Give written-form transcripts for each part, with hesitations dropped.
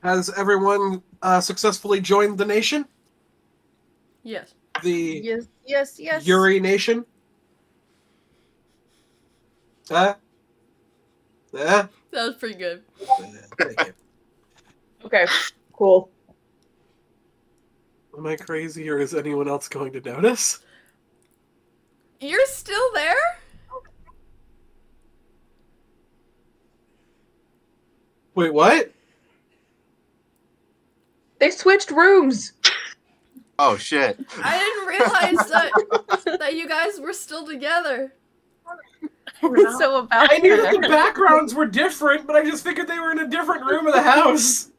Has everyone successfully joined the nation? Yes. The Yes. Yuri nation? That was pretty good. Thank you. Okay, cool. Am I crazy, or is anyone else going to notice? You're still there? Wait, what? They switched rooms. Oh shit! I didn't realize that you guys were still together. What's so about I knew that the backgrounds were different, but I just figured they were in a different room of the house.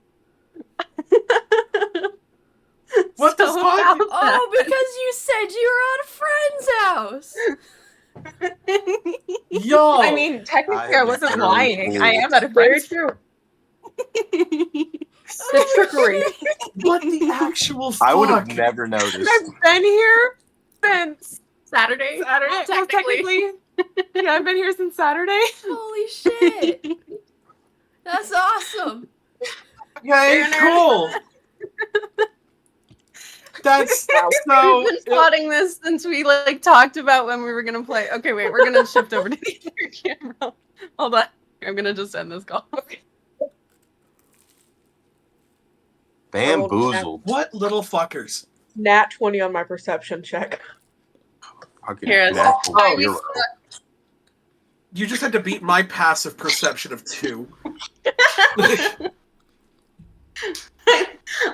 What the fuck? Oh, because you said you were at a friend's house. Yo! I mean, technically, I wasn't literally lying. fooled. I am at a Very friend's. true. The trickery. What the actual fuck? I would have never noticed. I've been here since Saturday. technically. Yeah, I've been here since Saturday. Holy shit. That's awesome. Okay, cool. That's so. We've been plotting this since we talked about when we were gonna play. Okay, wait, we're gonna shift over to the other camera. Hold on, I'm gonna just end this call. Okay. Bamboozled. What little fuckers? Nat 20 on my perception check. Fucking Here's- natural oh, hero. You just had to beat my passive perception of 2.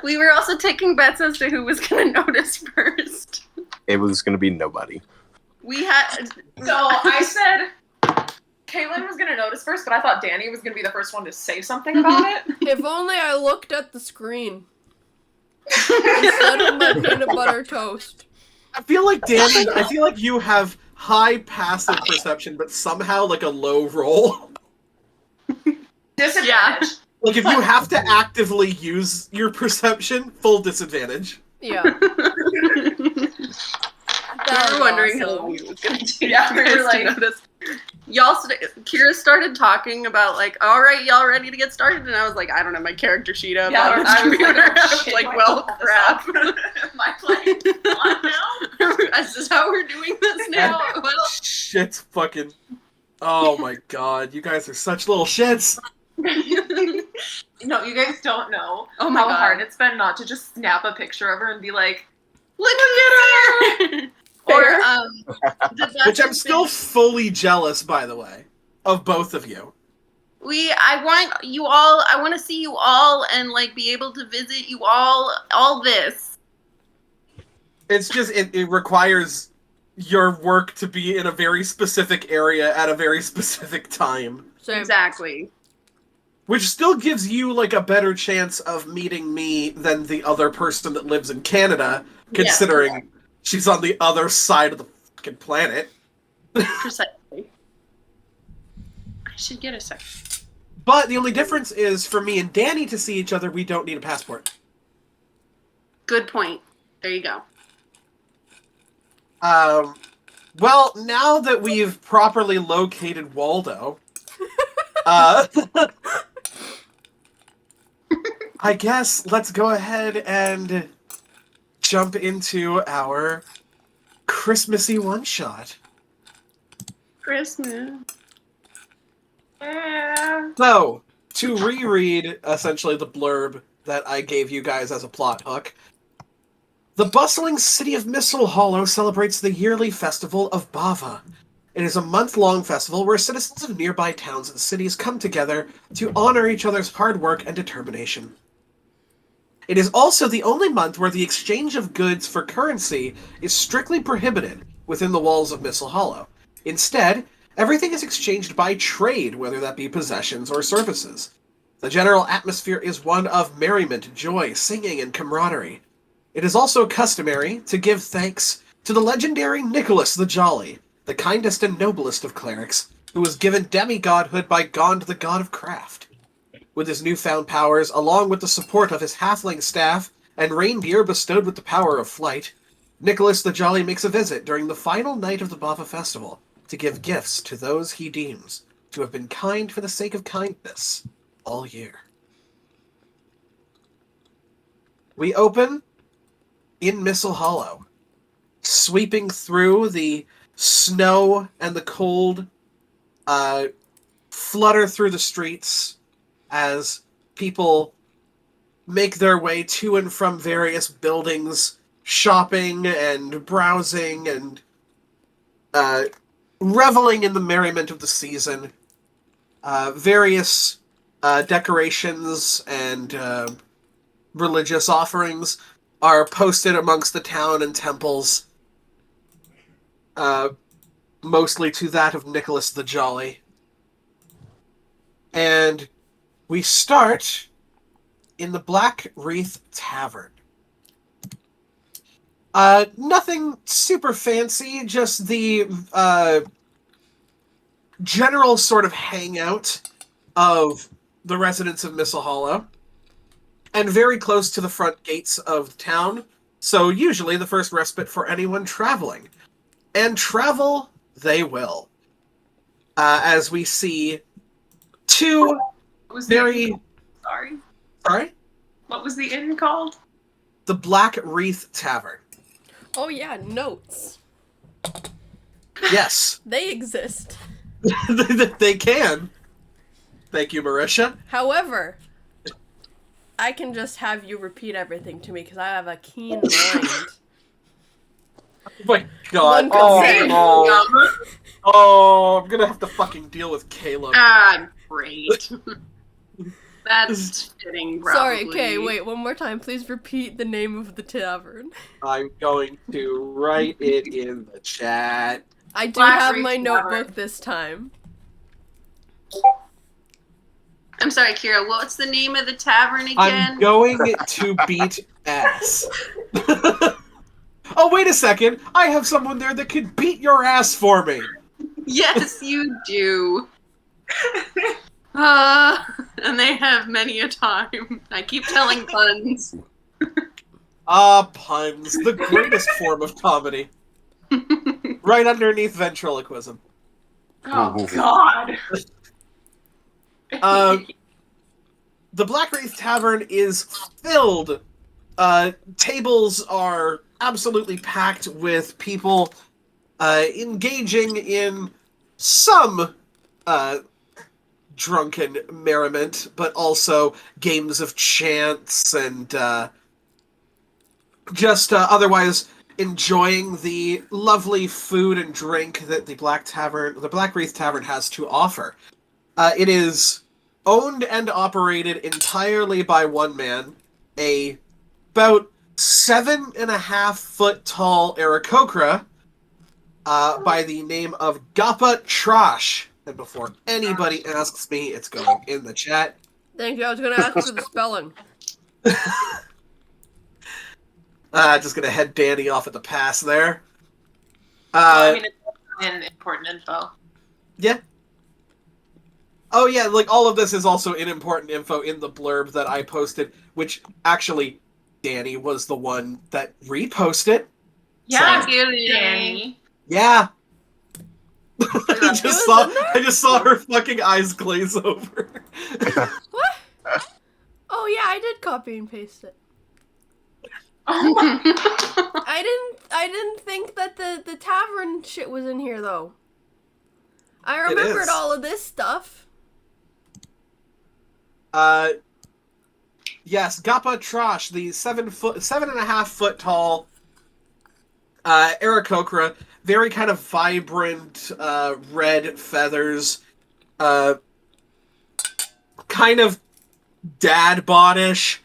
We were also taking bets as to who was going to notice first. It was gonna be nobody. We had. So I said Caitlin was going to notice first, but I thought Danny was going to be the first one to say something about it. If only I looked at the screen instead of my peanut butter toast. I feel like Danny. I feel like you have high passive perception, but somehow like a low roll. Disadvantage. Like if you have to actively use your perception, full disadvantage. Yeah. We That were was wondering awesome. how we was going to do Yeah, we were first to like- notice. Kira started talking about all right, y'all ready to get started? And I was like, I don't have my character sheet up. Yeah, on the I was computer. like, I oh, was shit, like, do I well, have to pull this crap. Am I playing on now? Is this how we're doing this now? Well, Shit's fucking. Oh my god, you guys are such little shits. No, you guys don't know oh my how god. hard it's been not to just snap a picture of her and be like, Look at her! Or, the Which I'm best still thing- fully jealous, by the way, of both of you. I want you all, I want to see you all and, be able to visit you all this. It's just, it requires your work to be in a very specific area at a very specific time. Same. Exactly. Which still gives you, a better chance of meeting me than the other person that lives in Canada, considering she's on the other side of the fucking planet. Precisely. I should get a second. But the only difference is, for me and Danny to see each other, we don't need a passport. Good point. There you go. Well, now that we've properly located Waldo, I guess let's go ahead and jump into our Christmassy one-shot. Christmas. So, to reread, essentially, the blurb that I gave you guys as a plot hook, the bustling city of Missile Hollow celebrates the yearly festival of Bava. It is a month-long festival where citizens of nearby towns and cities come together to honor each other's hard work and determination. It is also the only month where the exchange of goods for currency is strictly prohibited within the walls of Missile Hollow. Instead, everything is exchanged by trade, whether that be possessions or services. The general atmosphere is one of merriment, joy, singing, and camaraderie. It is also customary to give thanks to the legendary Nicholas the Jolly, the kindest and noblest of clerics, who was given demigodhood by Gond the god of craft. With his newfound powers, along with the support of his halfling staff and reindeer bestowed with the power of flight, Nicholas the Jolly makes a visit during the final night of the Bava festival to give gifts to those he deems to have been kind for the sake of kindness all year. we open in Missile Hollow, sweeping through the snow and the cold, flutter through the streets as people make their way to and from various buildings, shopping and browsing and reveling in the merriment of the season. Various decorations and religious offerings are posted amongst the town and temples, mostly to that of Nicholas the Jolly. And we start in the Black Wreath Tavern. Nothing super fancy, just the general sort of hangout of the residents of Missile Hollow, and very close to the front gates of town, so usually the first respite for anyone traveling. And travel they will. As we see two What was the very... inn? Sorry. Sorry? What was the inn called? The Black Wreath Tavern. Oh yeah, notes. Yes. They exist. They can. Thank you, Marisha. However, I can just have you repeat everything to me because I have a keen mind. Oh my god. One could say. Oh, I'm gonna have to fucking deal with Caleb. Ah, great. That's fitting, probably. Sorry, okay, wait, one more time. Please repeat the name of the tavern. I'm going to write it in the chat. I do Black have Wreath my Tavern. notebook this time. I'm sorry, Kira, what's the name of the tavern again? I'm going to beat ass. Oh, wait a second. I have someone there that could beat your ass for me. Yes, you do. And they have many a time. I keep telling puns. Puns. The greatest form of comedy. Right underneath ventriloquism. Oh God. The Black Wraith Tavern is filled. Tables are absolutely packed with people engaging in some drunken merriment, but also games of chance and just otherwise enjoying the lovely food and drink that the Black Wreath Tavern has to offer. It is owned and operated entirely by one man, about 7.5 foot tall Aarakocra, by the name of Gappa Trash. And before anybody asks me, it's going in the chat. Thank you, I was gonna ask for the spelling. Just gonna head Danny off at the pass there. I mean, it's in important info. Yeah. Oh yeah, like all of this is also in important info in the blurb that I posted, which actually Danny was the one that reposted. Yeah, So- Danny. Yeah. I It was I just saw her fucking eyes glaze over. What? Oh yeah, I did copy and paste it. I didn't think that the tavern shit was in here though. I remembered is. all of this stuff. Yes, Gappa Trash, the 7.5 foot tall Aarakocra, very kind of vibrant red feathers, kind of dad bodish.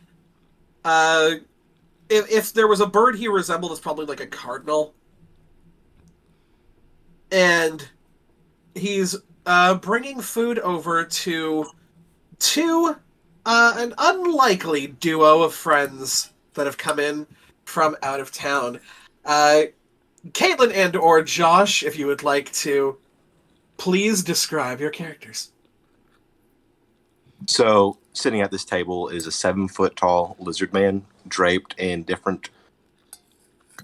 If there was a bird he resembled, it's probably like a cardinal. And he's bringing food over to an unlikely duo of friends that have come in from out of town. Caitlin and or Josh, if you would like to, please describe your characters. So, sitting at this table is a 7 foot tall lizard man draped in different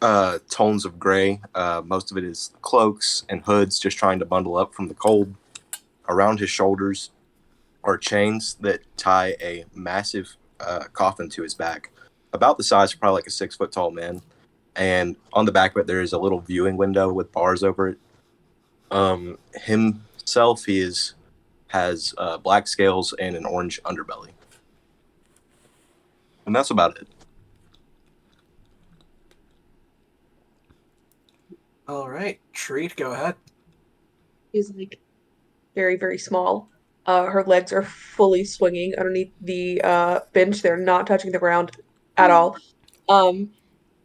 tones of gray. Most of it is cloaks and hoods, just trying to bundle up from the cold. Around his shoulders are chains that tie a massive coffin to his back. about the size of probably like a 6 foot tall man. And on the back of it, there is a little viewing window with bars over it. Himself, has black scales and an orange underbelly. And that's about it. All right, Treat, go ahead. She's like very, very small. Her legs are fully swinging underneath the bench. They're not touching the ground at all.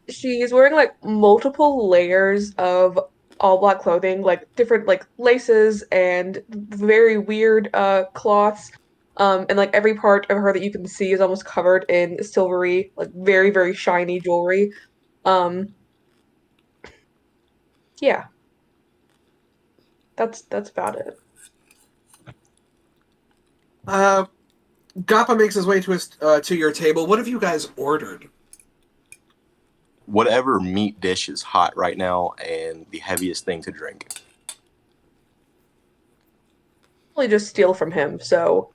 She is wearing like multiple layers of all black clothing, like different like laces and very weird cloths. And like every part of her that you can see is almost covered in silvery, like very, very shiny jewelry. Um, yeah. That's about it. Gappa makes his way to your table. What have you guys ordered? Whatever meat dish is hot right now and the heaviest thing to drink. Probably just steal from him, so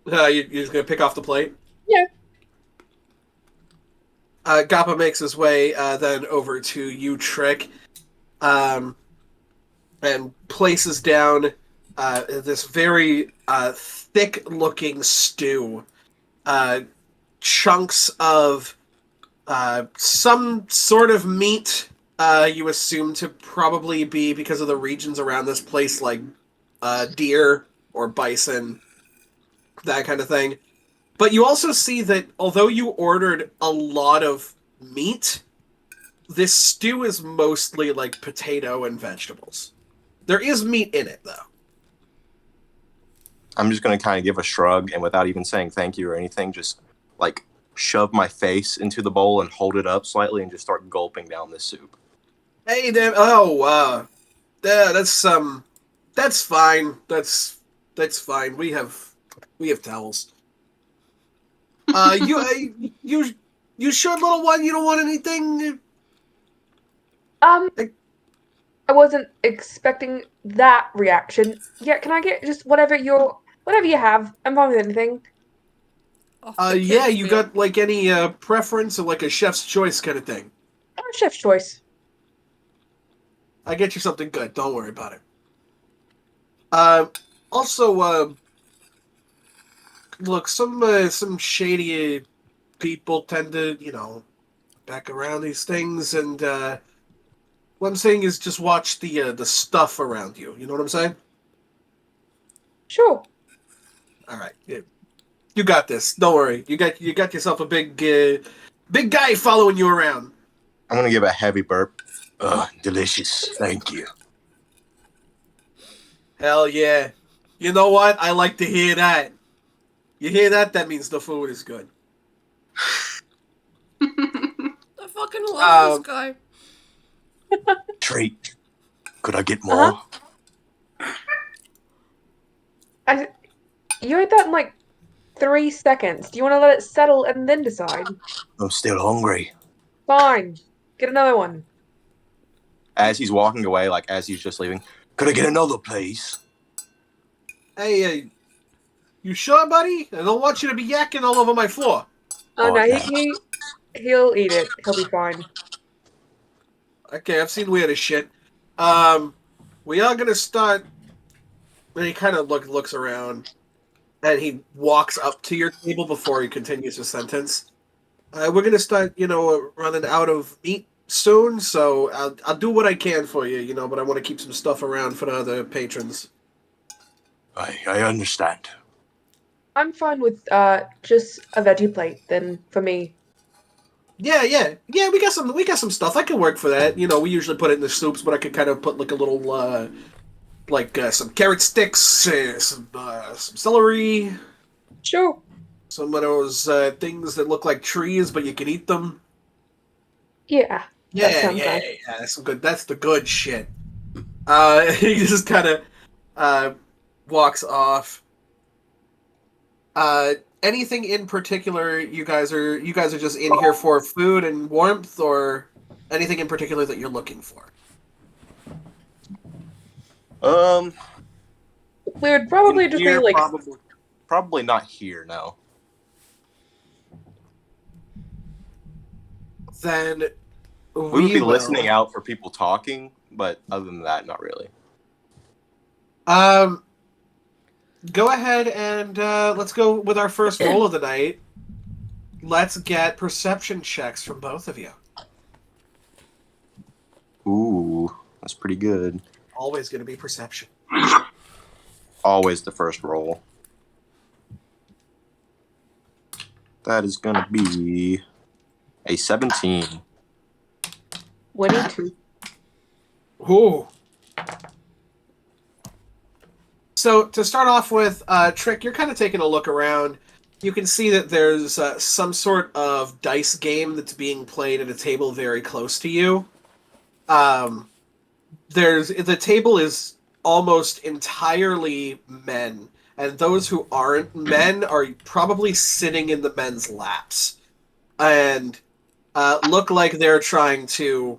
You're just gonna pick off the plate? yeah. Gappa makes his way then over to you, Trick, and places down this very thick-looking stew. Chunks of some sort of meat, you assume to probably be, because of the regions around this place, like deer or bison, that kind of thing. But you also see that although you ordered a lot of meat, this stew is mostly like potato and vegetables. There is meat in it, though. I'm just going to kind of give a shrug and without even saying thank you or anything, just like shove my face into the bowl and hold it up slightly and just start gulping down this soup. Hey, damn! Oh, that's fine. That's fine. We have towels. You sure, little one? You don't want anything? I wasn't expecting that reaction. Yeah, can I get just whatever you have? I'm fine with anything. Yeah. You got like any preference or like a chef's choice kind of thing? Chef's choice. I get you something good. Don't worry about it. Also, look, some shady people tend to, back around these things, and what I'm saying is just watch the stuff around you. You know what I'm saying? Sure. All right, yeah. You got this. Don't worry. You got yourself a big guy following you around. I'm going to give a heavy burp. Delicious. Thank you. Hell yeah. You know what? I like to hear that. You hear that? That means the food is good. I fucking love this guy. Treat. Could I get more? You ate that in like 3 seconds. Do you want to let it settle and then decide? I'm still hungry. Fine. Get another one. As he's walking away, like as he's just leaving, could I get another, please? Hey, you sure, buddy? I don't want you to be yakking all over my floor. Oh no, Okay. he'll eat it. He'll be fine. Okay, I've seen weirder shit. We are gonna start. And he kind of looks around, and he walks up to your table before he continues his sentence. We're gonna start, running out of meat soon, so I'll do what I can for you, but I want to keep some stuff around for the other patrons. I understand. I'm fine with just a veggie plate then for me. Yeah. We got some stuff. I can work for that. We usually put it in the soups, but I could kind of put like a little, some carrot sticks, some celery, Sure. some of those things that look like trees, but you can eat them. Yeah. Yeah, sounds yeah, nice. yeah. That's some good. That's the good shit. He just kind of walks off. Anything in particular you guys are just in here for food and warmth, or anything in particular that you're looking for? We would probably just be Here, like probably not here. No. then We would be will- listening out for people talking, but other than that, not really. Go ahead and let's go with our first roll of the night. Let's get perception checks from both of you. Ooh, that's pretty good. Always going to be perception. Always the first roll. That is going to be a 17. 22. Ooh. So to start off with, Trick, you're kind of taking a look around. You can see that there's some sort of dice game that's being played at a table very close to you. The table is almost entirely men, and those who aren't men are probably sitting in the men's laps, and look like they're trying to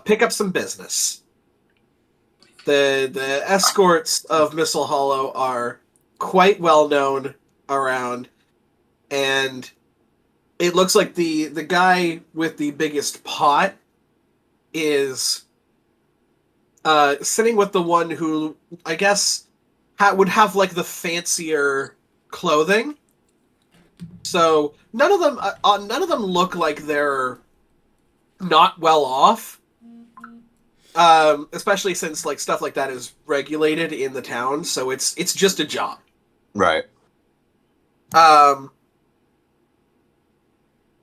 pick up some business. The escorts of Missile Hollow are quite well known around, and it looks like the guy with the biggest pot is sitting with the one who I guess would have like the fancier clothing. So none of them look like they're not well off. Especially since like stuff like that is regulated in the town, so it's just a job. Right.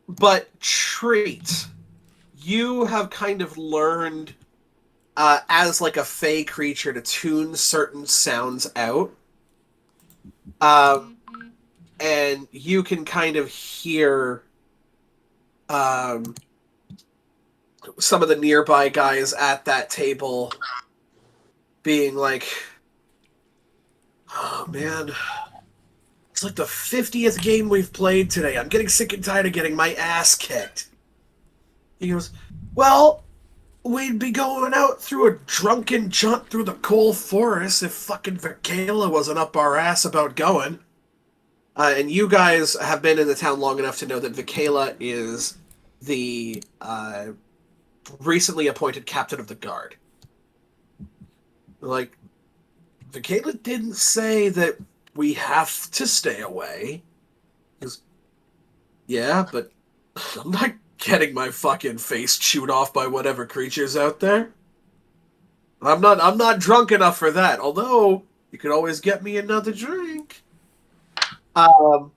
But Treat, you have kind of learned as like a fey creature to tune certain sounds out. And you can kind of hear some of the nearby guys at that table being like, oh man, it's like the 50th game we've played today. I'm getting sick and tired of getting my ass kicked. He goes, well, we'd be going out through a drunken jaunt through the coal forest if fucking Vakela wasn't up our ass about going. And you guys have been in the town long enough to know that Vakela is the recently appointed captain of the guard. Like, Vakela didn't say that we have to stay away. He goes, yeah, but I'm not getting my fucking face chewed off by whatever creature's out there. I'm not drunk enough for that, although you could always get me another drink. And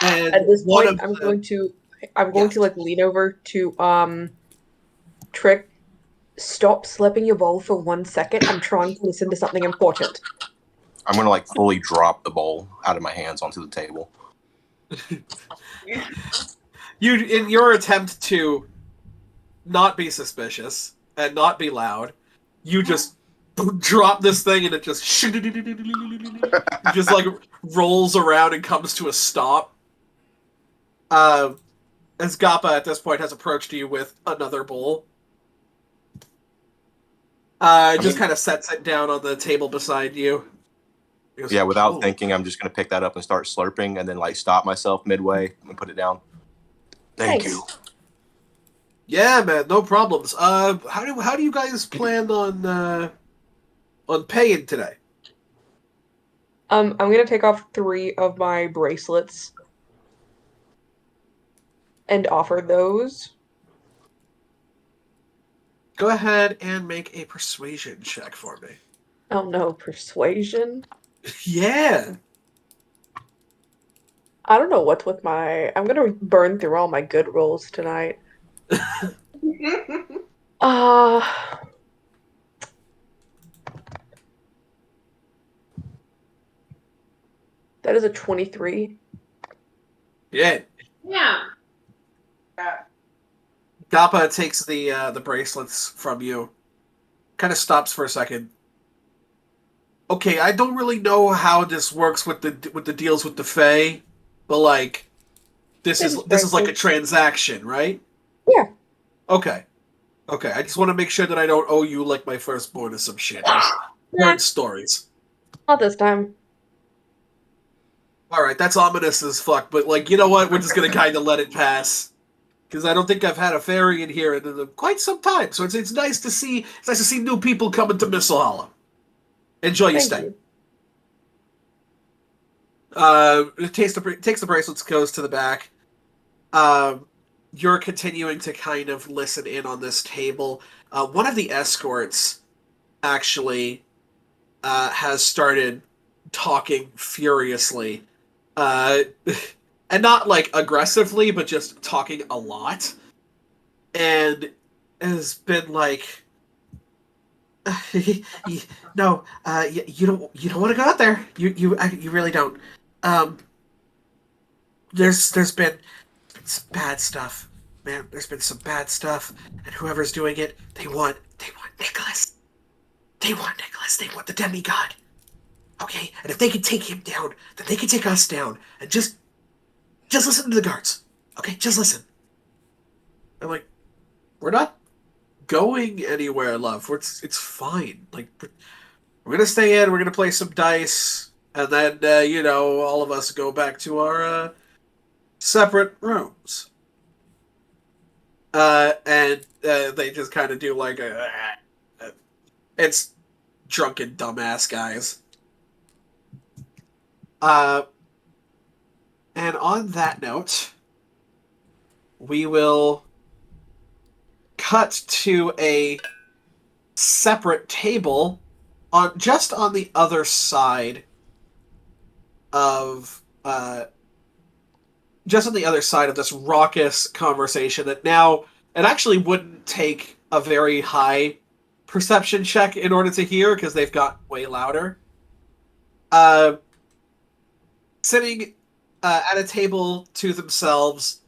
At this one point, of I'm the- going to like lean over to Trick. Stop slapping your bowl for 1 second. I'm trying to listen to something important. I'm going to like fully drop the bowl out of my hands onto the table. You, in your attempt to not be suspicious and not be loud, you just drop this thing and it just just like rolls around and comes to a stop. As Gappa at this point has approached you with another bowl. Just kind of sets it down on the table beside you. He goes, Yeah, without "Oh." thinking, I'm just going to pick that up and start slurping and then like stop myself midway and put it down. Thank Thanks. you. Yeah, man, no problems. How do you guys plan on paying today? I'm gonna take off 3 of my bracelets and offer those. Go ahead and make a persuasion check for me. Oh no, persuasion. Yeah. I don't know what's with my. I'm gonna burn through all my good rolls tonight. That is a 23. Yeah. Yeah. Gappa takes the bracelets from you. Kind of stops for a second. Okay, I don't really know how this works with the deals with the Fae, but like, this is like a transaction, right? Yeah. Okay. I just want to make sure that I don't owe you like my firstborn or some shit. Nah. Heard stories. Not this time. All right, that's ominous as fuck, but like, you know what? We're just gonna kind of let it pass. because I don't think I've had a fairy in here in quite some time. So it's nice to see new people coming to Missile Hollow. Enjoy your Thank stay. you. Takes the bracelets, goes to the back. You're continuing to kind of listen in on this table. One of the escorts actually has started talking furiously. And not like aggressively, but just talking a lot. And has been like, no, you don't want to go out there. You really don't. There's been some bad stuff, man. There's been some bad stuff, and whoever's doing it, they want Nicholas. They want Nicholas. They want the demigod. Okay, and if they can take him down, then they can take us down. And just listen to the guards. Okay, just listen. I'm like, we're not going anywhere, love. It's fine. Like, we're gonna stay in. We're gonna play some dice, and then all of us go back to our separate rooms. And they just kind of do like it's drunken dumbass guys. And on that note, we will cut to a separate table just on the other side of this raucous conversation that now it actually wouldn't take a very high perception check in order to hear because they've got way louder. Sitting at a table to themselves,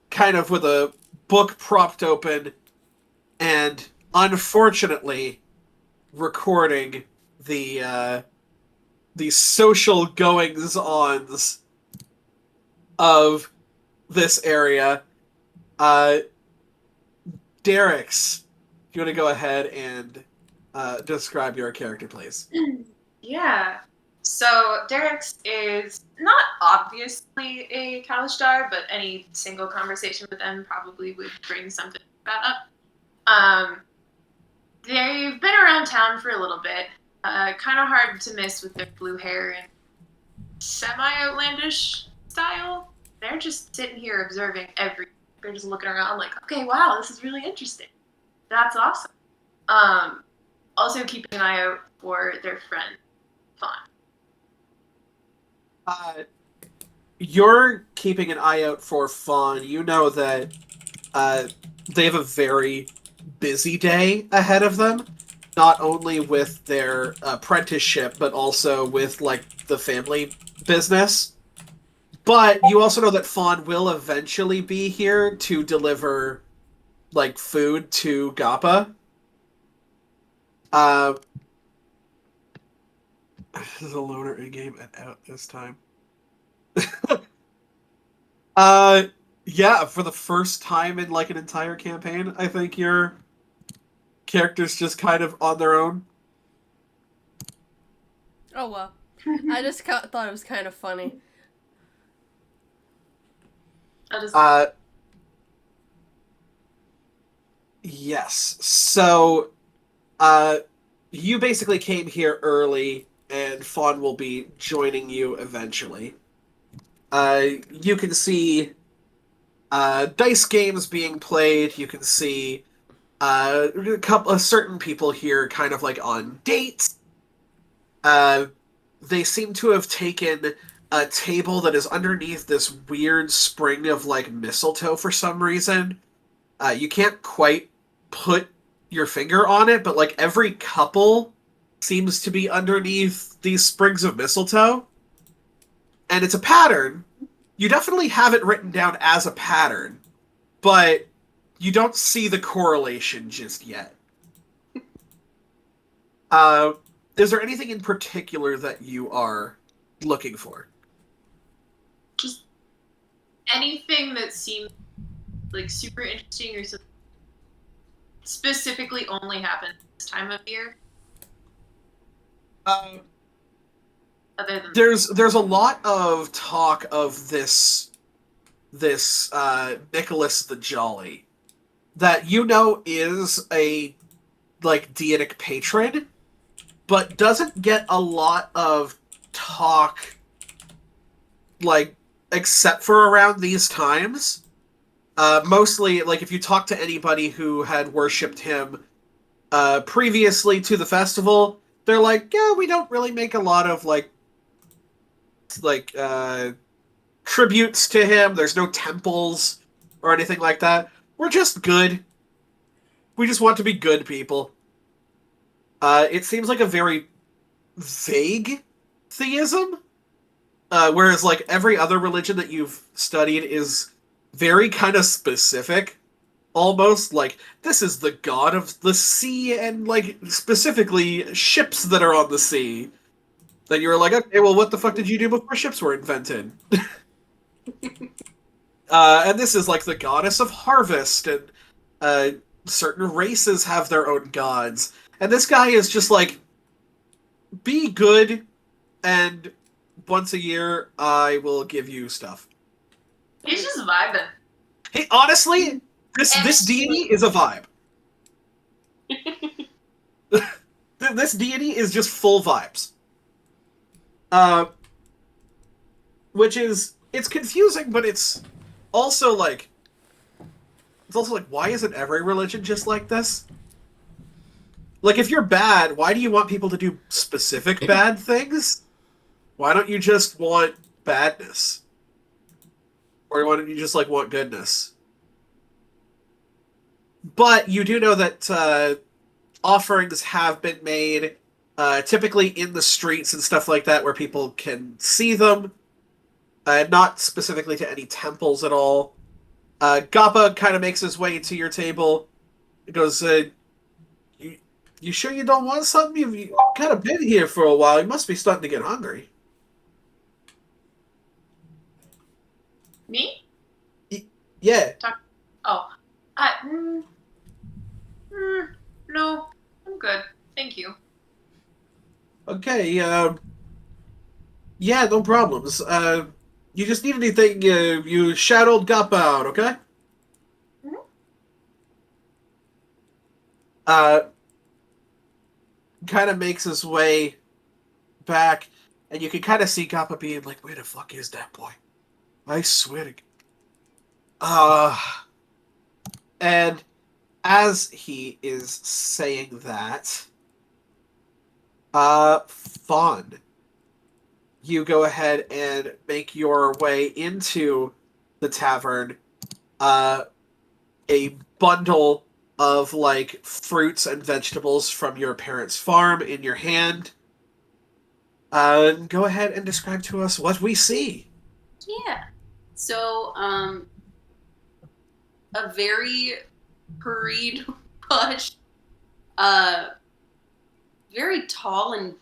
kind of with a book propped open, and unfortunately recording the social goings-ons of this area. Derek's, do you want to go ahead and describe your character, please? Yeah. So Derek's is not obviously a Kalistar, but any single conversation with them probably would bring something like that up. They've been around town for a little bit. Kind of hard to miss with their blue hair and semi-outlandish style. They're just sitting here observing everything. They're just looking around like, okay, wow, this is really interesting. That's awesome. Also keeping an eye out for their friend, Fawn. You're keeping an eye out for Fawn. You know that they have a very busy day ahead of them, not only with their apprenticeship, but also with, like, the family business. But you also know that Fawn will eventually be here to deliver, like, food to Gappa. This is a loner in-game and out this time. Yeah, for the first time in, like, an entire campaign, I think your character's just kind of on their own. Oh, well. I just thought it was kind of funny. I'll just Yes. So, you basically came here early, and Fawn will be joining you eventually. You can see dice games being played. You can see a couple of certain people here kind of like on dates. They seem to have taken a table that is underneath this weird spring of like mistletoe for some reason. You can't quite put your finger on it, but like every couple seems to be underneath these sprigs of mistletoe. And it's a pattern. You definitely have it written down as a pattern, but you don't see the correlation just yet. Is there anything in particular that you are looking for? just anything that seems like super interesting or something specifically only happens this time of year. Other than There's a lot of talk of this this Nicholas the Jolly, that you know is a like deitic patron, but doesn't get a lot of talk, like, except for around these times. Mostly, like, if you talk to anybody who had worshipped him previously to the festival, they're like, yeah, we don't really make a lot of, like tributes to him. There's no temples or anything like that. We're just good. We just want to be good people. It seems like a very vague theism, whereas like every other religion that you've studied is very kind of specific. Almost like this is the god of the sea and like specifically ships that are on the sea. Then you were like, okay, well, what the fuck did you do before ships were invented? And this is like the goddess of harvest, and certain races have their own gods. And this guy is just like, be good, and once a year I will give you stuff. He's just vibing. Hey, honestly, this deity is a vibe. This deity is just full vibes. Which is, it's confusing, but it's also like, why isn't every religion just like this? Like, if you're bad, why do you want people to do specific bad things? Why don't you just want badness? Or why don't you just, like, want goodness? But you do know that offerings have been made, typically in the streets and stuff like that, where people can see them. Not specifically to any temples at all. Gappa kind of makes his way to your table. He goes, you sure you don't want something? You've kind of been here for a while. You must be starting to get hungry. Me? Yeah. Oh. No. I'm good. Thank you. Okay, yeah, no problems. You just need anything, you shout old Gappa out, okay? Kind of makes his way back, and you can kind of see Gappa being like, where the fuck is that boy? I swear to and as he is saying that, Fawn, you go ahead and make your way into the tavern, a bundle of, like, fruits and vegetables from your parents' farm in your hand. Go ahead and describe to us what we see. Yeah. So, a very hurried push, very tall and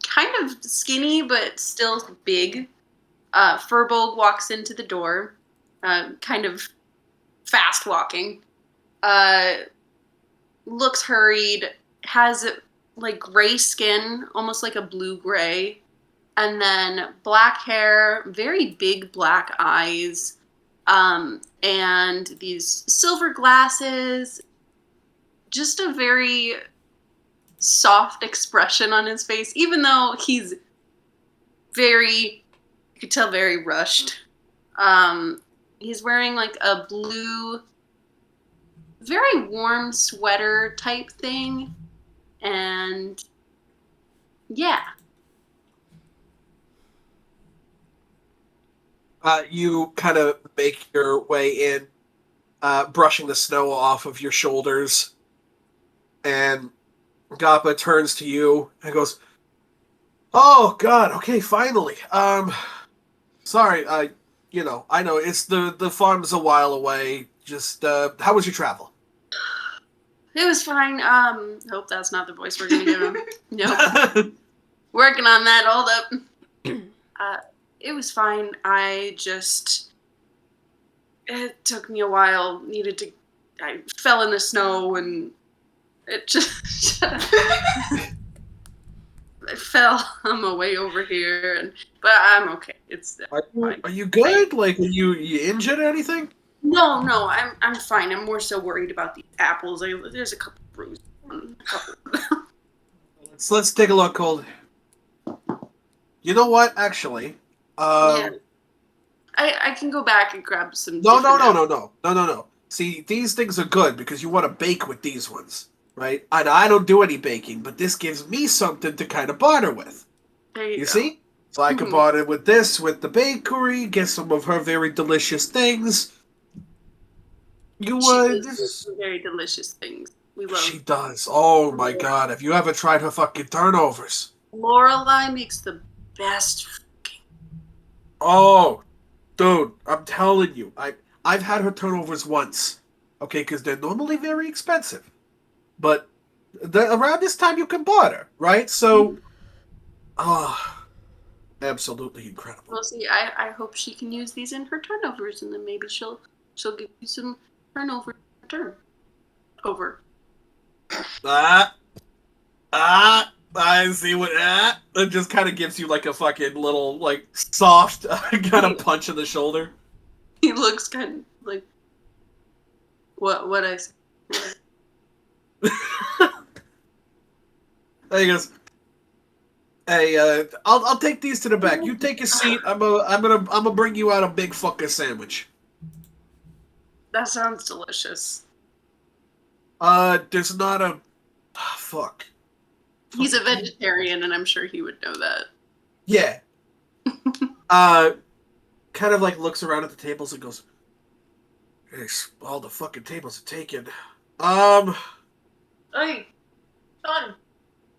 kind of skinny, but still big. Furbolg walks into the door, kind of fast walking. Looks hurried, has like gray skin, almost like a blue-gray, and then black hair, very big black eyes, and these silver glasses, just a very soft expression on his face, even though he's very, you could tell, very rushed. He's wearing like a blue, very warm sweater type thing, and yeah. You kind of make your way in, brushing the snow off of your shoulders, and Gappa turns to you and goes, "Oh God, okay, finally. Sorry, I know it's the farm's a while away. Just how was your travel?" It was fine. Hope that's not the voice we're gonna give him. Nope. Working on that. Hold up. It was fine. It took me a while. I fell in the snow and it just. I fell on my way over here, but I'm okay. It's fine. Are you good? Like, are you injured or anything? No, I'm fine. I'm more so worried about these apples. There's a couple bruises on a couple. Let's take a look, Cold. You know what? Actually, Yeah. I can go back and grab some. No. See, these things are good because you want to bake with these ones, right? And I don't do any baking, but this gives me something to kind of barter with. There you go. See? So I can barter with this, with the bakery, get some of her very delicious things. You She does some very delicious things. We love. She does. Oh my god! Have you ever tried her fucking turnovers? Lorelai makes the best. Oh, dude, I'm telling you, I've had her turnovers once, okay, because they're normally very expensive, but around this time you can barter, right? So, absolutely incredible. Well, see, I hope she can use these in her turnovers, and then maybe she'll give you some turnover return. Over. I see what it just kind of gives you like a fucking little like soft kind of punch in the shoulder. He looks kind of like what I say. There he goes. Hey, I'll take these to the back. You take a seat. I'm gonna bring you out a big fucking sandwich. That sounds delicious. There's not a fuck. He's a vegetarian, and I'm sure he would know that. Yeah. Kind of like looks around at the tables and goes, "Hey, all the fucking tables are taken." Hey, Sean,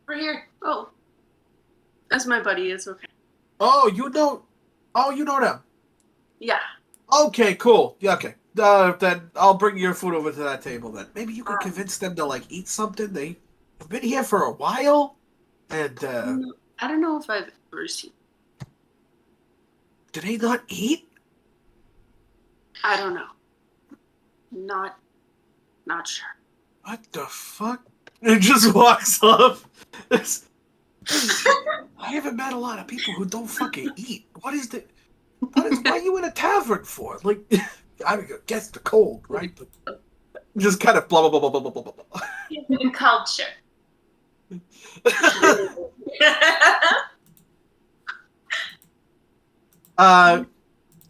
we're here. Oh, that's my buddy. It's okay. Oh, you know them. Yeah. Okay, cool. Yeah, okay. Then I'll bring your food over to that table then. Maybe you can convince them to like eat something. They've been here for a while, and I don't know if I've ever seen. do they not eat? I don't know. Not sure. What the fuck? It just walks up. I haven't met a lot of people who don't fucking eat. Why are you in a tavern for? Like, I guess the cold, right? But just kind of blah blah blah blah blah blah blah. Culture.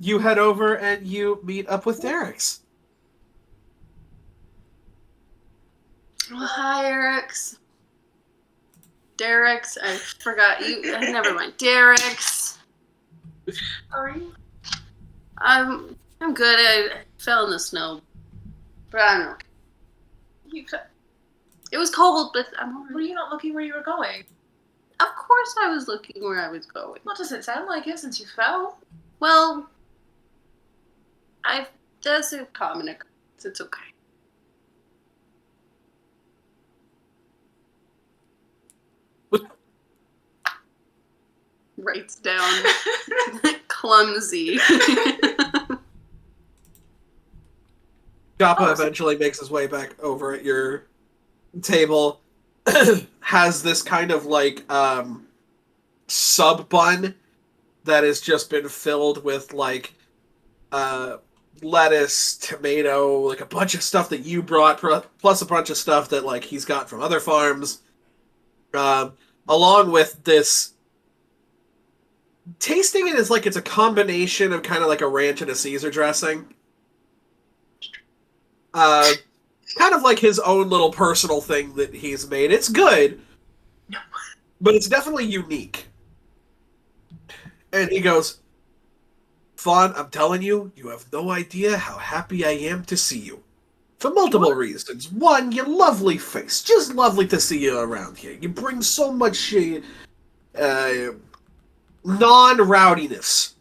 You head over and you meet up with Derek's. Well, hi, Eric's. Derek's. I forgot you. Never mind. Derek's. How are you? I'm good. I fell in the snow, but I'm okay. It was cold, but I'm alright. Were you not looking where you were going? Of course, I was looking where I was going. What does it sound like it since you fell? Well, that's a common occurrence. It's okay. Writes down clumsy. Joppa eventually makes his way back over at your table. Has this kind of like sub bun that has just been filled with like lettuce, tomato, like a bunch of stuff that you brought, plus a bunch of stuff that like he's got from other farms, along with this. Tasting it is like it's a combination of kind of like a ranch and a Caesar dressing. Kind of like his own little personal thing that he's made. It's good, but it's definitely unique. And he goes, Fawn, I'm telling you, you have no idea how happy I am to see you. For multiple reasons. One, your lovely face. Just lovely to see you around here. You bring so much non-rowdiness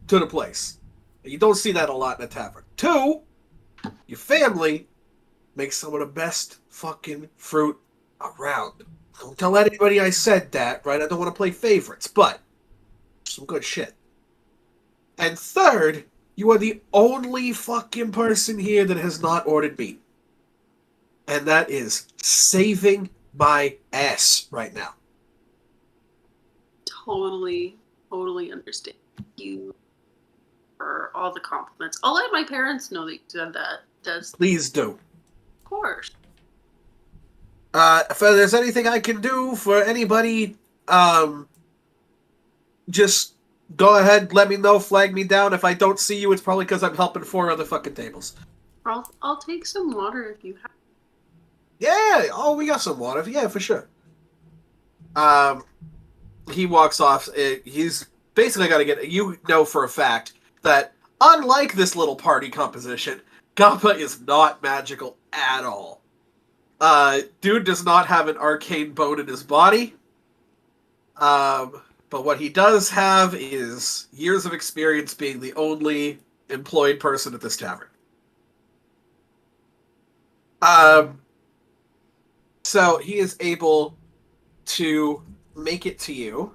to the place. You don't see that a lot in a tavern. Two, your family makes some of the best fucking fruit around. Don't tell anybody I said that, right? I don't want to play favorites, but some good shit. And third, you are the only fucking person here that has not ordered meat. And that is saving my ass right now. totally, totally understand. Thank you for all the compliments. I'll let my parents know that you said that. Does Please do. of course. If there's anything I can do for anybody, just go ahead, let me know, flag me down. If I don't see you, it's probably because I'm helping 4 other fucking tables. I'll take some water if you have. Yeah, oh, we got some water. Yeah, for sure. He walks off. He's basically got to get... You know for a fact that, unlike this little party composition, Gappa is not magical at all. Dude does not have an arcane bone in his body. But what he does have is years of experience being the only employed person at this tavern. So he is able to make it to you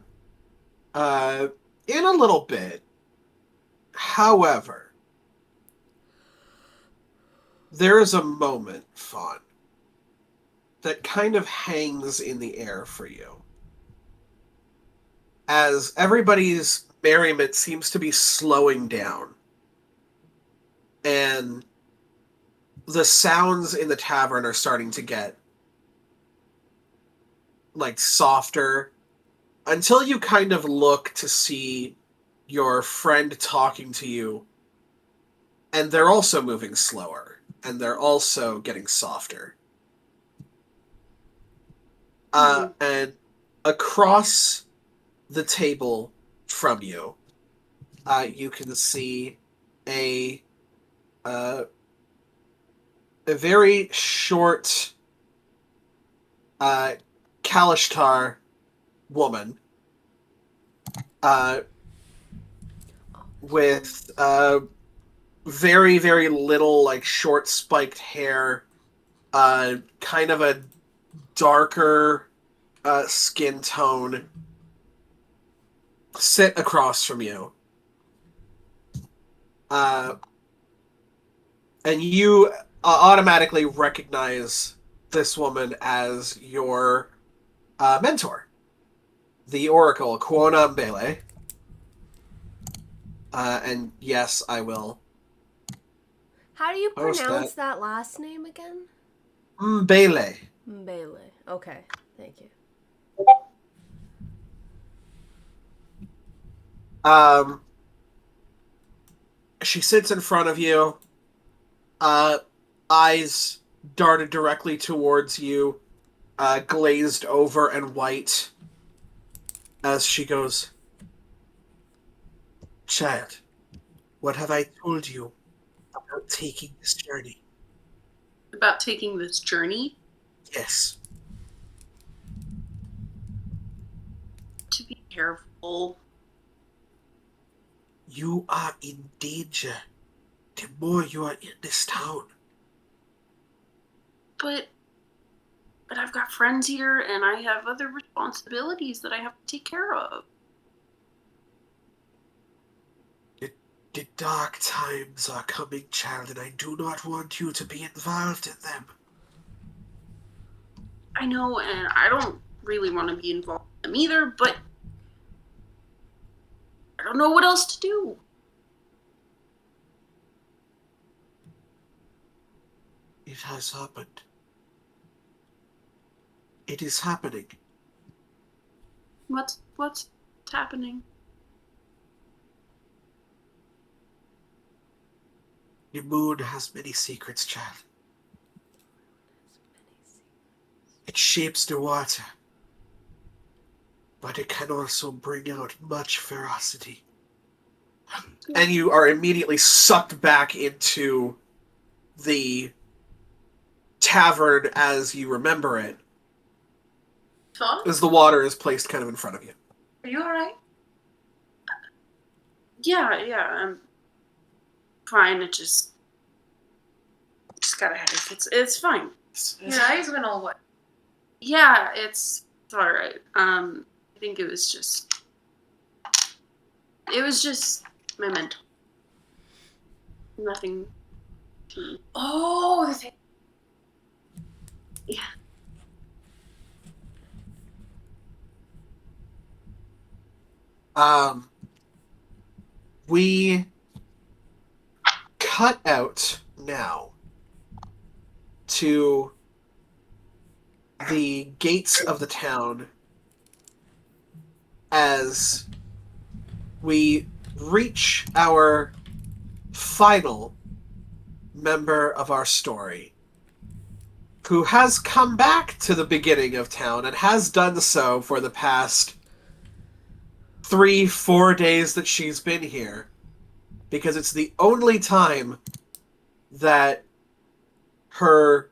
in a little bit. However, there is a moment, Fawn, that kind of hangs in the air for you. As everybody's merriment seems to be slowing down. And the sounds in the tavern are starting to get like softer until you kind of look to see your friend talking to you, and they're also moving slower and they're also getting softer. And across the table from you, you can see a very short Kalishtar woman with very, very little, like, short spiked hair, kind of a darker skin tone, sit across from you. And you automatically recognize this woman as your mentor, the Oracle, Quona Mbele. And yes, I will. How do you Post pronounce that last name again? Mbele. Mbele. Okay, thank you. She sits in front of you, eyes darted directly towards you, glazed over and white, as she goes, "Child, what have I told you about taking this journey?" About taking this journey? Yes. To be careful. You are in danger the more you are in this town. But I've got friends here and I have other responsibilities that I have to take care of. The dark times are coming, child, and I do not want you to be involved in them. I know, and I don't really want to be involved in them either, but I don't know what else to do. It has happened. It is happening. What's happening? The moon has many secrets, child. It shapes the water, but it can also bring out much ferocity. And you are immediately sucked back into the tavern as you remember it, Fawn, as the water is placed kind of in front of you. are you alright? Yeah, I'm fine. It just got a headache. It's fine. Your eyes went all wet. Yeah, it's all right. I think it was just my mental. Nothing. Oh, the thing. Yeah. We cut out now to the gates of the town as we reach our final member of our story, who has come back to the beginning of town and has done so for the past 3-4 days that she's been here, because it's the only time that her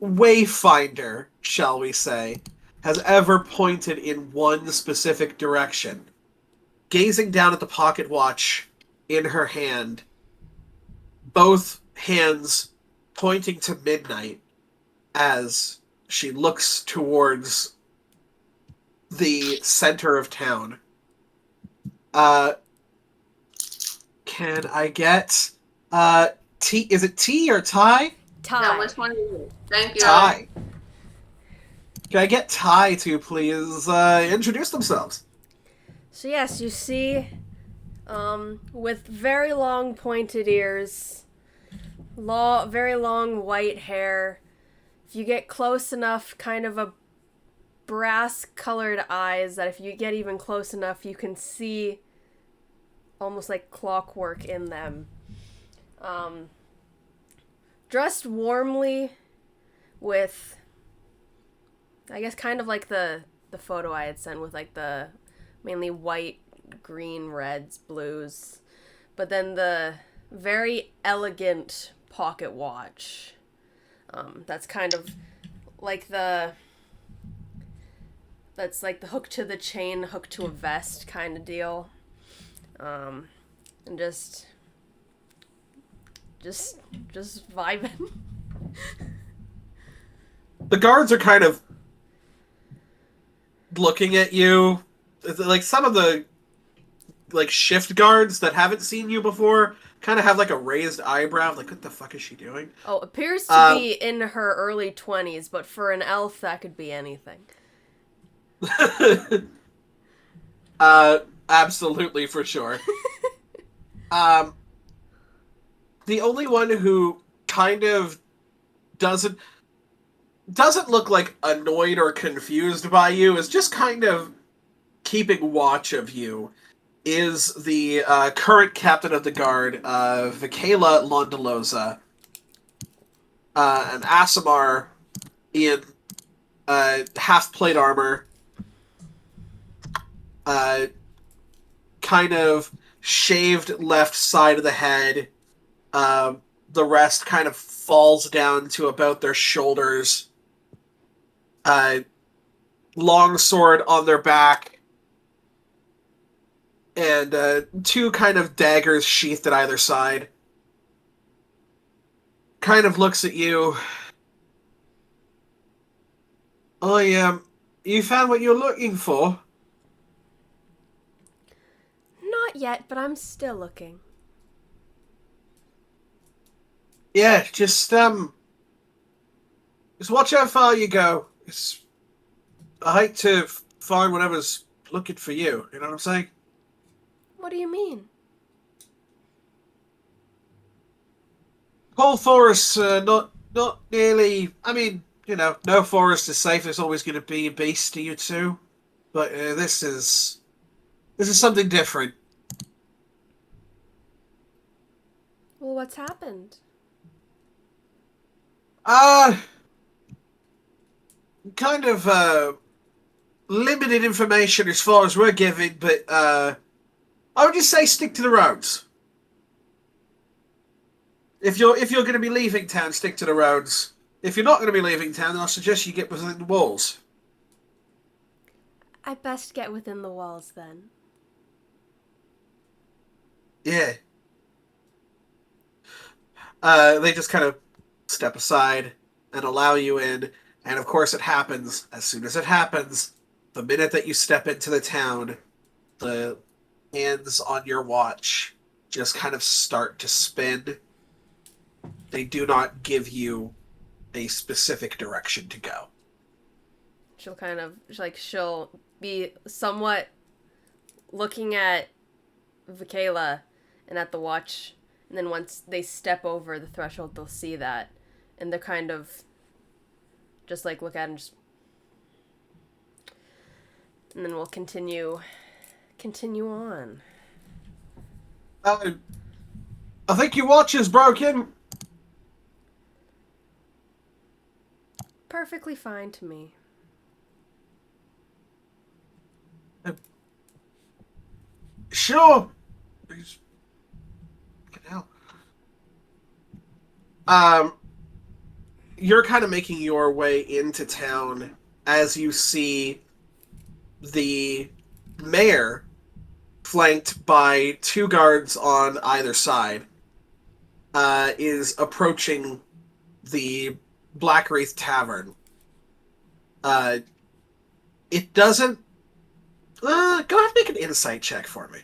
wayfinder, shall we say, has ever pointed in one specific direction. Gazing down at the pocket watch in her hand, both hands pointing to midnight as she looks towards the center of town. Can I get tea? Is it tea or tie? Ty. Yeah, which one is it? Thank you. Tie. Can I get Ty to please introduce themselves? So yes, you see, with very long pointed ears, very long white hair. If you get close enough, kind of a brass-colored eyes that if you get even close enough, you can see almost like clockwork in them. Dressed warmly with, I guess, kind of like the photo I had sent with like the mainly white, green, reds, blues, but then the very elegant pocket watch. That's kind of like that's like the hook to the chain, hook to a vest kind of deal. And just vibing. The guards are kind of looking at you. Like some of the like shift guards that haven't seen you before kind of have like a raised eyebrow, like what the fuck is she doing? Oh, appears to be in her early 20s, but for an elf that could be anything. Absolutely, for sure. The only one who kind of doesn't look like annoyed or confused by you is just kind of keeping watch of you is the current captain of the guard, Vikela Londoloza, an Aasimar in half-plate armor, kind of shaved left side of the head. The rest kind of falls down to about their shoulders. Long sword on their back. And 2 kind of daggers sheathed at either side. Kind of looks at you. You found what you're looking for? Not yet, but I'm still looking. Yeah, just watch how far you go. I hate to find whatever's looking for you. You know what I'm saying? What do you mean? Whole forest, not nearly. I mean, no forest is safe. There's always going to be a beast to you too. But this is something different. Well, what's happened? Kind of limited information as far as we're giving, but I would just say stick to the roads. If you're going to be leaving town, stick to the roads. If you're not going to be leaving town, then I suggest you get within the walls. I best get within the walls then. Yeah. They just kind of step aside and allow you in, and of course it happens. As soon as it happens, the minute that you step into the town, the hands on your watch just kind of start to spin. They do not give you a specific direction to go. She'll be somewhat looking at Vakayla and at the watch, and then once they step over the threshold, they'll see that, and they're kind of just like look at it and just, and then we'll continue on. I think your watch is broken. Perfectly fine to me. Sure. Please. Fucking hell. You're kind of making your way into town as you see the mayor flanked by 2 guards on either side, is approaching the Blackwraith Tavern. It doesn't... go ahead and make an insight check for me.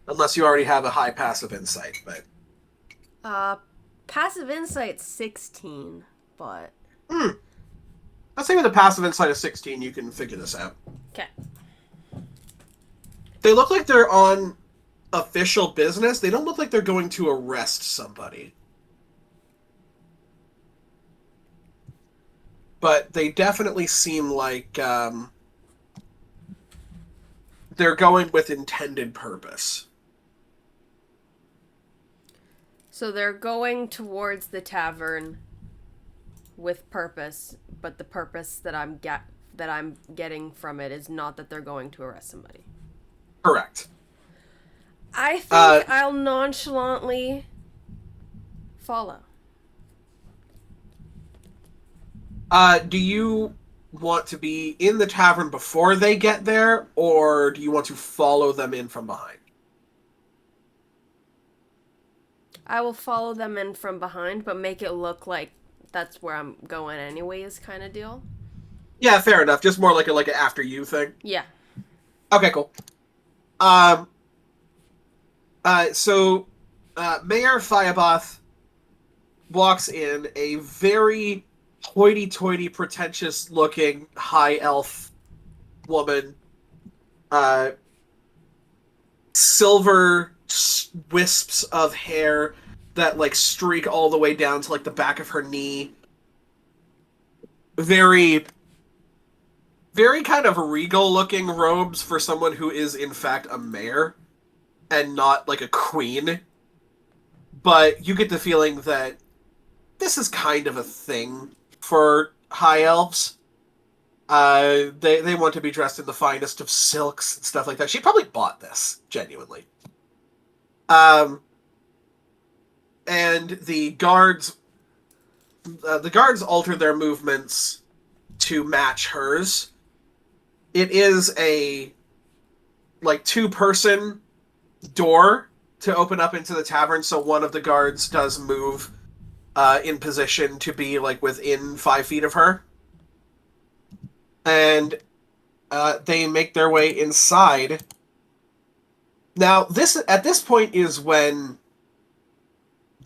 Unless you already have a high passive insight, but... Passive insight 16, but... I'd say with a passive insight of 16, you can figure this out. Okay. They look like they're on official business. They don't look like they're going to arrest somebody. But they definitely seem like they're going with intended purpose. So they're going towards the tavern with purpose, but the purpose that I'm getting from it is not that they're going to arrest somebody. Correct. I think I'll nonchalantly follow. Do you want to be in the tavern before they get there, or do you want to follow them in from behind? I will follow them in from behind, but make it look like that's where I'm going anyways kind of deal. Yeah, fair enough. Just more like a after you thing. Yeah. Okay, cool. So Mayor Firebath walks in, a very hoity-toity, pretentious-looking high elf woman. Silver wisps of hair that like streak all the way down to like the back of her knee. Very, very kind of regal-looking robes for someone who is in fact a mayor and not like a queen. But you get the feeling that this is kind of a thing for high elves. They want to be dressed in the finest of silks and stuff like that. She probably bought this, genuinely. And the guards alter their movements to match hers. It is a like 2-person door to open up into the tavern, so one of the guards does move in position to be like within 5 feet of her. And they make their way inside. Now, at this point is when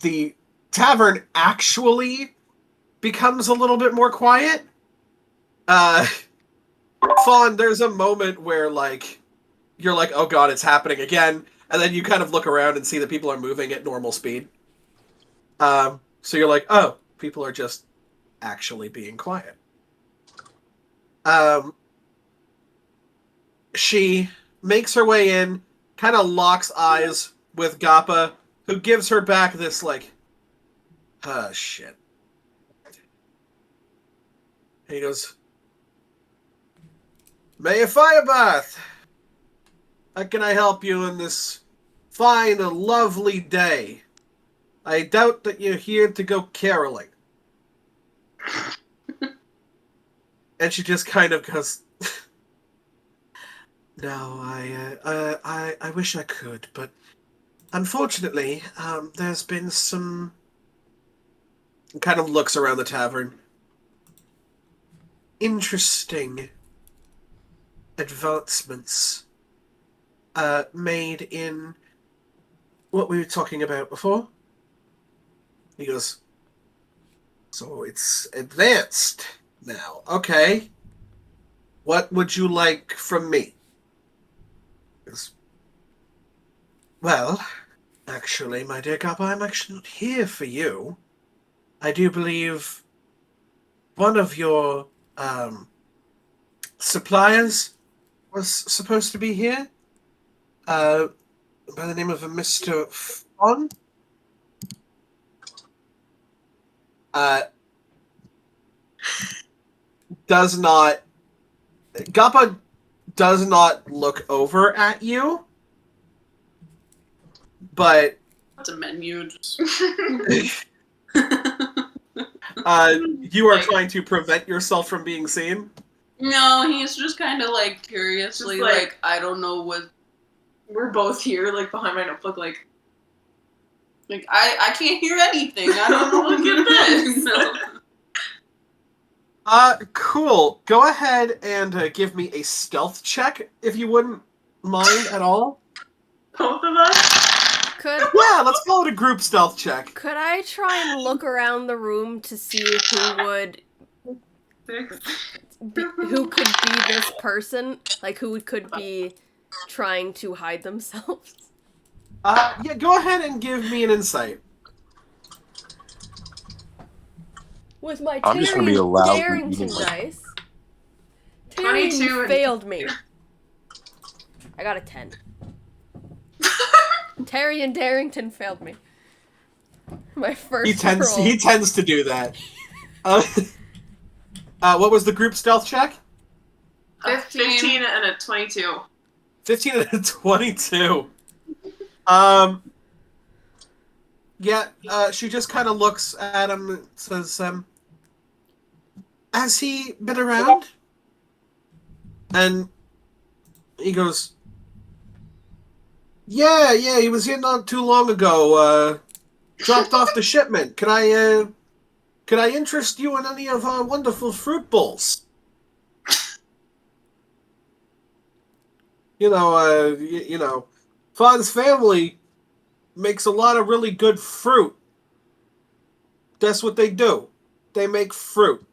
the tavern actually becomes a little bit more quiet. Fawn, there's a moment where like you're like, oh god, it's happening again, and then you kind of look around and see that people are moving at normal speed. So you're like, oh, people are just actually being quiet. She makes her way in, kind of locks eyes with Gappa, who gives her back this, like, shit. And he goes, Mayor Firebath, how can I help you on this fine and lovely day? I doubt that you're here to go caroling. And she just kind of goes, no, I wish I could, but unfortunately, there's been some... kind of looks around the tavern. Interesting advancements made in what we were talking about before. He goes, so it's advanced now. Okay. What would you like from me? Yes. Well, actually, my dear Kappa, I'm actually not here for you. I do believe one of your suppliers was supposed to be here. By the name of a Mr. Fon. Does not. Gappa does not look over at you, but It's a menu. Just... you are trying to prevent yourself from being seen. No, he's just kind of like curiously, Just, like, I don't know what. We're both here, like behind my notebook, like I can't hear anything. I don't know what it is. No. Cool. Go ahead and give me a stealth check, if you wouldn't mind at all. both of us. Yeah, let's call it a group stealth check. Could I try and look around the room to see who could be this person? Like, who could be trying to hide themselves? Yeah, go ahead and give me an insight. With my I'm just gonna be a loud Darrington reading. dice, 22 Tyrion and- failed me. I got a 10. Tyrion Darrington failed me. My first roll. He tends to do that. What was the group stealth check? 15 and a 22. 15 and a 22. Yeah, she just kind of looks at him and says, has he been around? And he goes, yeah, he was here not too long ago, dropped off the shipment. Could I interest you in any of our wonderful fruit bowls? You know, Fawn's family makes a lot of really good fruit. That's what they do. They make fruit.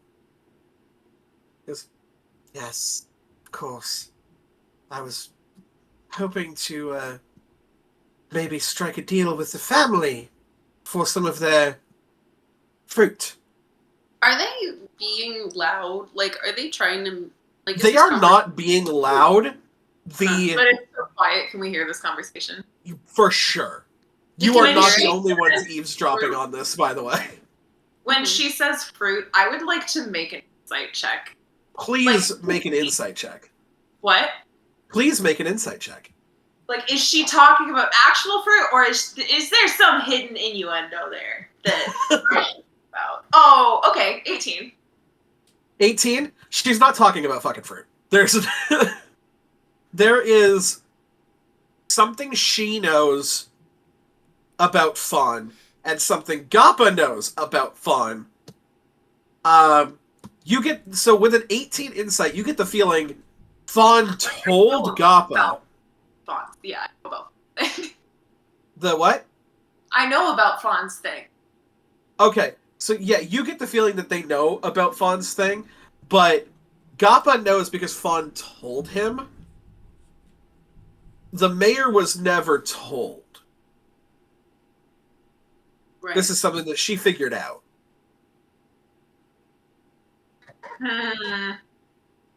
Yes, of course. I was hoping to maybe strike a deal with the family for some of their fruit. Are they being loud? Like, are they trying to? Like, is They this are not being loud. But it's so quiet. Can we hear this conversation? For sure. You Can are I not hear the it? only ones eavesdropping on this, by the way. When she says fruit, I would like to make an insight check. Please make an insight check. What? Please make an insight check. Like, is she talking about actual fruit, or is there some hidden innuendo there that about? Oh, okay, 18. 18? She's not talking about fucking fruit. There is something she knows about Fawn and something Gappa knows about Fawn. So with an 18 insight, you get the feeling Fawn told Gappa. Fawn. Yeah, I know about. The what? I know about Fawn's thing. Okay, so yeah, you get the feeling that they know about Fawn's thing, but Gappa knows because Fawn told him. The mayor was never told. Right. This is something that she figured out.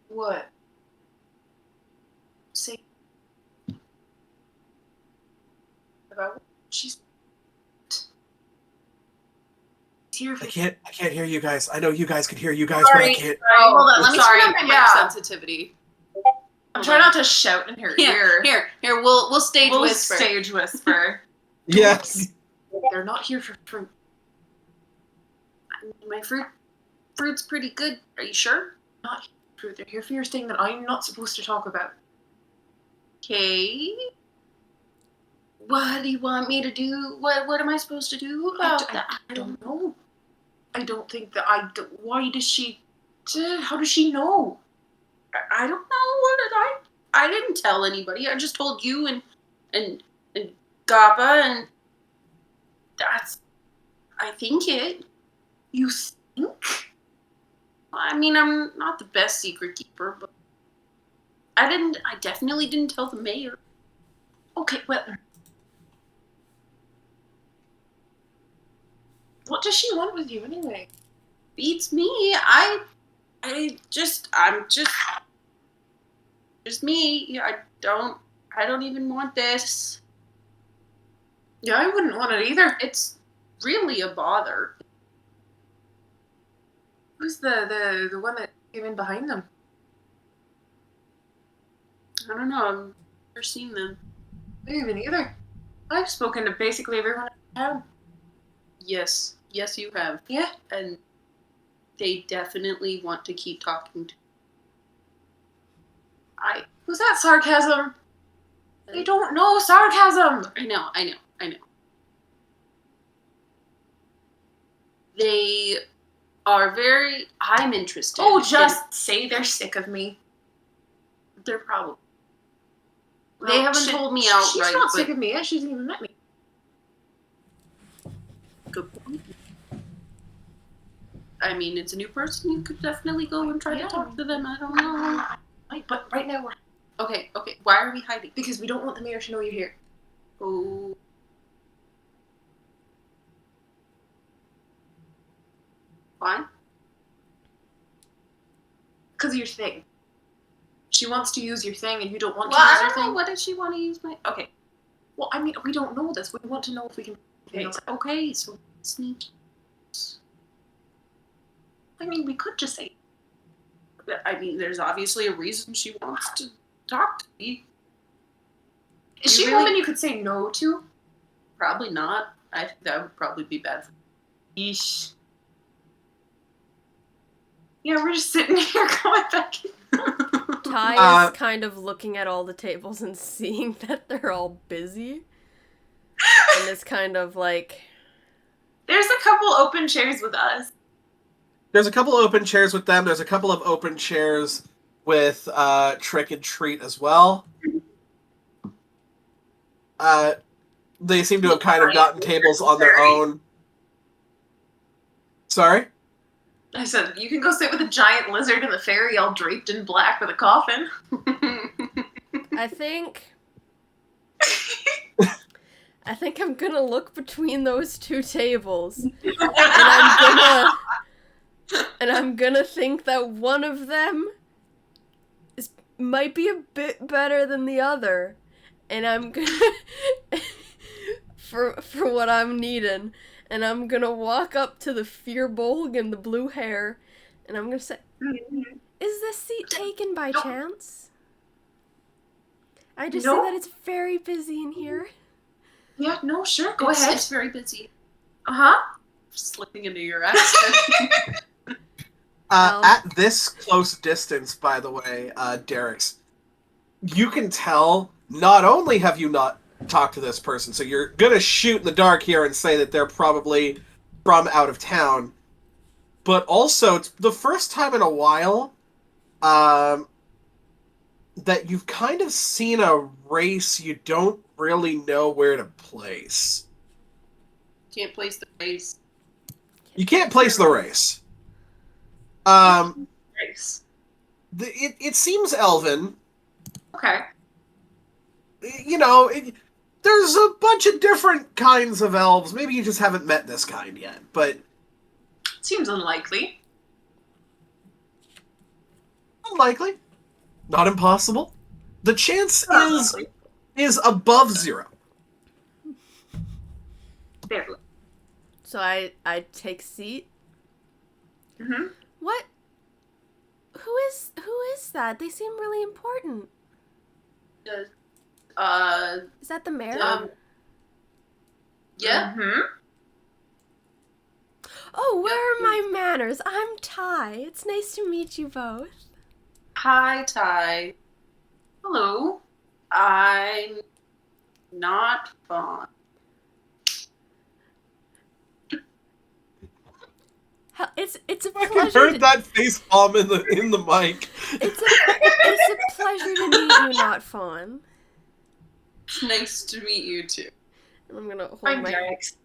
What? Say about she's here. I can't hear you guys. I know you guys can hear you guys, but I can't. Oh, hold on. Let me sorry. turn up my mic sensitivity. I'm trying not to shout in her ear. Here. We'll stage We'll whisper. stage whisper. Yes. They're not here for fruit. My fruit's pretty good. Are you sure? Not here for fruit. They're here for your thing that I'm not supposed to talk about. Okay. What do you want me to do? What am I supposed to do about that? I don't know. I don't think that why does she? How does she know? I don't know. What did I didn't tell anybody. I just told you and Gappa, and that's. I think it. You think? I mean, I'm not the best secret keeper, but I definitely didn't tell the mayor. Okay, well, what does she want with you anyway? Beats me. I'm just me. Yeah, I don't even want this. Yeah, I wouldn't want it either. It's really a bother. Who's the one that came in behind them? I don't know. I've never seen them. I haven't either. I've spoken to basically everyone in town. Yes, you have. Yeah. And they definitely want to keep talking to. Was that sarcasm? They don't know sarcasm. I know. They are very. I'm interested. Oh, just say they're sick of me. They're probably. Well, They haven't told me outright. She's not but sick of me yet. She hasn't even met me. Good point. I mean, it's a new person. You could definitely go and try Yeah. to talk to them. I don't know. Right, but right now we're Okay. Why are we hiding? because we don't want the mayor to know you're here. Oh. Fine. Because of your thing. She wants to use your thing, and you don't want Well, to I use her don't know. thing. What does she want to use my? Okay. Well, I mean, we don't know this. We want to know if we can. Okay. So sneak. I mean, we could just say. I mean, there's obviously a reason she wants to talk to me. Is You she a really- woman you could say no to? Probably not. I think that would probably be bad. Yeesh. Yeah, we're just sitting here going back. Ty is kind of looking at all the tables and seeing that they're all busy. And is kind of like, There's a couple open chairs with us. There's a couple open chairs with them. There's a couple of open chairs with Trick and Treat as well. They seem to have kind of gotten tables on their own. Sorry? I said, you can go sit with a giant lizard in the ferry all draped in black with a coffin. I think I'm gonna look between those two tables. And I'm gonna think that one of them might be a bit better than the other. And I'm gonna for what I'm needing. And I'm gonna walk up to the Firbolg in the blue hair, and I'm gonna say, "Is this seat taken by chance? I just see No. that it's very busy in here." Yeah, no, sure, go ahead. It's very busy. Uh-huh. Slipping into your accent. At this close distance, by the way, Derek's, you can tell not only have you not talked to this person, so you're gonna shoot in the dark here and say that they're probably from out of town, but also it's the first time in a while that you've kind of seen a race you don't really know where to place. Can't place the race. You can't place the race. Nice. It seems elven. Okay. You know, there's a bunch of different kinds of elves. Maybe you just haven't met this kind yet, but Seems unlikely. unlikely. Not impossible. The chance Unlikely. is above 0. Barely. So I take seat. Mm-hmm. What? Who is that? They seem really important. Is that the mayor? Yeah. Mm-hmm. Oh, where are my manners? I'm Ty. It's nice to meet you both. Hi, Ty. Hello. I'm not fond. It's a I pleasure. heard that face palm in the mic. It's a pleasure to meet you, not Fawn. It's nice to meet you too. I'm gonna hold I'm my Derek's.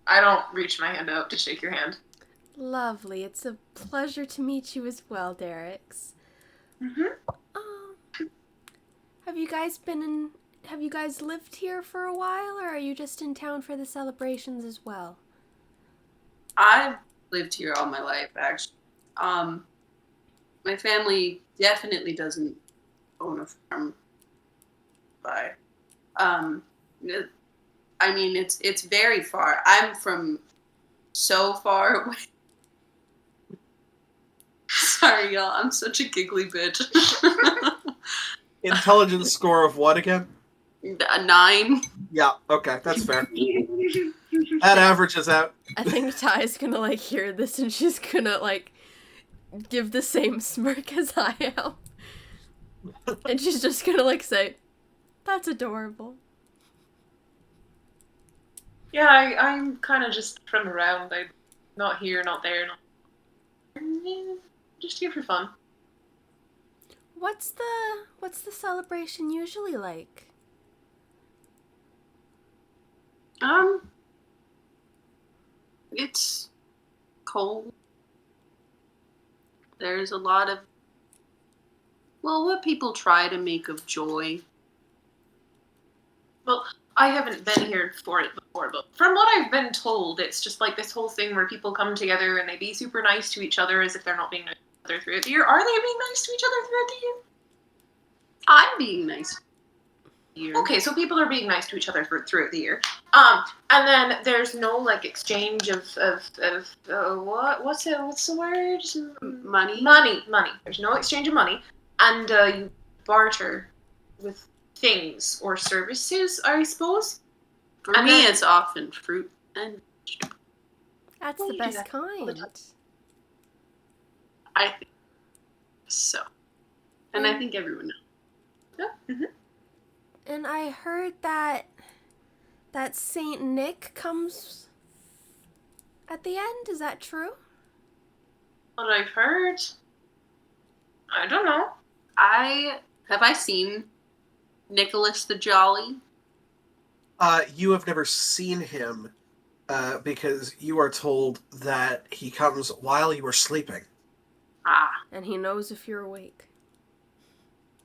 I don't reach my hand out to shake your hand. lovely. It's a pleasure to meet you as well, Derek's. Mm-hmm. Have you guys lived here for a while, or are you just in town for the celebrations as well? I've lived here all my life, actually. My family definitely doesn't own a farm. But, I mean, it's very far. I'm from so far away. Sorry, y'all. I'm such a giggly bitch. Intelligence score of what again? A 9. Yeah, okay, that's fair. That averages out. I think Ty's gonna, like, hear this and she's gonna, like, give the same smirk as I am. And she's just gonna, like, say, "That's adorable." Yeah, I'm kind of just from around. I'm not here, not there, just here for fun. What's the celebration usually like? It's cold. There's a lot of, well, what people try to make of joy. Well, I haven't been here for it before, but from what I've been told, it's just like this whole thing where people come together and they be super nice to each other as if they're not being nice to each other throughout the year. Are they being nice to each other throughout the year? I'm being nice. Here. Okay, so people are being nice to each other throughout the year. And then there's no like exchange of what's the word? Money. Money. There's no exchange of money, and you barter with things or services, I suppose. For And me, then- it's often fruit and vegetables. That's Well, the you do best that all the kind. time. I think so. And I think everyone knows. And I heard that Saint Nick comes at the end. Is that true? What I've heard, I don't know. Have I seen Nicholas the Jolly? You have never seen him because you are told that he comes while you are sleeping. Ah, And he knows if you're awake.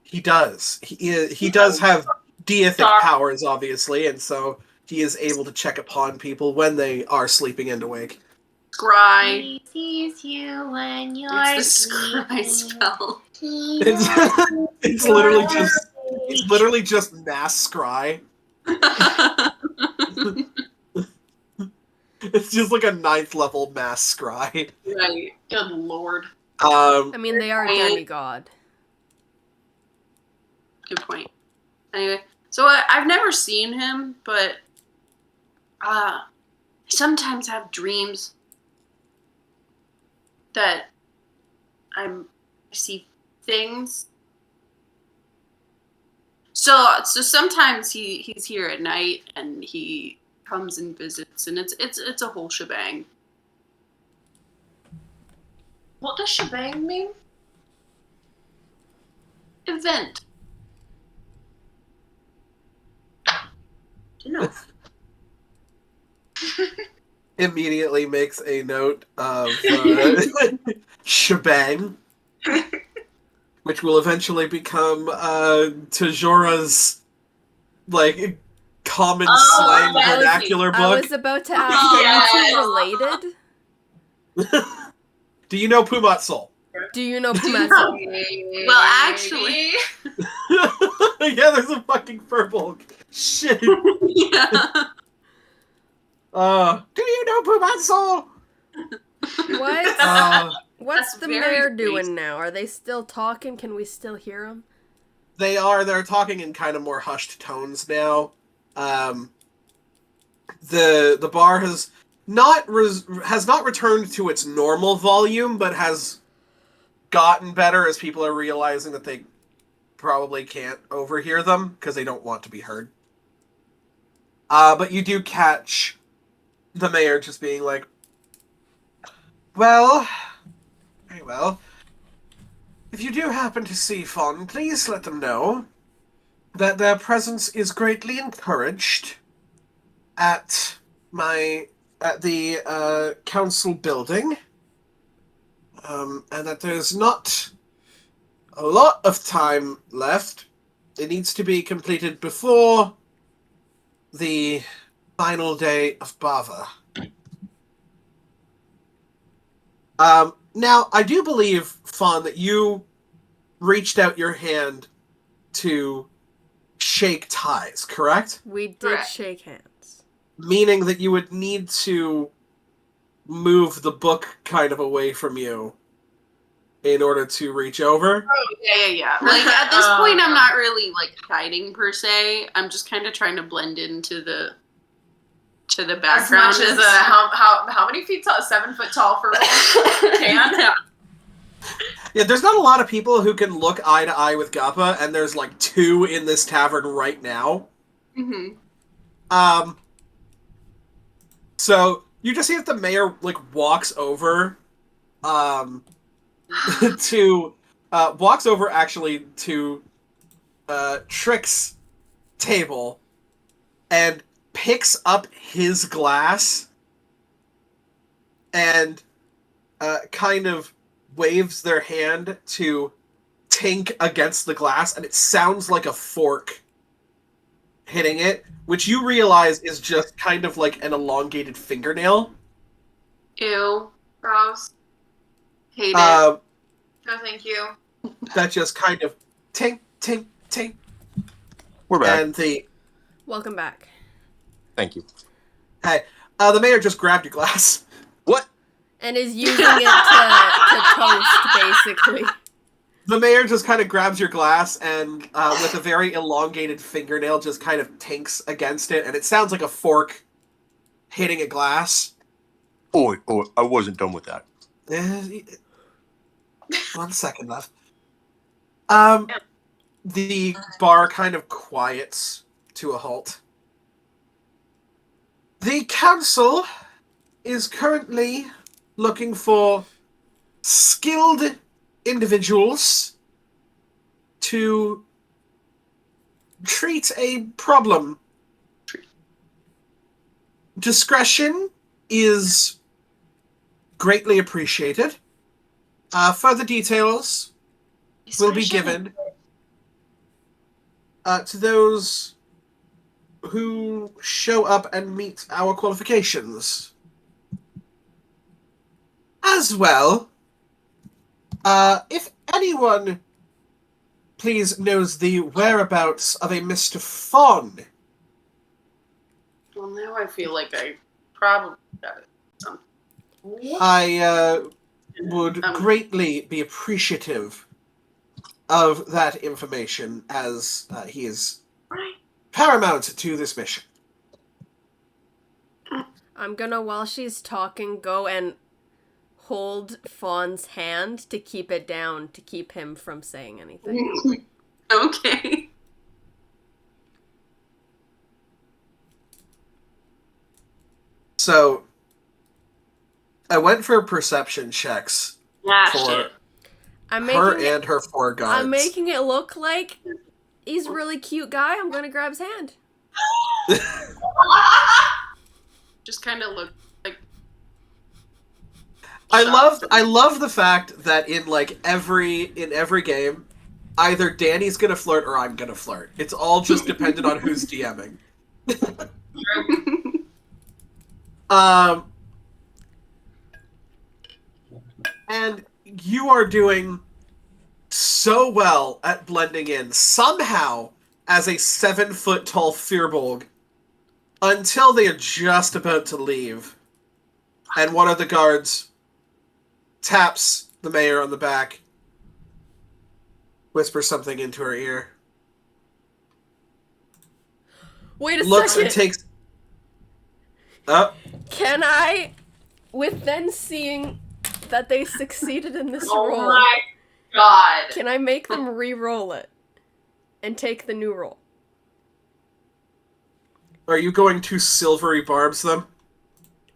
He does. He does have deific Dark. powers, obviously, and so he is able to check upon people when they are sleeping and awake. scry. He sees you when you're It's the scry sleeping. spell. It's literally just mass scry. It's just like a 9th level mass scry. Right. Good lord. I mean, they are a Right. demigod. Good point. Anyway, so I've never seen him, but I sometimes have dreams that I see things. So sometimes he's here at night and he comes and visits, and it's a whole shebang. What does shebang mean? Event. You know. Immediately makes a note of shebang, which will eventually become Tajora's like common slang fancy. vernacular I book. was about to ask, are you two related? Do you know Pumat Sol? Do you know Pumatsu? Well, actually, Yeah, there's a fucking furbolg. Shit. yeah. Do you know Pumat Sol? What's That's the very mayor racist. doing now? Are they still talking? Can we still hear them? They're talking in kind of more hushed tones now. The bar has not returned to its normal volume, but has gotten better as people are realizing that they probably can't overhear them because they don't want to be heard. But you do catch the mayor just being like, "Well, very well. If you do happen to see Fawn, please let them know that their presence is greatly encouraged at the council building, and that there's not a lot of time left it needs to be completed before the final day of Bava. Now, I do believe, Fawn, that you reached out your hand to shake ties, correct? We did Correct. shake hands. Meaning that you would need to move the book kind of away from you in order to reach over. Oh, yeah. Like, at this point, I'm not really, like, hiding, per se. I'm just kind of trying to blend into the As background. much as how many feet tall? 7 foot tall for can. Yeah, there's not a lot of people who can look eye to eye with Gappa, and there's like 2 in this tavern right now. Mm-hmm. So you just see that the mayor like walks over, walks over actually to Trick's table, and picks up his glass, and kind of waves their hand to tink against the glass, and it sounds like a fork hitting it, which you realize is just kind of like an elongated fingernail. Ew. Gross. Hate it. No, thank you. That just kind of tink, tink, tink. We're back. And Welcome back. Thank you. the mayor just grabbed your glass. What? And is using it to toast, basically. The mayor just kind of grabs your glass and with a very elongated fingernail just kind of tinks against it, and it sounds like a fork hitting a glass. Oh, I wasn't done with that. 1 second left. The bar kind of quiets to a halt. The council is currently looking for skilled individuals to treat a problem. Discretion is greatly appreciated. Further details will be given to those who show up and meet our qualifications. As well, if anyone please knows the whereabouts of a Mr. Fawn. Well, now I feel like I probably got it. I would greatly be appreciative of that information, as he is paramount to this mission. I'm gonna, while she's talking, go and hold Fawn's hand to keep it down, to keep him from saying anything. Okay. So, I went for perception checks for Shit. I'm her making it, and her 4 guards. I'm making it look like he's a really cute guy. I'm gonna grab his hand. Just kind of look like. I love the fact that in every game, either Danny's gonna flirt or I'm gonna flirt. It's all just dependent on who's DMing. And you are doing so well at blending in, somehow, as a 7-foot-tall Firbolg, until they are just about to leave. And one of the guards taps the mayor on the back, whispers something into her ear, Wait a looks second. and takes... Can I, with then seeing that they succeeded in this Oh roll, my god. can I make them re-roll it and take the new roll? Are you going to silvery barbs them?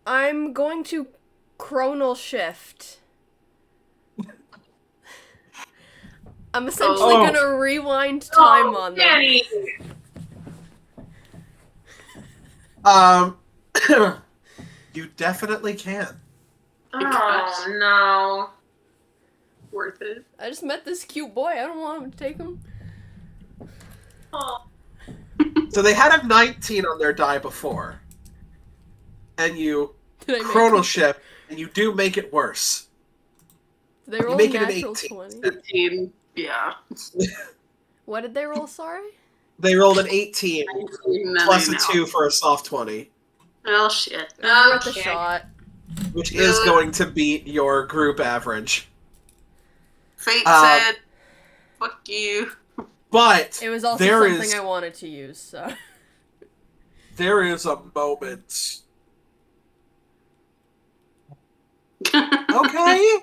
I'm going to chronal shift. I'm essentially Oh. gonna rewind time on them. Danny. You definitely can. Oh no. Worth it. I just met this cute boy. I don't want him to take him. Oh. So they had a 19 on their die before. And you Did I make chrono it? ship, and you do make it worse. They You rolled make it an natural 18. 20. 15. Yeah. What did they roll, sorry? They rolled an 18 19, then plus I a know. 2 for a soft 20, Well, shit. It was worth a Okay. shot. which is going to beat your group average. Fate Um, said, fuck you. But It was also there something is I wanted to use, so. there is a moment. Okay.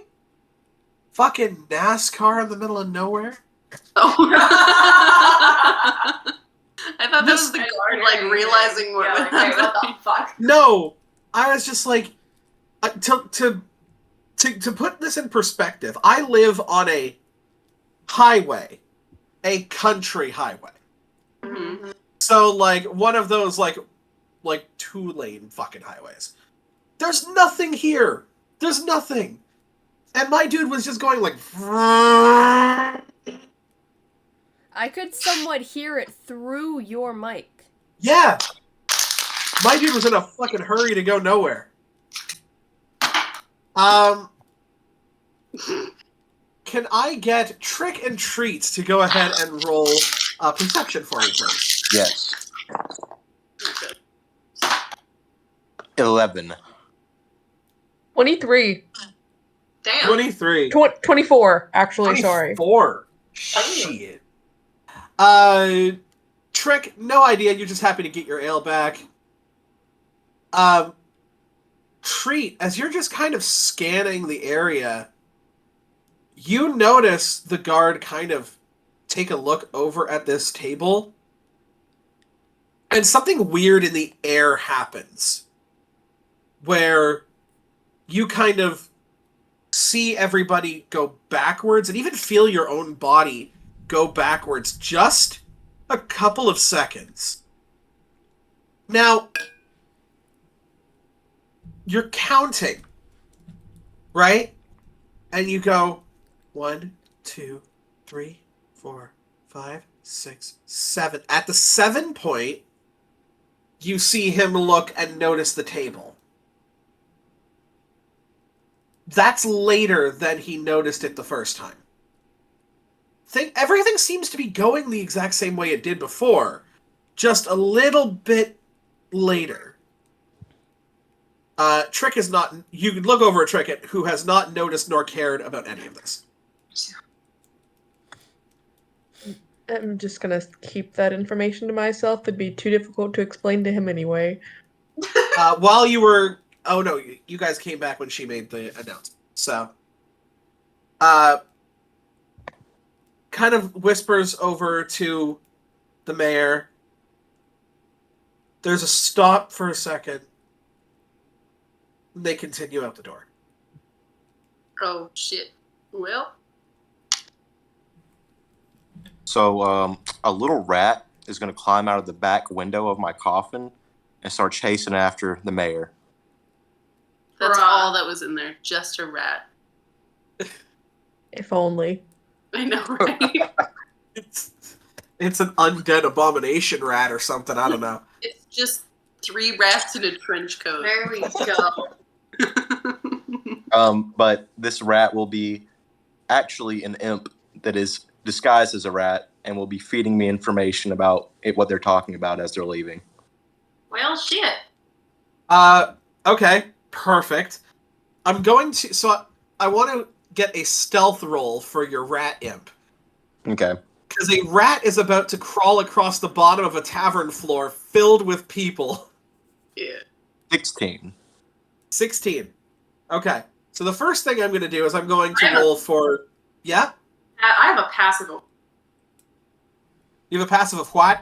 Fucking NASCAR in the middle of nowhere. Oh. I thought that was the I guard, was like, very realizing what yeah, was like, wait, what happening. the fuck? No, I was just like, to put this in perspective. I live on a highway, a country highway. Mhm. So like one of those like 2-lane fucking highways. There's nothing here. There's nothing. And my dude was just going like I could somewhat hear it through your mic. yeah. My dude was in a fucking hurry to go nowhere. Can I get Trick and Treats to go ahead and roll perception for me, please? Yes. 11. 23. Damn. 23. 24, actually, sorry. 24. Shit. Trick, no idea. You're just happy to get your ale back. Treat, as you're just kind of scanning the area, you notice the guard kind of take a look over at this table, and something weird in the air happens, where you kind of see everybody go backwards and even feel your own body go backwards just a couple of seconds. Now, you're counting, right? And you go 1, 2, 3, 4, 5, 6, 7. At the 7 point, you see him look and notice the table. That's later than he noticed it the first time. Everything seems to be going the exact same way it did before, just a little bit later. Trick is not... You can look over at Trick, who has not noticed nor cared about any of this. I'm just gonna keep that information to myself. It'd be too difficult to explain to him anyway. While you were... Oh, no, you guys came back when she made the announcement. So... kind of whispers over to the mayor. There's a stop for a second. They continue out the door. Oh, shit. Well, So, a little rat is going to climb out of the back window of my coffin and start chasing after the mayor. that's Bruh. all that was in there. Just a rat. If only. I know, right? It's an undead abomination rat or something. I don't know. It's just 3 rats in a trench coat. There we go. But this rat will be actually an imp that is disguised as a rat and will be feeding me information about what they're talking about as they're leaving. Well, shit. Okay. Perfect. I'm going to... So I want to get a stealth roll for your rat imp. Okay. Because a rat is about to crawl across the bottom of a tavern floor filled with people. Yeah. 16. 16. Okay. So the first thing I'm going to do is I'm going to roll for... Yeah? I have a passive of You have a passive of what?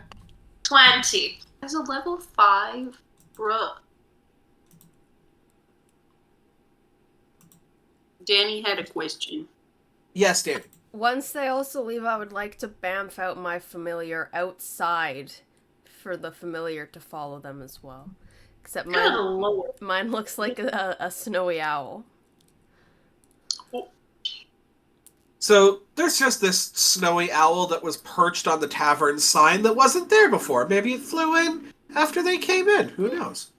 20. As a level 5, bruh. Danny had a question. Yes, Danny. Once they also leave, I would like to bamf out my familiar outside for the familiar to follow them as well. Except Good mine, lord. mine looks like a snowy owl. So there's just this snowy owl that was perched on the tavern sign that wasn't there before. Maybe it flew in after they came in. Who knows?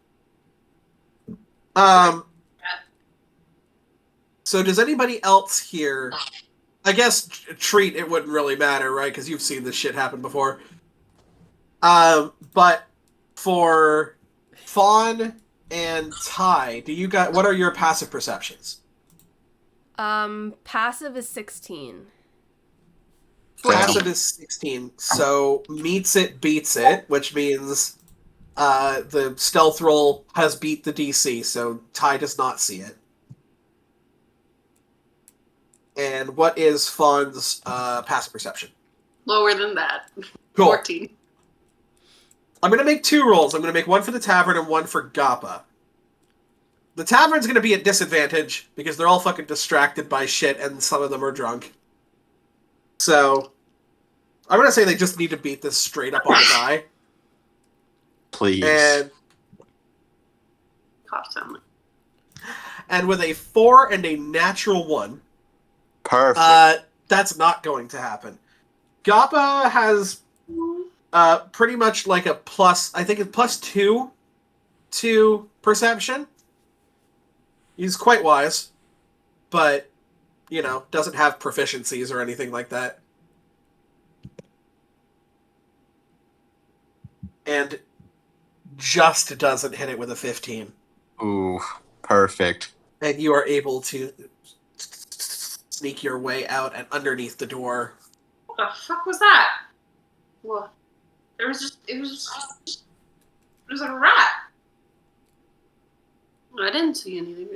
So does anybody else here? I guess Treat, it wouldn't really matter, right? Because you've seen this shit happen before. But for Fawn and Ty, what are your passive perceptions? Passive is 16. Passive is 16, so meets it, beats it, which means the stealth roll has beat the DC, so Ty does not see it. And what is Fawn's passive perception? Lower than that. Cool. 14. I'm going to make 2 rolls. I'm going to make one for the tavern and one for Gappa. The tavern's going to be at disadvantage because they're all fucking distracted by shit and some of them are drunk. So, I'm going to say they just need to beat this straight up on the die. Please. And with a 4 and a natural 1, Perfect. that's not going to happen. Gappa has pretty much like a plus, I think it's +2 to perception. He's quite wise, but, doesn't have proficiencies or anything like that. And just doesn't hit it with a 15. Ooh, perfect. And you are able to sneak your way out and underneath the door. What the fuck was that? Well, it was a rat. I didn't see anything.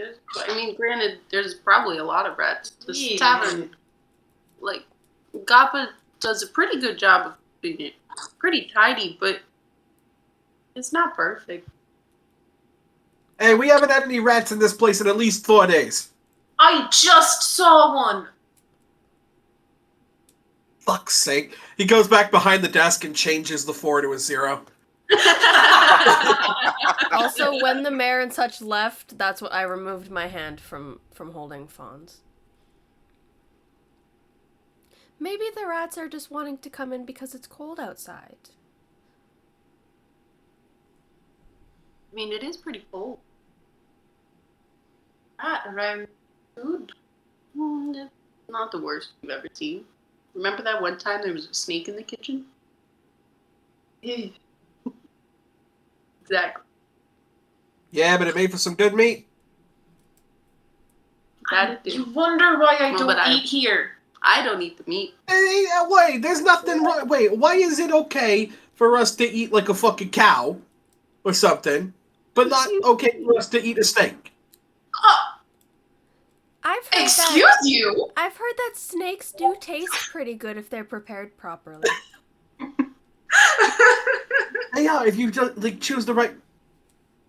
Granted, there's probably a lot of rats. This tavern, Gappa does a pretty good job of being it pretty tidy, but it's not perfect. Hey, we haven't had any rats in this place in at least 4 days. I just saw one. Fuck's sake. He goes back behind the desk and changes the 4 to a 0. Also, when the mayor and such left, that's what I removed my hand from holding Fawn's. Maybe the rats are just wanting to come in because it's cold outside. It is pretty cold. Rat around food. Not the worst you've ever seen. Remember that one time there was a snake in the kitchen? Exactly. Yeah, but it made for some good meat. That it did. You wonder why I Well, don't but eat here. I don't eat the meat. Hey, wait, there's nothing wrong. Wait, why is it okay for us to eat like a fucking cow or something, but not okay for us to eat a snake? Excuse you? I've heard that snakes do taste pretty good if they're prepared properly. Yeah, if you just choose the right.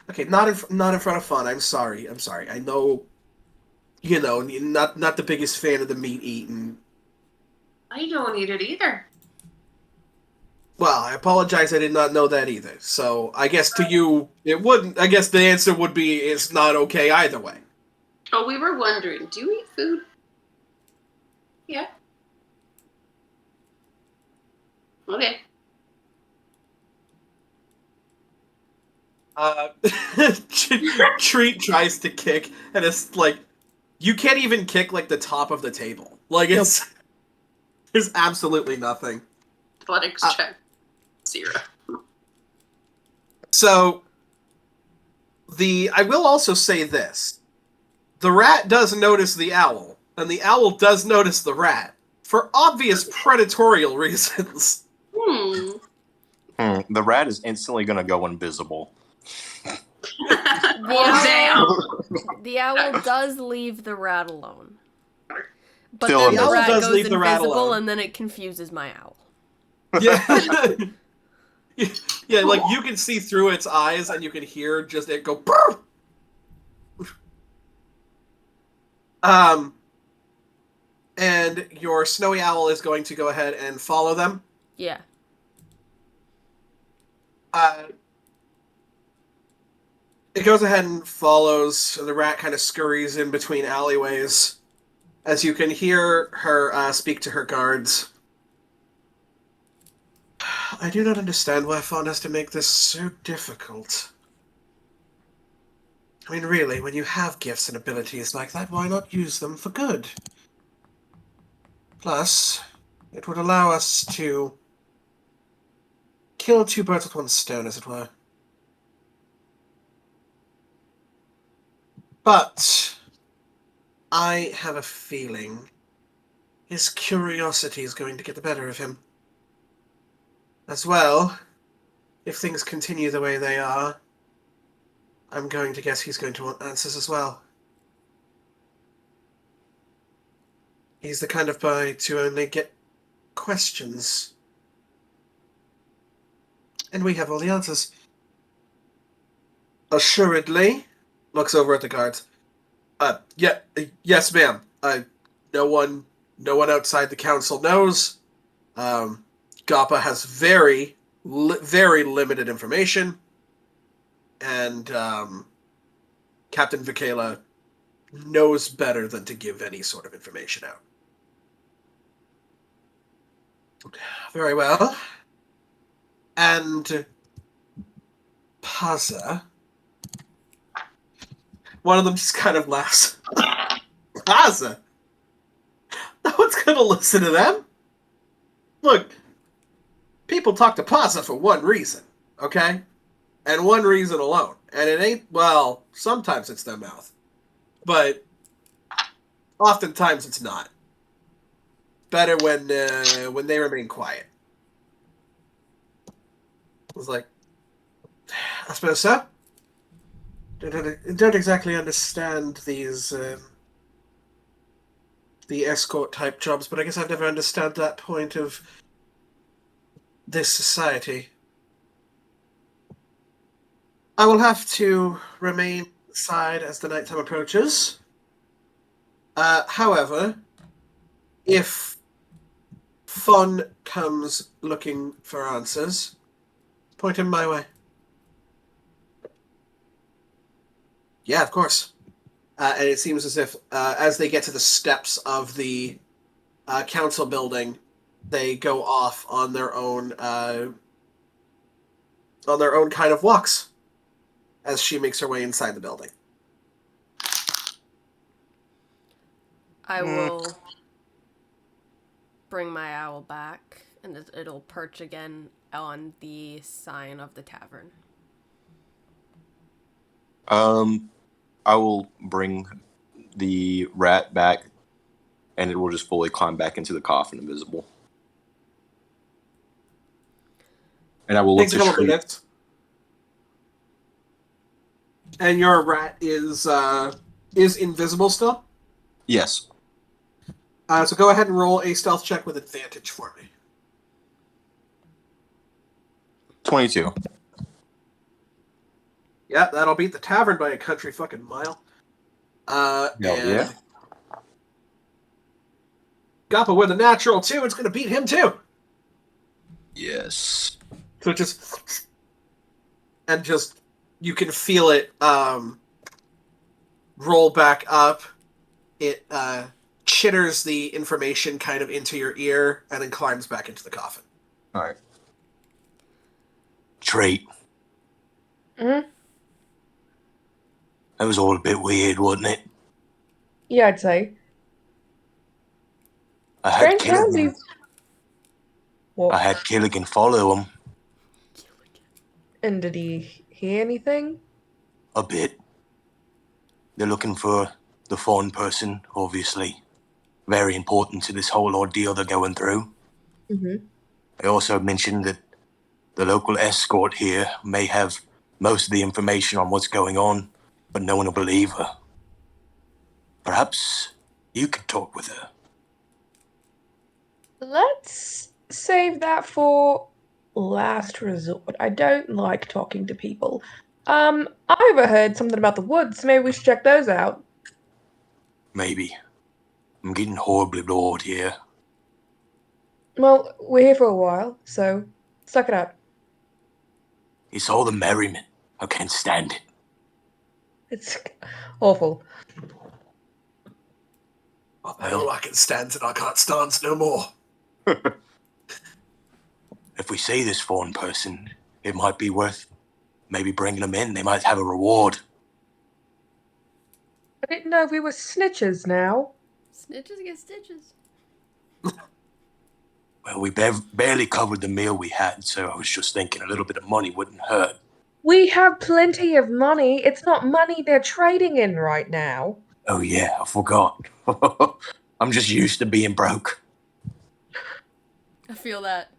Okay, not in front of Fun. I'm sorry. I know, not the biggest fan of the meat eating. I don't eat it either. Well, I apologize. I did not know that either. So I guess to you, it wouldn't. I guess the answer would be it's not okay either way. Oh, we were wondering, do you eat food? Yeah. Okay. Treat tries to kick, and it's you can't even kick the top of the table. There's absolutely nothing. Athletics check 0. So I will also say this: the rat does notice the owl, and the owl does notice the rat for obvious predatorial reasons. The rat is instantly going to go invisible. The owl does leave the rat alone. But Still then the invisible. rat Does goes leave the rat invisible, alone. and then it confuses my owl. Yeah. Yeah, you can see through its eyes, and you can hear just it go. Burr! And your snowy owl is going to go ahead and follow them. Yeah. It goes ahead and follows. The rat kind of scurries in between alleyways. as you can hear her speak to her guards. I do not understand why Fawn has to make this so difficult. I mean, really, when you have gifts and abilities like that, why not use them for good? Plus, it would allow us to kill two birds with one stone, as it were. But I have a feeling his curiosity is going to get the better of him. As well, if things continue the way they are, I'm going to guess he's going to want answers as well. He's the kind of boy to only get questions. And we have all the answers. Assuredly, looks over at the guards. Yes, ma'am. No one outside the council knows. Gappa has very limited information, and Captain Vikela knows better than to give any sort of information out. Very well. And Paza. One of them just kind of laughs. Paza? No one's gonna listen to them. Look, people talk to Paza for one reason, okay? And one reason alone. And it ain't, well, sometimes it's their mouth. But oftentimes it's not. Better when they remain quiet. I was like, I suppose so. Don't exactly understand these the escort type jobs, but I guess I've never understood that point of this society. I will have to remain inside as the nighttime approaches. However, if Fawn comes looking for answers, point him my way. Yeah, of course. And it seems as if, as they get to the steps of the council building, they go off on their own kind of walks as she makes her way inside the building. I will bring my owl back, and it'll perch again on the sign of the tavern. I will bring the rat back, and it will just fully climb back into the coffin, invisible. And I will look Takes a couple to minutes. And your rat is invisible still? Yes. So go ahead and roll a stealth check with advantage for me. 22. Yeah, that'll beat the tavern by a country fucking mile. Yeah. Gappa with a natural 2, it's gonna beat him too. Yes. So just you can feel it roll back up. It chitters the information kind of into your ear and then climbs back into the coffin. All right. Treat. Mm-hmm. That was all a bit weird, wasn't it? Yeah, I'd say. I had Strange sounds. Killigan. What? I had Killigan follow him And did he hear anything? a bit. They're looking for the Fawn person, obviously. Very important to this whole ordeal they're going through. Mm-hmm. They also mentioned that the local escort here may have most of the information on what's going on, but no one will believe her. Perhaps you could talk with her. Let's save that for last resort. I don't like talking to people. I overheard something about the woods. Maybe we should check those out. Maybe. I'm getting horribly bored here. Well, we're here for a while, so suck it up. It's all the merriment. I can't stand it. It's awful. Oh, I can stand and I can't stand no more. If we see this foreign person, it might be worth maybe bringing them in. They might have a reward. I didn't know we were snitches now. Snitches get stitches. Well, we barely covered the meal we had, so I was just thinking a little bit of money wouldn't hurt. We have plenty of money. It's not money they're trading in right now. Oh yeah, I forgot. I'm just used to being broke. I feel that.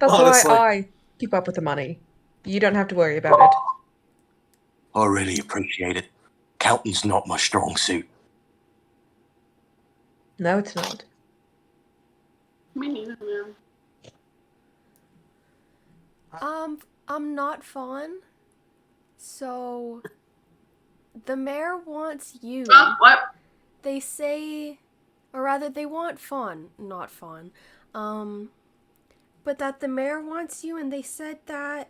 That's Honestly. why I keep up with the money. You don't have to worry about it. I really appreciate it. Counting's not my strong suit. No, it's not. Me neither, man. I'm not Fawn. So the mayor wants you. What? They say, or rather, they want Fawn, not Fawn. But that the mayor wants you, and they said that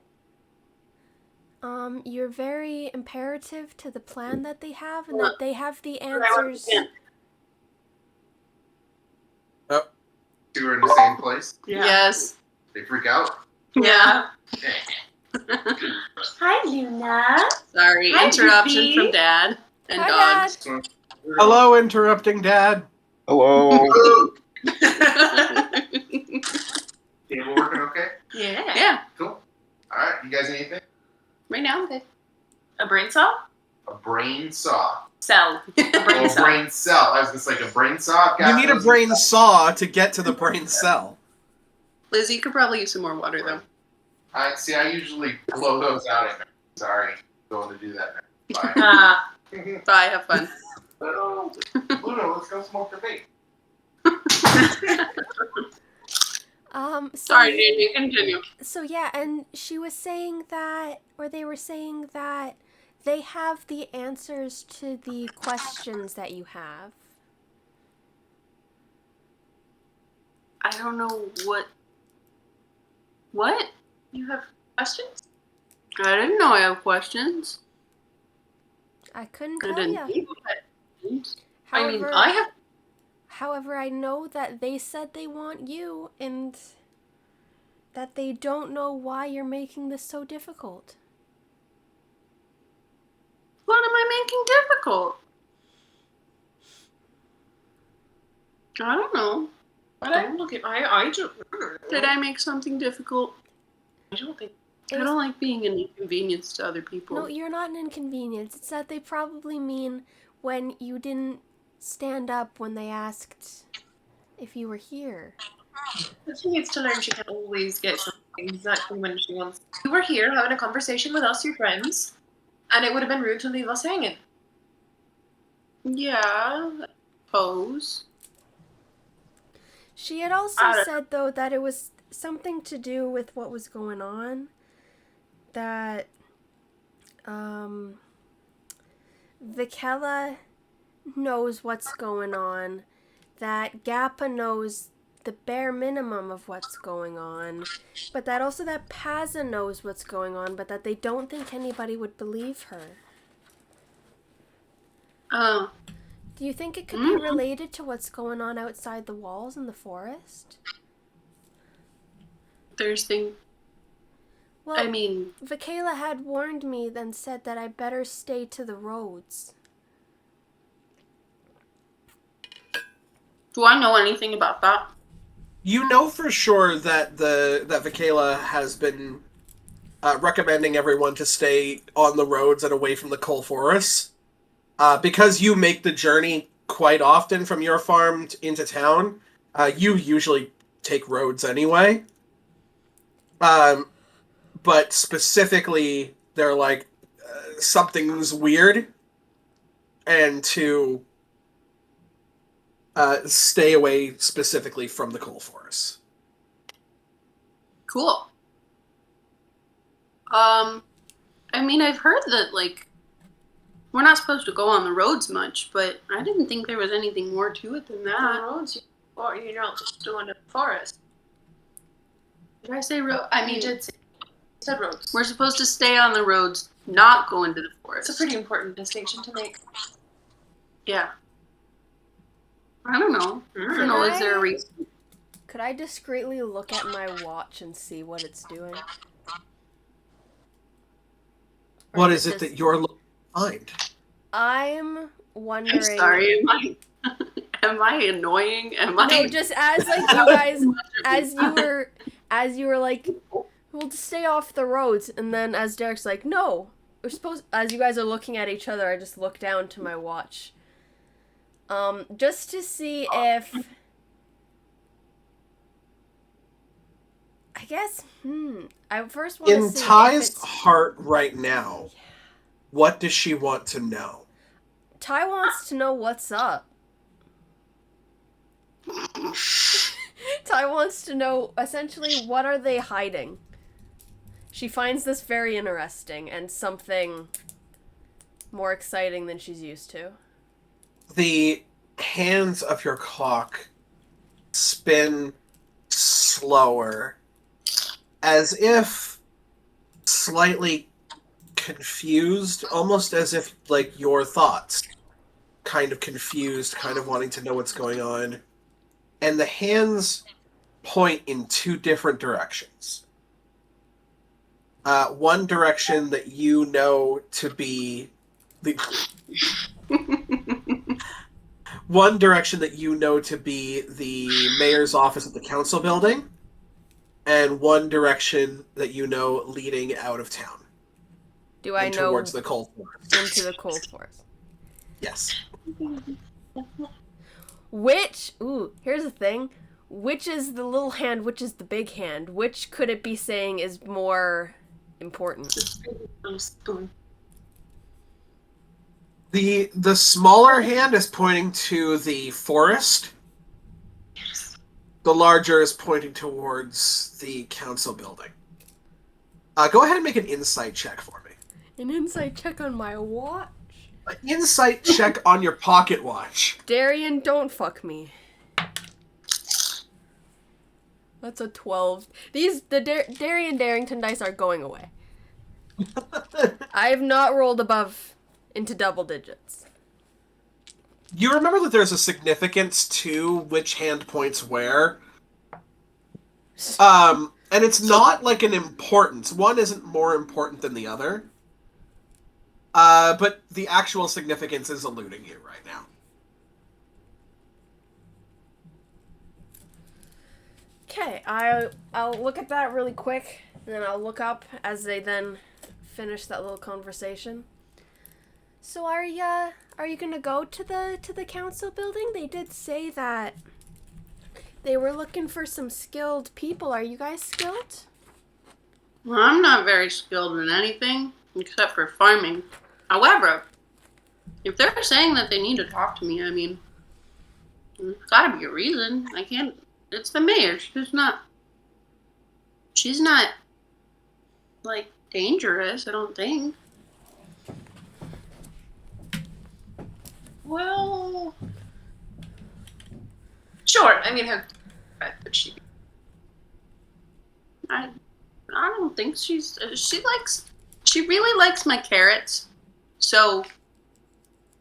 you're very imperative to the plan that they have, and that they have the answers. Oh, Two are in the same place. Yeah. Yes. They freak out. Yeah. Hi, Luna. Sorry, Hi, interruption Goofy. from Dad and Hi, Dog. Dad. hello, interrupting Dad. Hello. Table working okay? Yeah. Yeah. Cool. All right. You guys need anything? Right now, I'm good. A brain saw? A brain saw. Cell. A brain Oh, a cell. brain cell. I was gonna say like a brain saw. I've got You need a those. brain saw to get to the brain cell. Lizzie, you could probably use some more water though. I see. I usually blow those out at night. Sorry, going to do that now. Bye. Ah. Bye, have fun. Well, Luna, let's go smoke the vape. So, Sorry, Jamie, continue. So yeah, and she was saying that, or they were saying that they have the answers to the questions that you have. I don't know what. What? You have questions? I didn't know I have questions. I couldn't I tell didn't ya. think I had questions. I mean, However, I have. However, I know that they said they want you, and that they don't know why you're making this so difficult. What am I making difficult? I don't know. But I look at I don't. Did I make something difficult? I don't think. I don't like being an inconvenience to other people. No, you're not an inconvenience. It's that they probably mean when you didn't stand up when they asked if you were here. She needs to learn she can always get something exactly when she wants. You were here having a conversation with us, your friends, and it would have been rude to leave us hanging. Yeah, I suppose. She had also I don't- said, though, that it was something to do with what was going on. That, Vikela knows what's going on. That Gappa knows the bare minimum of what's going on. But that also that Pazza knows what's going on, but that they don't think anybody would believe her. Oh, Do you think it could be related to what's going on outside the walls in the forest? there's thing. Well, I mean, Vikela had warned me, then said that I better stay to the roads. do I know anything about that? You know for sure that that Vikela has been recommending everyone to stay on the roads and away from the coal forests. Because you make the journey quite often from your farm into town, you usually take roads anyway. But specifically, they're like, something's weird, and to stay away specifically from the coal forests. Cool. I mean, I've heard that, like, we're not supposed to go on the roads much, but I didn't think there was anything more to it than On that. roads, or you're not just going to the forest. Did I say road? I You mean, did say, you said roads. we're supposed to stay on the roads, not go into the It's forest. a pretty important distinction to make. Yeah. I don't know. I don't know. Is there a reason? Could I discreetly look at my watch and see what it's doing? Or What is it just- that you're looking to find? I'm wondering. I'm sorry. Am I annoying? Am I? No, just as like you guys, as you were like, we'll just stay off the roads, and then as Derek's like, no, we're supposed. As you guys are looking at each other, I just look down to my watch, just to see if. I guess. I first want to In see Ty's if it's... heart right now, what does she want to know? Ty wants to know what's up. Ty wants to know, essentially, what are they hiding? She finds this very interesting and something more exciting than she's used to. The hands of your clock spin slower, as if slightly confused, almost as if, like, your thoughts kind of confused, kind of wanting to know what's going on. And the hands point in two different directions. One direction that you know to be the one direction that you know to be the mayor's office at the council building, and one direction that you know leading out of town. Do I and know towards the cold forest. into the cold forest? Yes. Which, here's the thing. Which is the little hand, which is the big hand? Which could it be saying is more important? Spoon. The smaller hand is pointing to the forest. The larger is pointing towards the council building. Go ahead and make an insight check for me. An insight check on my watch? An insight check on your pocket watch. Darian, don't fuck me. That's a 12. Darian Darrington dice are going away. I have not rolled above into double digits. You remember that there's a significance to which hand points where. And it's not like an importance. One isn't more important than the other. But the actual significance is eluding you right now. Okay, I'll look at that really quick, and then I'll look up as they then finish that little conversation. So are you gonna go to the council building? They did say that they were looking for some skilled people. Are you guys skilled? Well, I'm not very skilled in anything except for farming. However, if they're saying that they need to talk to me, I mean, there's gotta be a reason. I can't. It's the mayor. She's not, like, dangerous, I don't think. Well, sure. I mean, how would she be? I don't think she really likes my carrots, so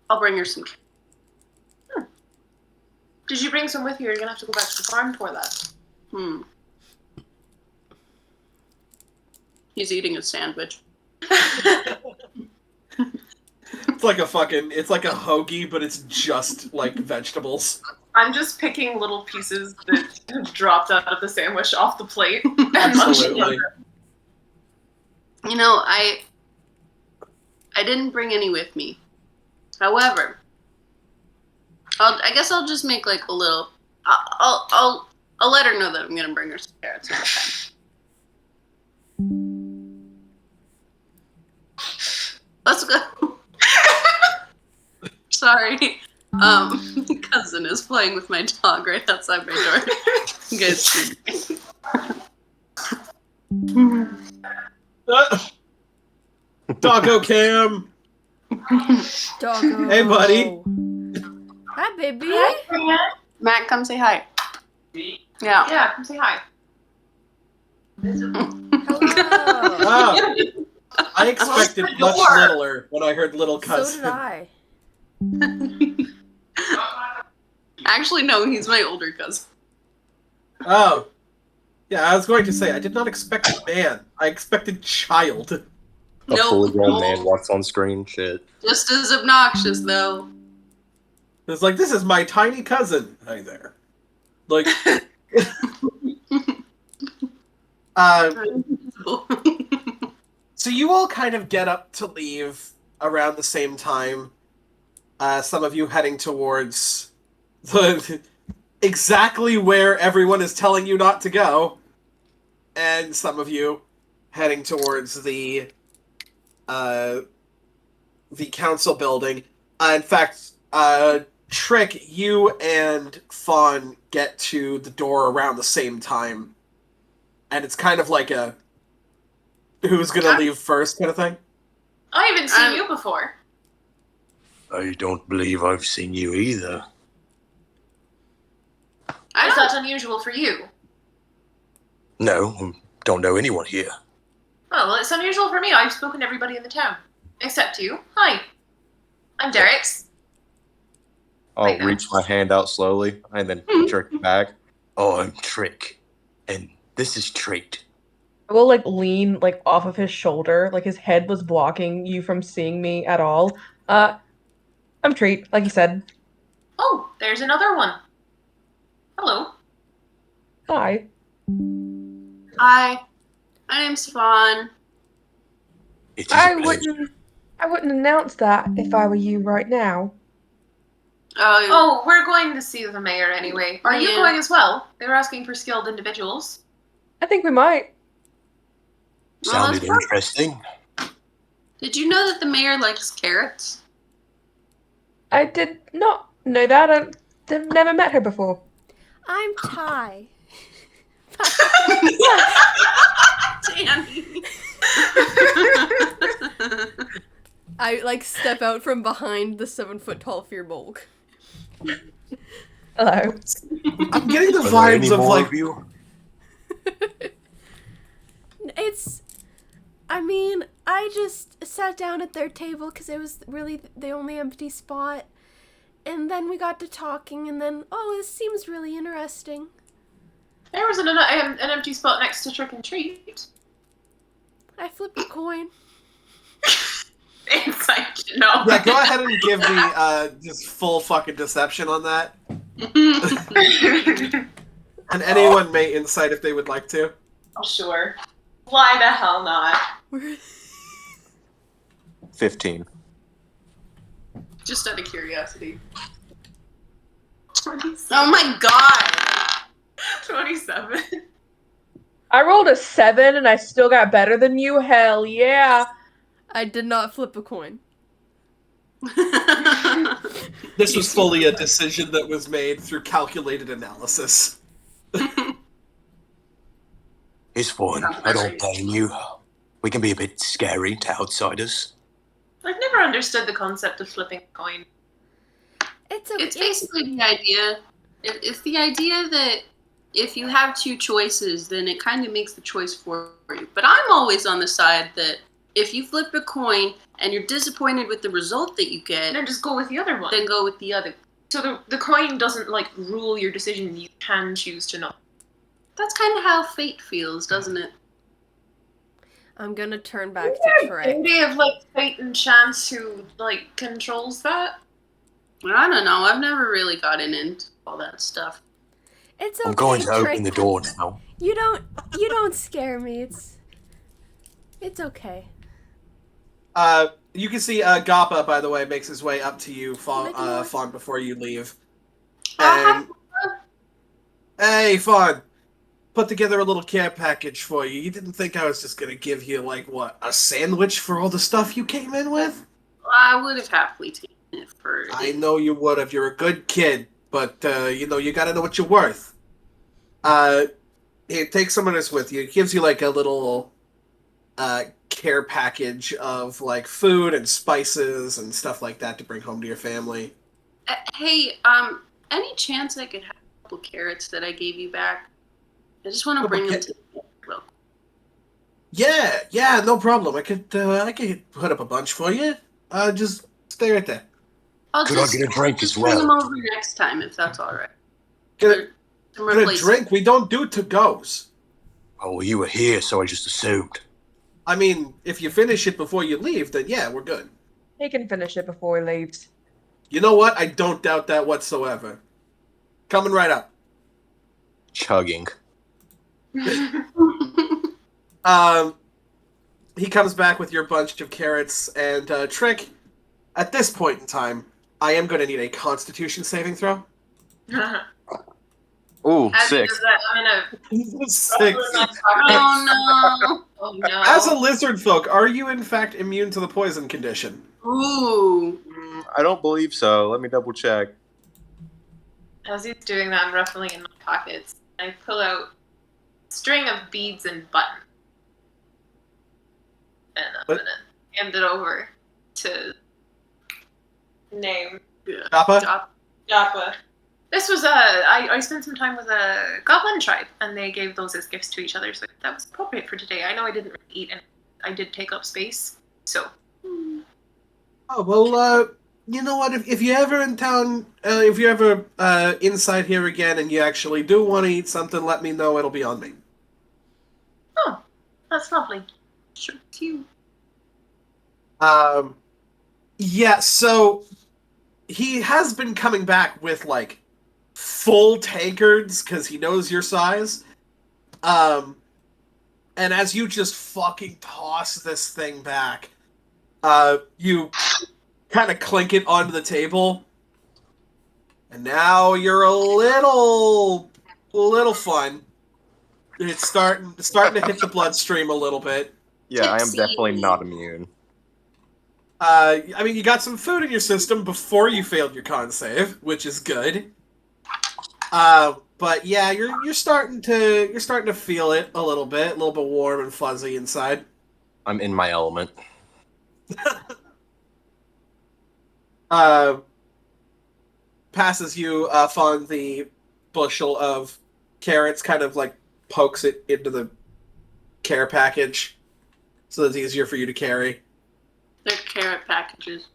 I'll bring her some. Did you bring some with you? You're gonna have to go back to the farm for that. He's eating a sandwich. It's like a hoagie, but it's just like vegetables. I'm just picking little pieces that have dropped out of the sandwich off the plate. And Absolutely. You know, I didn't bring any with me. However, I guess I'll just make like a little. I'll let her know that I'm gonna bring her some carrots next time. Let's go. Sorry. Cousin is playing with my dog right outside my door. You guys see. Doggo Cam. Doggo. Hey, buddy. Hi, baby. Matt, come say hi. Me? Yeah. Yeah, come say hi. Hello. Wow. I expected much littler when I heard little So cousin. did I. Actually, no, he's my older cousin. Oh. Yeah, I was going to say, I did not expect a man. I expected child. A Nope. fully grown man walks on screen. Shit. Just as obnoxious, though. It's like, this is my tiny cousin. Hi there. Like, so you all kind of get up to leave around the same time. Some of you heading towards exactly where everyone is telling you not to go, and some of you heading towards the council building. In fact, Trick, you and Fawn get to the door around the same time, and it's kind of like a who's gonna leave first kind of thing. I haven't seen you before. I don't believe I've seen you either. Is that unusual for you? No, I don't know anyone here. Oh, well, it's unusual for me. I've spoken to everybody in the town. Except you. Hi. I'm Derek's. I'll reach my hand out slowly and then jerk it back. Oh, I'm Trick. And this is Treat. I will lean off of his shoulder, like his head was blocking you from seeing me at all. I'm Treat, like you said. Oh, there's another one. Hello. Hi. Hi. My name's Fawn. It is a I pleasure. wouldn't announce that if I were you right now. Oh, we're going to see the mayor anyway. Are you Yeah. going as well? They were asking for skilled individuals. I think we might. Sounded Well, that's interesting. Did you know that the mayor likes carrots? I did not know that. I've never met her before. I'm Ty. Danny. I step out from behind the 7-foot-tall Firbolg. Hello. I'm getting the Are there any vibes of more of you? I just sat down at their table because it was really the only empty spot. And then we got to talking, and then, this seems really interesting. There was an empty spot next to Trick and Treat. I flipped a coin. Insight, no. Yeah, go ahead and give me just full fucking deception on that. And anyone may insight if they would like to. Oh, sure. Why the hell not? 15. Just out of curiosity. 27. Oh my god! 27. I rolled a 7 and I still got better than you. Hell yeah. I did not flip a coin. This was fully a decision that was made through calculated analysis. It's fun. I don't blame you. We can be a bit scary to outsiders. I've never understood the concept of flipping a coin. It's okay. It's basically the idea. It's the idea that if you have two choices, then it kind of makes the choice for you. But I'm always on the side that if you flip a coin and you're disappointed with the result that you get, Then just go with the other one. then go with the other. So the coin doesn't rule your decision. You can choose to not. That's kind of how fate feels, doesn't it? I'm gonna turn back to Trey. Idea of fate and chance who controls that. I don't know. I've never really gotten into all that stuff. It's okay, I'm going to Trey. open the door now. You don't scare me. It's okay. You can see Gappa, by the way, makes his way up to you, Oh my God. Fawn, before you leave. Hi, And, hey, Fawn, put together a little care package for you. You didn't think I was just going to give you, a sandwich for all the stuff you came in with? I would have happily taken it for. I know you would have. You're a good kid, but, you got to know what you're worth. Here, take some of this with you. It gives you, a little care package of, food and spices and stuff like that to bring home to your family. Hey, any chance I could have a couple carrots that I gave you back? I just want to bring them to you. Well, Yeah, no problem. I could put up a bunch for you. Just stay right there. I'll Could I just, get a drink as bring them well? over next time if that's all right. Get Some a replacement. drink. We don't do to-goes. Oh, well, you were here, so I just assumed. I mean, if you finish it before you leave, then yeah, we're good. He can finish it before he leaves. You know what? I don't doubt that whatsoever. Coming right up. Chugging. He comes back with your bunch of carrots and Trick. At this point in time, I am going to need a Constitution saving throw. Ooh, As he 6. does that, I'm gonna 6. roll in my pocket. Oh no! Oh no. As a lizard folk, are you in fact immune to the poison condition? Ooh. I don't believe so. Let me double check. As he's doing that, I'm ruffling in my pockets. I pull out a string of beads and buttons. And I'm What? gonna hand it over to name Kappa? Joppa. This was I spent some time with a goblin tribe, and they gave those as gifts to each other, so that was appropriate for today. I know I didn't really eat, and I did take up space, so. Oh, well, you know what? If you're ever in town, if you're ever inside here again and you actually do want to eat something, let me know. It'll be on me. Oh, that's lovely. Sure, it's you. Yeah, so he has been coming back with, like, full tankards because he knows your size. And as you just fucking toss this thing back, you kind of clink it onto the table. And now you're a little fun. It's starting to hit the bloodstream a little bit. Yeah, I am Tipsy. definitely not immune. I mean, you got some food in your system before you failed your con save, which is good. But yeah, you're starting to feel it a little bit warm and fuzzy inside. I'm in my element. Passes you on the bushel of carrots, kind of like pokes it into the care package, so that it's easier for you to carry. They're carrot packages.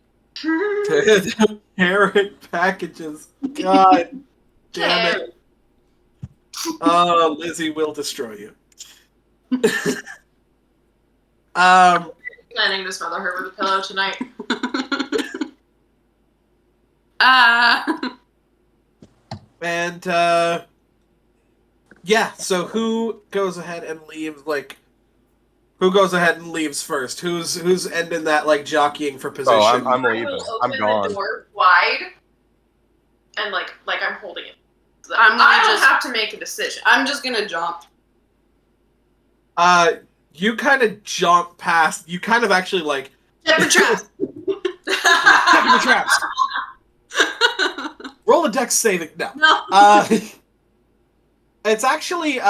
Carrot packages. God damn it. Oh, Lizzie will destroy you. Planning to smother her with a pillow tonight. And yeah, so who goes ahead and leaves? Like, who goes ahead and leaves first? Who's ending that like jockeying for position? Oh, I'm I leaving. will I'm open gone. the door wide, and like I'm holding it. So I'm gonna I don't just- have to make a decision. I'm just gonna jump. You kind of jump past. You kind of actually like Pepper trap. step in the traps. Roll a dex saving. No. No. It's actually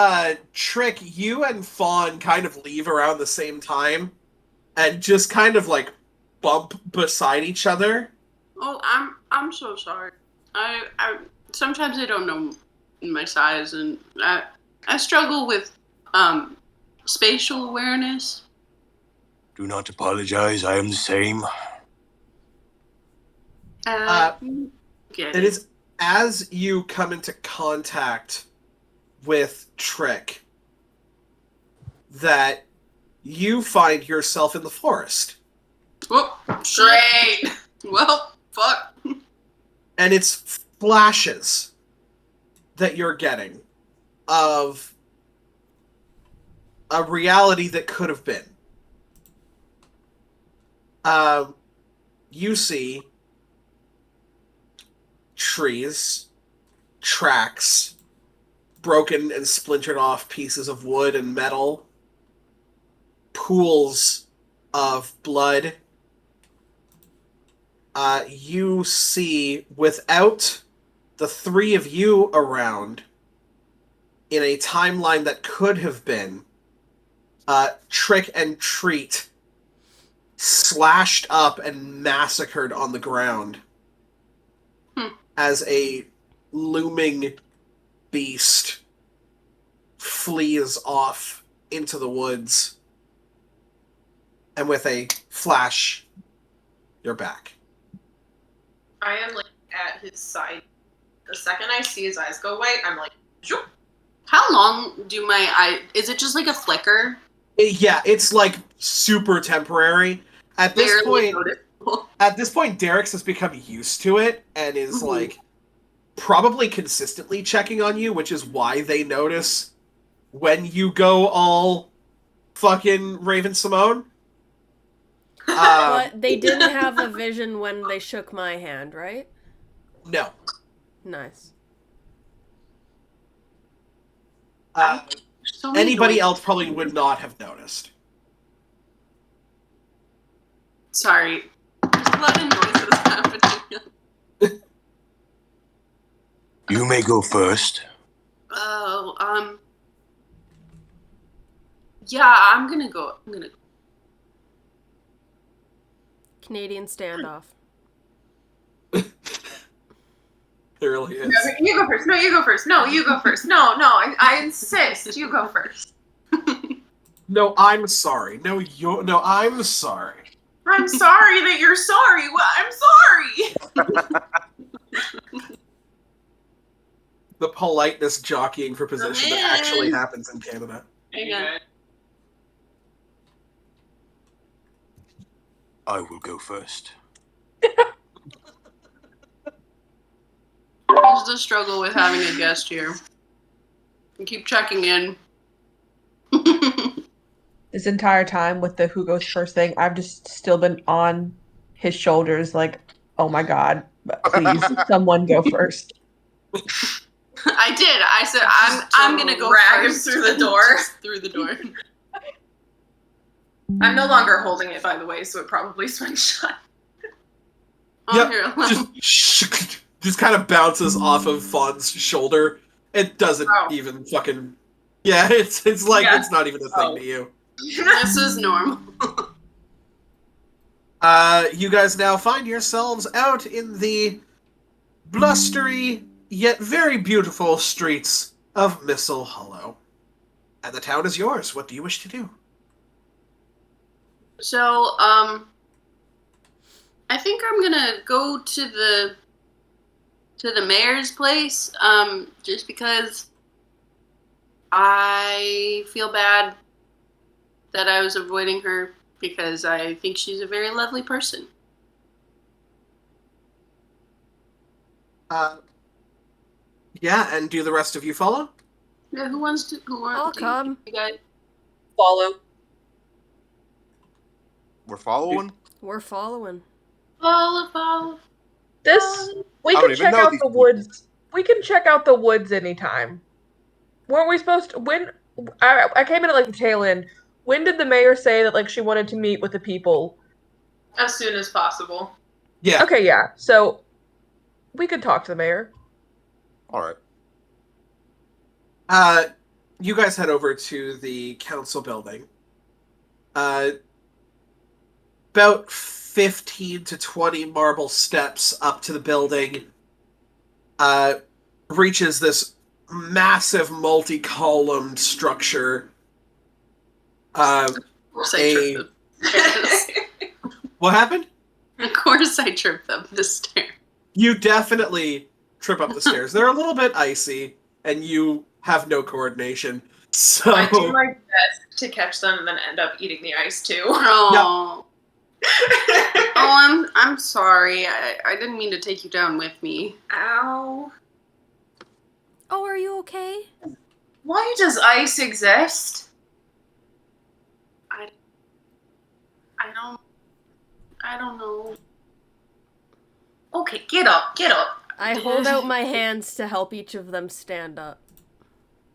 Trick. You and Fawn kind of leave around the same time, and just kind of like bump beside each other. Oh, I'm so sorry. I sometimes I don't know my size, and I struggle with spatial awareness. Do not apologize. I am the same. Get It is as you come into contact with Trick that you find yourself in the forest. Whoop! Great. Well, fuck. And it's flashes that you're getting of a reality that could have been. You see trees, tracks, broken and splintered off pieces of wood and metal, pools of blood. You see, without the three of you around, in a timeline that could have been, Trick and Treat slashed up and massacred on the ground as a looming beast flees off into the woods. And with a flash, you're back. I am like at his side. The second I see his eyes go white, I'm like, "Zoop." How long do my eye? Is it just like a flicker? Yeah, it's like super temporary. At this Barely point, noticeable. Derek's has become used to it and is Mhm. like probably consistently checking on you, which is why they notice when you go all fucking Raven Simone. But they didn't have a vision when they shook my hand, right? No. Nice. So many Anybody noises. else probably would not have noticed. Sorry. There's a lot of noises happening. You may go first. Oh, yeah, I'm gonna go. Canadian standoff. It really is. You go first. No, you go first. No, you go first. No, I insist. You go first. No, I'm sorry. No, I'm sorry. I'm sorry that you're sorry. Well, I'm sorry. The politeness jockeying for position that actually Man. happens in Canada. Hang on. I will go first. Here's the struggle with having a guest here. You keep checking in. This entire time with the who goes first thing, I've just still been on his shoulders, like, oh my god, please, someone go first. I did. I said I'm gonna go Drag him first through the door. Just through the door. I'm no longer holding it, by the way, so it probably swings shut. Oh, Yep, here. just kind of bounces off of Fawn's shoulder. It doesn't Oh. even fucking. Yeah, it's like Yeah. it's not even a thing to you. This is normal. You guys now find yourselves out in the blustery yet very beautiful streets of Missile Hollow. And the town is yours. What do you wish to do? So, I think I'm gonna go to the mayor's place, just because I feel bad that I was avoiding her, because I think she's a very lovely person. Yeah, and do the rest of you follow? Yeah, who wants to? I'll come. You guys? Follow. We're following? We're following. Follow. This we I can don't even check know out these the people. woods. We can check out the woods anytime. Weren't we supposed to? When I came in at like the tail end. When did the mayor say that like she wanted to meet with the people? As soon as possible. Yeah. Okay, yeah. So we could talk to the mayor. All right. You guys head over to the council building. About 15 to 20 marble steps up to the building. Reaches this massive multi-columned structure. Of course I tripped up the stairs. What happened? Of course I tripped up the stairs. You definitely trip up the stairs. They're a little bit icy, and you have no coordination. So I do my best to catch them and then end up eating the ice too. Oh. Oh, I'm sorry. I didn't mean to take you down with me. Ow. Oh, are you okay? Why does ice exist? I don't know. Okay, get up, get up. I hold out my hands to help each of them stand up.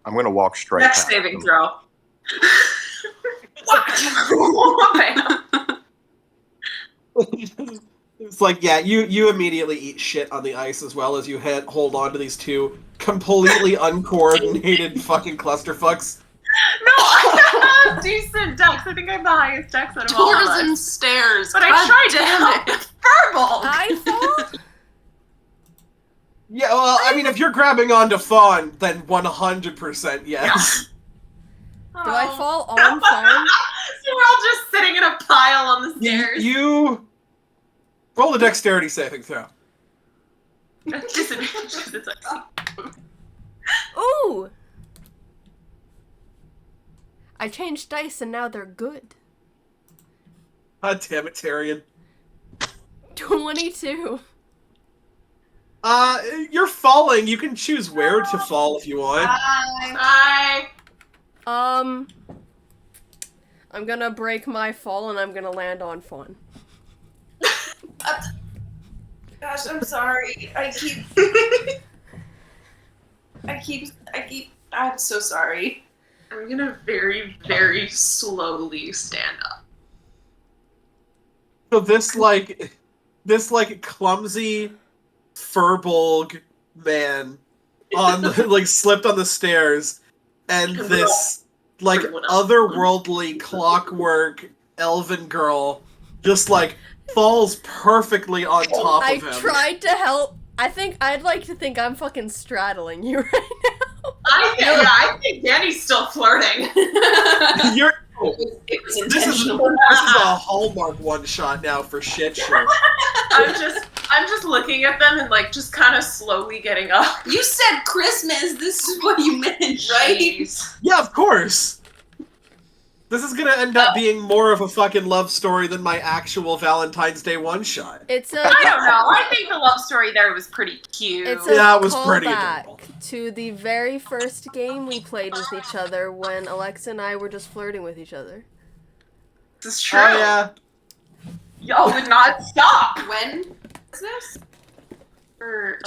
I'm going to walk straight Next past saving them. throw. Why? it's like, yeah, you immediately eat shit on the ice as well as you hold on to these two completely uncoordinated fucking clusterfucks. No, I have decent dex. I think I have the highest dex out of all of Doors and us. stairs. But I God tried to damn help it. with Furball. I fall? Yeah, well, I mean, if you're grabbing onto Fawn, then 100% yes. Do I fall on Fawn? So we're all just sitting in a pile on the stairs. You roll a dexterity saving throw. Disadvantage because it's icy. Ooh! I changed dice and now they're good. God damn it, Tyrion. 22. You're falling. You can choose where to fall if you want. Hi. I'm gonna break my fall and I'm gonna land on Fawn. Gosh, I'm sorry. I'm so sorry. I'm gonna very, very slowly stand up. So this clumsy furbolg man slipped on the stairs, and this otherworldly clockwork elven girl just falls perfectly on top I of him. tried to help. I'd like to think I'm fucking straddling you right now. I think Danny's still flirting. You're It was this is intentional. a Hallmark one shot now for shit show. I'm just looking at them and just kind of slowly getting up. You said Christmas. This is what you meant, right? Jeez. Yeah, of course. This is gonna end up being more of a fucking love story than my actual Valentine's Day one shot. It's a I don't know. I think the love story there was pretty cute. It's a Yeah, it was pretty callback adorable. to the very first game we played with each other when Alexa and I were just flirting with each other. This is true. Oh yeah. Y'all would not stop. When is this? Or,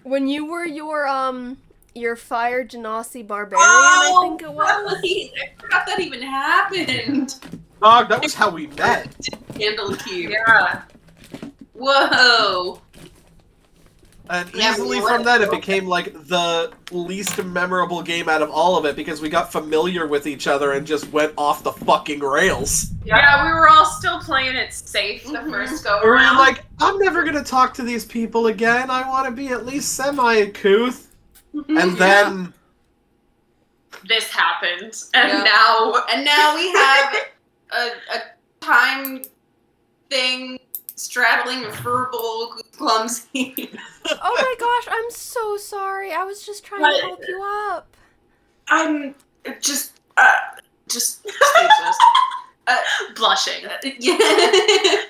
When you were your Fire Genasi Barbarian, I think it was. Right. I forgot that even happened. Dog, that was how we met. Candle cube. yeah. Whoa. And Yeah, easily we from were. that, it became the least memorable game out of all of it because we got familiar with each other and just went off the fucking rails. Yeah, we were all still playing it safe the first go We were around. like, I'm never gonna talk to these people again. I want to be at least semi-couth. And then This happened, and Yeah. now we have a time thing straddling a verbal clumsy. Oh my gosh, I'm so sorry. I was just trying to help you up. I'm just speechless. blushing. Yeah.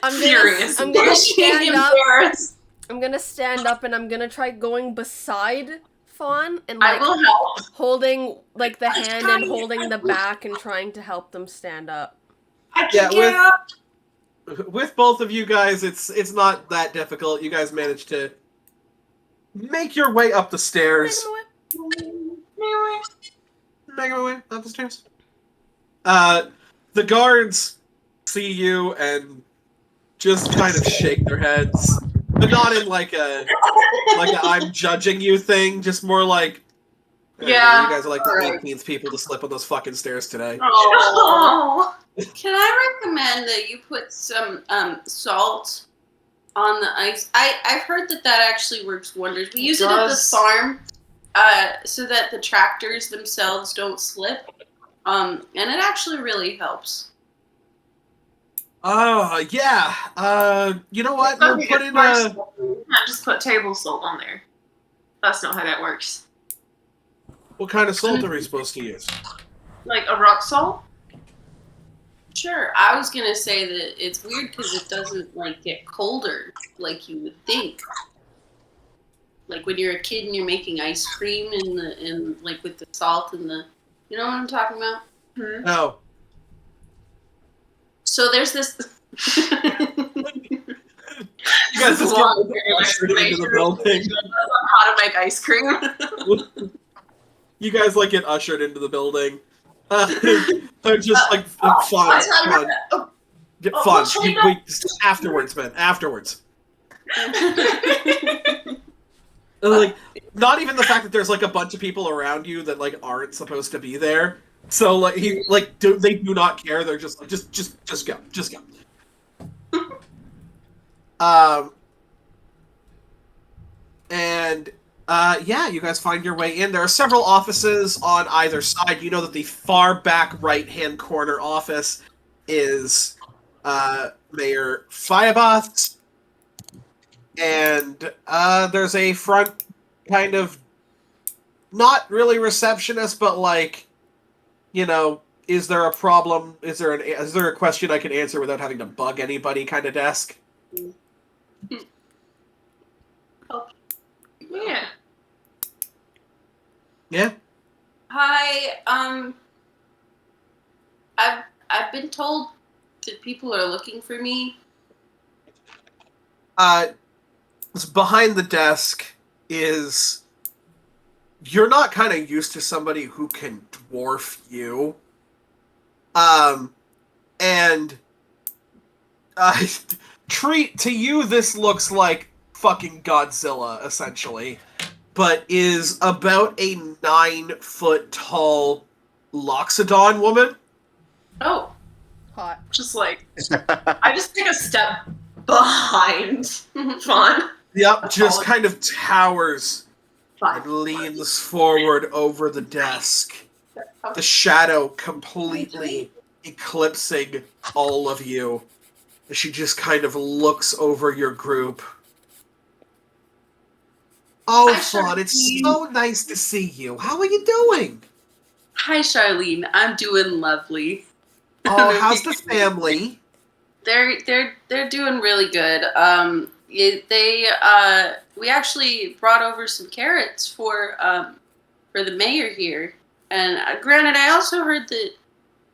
Furious. I'm gonna Blushing stand up. embarrassed. I'm gonna stand up and I'm gonna try going beside Fawn and I will help. holding the I'm hand trying. and holding the back and trying to help them stand up. I Yeah, can get up. with both of you guys, it's not that difficult. You guys managed to make your way up the stairs. Make your way up the stairs. The guards see you and just kind of shake their heads, but not in a I'm judging you thing. Just more like, Yeah. you guys are the Alright. 18th people to slip on those fucking stairs today. Oh. Can I recommend that you put some salt on the ice? I've heard that actually works wonders. We use it at the does. farm so that the tractors themselves don't slip. And it actually really helps. Oh, yeah. You know what? We'll put in a... You can't just put table salt on there. That's not how that works. What kind of salt are we supposed to use? Like a rock salt? Sure, I was gonna say that it's weird because it doesn't get colder like you would think. Like when you're a kid and you're making ice cream and with the salt and the, you know what I'm talking about? No. So there's this. You guys just get ushered into the building. How to make ice cream. You guys get ushered into the building. They're just fun. Get fun. Wait, afterwards, man. Afterwards. Not even the fact that there's a bunch of people around you that aren't supposed to be there. So they do not care. They're just just go, just go. And yeah, you guys find your way in. There are several offices on either side. You know that the far back right-hand corner office is Mayor Firebath's. and there's a front kind of not really receptionist, but like, you know, is there a problem? Is there a question I can answer without having to bug anybody kind of desk? Yeah. Yeah. Hi, I've been told that people are looking for me. Behind the desk is, you're not kind of used to somebody who can dwarf you. And treat to you, this looks like fucking Godzilla, essentially, but is about a 9-foot tall Loxodon woman. Oh, Hot. just like I just take a step behind Fawn. Yep, just kind of towers Fine. and leans forward over the desk. The shadow completely eclipsing all of you. She just kind of looks over your group. Oh, Hi, Fawn, it's Charlene. so nice to see you. How are you doing? Hi, Charlene. I'm doing lovely. Oh, how's the family? They're doing really good. We actually brought over some carrots for the mayor here, and granted, I also heard that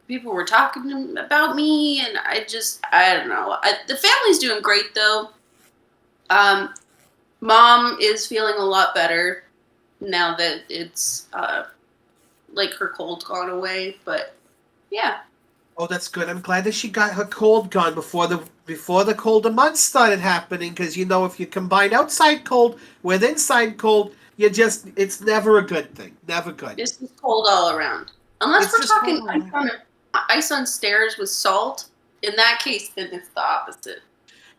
people were talking about me, and I don't know. The family's doing great though. Mom is feeling a lot better now that it's like her cold's gone away, but yeah. Oh, that's good. I'm glad that she got her cold gone before the colder months started happening, because, you know, if you combine outside cold with inside cold, it's never a good thing. Never good. It's just cold all around. Unless It's we're just talking cold. ice on stairs with salt. In that case, then it's the opposite.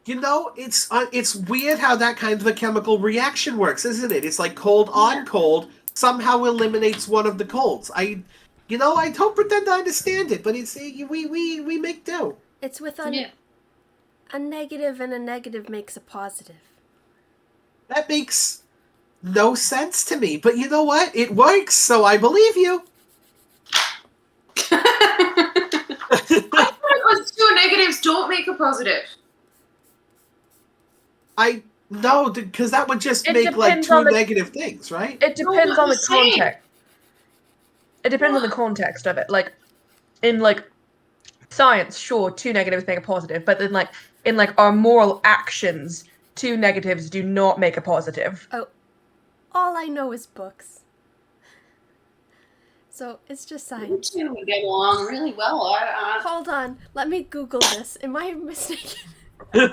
You know, it's weird how that kind of a chemical reaction works, isn't it? It's like cold on cold somehow eliminates one of the colds. I don't pretend to understand it, but it's we make do. It's with Yeah. a negative, and a negative makes a positive. That makes no sense to me, but you know what? It works, so I believe you. I thought it was 2 negatives don't make a positive. No, because that would just It make like depends 2 on the- negative things, right? It depends No, on the the same. context. It depends on the context of it. Like, in like science, sure, 2 negatives make a positive, but then like in like our moral actions, 2 negatives do not make a positive. All I know is books. So it's just science. We get along really well. Hold on, let me Google this. Am I mistaken? No,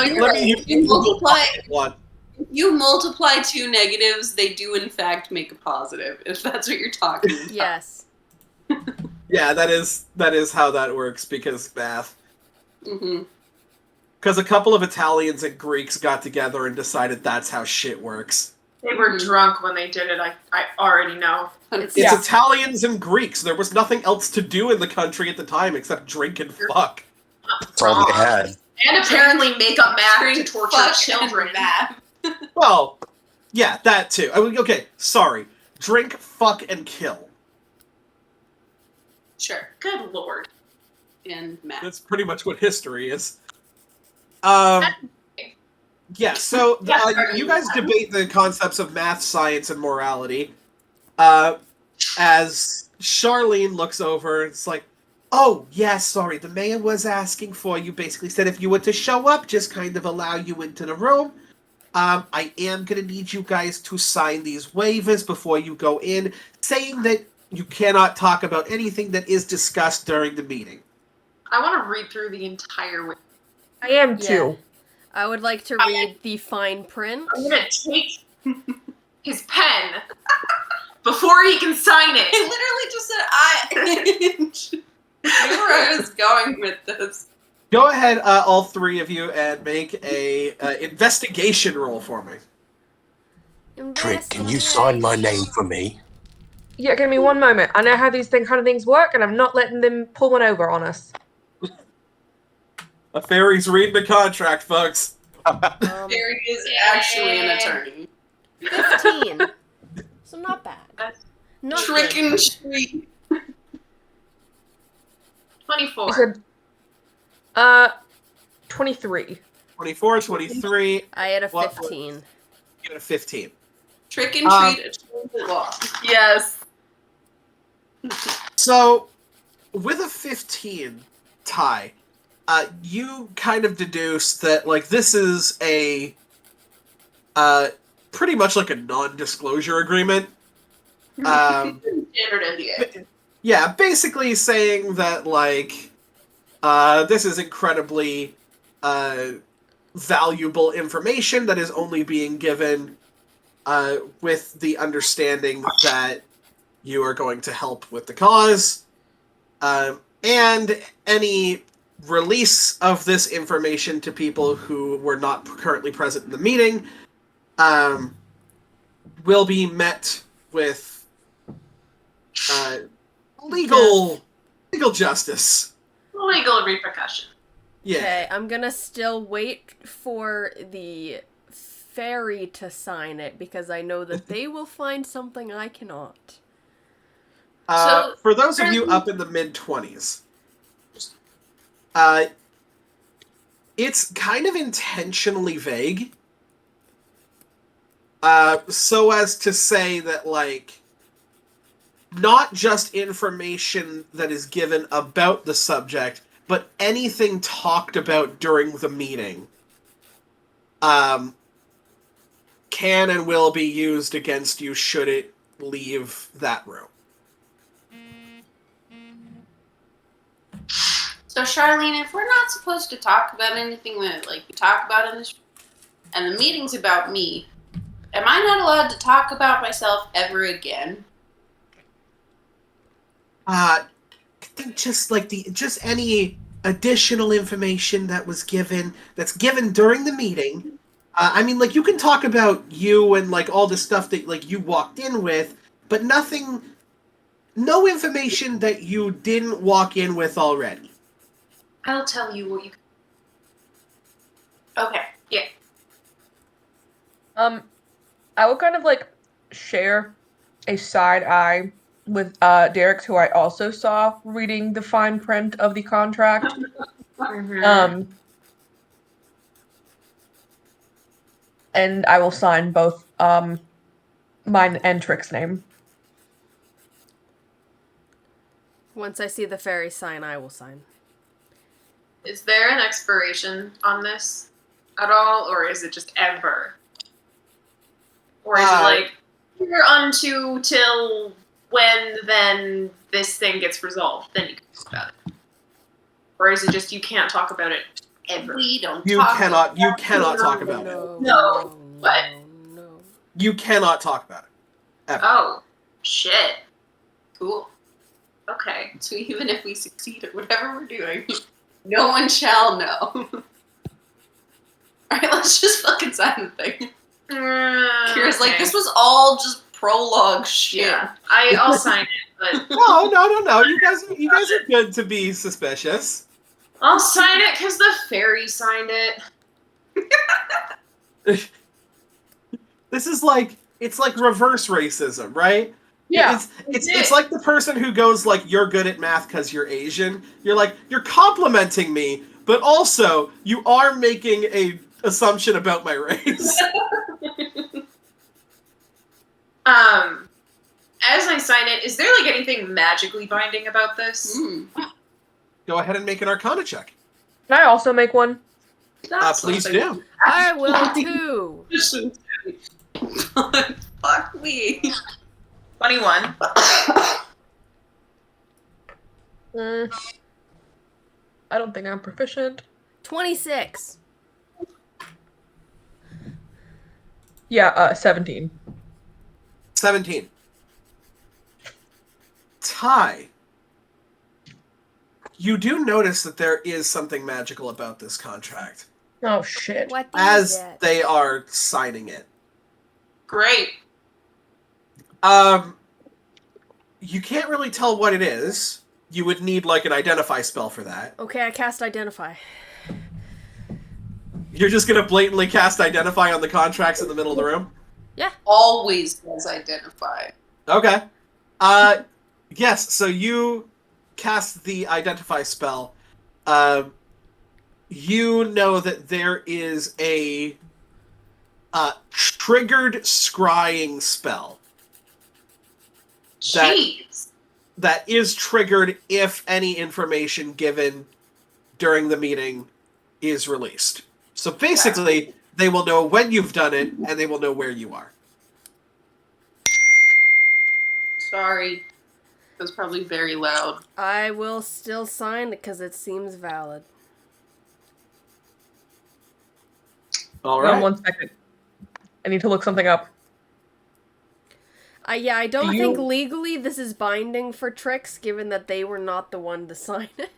you're Let right. me You multiply. one. You multiply 2 negatives, they do in fact make a positive. If that's what you're talking about. Yes. Yeah, that is how that works, because math. Mm-hmm. Because a couple of Italians and Greeks got together and decided that's how shit works. They were drunk when they did it. I already know. It's Yeah. Italians and Greeks. There was nothing else to do in the country at the time except drink and fuck. That's all they had. And apparently make up math to Drink, torture fuck, children. and math. Well, yeah, that too. Okay, sorry. Drink, fuck, and kill. Sure. Good lord. And math. That's pretty much what history is. Yeah, so you guys debate the concepts of math, science, and morality. As Charlene looks over, it's like, oh, yeah, sorry, the mayor was asking for you. Basically said if you were to show up, just kind of allow you into the room. I am going to need you guys to sign these waivers before you go in, saying that you cannot talk about anything that is discussed during the meeting. I want to read through the entire way. I am too. I would like to read the fine print. I'm gonna take his pen before he can sign it. I literally just said I knew where I was going with this. Go ahead, all three of you, and make a investigation roll for me. Trick, can you sign my name for me? Yeah, give me one moment. I know how these kind of things work, and I'm not letting them pull one over on us. A fairy's reading the contract, folks. Barry is actually an attorney. 15. So not bad. Not Trick good. and treat. 24. You said 23. 24, 23, I had a What- 15. you get a 15. Trick and treat. A trick law. Yes. So, with a 15, Ty, you kind of deduce that, like, this is a, pretty much like a non-disclosure agreement. Standard NDA. Yeah, basically saying that, like, this is incredibly, valuable information that is only being given, with the understanding that you are going to help with the cause, and any release of this information to people who were not currently present in the meeting, will be met with, legal justice. Legal repercussion. Yeah. Okay, I'm gonna still wait for the fairy to sign it because I know that they will find something I cannot. So- For those of you up in the mid-20s, it's kind of intentionally vague. So as to say that, like, not just information that is given about the subject, but anything talked about during the meeting, can and will be used against you should it leave that room. So Charlene, if we're not supposed to talk about anything that like we talk about in this, and the meeting's about me, am I not allowed to talk about myself ever again? Just any additional information that's given during the meeting. I mean, like, you can talk about you and, like, all the stuff that, like, you walked in with, but no information that you didn't walk in with already. I'll tell you what you. Okay. Yeah. I will kind of like share a side eye with Derek, who I also saw reading the fine print of the contract. And I will sign both mine and Trick's name. Once I see the fairy sign, I will sign. Is there an expiration on this at all, or is it just ever? Or is it like you're unto till when then this thing gets resolved, then you can talk about it? Or is it just you can't talk about it ever? We don't. You talk cannot about talk about it. No. What? No. You cannot talk about it. Oh, shit. Cool. Okay, so even if we succeed at whatever we're doing, No one shall know. Alright, let's just fucking sign the thing. Kira's like, this was all just prologue shit. Yeah, I'll sign it, but No. You guys are good to be suspicious. I'll sign it because the fairy signed it. This is like, it's like reverse racism, right? Yeah. It's like the person who goes like, you're good at math because you're Asian. You're like, you're complimenting me, but also you are making a assumption about my race. As I sign it, is there like anything magically binding about this? Go ahead and make an Arcana check. Can I also make one? That's Please something. do. I will too. Fuck me. 21. I don't think I'm proficient. 26. Yeah, 17. 17. Ty, you do notice that there is something magical about this contract Oh shit. What as is it? they are signing it. Great. You can't really tell what it is. You would need like an identify spell for that. Okay, I cast Identify. You're just gonna blatantly cast Identify on the contracts in the middle of the room? Always does identify. Okay. Yes, so you cast the Identify spell. You know that there is a triggered scrying spell Jeez. that is triggered if any information given during the meeting is released. So basically, they will know when you've done it, and they will know where you are. Sorry. That was probably very loud. I will still sign it because it seems valid. All Hold on right. 1 second. I need to look something up. Yeah, I don't Do think you- legally this is binding for Trix, given that they were not the one to sign it.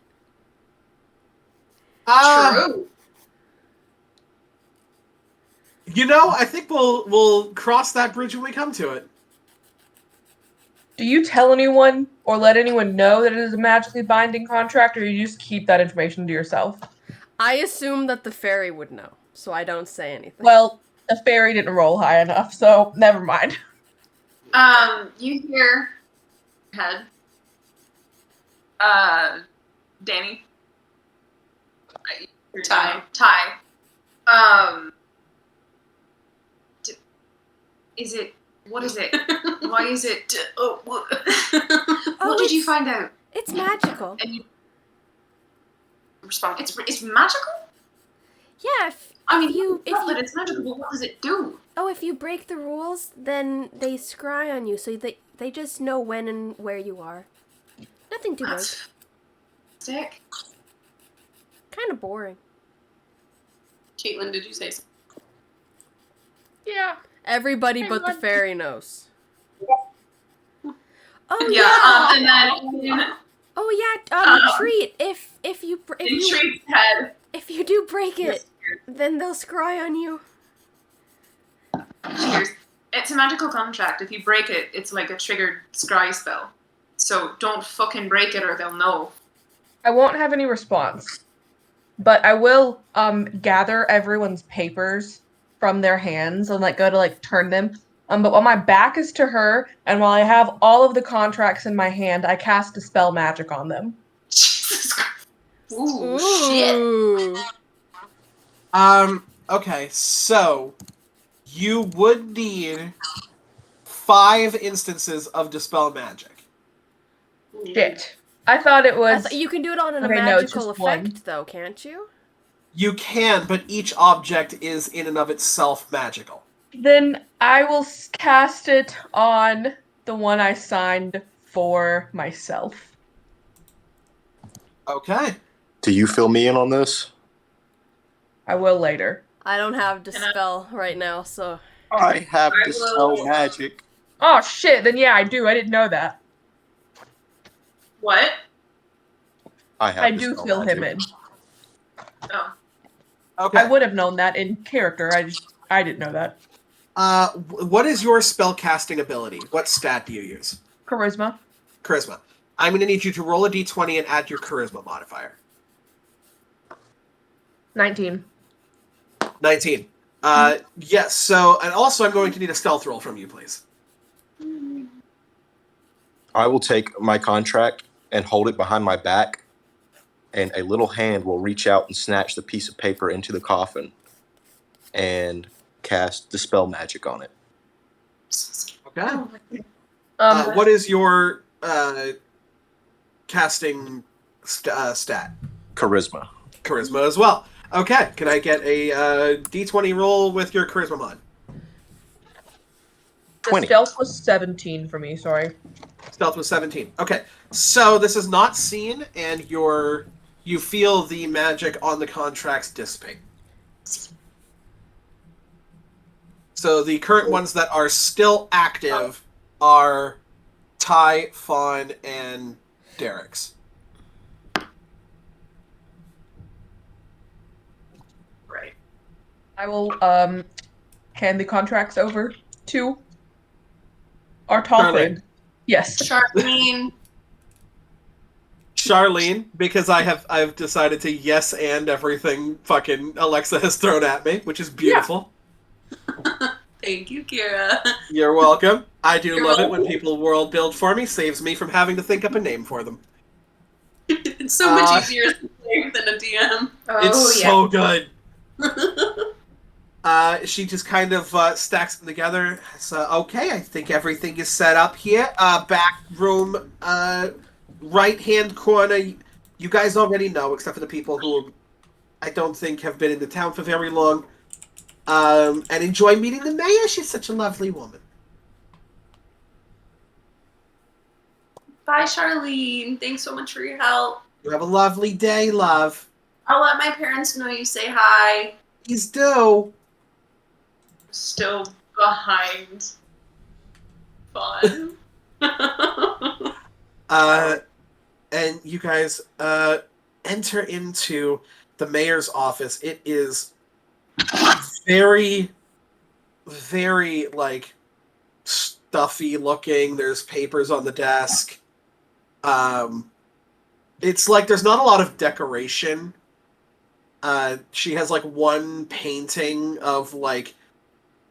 True. You know, I think we'll cross that bridge when we come to it. Do you tell anyone or let anyone know that it is a magically binding contract, or you just keep that information to yourself? I assume that the fairy would know, so I don't say anything. Well, the fairy didn't roll high enough, so never mind. You hear head. Danny. Ty. Is it? What is it? Why is it? What Oh, did you it's- find out? It's magical. And you respond. It's magical. Yeah, if I mean, if not you that it's magical. But what does it do? if you break the rules, then they scry on you, so they just know when and where you are. Nothing too big. That's sick. Kind of boring. Caitlin, did you say something? Yeah. Everybody I but the want- fairy knows. Oh Yeah. yeah. And then Oh yeah. Treat. If you in Treat's head. if you do break it, then they'll scry on you. Cheers. It's a magical contract. If you break it, it's like a triggered scry spell. So don't fucking break it or they'll know. I won't have any response, but I will gather everyone's papers from their hands and go to turn them. But while my back is to her, and while I have all of the contracts in my hand, I cast Dispel Magic on them. Jesus Christ. Ooh, shit. Ooh. Okay, so you would need 5 instances of Dispel Magic. Shit. I thought it was. You can do it on a Okay, no, it's magical just one. effect, though, can't you? You can, but each object is in and of itself magical. Then I will cast it on the one I signed for myself. Okay. Do you fill me in on this? I will later. I don't have dispel right now, so I have I Dispel will- Magic. Oh shit, then yeah, I do. I didn't know that. What? I do Dispel fill him Magic. in. Oh. Okay. I would have known that in character. I didn't know that. What is your spell casting ability? What stat do you use? Charisma. Charisma. I'm going to need you to roll a d20 and add your charisma modifier. 19. 19. Yes, so, and also I'm going to need a stealth roll from you, please. I will take my contract and hold it behind my back, and a little hand will reach out and snatch the piece of paper into the coffin and cast Dispel Magic on it. Okay. Um, What is your casting stat? Charisma. Charisma as well. Okay, can I get a d20 roll with your charisma mod? the 20. stealth was 17 for me, sorry. Stealth was 17. Okay, so this is not seen, and you feel the magic on the contracts dissipate. So the current ones that are still active are Ty, Fawn, and Derek's. Right. I will hand the contracts over to our tall Charlene. friend. Yes. Charlene. Charlene, because I've decided to yes and everything fucking Alexa has thrown at me, which is beautiful. Thank you, Kira. You're welcome. I do You're love it when welcome. people world build for me, saves me from having to think up a name for them. It's so much easier as a player than a DM. It's so good. She just kind of stacks them together. So, okay, I think everything is set up here. Back room, right-hand corner. You guys already know, except for the people who I don't think have been in the town for very long. And enjoy meeting the mayor. She's such a lovely woman. Bye, Charlene. Thanks so much for your help. You have a lovely day, love. I'll let my parents know you say hi. Please do. Still behind. Fun. And you guys enter into the mayor's office. It is very, very, like, stuffy looking. There's papers on the desk. It's like there's not a lot of decoration. She has, like, one painting of, like,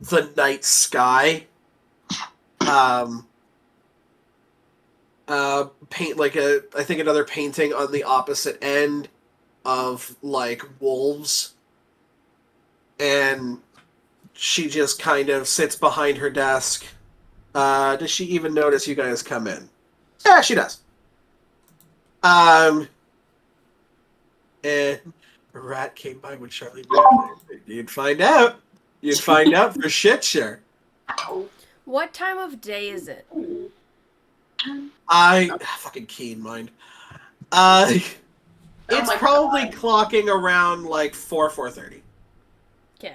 the night sky. Paint like I think another painting on the opposite end of like wolves, and she just kind of sits behind her desk. Does she even notice you guys come in? Yeah, she does. And a rat came by when Charlie did. You'd find out. You'd find out for shit, sure. What time of day is it? Fucking keen mind. It's my probably God. clocking around like 4:30. Okay.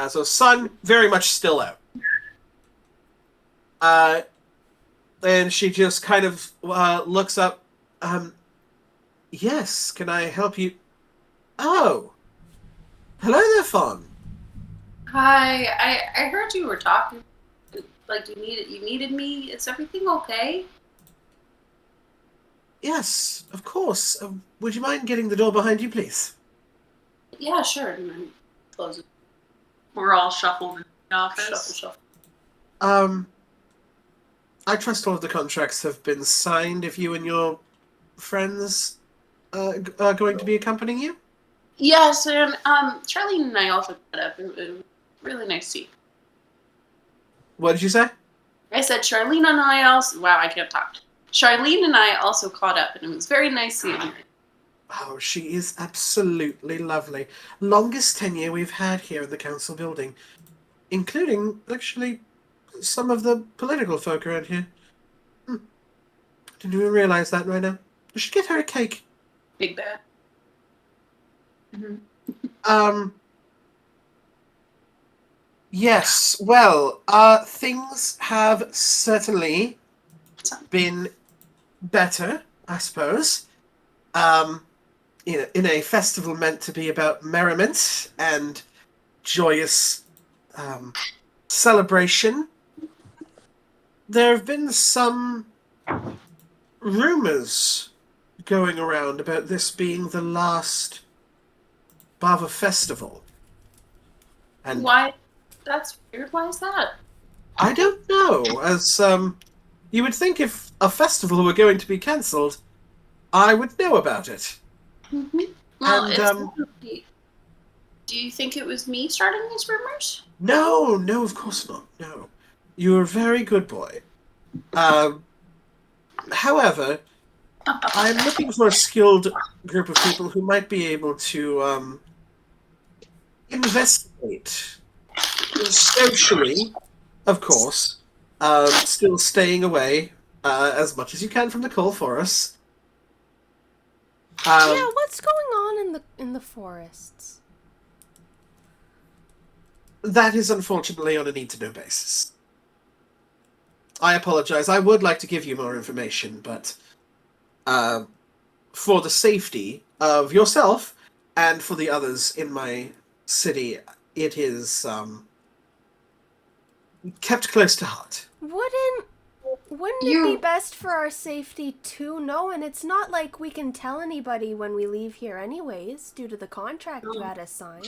So sun very much still out. And she just kind of looks up. Yes, can I help you? Oh, hello there, Fawn. Hi. I heard you were talking. Like you needed me. Is everything okay? Yes, of course. Would you mind getting the door behind you, please? Yeah, sure. And then close it. We're all shuffled in the office. Shuffle. I trust all of the contracts have been signed. If you and your friends are going to be accompanying you? Yes, and Charlene and I also got up. It was really nice to see you. What did you say? I said Charlene and I also. Wow, I can't talk. Charlene and I also caught up, and it was very nice seeing her. Oh, she is absolutely lovely. Longest tenure we've had here in the council building, including, actually, some of the political folk around here. Didn't even realize that right now. We should get her a cake. Big bad. Yes, well, things have certainly been better, I suppose. In a festival meant to be about merriment and joyous celebration, there have been some rumors going around about this being the last Bava festival. And Why? That's weird. Why is that? I don't know. As you would think, if a festival were going to be cancelled, I would know about it. Mm-hmm. Well, And, do you think it was me starting these rumors? No, of course not. No, you're a very good boy. However, I'm looking for a skilled group of people who might be able to investigate socially, of course, still staying away as much as you can from the coal forest. Yeah, what's going on in the forests? That is unfortunately on a need-to-know basis. I apologize. I would like to give you more information, but for the safety of yourself and for the others in my city, it is kept close to heart. Wouldn't it be best for our safety to know? And it's not like we can tell anybody when we leave here anyways, due to the contract you had us sign.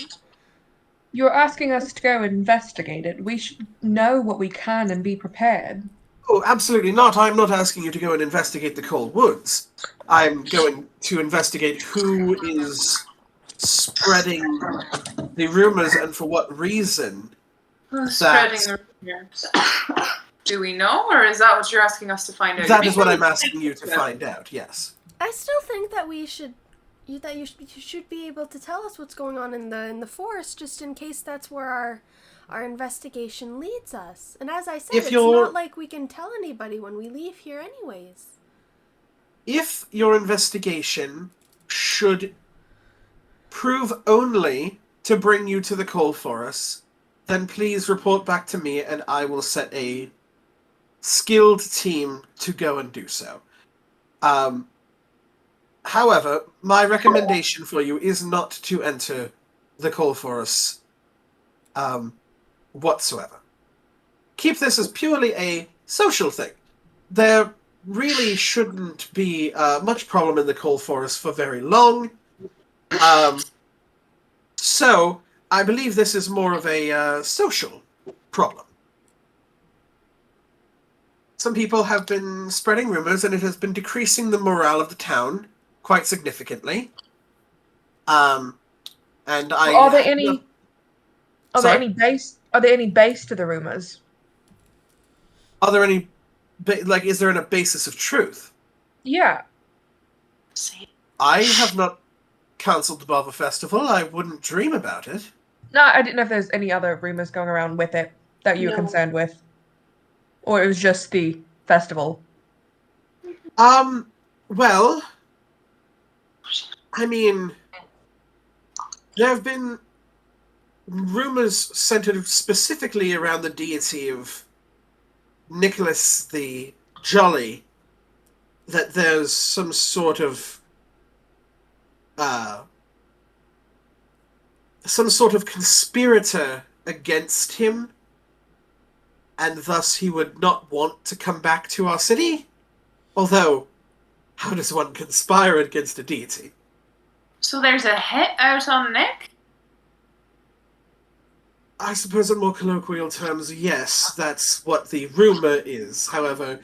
You're asking us to go investigate it. We should know what we can and be prepared. Oh, absolutely not. I'm not asking you to go and investigate the Cold Woods. I'm going to investigate who is spreading the rumors and for what reason. Who's That- spreading the rumors? Do we know, or is that what you're asking us to find out? That is what I'm asking you to find out, yes. I still think that you should be able to tell us what's going on in the forest, just in case that's where our investigation leads us. And as I said, it's not like we can tell anybody when we leave here anyways. If your investigation should prove only to bring you to the Coal Forest, then please report back to me and I will set a skilled team to go and do so. However, my recommendation for you is not to enter the Coal Forest whatsoever. Keep this as purely a social thing. There really shouldn't be much problem in the Coal Forest for very long. So, I believe this is more of a social problem. Some people have been spreading rumors, and it has been decreasing the morale of the town quite significantly. And I Are there any? Are there Sorry? any base? Are there any base to the rumors? Are there any, is there a basis of truth? Yeah. I have not cancelled the Bava Festival. I wouldn't dream about it. No, I didn't know if there's any other rumors going around with it that you were No. concerned with, or it was just the festival. Well, I mean, there have been rumors centered specifically around the deity of Nicholas the Jolly, that there's some sort of conspirator against him, and thus he would not want to come back to our city. Although, how does one conspire against a deity? So there's a hit out on Nick? I suppose in more colloquial terms, yes, that's what the rumor is. However,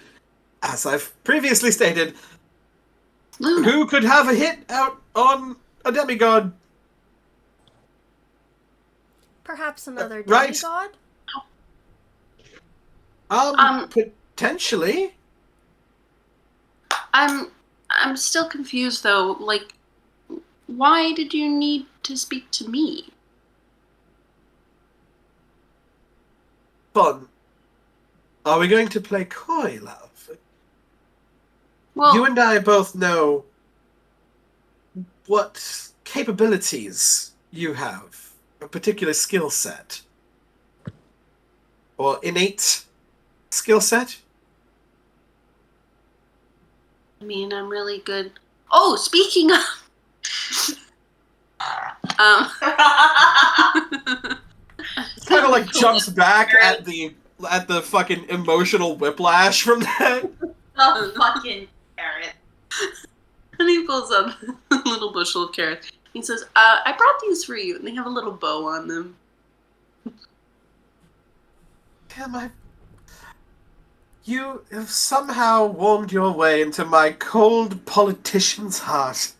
as I've previously stated, Luna. who could have a hit out on a demigod? Perhaps another right. demigod? Potentially. I'm still confused though. Like, why did you need to speak to me? Fun. Are we going to play coy, love? Well, You and I both know what capabilities you have, a particular skill set. Or innate skill set. I mean, I'm really good. Oh, speaking of, Kind of like jumps back at the fucking emotional whiplash from that. Oh, fucking carrot. and he pulls up a little bushel of carrots. He says, "I brought these for you, and they have a little bow on them." Damn, you have somehow warmed your way into my cold politician's heart.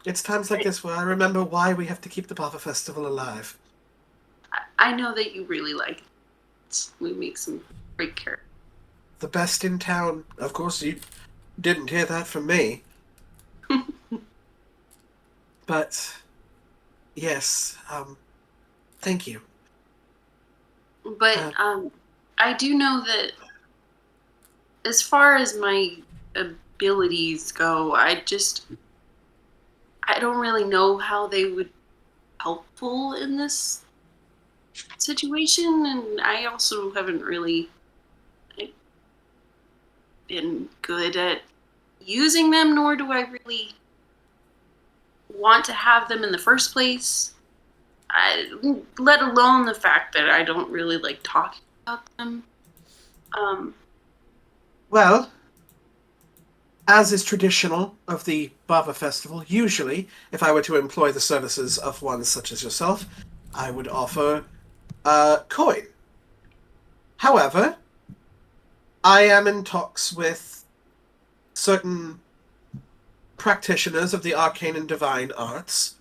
It's times like this where I remember why we have to keep the Bava Festival alive. I know that you really like it. We make some great carrots. The best in town. Of course, you didn't hear that from me. But, yes, thank you. But I do know that as far as my abilities go, I don't really know how they would be helpful in this situation, and I also haven't really been good at using them, nor do I really want to have them in the first place. Let alone the fact that I don't really like talking about them. Well, as is traditional of the Bava Festival, usually, if I were to employ the services of one such as yourself, I would offer coin. However, I am in talks with certain practitioners of the arcane and divine arts.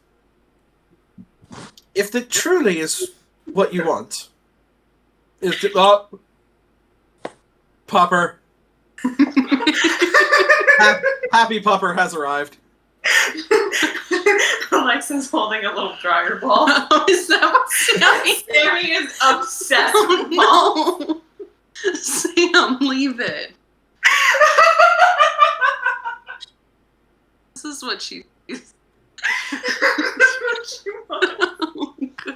If it truly is what you want, is it Pupper. Happy Pupper has arrived. Alexa's holding a little dryer ball. Is that what Sammy? Sammy is obsessed with balls. Oh, no. Sam, leave it. This is what she sees.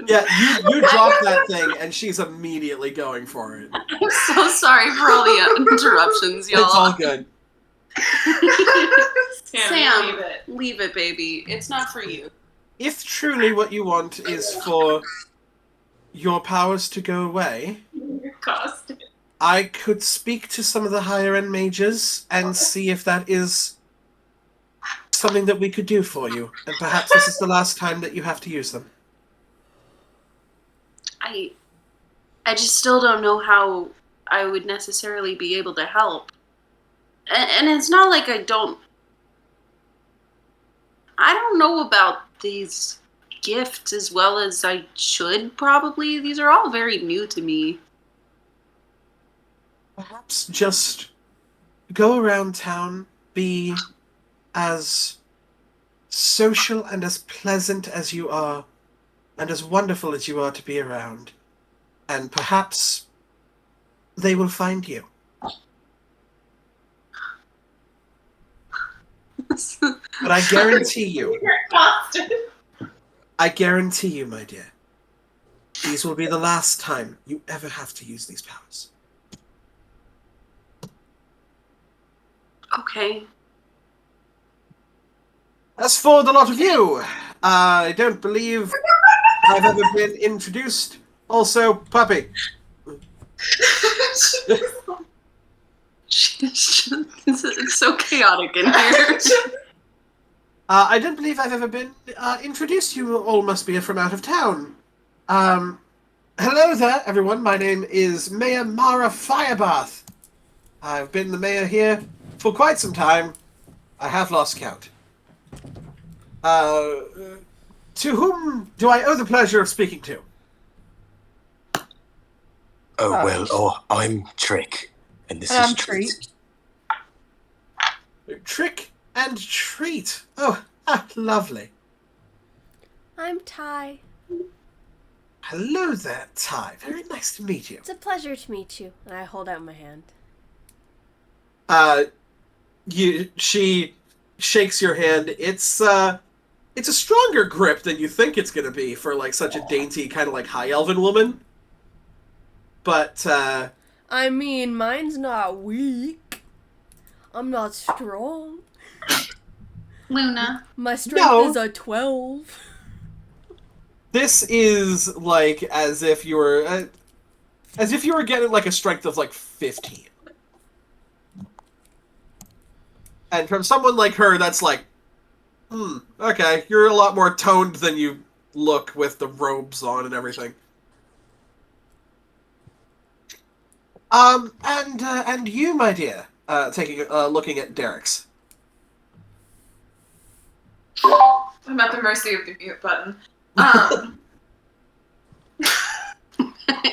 Yeah, you drop that thing, and she's immediately going for it. I'm so sorry for all the interruptions, y'all. It's all good. Sam, leave it. leave it, baby. It's not for you. If truly what you want is for your powers to go away, Your costume. I could speak to some of the higher end mages and see if that is something that we could do for you. And perhaps this is the last time that you have to use them. I just still don't know how I would necessarily be able to help. And it's not like I don't know about these gifts as well as I should, probably. These are all very new to me. Perhaps just go around town, be as social and as pleasant as you are, and as wonderful as you are to be around. And perhaps they will find you. But I guarantee you, Your costume. my dear, these will be the last time you ever have to use these powers. Okay. As for the lot of you, I don't believe I've ever been introduced. Also, Puppy. It's so chaotic in here. I don't believe I've ever been introduced. You all must be from out of town. Hello there, everyone. My name is Mayor Mara Firebath. I've been the mayor here for quite some time. I have lost count. To whom do I owe the pleasure of speaking to? I'm Trick, and this And is I'm Treat. Trick and Treat. Oh, lovely. I'm Ty. Hello there, Ty. Very nice to meet you. It's a pleasure to meet you. And I hold out my hand. She shakes your hand. It's a stronger grip than you think it's gonna be for like such a dainty kind of like high elven woman. But I mean, mine's not weak. I'm not strong. Luna. My strength No. is a 12. this is like as if you were getting like a strength of like 15. And from someone like her, that's like, okay, you're a lot more toned than you look with the robes on and everything. And you, my dear, looking at Derek's. I'm at the mercy of the mute button.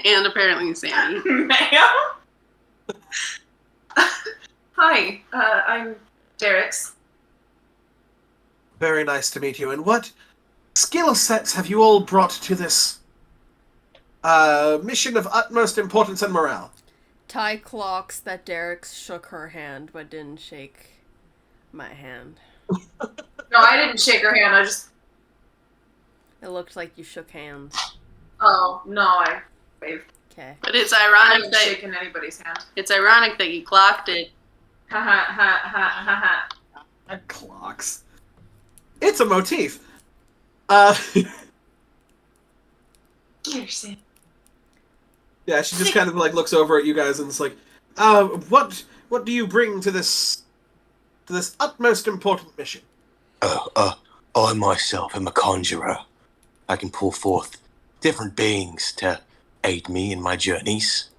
And apparently Sammy. Ma'am? Hi, I'm Derek's. Very nice to meet you. And what skill sets have you all brought to this mission of utmost importance and morale? Ty clocks that Derek shook her hand but didn't shake my hand. No, I didn't shake her hand. I just. It looked like you shook hands. Oh no, I waved. Okay. But it's I ironic haven't that shaken anybody's hand. it's ironic that you clocked it. Ha ha ha ha ha ha. Clocks. It's a motif. Here, Sam. Yeah, she just kind of like looks over at you guys and is like, what do you bring to this utmost important mission? I myself am a conjurer. I can pull forth different beings to aid me in my journeys.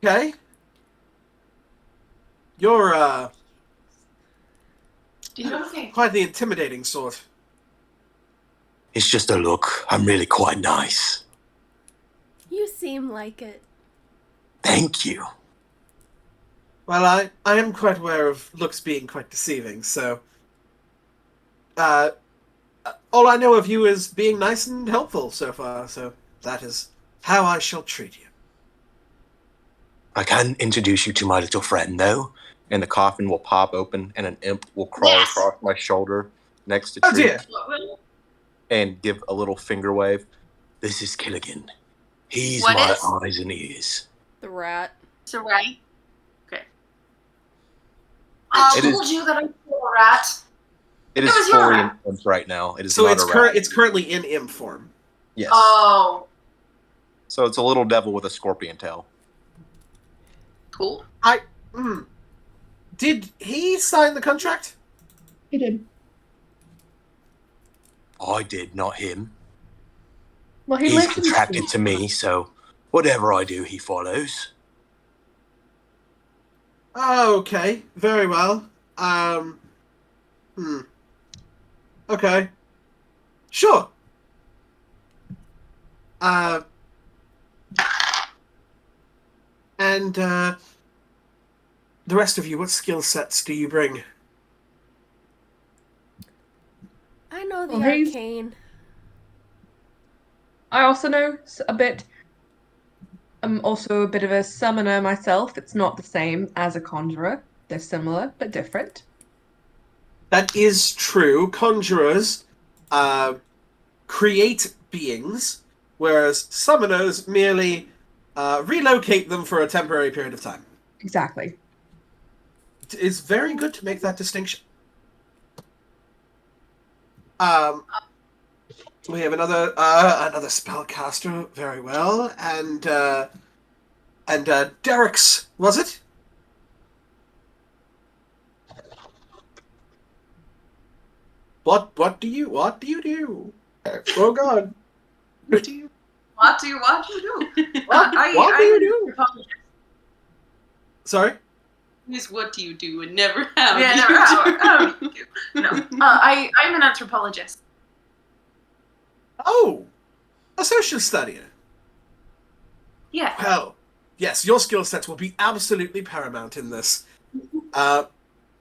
Okay. You're Do you know anything? quite the intimidating sort. It's just a look. I'm really quite nice. You seem like it. Thank you. Well, I am quite aware of looks being quite deceiving, so all I know of you is being nice and helpful so far, so that is how I shall treat you. I can introduce you to my little friend, though. And the coffin will pop open, and an imp will crawl Yes. across my shoulder next to Oh Tree dear. What will? and give a little finger wave. This is Killigan. He's What my is? eyes and ears. The rat. It's a right. Okay. I It is- told you that I'm a rat. It is It was your fully rat. in imp right now. It is So not it's a rat. it's currently in imp form. Yes. Oh. So it's a little devil with a scorpion tail. Cool. Did he sign the contract? He did. I did, not him. Well, he He's lives in the contracted city. to me, so whatever I do, he follows. Okay, very well. Okay. Sure. And the rest of you, what skill sets do you bring? I know the Well, he's- arcane. I also know a bit. I'm also a bit of a summoner myself. It's not the same as a conjurer. They're similar but different. That is true. Conjurers create beings, whereas summoners merely relocate them for a temporary period of time. Exactly. It's very good to make that distinction. We have another spellcaster. Very well, and Derek's, was it? What do you do? Oh God! What do you do? What do you do? Apologize. Sorry. Is what do you do and never how Yeah, do never you how. do? Oh, thank you. No, I'm an anthropologist. Oh, a social studier. Yeah. Well, yes, your skill sets will be absolutely paramount in this.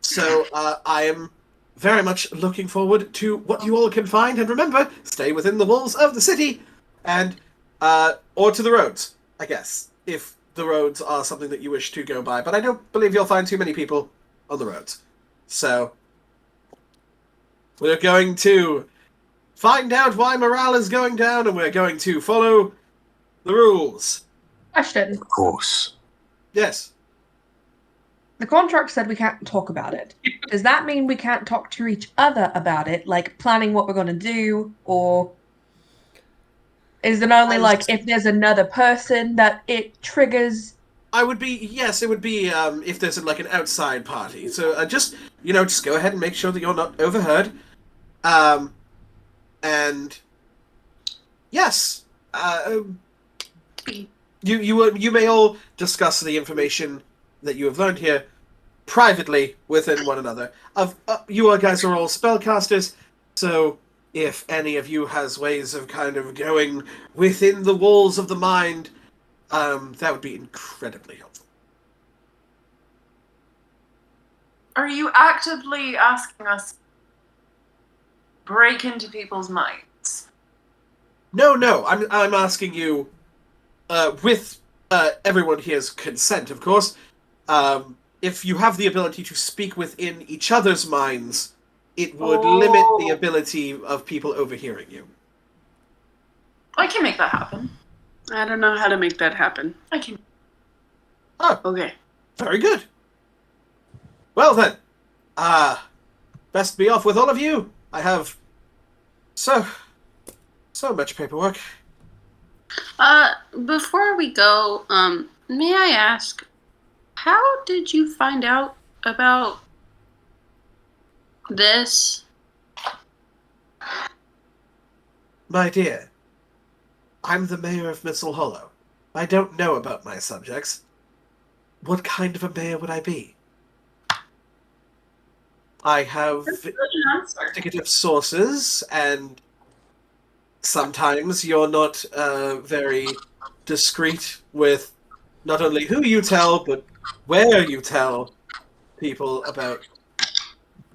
So I am very much looking forward to what you all can find. And remember, stay within the walls of the city, and or to the roads, I guess, if the roads are something that you wish to go by. But I don't believe you'll find too many people on the roads. So we're going to find out why morale is going down, and we're going to follow the rules. Question. Of course. Yes. The contract said we can't talk about it. Does that mean we can't talk to each other about it, like planning what we're going to do, or is it only like if there's another person that it triggers? It would be if there's like an outside party. So just go ahead and make sure that you're not overheard. And yes, you may all discuss the information that you have learned here privately within one another. You guys are all spellcasters, so if any of you has ways of kind of going within the walls of the mind, that would be incredibly helpful. Are you actively asking us to break into people's minds? No, I'm asking you, with everyone here's consent, of course. If you have the ability to speak within each other's minds, it would limit the ability of people overhearing you. I can make that happen. I don't know how to make that happen. I can. Oh, Okay. very good. Well then, best be off with all of you. I have so So much paperwork. Before we go, may I ask, how did you find out about this? My dear, I'm the mayor of Missile Hollow. I don't know about my subjects. What kind of a mayor would I be? I have investigative sources, and sometimes you're not very discreet with not only who you tell, but where you tell people about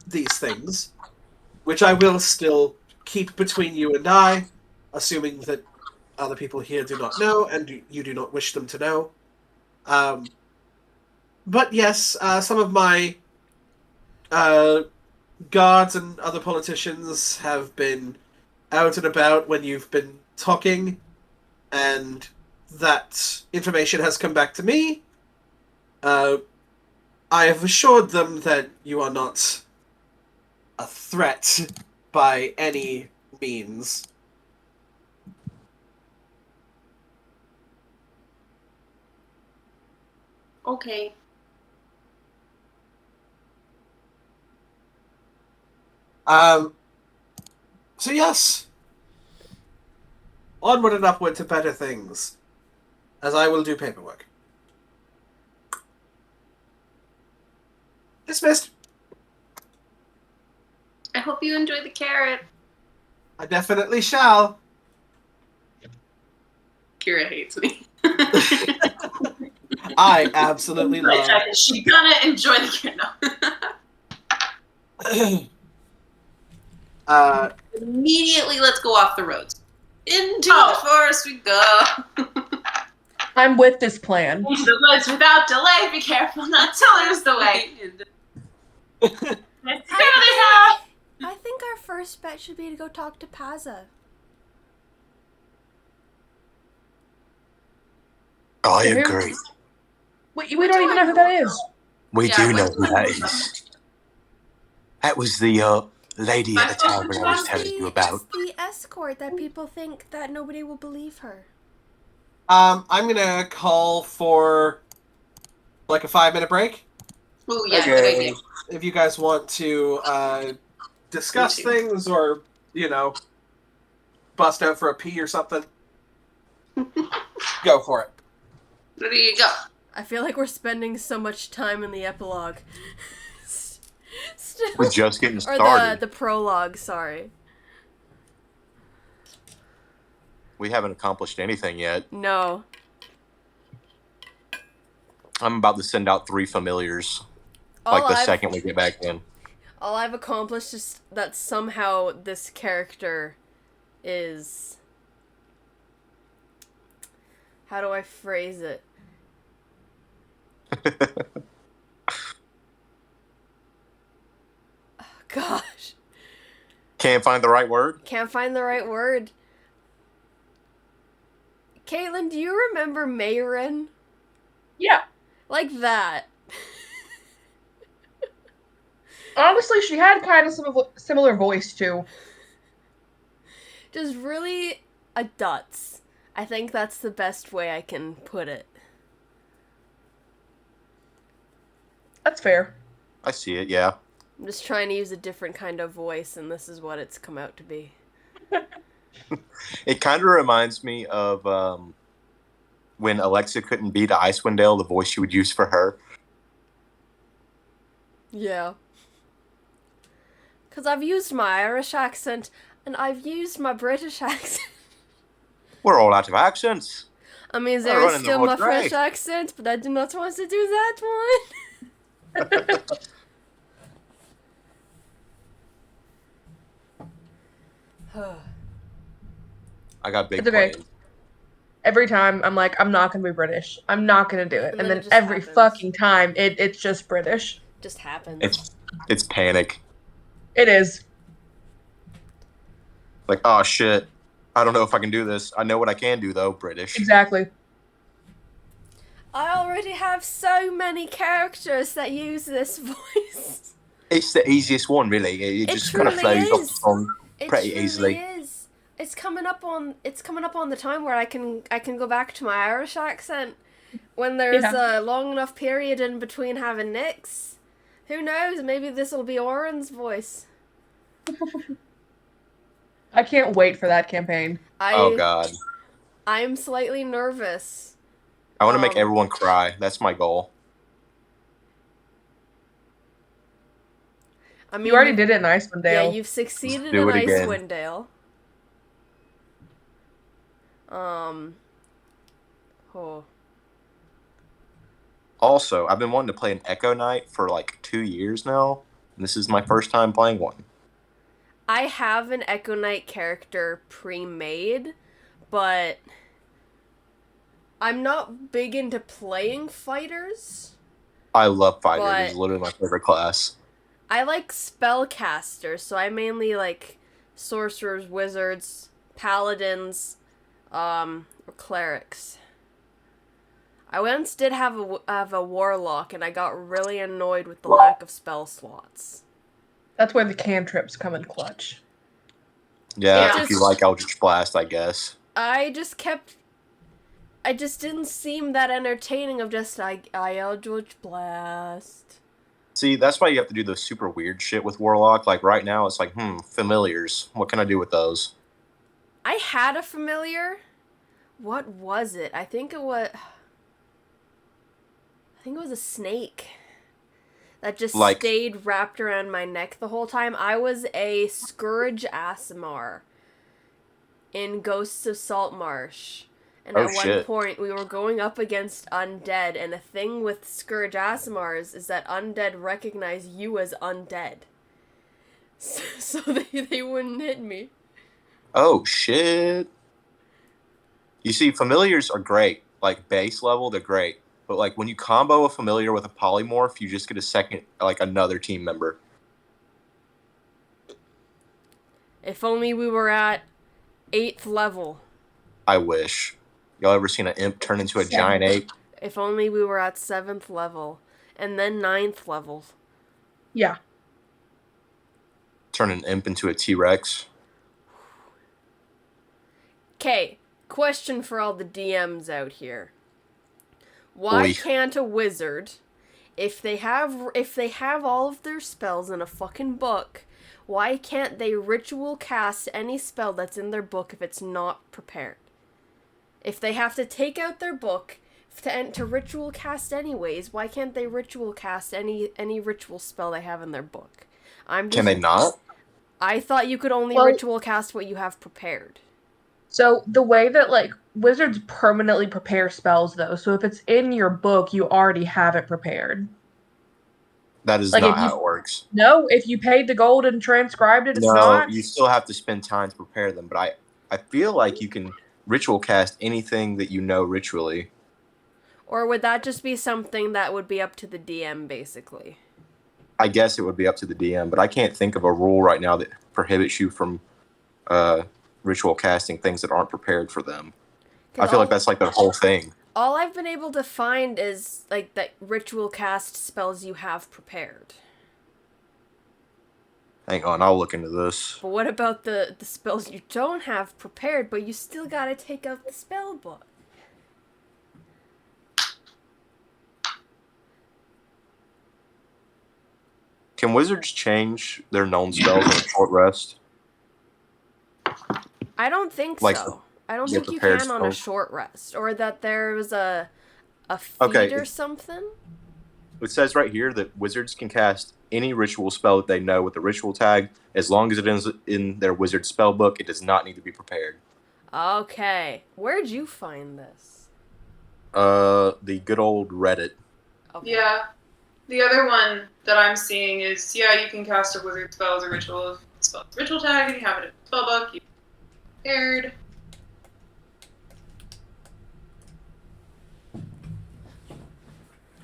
these things, which I will still keep between you and I, assuming that other people here do not know, and you do not wish them to know. But yes, some of my guards and other politicians have been out and about when you've been talking, and that information has come back to me. I have assured them that you are not a threat by any means. Okay. So yes. Onward and upward to better things. As I will do paperwork. Dismissed. I hope you enjoy the carrot. I definitely shall. Kira hates me. I absolutely love it. She's gonna enjoy the carrot. No. Immediately, let's go off the roads. Into the forest we go. I'm with this plan. Into the woods without delay. Be careful not to lose the way. Let's go this out. I think our first bet should be to go talk to Pazza. I agree. We don't even know who that is. We Yeah, do I know went who that is. That was the lady at the tavern I was telling you about. It's the escort that people think that nobody will believe her. I'm gonna call for like a 5-minute break. Oh yeah, good idea. If you guys want to discuss things or, bust out for a pee or something, go for it. There you go. I feel like we're spending so much time in the epilogue. Still. We're just getting Or started. the prologue, sorry. We haven't accomplished anything yet. No. I'm about to send out 3 familiars. Second we get back in. All I've accomplished is that somehow this character is... How do I phrase it? Oh, gosh. Can't find the right word? Can't find the right word. Caitlin, do you remember Mayrin? Yeah. Like that. Honestly, she had kind of similar voice too. Just really a Dutz. I think that's the best way I can put it. That's fair. I see it, yeah. I'm just trying to use a different kind of voice, and this is what it's come out to be. It kind of reminds me of when Alexa couldn't beat Icewind Dale, the voice she would use for her. Yeah. Because I've used my Irish accent, and I've used my British accent. We're all out of accents. I mean, We're there is running the still whole my drag. French accent, but I do not want to do that one. I got big It's okay. plans. Every time I'm like, I'm not gonna be British. I'm not gonna do it. And And then then it just every happens. fucking time it's just British. Just happens. It's panic. It is. Like, oh shit. I don't know if I can do this. I know what I can do though, British. Exactly. I already have so many characters that use this voice. It's the easiest one, really. It just kind of truly flows off is. the tongue It pretty truly easily. is. It's coming up on the time where I can go back to my Irish accent when there's Yeah. a long enough period in between having nicks. Who knows? Maybe this will be Oren's voice. I can't wait for that campaign. Oh I God, I'm slightly nervous. I want to make Um, everyone cry. That's my goal. I mean, You already did it in Icewind yeah, Dale. you've succeeded do in it again. Icewind Dale. Oh. Also, I've been wanting to play an Echo Knight for like 2 years now, and this is my first time playing one. I have an Echo Knight character pre-made, but I'm not big into playing fighters. I love fighters. But- It's literally my favorite class. I like spellcasters, so I mainly like sorcerers, wizards, paladins, or clerics. I once did have a warlock, and I got really annoyed with the lack of spell slots. That's where the cantrips come in clutch. Yeah, Yeah. if you like Eldritch Blast, I guess. I just didn't seem that entertaining of just I Eldritch Blast. See, that's why you have to do the super weird shit with Warlock. Like right now, it's like, familiars. What can I do with those? I had a familiar. What was it? I think it was a snake that just Like- stayed wrapped around my neck the whole time. I was a Scourge Aasimar in Ghosts of Saltmarsh. And Oh, at one shit. point, we were going up against undead, and a thing with Scourge Aasimars is that undead recognize you as undead. So they wouldn't hit me. Oh, shit. You see, familiars are great. Like, base level, they're great. But, like, when you combo a familiar with a polymorph, you just get a second, like, another team member. If only we were at 8th level. I wish. Y'all ever seen an imp turn into a Seven. giant ape? If only we were at 7th level. And then 9th level. Yeah. Turn an imp into a T-Rex? Okay, question for all the DMs out here. Why Oi. can't a wizard, if they have all of their spells in a fucking book, why can't they ritual cast any spell that's in their book if it's not prepared? If they have to take out their book to ritual cast anyways, why can't they ritual cast any ritual spell they have in their book? Can they not? I thought you could only Well- ritual cast what you have prepared. So the way that like wizards permanently prepare spells though, so if it's in your book, you already have it prepared. That is Like, not if you- how it works. No, if you paid the gold and transcribed it, it's No, not. you still have to spend time to prepare them. But I feel like you can ritual cast anything that you know ritually. Or would that just be something that would be up to the DM, basically? I guess it would be up to the DM, but I can't think of a rule right now that prohibits you from ritual casting things that aren't prepared for them. I 'Cause feel like that's like the whole thing. all I've been able to find is, like, that ritual cast spells you have prepared. Hang on, I'll look into this. But what about the spells you don't have prepared, but you still gotta take out the spell book? Can wizards change their known spells in a short rest? I don't think Like, so. I don't yeah, think you prepared can on a spells. short rest. Or that there was a feat Okay. or something. It says right here that wizards can cast any ritual spell that they know with the ritual tag, as long as it is in their wizard spell book. It does not need to be prepared. Okay. Where'd you find this? The good old Reddit. Okay. Yeah. The other one that I'm seeing is, yeah, you can cast a wizard spell as a ritual spell. Ritual tag, and you have it in the spell book, you prepared.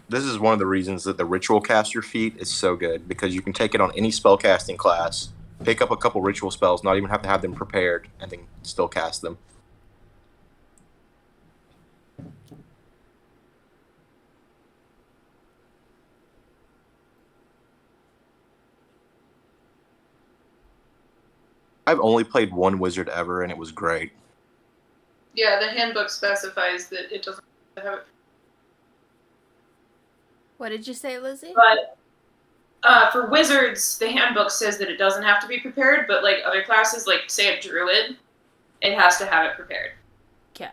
This is one of the reasons that the ritual caster feat is so good, because you can take it on any spellcasting class, pick up a couple ritual spells, not even have to have them prepared, and then still cast them. I've only played one wizard ever, and it was great. Yeah, the handbook specifies that it doesn't have it. What did you say, Lizzie? But for wizards, the handbook says that it doesn't have to be prepared, but like other classes, like say a druid, it has to have it prepared. Okay.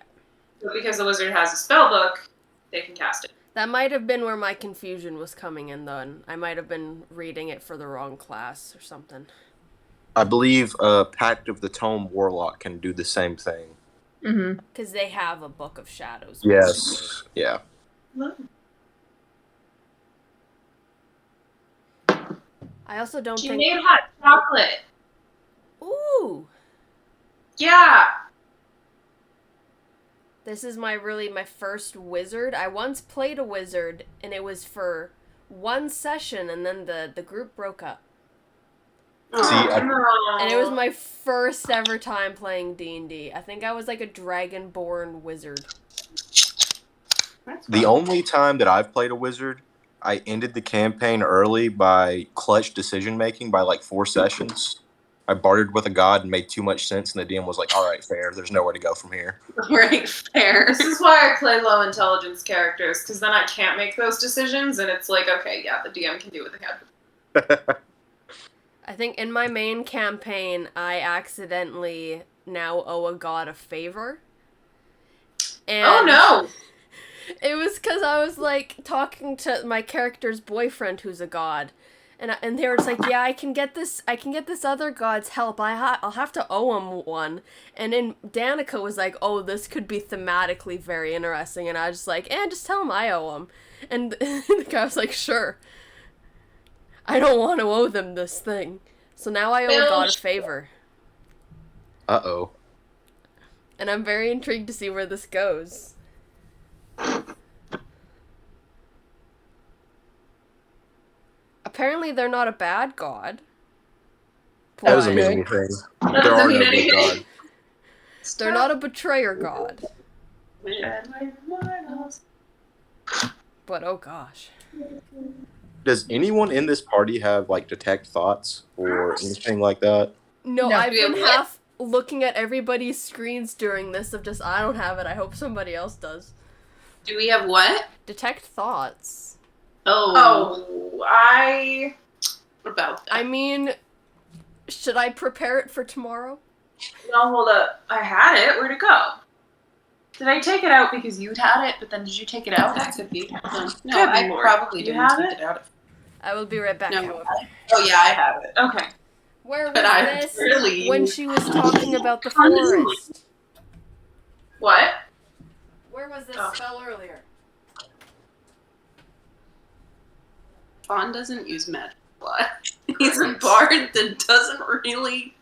So because the wizard has a spell book, they can cast it. That might have been where my confusion was coming in, though. And I might have been reading it for the wrong class or something. I believe Pact of the Tome Warlock can do the same thing. Mm-hmm. Because they have a Book of Shadows. Yes. Yeah. I also don't She think... made hot chocolate. Ooh! Yeah. This is my first wizard. I once played a wizard, and it was for one session, and then the group broke up. And it was my first ever time playing D&D. I think I was like a dragonborn wizard. The only time that I've played a wizard, I ended the campaign early by clutch decision making by like 4 sessions. I bartered with a god and made too much sense, and the DM was like, "All right, fair. There's nowhere to go from here." Right, fair. This is why I play low intelligence characters, because then I can't make those decisions, and it's like, okay, yeah, the DM can do what they have. I think in my main campaign, I accidentally now owe a god a favor. And Oh no! it was because I was like talking to my character's boyfriend, who's a god, and they were just like, "Yeah, I can get this other god's help. I'll have to owe him one." And then Danica was like, "Oh, this could be thematically very interesting," and I was just like, just tell him I owe him." And the guy was like, "Sure. I don't want to owe them this thing." So now I owe God a favor. Uh-oh. And I'm very intrigued to see where this goes. Apparently they're not a bad god. That doesn't mean Okay. anything. That There doesn't are mean no good anything. gods. They're not a betrayer god. But oh gosh. Does anyone in this party have like detect thoughts or anything like that? No, No. I've We have been what? half looking at everybody's screens during this of just, I don't have it, I hope somebody else does. Do we have what? Detect thoughts. Oh, I... What about that? I mean, should I prepare it for tomorrow? No, hold up. I had it. Where'd it go? Did I take it out because you'd had it, but then did you take it out? That could be. No, Could I be more. probably You didn't have take it? it out. I will be right back, No. however. Oh yeah, I have it. Okay. Where was But I this really- when she was talking about the Honestly. forest? What? Where was this Oh. spell earlier? Fawn doesn't use magic a lot. He's a bard that doesn't really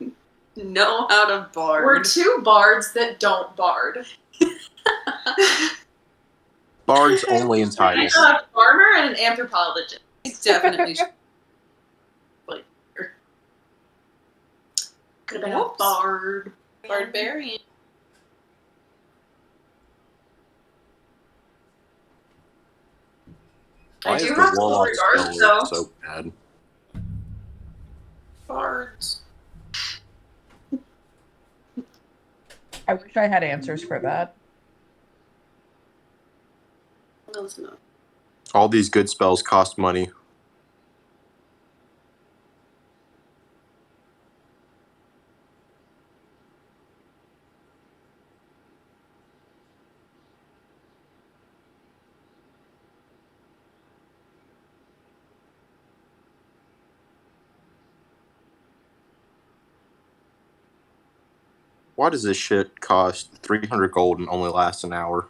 know how to bard. We're 2 bards that don't bard. Bards only in titles. A farmer and an anthropologist. It's definitely could have been a Whoops. bard. Barbarian. Why I is do the have some warlock regards, spell though. so bad? Bards. I wish I had answers for that. What else not? All these good spells cost money. Why does this shit cost 300 gold and only last an hour?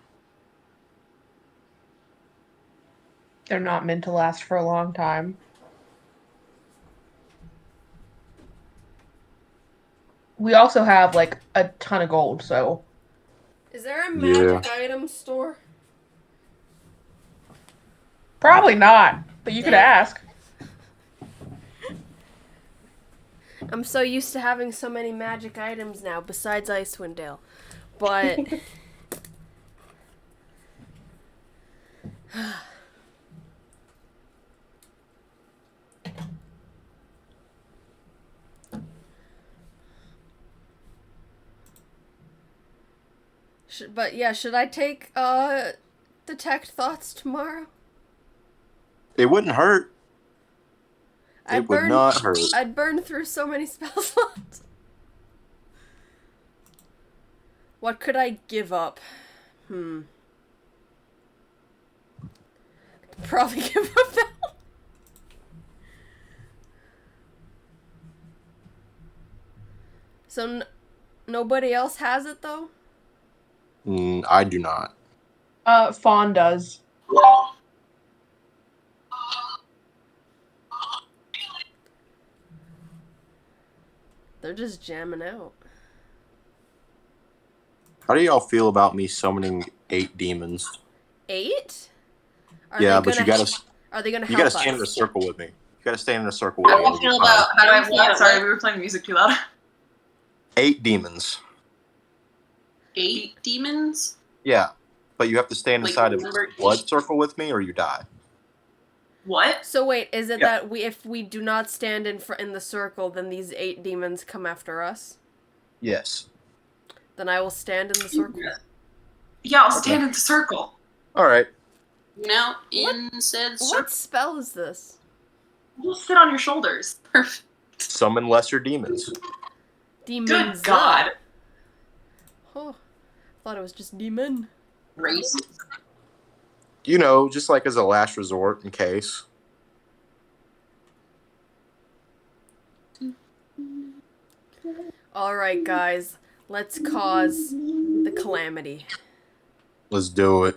They're not meant to last for a long time. We also have like a ton of gold, so Is there a magic item store? probably not. But you could ask. I'm so used to having so many magic items now, besides Icewind Dale. But... But yeah, should I take detect thoughts tomorrow? It wouldn't hurt. It would not hurt. I'd burn through so many spell slots. What could I give up? Probably give up that. So nobody else has it though? I do not. Fawn does. They're just jamming out. How do y'all feel about me summoning 8 demons? 8? Yeah, but you gotta Are they gonna you help gotta stand in a us? circle with me. You gotta stand in a circle with How me. do you feel about how do I feel about Sorry, we were playing music too loud. 8 demons. 8 demons? Yeah, but you have to stand Like, inside of number blood 8? circle with me, or you die. What? So wait, is it Yeah. that if we do not stand in the circle, then these 8 demons come after us? Yes. Then I will stand in the circle. Yeah, I'll stand in the circle. All right. Now, in said What circle. spell is this? We'll sit on your shoulders. Perfect. Summon lesser demons. Demons. Good God. Oh, thought it was just demon. Race. You know, just like as a last resort in case. Alright, guys. Let's cause the calamity. Let's do it.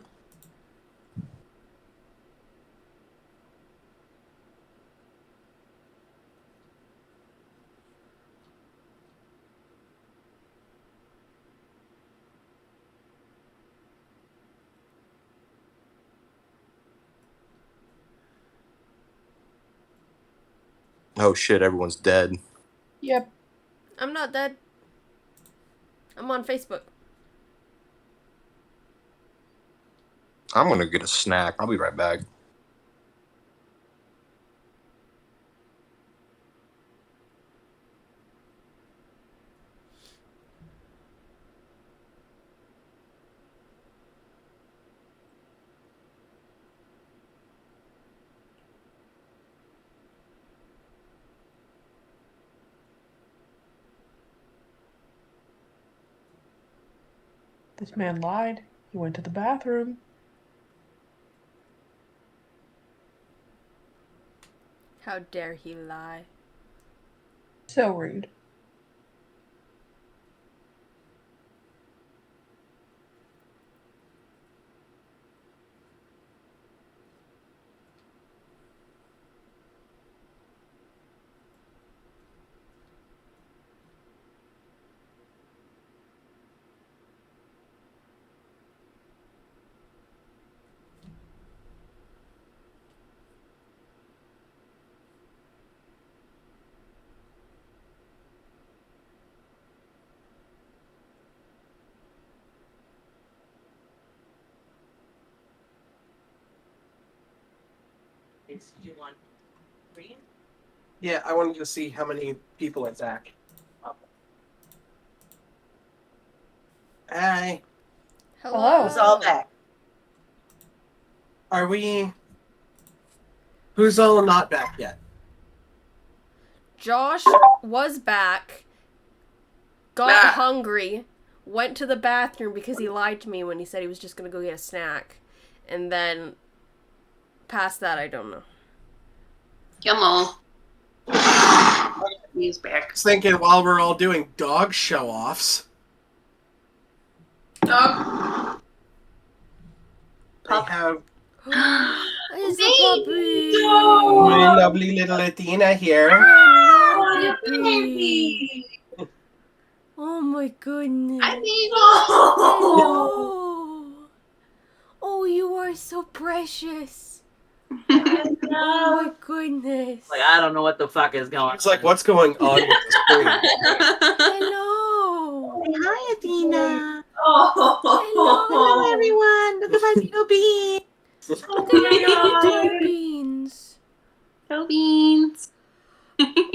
Oh shit, everyone's dead. Yep. I'm not dead. I'm on Facebook. I'm gonna get a snack. I'll be right back. This man lied. He went to the bathroom. How dare he lie? So rude. You want green? Yeah, I wanted to see how many people are Zach. Hi. Hello. Who's all back? Are we... Who's all not back yet? Josh was back, got Ah. hungry, went to the bathroom because he lied to me when he said he was just gonna go get a snack, and then past that I don't know. Come He's back. I was thinking while we're all doing dog show-offs, Dog. they have It's a puppy! my lovely little Latina here. I love you, baby. Oh my goodness. Hello. Oh, you are so precious. Oh my goodness. Like, I don't know what the fuck is going on. It's like, what's going on with the screen? Hello. Hi, Athena. Oh. everyone. Look at my little bean. Look at my little beans. No beans.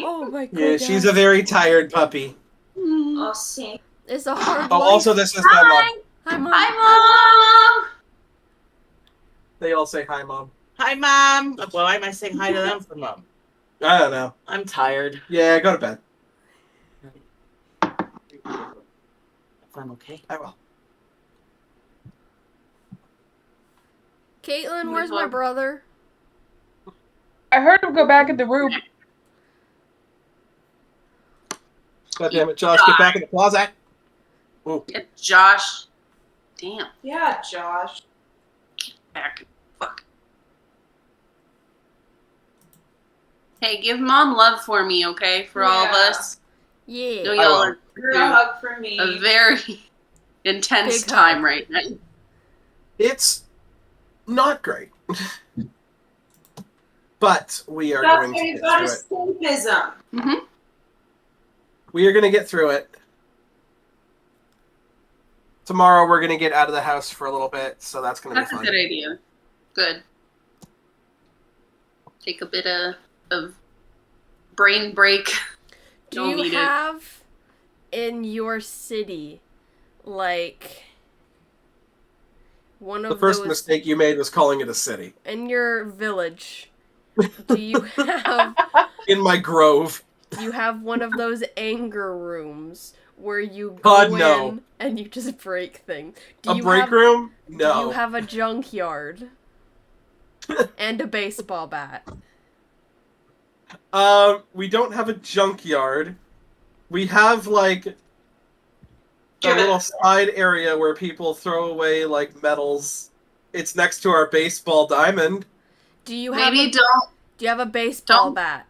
Oh my Yeah, goodness. she's a very tired puppy. Oh, sick. It's a hard Oh, life. also, this is my mom. Hi, Mom. Hi, Mom! They all say hi, Mom. Hi, Mom. Well, why am I saying hi to them for Mom? I don't know. I'm tired. Yeah, go to bed. If I'm okay. I will. Caitlin, where's my brother? I heard him go back in the room. God damn it, Josh, get back in the closet. Ooh. Yeah, Josh. Damn. Yeah, Josh. Back. Fuck. Hey, give Mom love for me, okay? For all of Yeah. us. Yeah. No, I y'all will. are You're a through hug for me. a very intense Big time hug. right now. It's not great. But we are That's going why to you get got through it. escapism. Mm-hmm. We are going to get through it. Tomorrow we're going to get out of the house for a little bit, so that's going to be That's a fun. good idea. Good. Take a bit of brain break. Do Don't you need it. have in your city, like, one The of first those mistake you made was calling it a city. in your village? Do you have In my grove. one of those anger rooms where you God, go no. in and you just break things? Do A you break have, room? Do No. you have a junkyard and a baseball bat? We don't have a junkyard. We have, like, a Give it- little side area where people throw away, like, metals. It's next to our baseball diamond. Do you have Maybe a, don't Do you have a baseball don't- bat?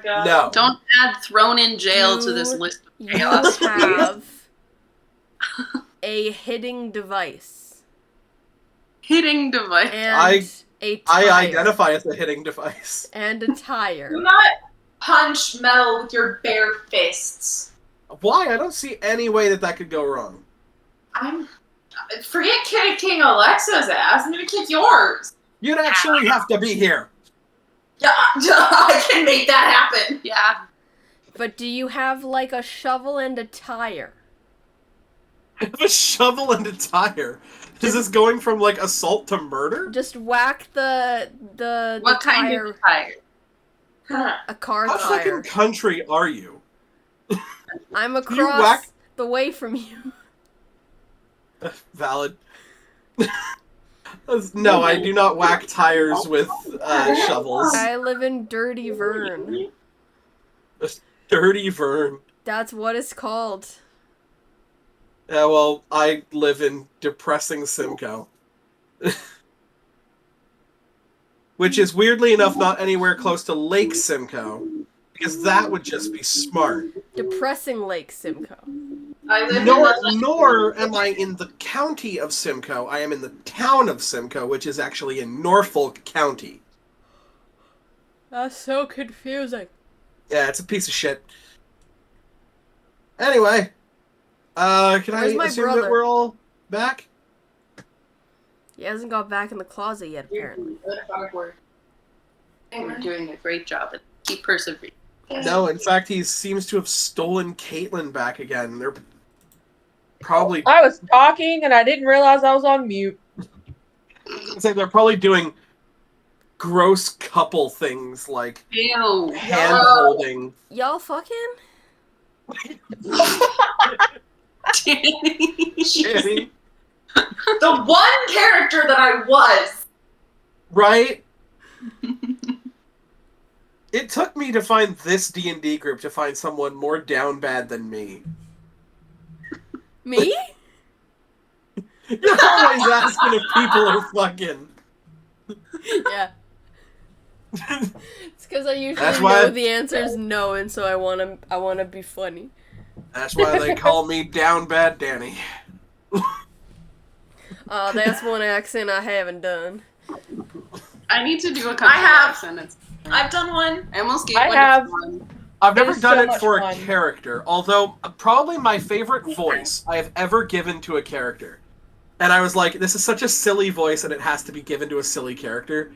No. don't add thrown in jail to this Do list of You chaos. have a hitting device Hitting device. and a I tire identify as a hitting device. and a tire. Do not punch metal with your bare fists. Why? I don't see any way that could go wrong. Forget kicking Alexa's ass. I'm gonna kick yours. You'd actually have to be here. Yeah, I can make that happen. Yeah. But do you have like a shovel and a tire? I have a shovel and a tire. Is this going from, like, assault to murder? Just whack the What kind tire, of tire? a car How tire. fucking country are you? I'm you across whack- the way from you. Valid. No, I do not whack tires with shovels. I live in Dirty Vern. Dirty Vern. That's what it's called. Yeah, well, I live in depressing Simcoe. Which is weirdly enough not anywhere close to Lake Simcoe, because that would just be smart. Depressing Lake Simcoe. I live Nor am I in the county of Simcoe. I am in the town of Simcoe, which is actually in Norfolk County. That's so confusing. Yeah, it's a piece of shit. Anyway, can Where's I my assume brother? that we're all back? He hasn't got back in the closet yet, apparently. You're doing a great job. And keep persevering. No, in fact, he seems to have stolen Caitlin back again. They're probably I was talking and I didn't realize I was on mute. they're probably doing gross couple things like Ew. hand holding. Y'all fucking? Shitty. the one character that I was. Right? It took me to find this D&D group to find someone more down bad than me. Me? You're always asking if people are fucking. Yeah. It's because I usually That's know why- the answer is no, and so I wanna be funny. That's why they call me down bad Danny. That's one accent I haven't done. I need to do a couple I have. of accents. I've done one. I almost gave I one have. to one. I've never It's done so it much for a fun. character, although probably my favorite voice I have ever given to a character, and I was like, this is such a silly voice and it has to be given to a silly character,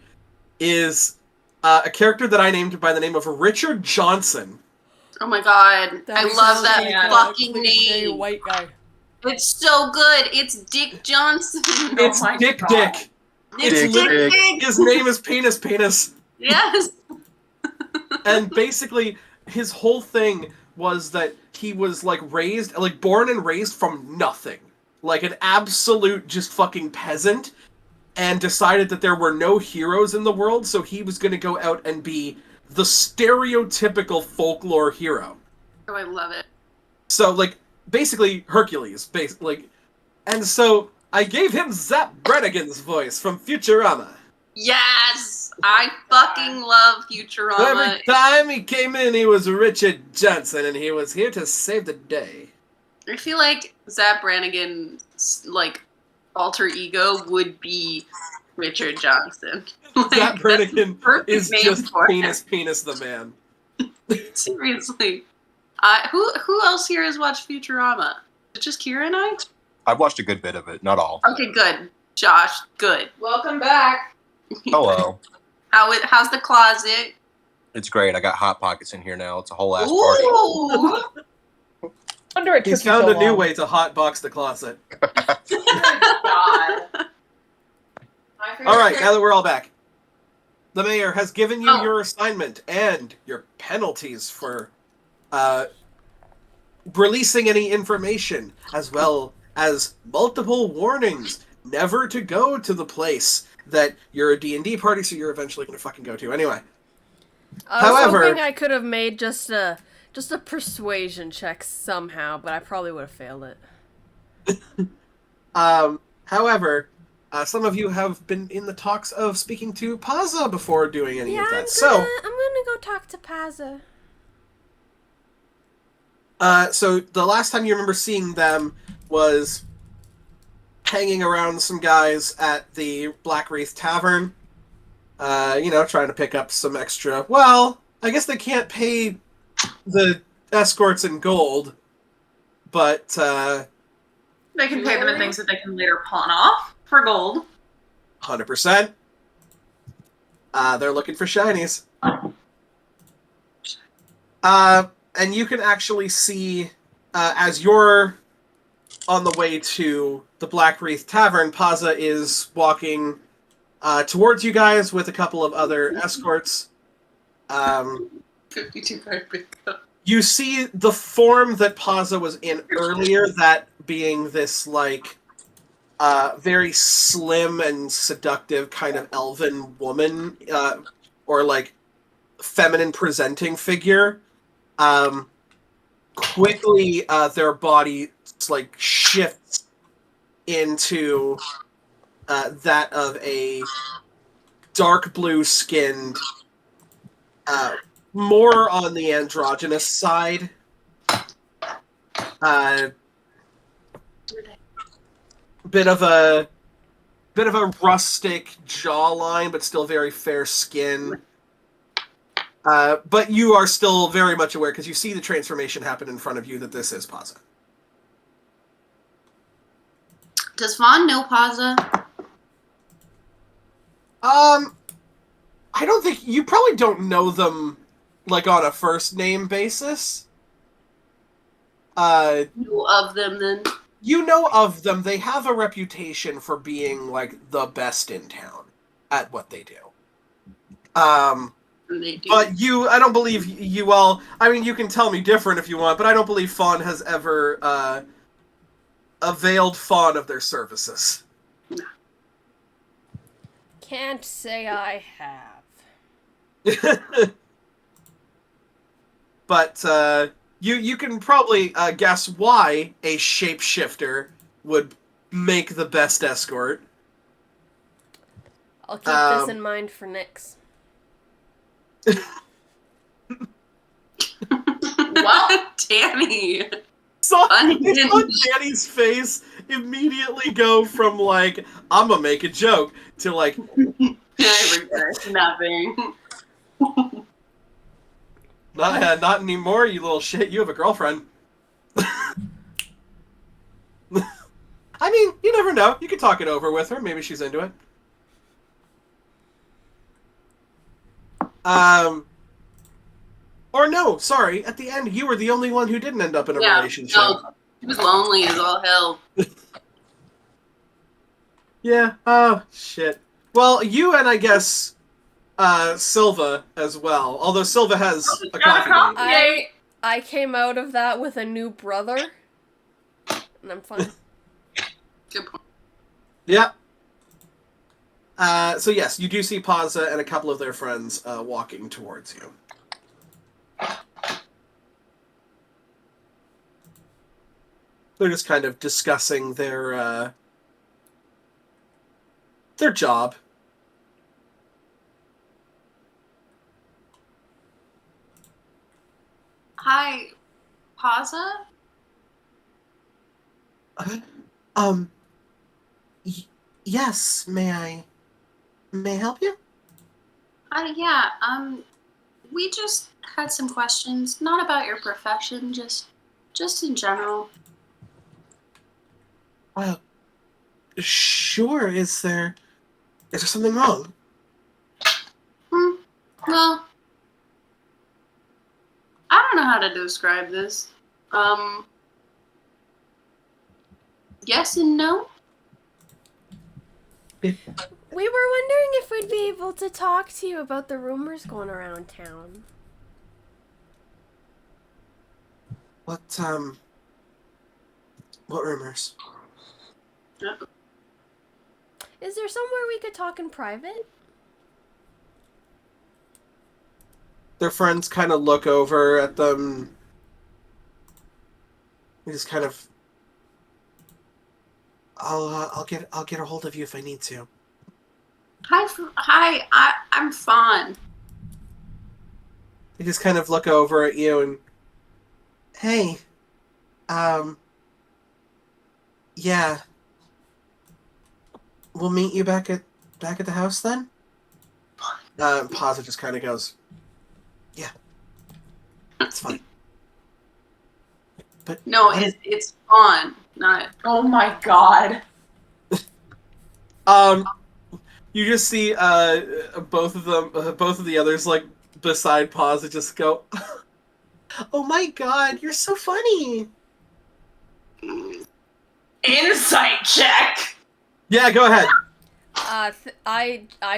is a character that I named by the name of Richard Johnson. Oh my god. I love that yeah. fucking cliche name. white guy. It's so good. It's Dick Johnson. It's my Dick God. Dick. It's Dick Dick Dick. Dick. His name is Penis Penis. Yes. And basically, his whole thing was that he was, like, born and raised from nothing. Like, an absolute just fucking peasant. And decided that there were no heroes in the world, so he was gonna go out and be the stereotypical folklore hero. Oh, I love it. So, like, basically Hercules, and so I gave him Zap Brannigan's voice from Futurama. Yes, I fucking love Futurama. Every time he came in, he was Richard Johnson, and he was here to save the day. I feel like Zap Brannigan's like alter ego would be Richard Johnson. Like, Zap Brannigan perfect is name just for him. Penis the man. Seriously. Who else here has watched Futurama? Is it just Kira and I? I've watched a good bit of it, not all. Okay, good. Josh, good. Welcome back. Hello. How's the closet? It's great. I got Hot Pockets in here now. It's a whole ass party. Ooh! Wonder it He's took you found so a new long. way to hotbox the closet. God. My favorite All right, character- now that we're all back, the mayor has given you Oh. your assignment and your penalties for releasing any information, as well as multiple warnings never to go to the place that you're a D&D party, so you're eventually going to fucking go to. Anyway, I was However- hoping I could have made just a persuasion check somehow, but I probably would have failed it. however, some of you have been in the talks of speaking to Paza before doing any Yeah, of that. I'm gonna go talk to Paza. So the last time you remember seeing them was hanging around some guys at the Black Wreath Tavern. Trying to pick up some extra. Well, I guess they can't pay the escorts in gold, but They can pay them in things that they can later pawn off for gold. 100%. They're looking for shinies. And you can actually see, as you're on the way to the Black Wreath Tavern, Paza is walking towards you guys with a couple of other escorts. 52 card pickup. You see the form that Paza was in earlier, that being this, like, very slim and seductive kind of elven woman, or, like, feminine presenting figure. Quickly, their body, like, shifts into that of a dark blue skinned, more on the androgynous side. Bit of a rustic jawline, but still very fair skin. But you are still very much aware, because you see the transformation happen in front of you, that this is Paza. Does Vaughn know Paza? I don't think you probably don't know them, like, on a first name basis. Know of them then? You know of them. They have a reputation for being, like, the best in town at what they do. They do. But I don't believe you all. I mean, you can tell me different if you want, but I don't believe Fawn has ever availed Fawn of their services. Can't say I have. But you can probably guess why a shapeshifter would make the best escort. I'll keep this in mind for Nyx. Wow, Danny. So Onion. saw Danny's face immediately go from, like, I'm gonna make a joke, to, like, I regret nothing. not anymore, you little shit. You have a girlfriend. I mean, you never know. You could talk it over with her. Maybe she's into it. Or no, sorry. At the end, you were the only one who didn't end up in a relationship. No, He was lonely as all hell. Yeah. Oh shit. Well, you and I guess Silva as well. Although Silva has a coffee date. I came out of that with a new brother, and I'm fine. Good point. Yeah. So yes, you do see Paza and a couple of their friends walking towards you. They're just kind of discussing their job. Hi, Paza? Yes, may I help you? Yeah, we just had some questions, not about your profession, just in general. Sure. Is there something wrong? Well, I don't know how to describe this. Yes and no? We were wondering if we'd be able to talk to you about the rumors going around town. What rumors? Is there somewhere we could talk in private? Their friends kind of look over at them. They just kind of, I'll get a hold of you if I need to. Hi, I'm fine. They just kind of look over at you and, hey, yeah, we'll meet you back at the house then. Paza just kind of goes, yeah, it's fine. But no, it's fun, not. Oh my god. You just see both of the others like beside Paza just go, oh my god, you're so funny. Insight check. Yeah, go ahead. I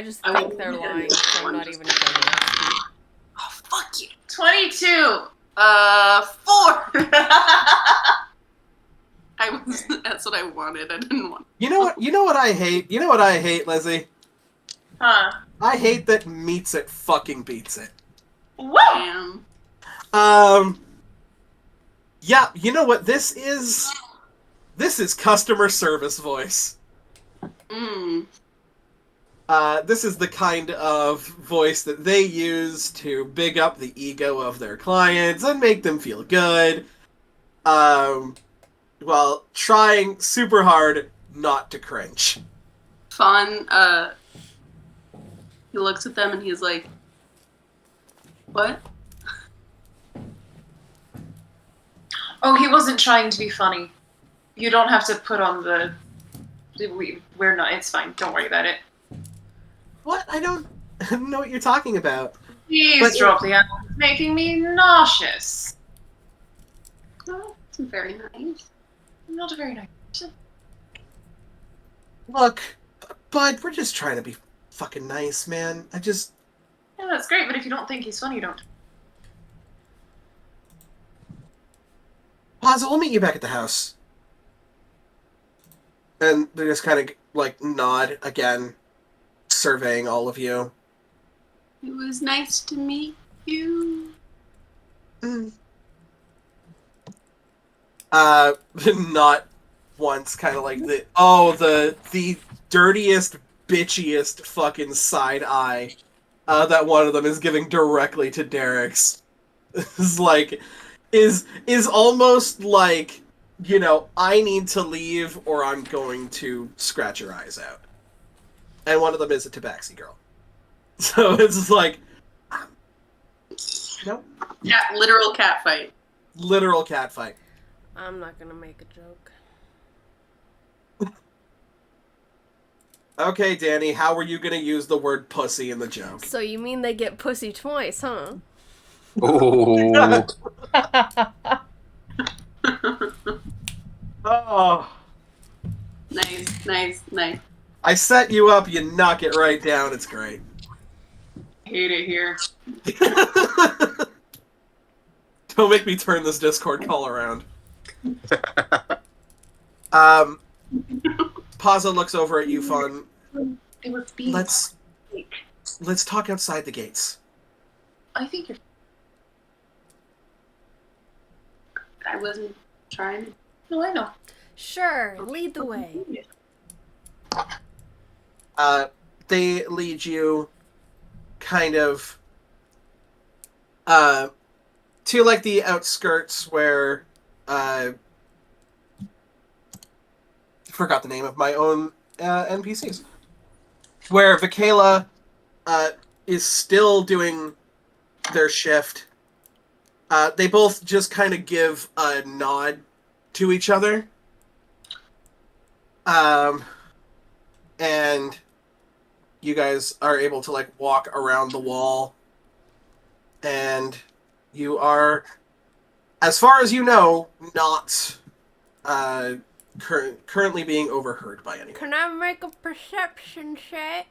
just think they're lying, so I'm not even gonna. Oh, fuck you. 22. 4. That's what I wanted. I didn't want. You know what I hate? You know what I hate, Lizzie? Huh. I hate that meets it fucking beats it. Woo! Damn. Yeah, you know what this is? This is customer service voice. This is the kind of voice that they use to big up the ego of their clients and make them feel good, while trying super hard not to cringe. Fun. He looks at them and he's like, "What?" Oh, he wasn't trying to be funny. You don't have to put on the. We're not. It's fine. Don't worry about it. What? I don't know what you're talking about. Please drop the animal. It's making me nauseous. Oh, it's very nice. Not a very nice person. Look, bud, we're just trying to be fucking nice, man. Yeah, that's great, but if you don't think he's funny, you don't. Paza, we'll meet you back at the house. And they just kind of, like, nod again, surveying all of you. It was nice to meet you. Not once, kind of like the dirtiest, bitchiest fucking side eye that one of them is giving directly to Derek's. is almost like, you know, I need to leave or I'm going to scratch your eyes out. And one of them is a tabaxi girl. So it's just like, nope. Yeah, literal cat fight. Literal cat fight. I'm not gonna make a joke. Okay, Danny, how are you gonna use the word pussy in the joke? So you mean they get pussy twice, huh? Oh. Oh. Nice. I set you up, you knock it right down, it's great. Hate it here. Don't make me turn this Discord call around. Pazza looks over at you, Fun. It was being Let's talk outside the gates. I think you're. I wasn't trying to. No, I know. Sure, lead the way. They lead you kind of to like the outskirts where forgot the name of my own NPCs. Where Vikela is still doing their shift. They both just kind of give a nod to each other. And you guys are able to like walk around the wall. And you are, as far as you know, not currently being overheard by anyone. Can I make a perception check?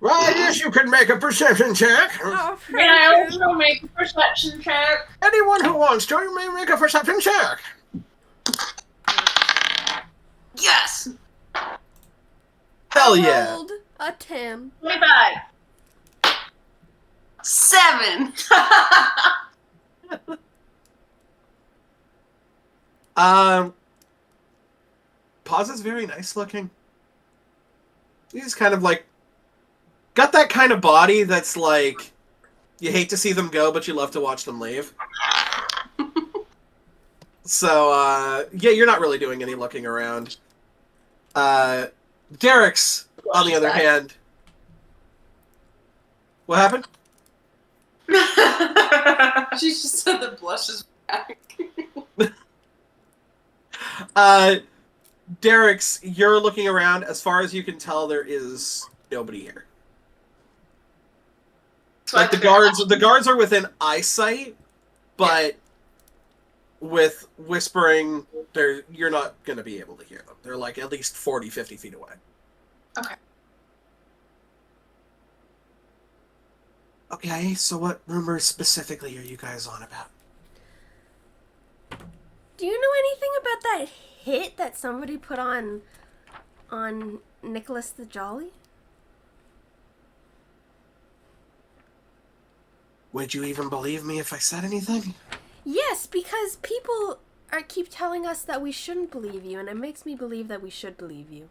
Well, yes, you can make a perception check. Oh, May I also make a perception check? Anyone who wants to, you may make a perception check. Yes. Hell I yeah. rolled a 10. 25. 7. Paz is very nice looking. He's kind of like got that kind of body that's like you hate to see them go, but you love to watch them leave. So yeah, you're not really doing any looking around. Derek's, on the other hand. What happened? She just said the blush is back. Derek's, you're looking around. As far as you can tell, there is nobody here. Like the guards are within eyesight, but with whispering, you're not going to be able to hear them. They're like at least 40, 50 feet away. Okay. Okay, so what rumors specifically are you guys on about? Do you know anything about that hit that somebody put on Nicholas the Jolly? Would you even believe me if I said anything? Yes, because people keep telling us that we shouldn't believe you, and it makes me believe that we should believe you.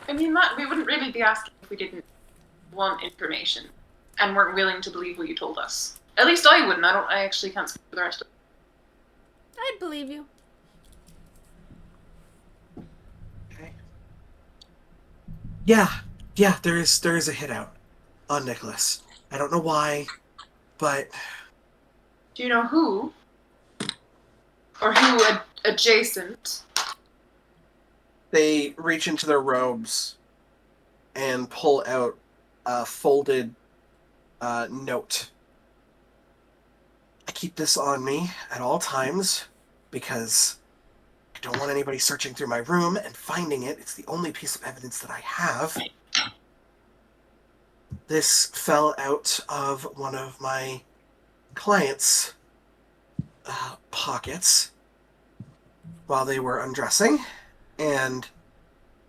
I mean, we wouldn't really be asking if we didn't want information and weren't willing to believe what you told us. At least I wouldn't. I actually can't speak for the rest of I'd believe you. Okay. Yeah, there is a hit out on Nicholas. I don't know why, but Do you know who? Or who adjacent? they reach into their robes and pull out a folded note. I keep this on me at all times because I don't want anybody searching through my room and finding it. It's the only piece of evidence that I have. This fell out of one of my clients' pockets while they were undressing, and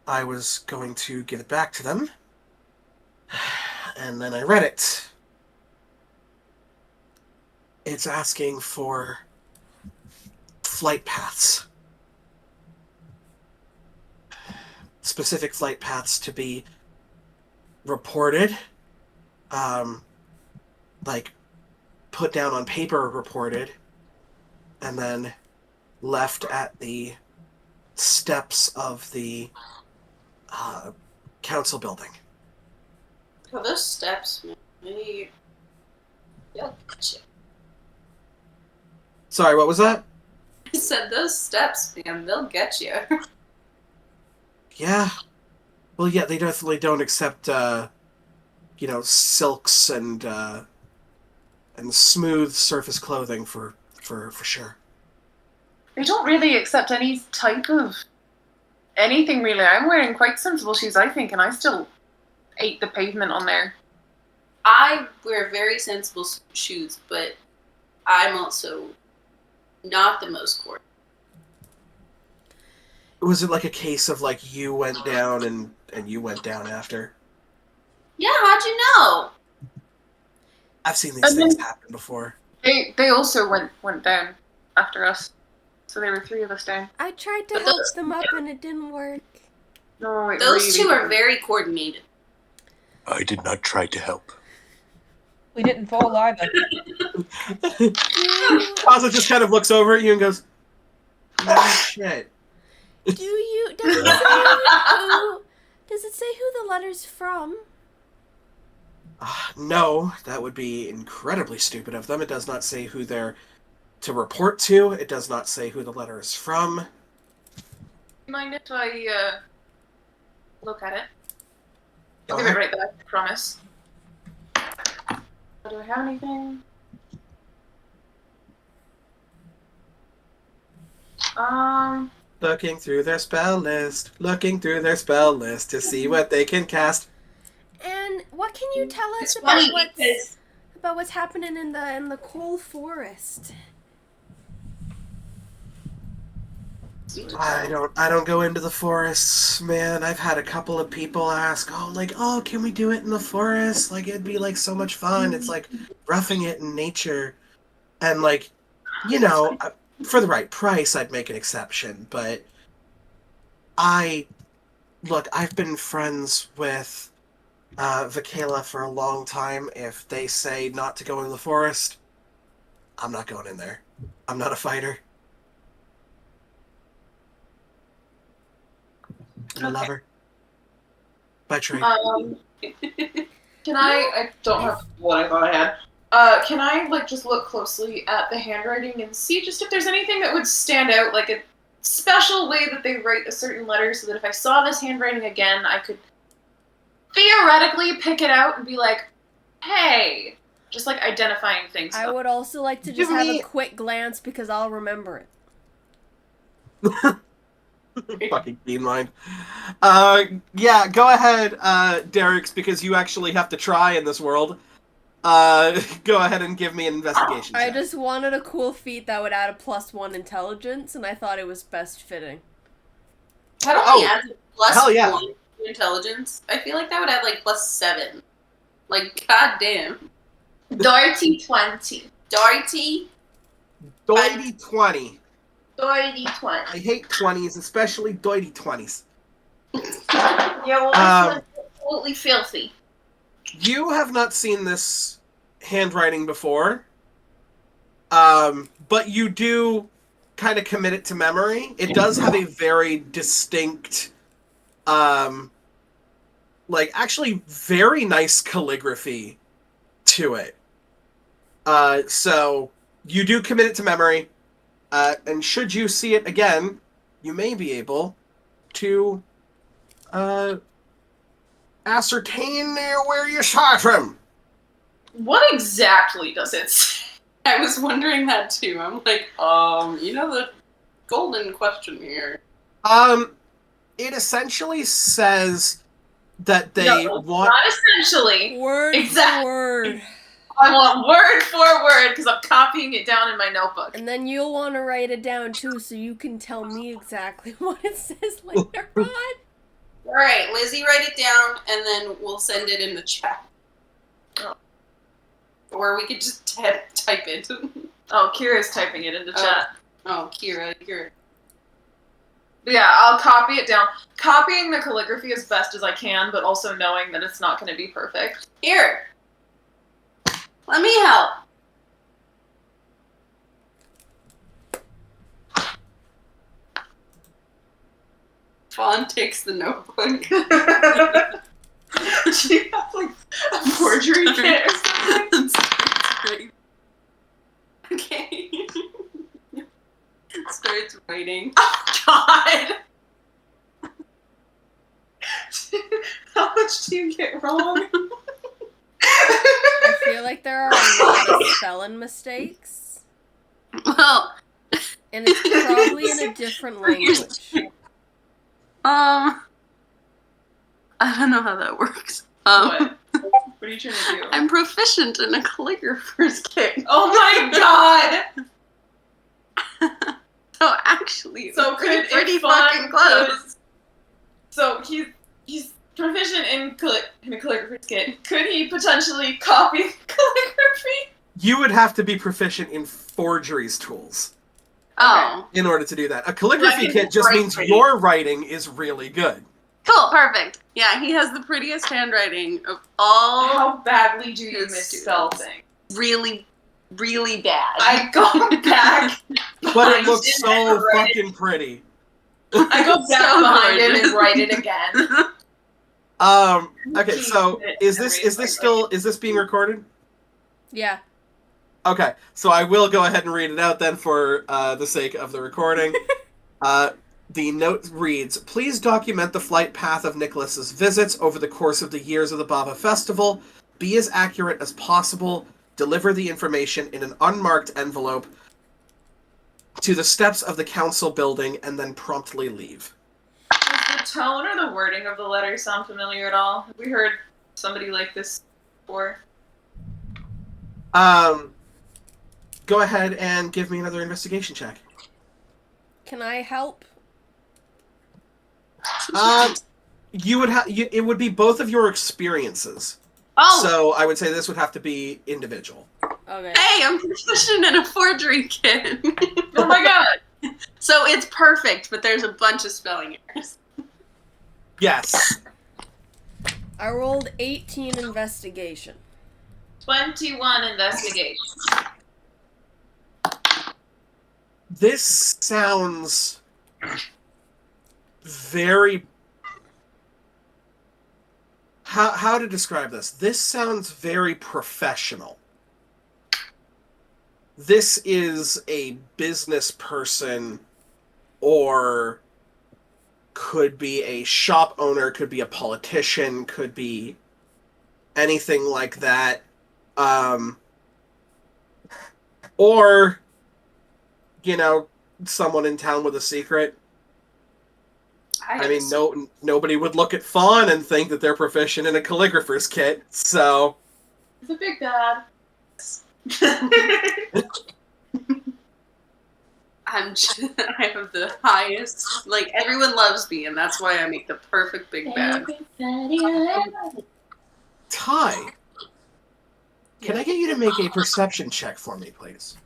I was going to give it back to them. And then I read it. It's asking for flight paths. Specific flight paths to be reported. Like, put down on paper, reported, and then left at the steps of the council building. Oh, those steps, man. They'll get you. Sorry, what was that? I said those steps, man. They'll get you. Yeah. Well, yeah, they definitely don't accept, silks and smooth surface clothing for sure. They don't really accept any type of anything, really. I'm wearing quite sensible shoes, I think, and I still ate the pavement on there. I wear very sensible shoes, but I'm also not the most coordinated. Was it like a case of like you went down and you went down after? Yeah, how'd you know? I've seen these things happen before. They also went down after us. So there were 3 of us down. I tried to But help those- them up and it didn't work. No, it Those really two are didn't. very coordinated. I did not try to help. We didn't fall either. Ozzy just kind of looks over at you and goes, "No shit." Does it say who the letter's from? No, that would be incredibly stupid of them. It does not say who they're to report to. It does not say who the letter is from. Mind if I look at it? I'll Go give it ahead. right back, I promise. Do I have anything? Looking through their spell list. Looking through their spell list to see what they can cast. And what can you tell us It's about funny because what's happening in the coal forest? I don't go into the forests, man. I've had a couple of people ask, oh, can we do it in the forest? Like, it'd be, like, so much fun. It's, like, roughing it in nature. And, like, you know, for the right price, I'd make an exception. But I've been friends with Vakela for a long time. If they say not to go in the forest, I'm not going in there. I'm not a fighter. And a lover. By trade. Can I don't have what I thought I had. Can I, like, just look closely at the handwriting and see just if there's anything that would stand out, like a special way that they write a certain letter so that if I saw this handwriting again, I could theoretically pick it out and be like, hey, just, like, identifying things. I would also like to just Give have me- a quick glance because I'll remember it. Fucking bean mind. Yeah, go ahead, Derek's, because you actually have to try in this world. Go ahead and give me an investigation I check. just wanted a cool feat that would add a +1 intelligence, and I thought it was best fitting. that Oh, only adds a plus hell yeah. 1 to intelligence. I feel like that would add like +7. Like, goddamn. Dirty 20. Darty. Doity 20. Dirty 20. I hate 20s, especially doity 20s. Yeah, well, Um, this one's absolutely filthy. You have not seen this handwriting before, but you do kind of commit it to memory. It does have a very distinct, actually very nice calligraphy to it. So you do commit it to memory, and should you see it again, you may be able to ascertain where you saw it from. What exactly does it say? I was wondering that too. I'm like, you know the golden question here. It essentially says that they No, want. not essentially. Word Exact- for word. I want word for word because I'm copying it down in my notebook. And then you'll want to write it down too so you can tell me exactly what it says later on. All right, Lizzie, write it down, and then we'll send it in the chat. Oh. Or we could just type it. Oh, Kira's typing it into chat. Oh, Kira. But yeah, I'll copy it down. Copying the calligraphy as best as I can, but also knowing that it's not going to be perfect. Here. Let me help. Fawn takes the notebook. She has like a forgery kit or something. Starts okay. Starts writing. Oh, God. How much do you get wrong? I feel like there are a lot of spelling mistakes. Well, And it's probably in a different language. I don't know how that works. What? What are you trying to do? I'm proficient in a calligrapher's kit. Oh my god! So actually, So it's could pretty if Fawn fucking close. So he's proficient in a calligrapher's kit. Could he potentially copy calligraphy? You would have to be proficient in forgeries tools Oh, in order to do that. A Well, I calligraphy can kit just write means pretty. your writing is really good. cool, perfect. Yeah, he has the prettiest handwriting of all. How badly do you His misspell students. things? Really, really bad. I go back. But it behind looks him so and write it. fucking pretty. I go It's back so behind him gorgeous. and write it again. Okay, so is this being recorded? Yeah. Okay, so I will go ahead and read it out then for the sake of the recording. The note reads, please document the flight path of Nicholas's visits over the course of the years of the Baba Festival. Be as accurate as possible. Deliver the information in an unmarked envelope to the steps of the council building and then promptly leave. Does the tone or the wording of the letter sound familiar at all? Have we heard somebody like this before? Go ahead and give me another investigation check. Can I help? You would have. It would be both of your experiences. Oh, So I would say this would have to be individual. Okay. hey, I'm proficient in a forgery kit. Oh my god! So it's perfect, but there's a bunch of spelling errors. Yes. I rolled 18 investigation. 21 investigation. This sounds very... How to describe this? This sounds very professional. This is a business person, or could be a shop owner, could be a politician, could be anything like that. Or, you know, someone in town with a secret. I mean, nobody would look at Fawn and think that they're proficient in a calligrapher's kit, so... He's a big bad. I have the highest, like, everyone loves me, and that's why I make the perfect big bad. Ty, can I get you to make a perception check for me, please?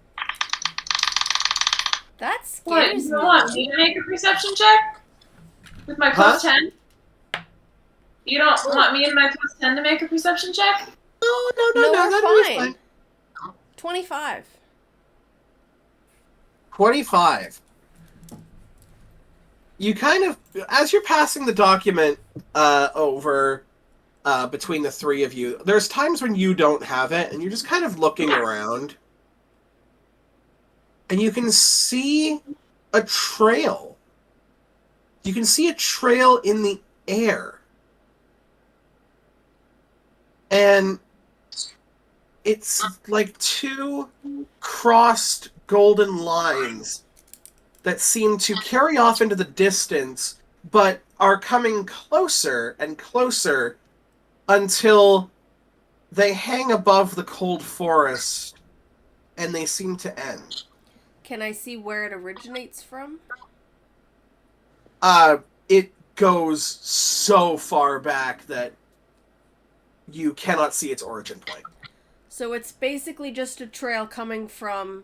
That What? scares You want me. me to make a perception check? With my plus 10? You don't want me and my plus 10 to make a perception check? No, No, we're that'd be fine. 25. 25. You kind of, as you're passing the document over between the three of you, there's times when you don't have it, and you're just kind of looking around. And you can see a trail. You can see a trail in the air. And it's like two crossed golden lines that seem to carry off into the distance, but are coming closer and closer until they hang above the cold forest and they seem to end. Can I see where it originates from? It goes so far back that you cannot see its origin point. So it's basically just a trail coming from,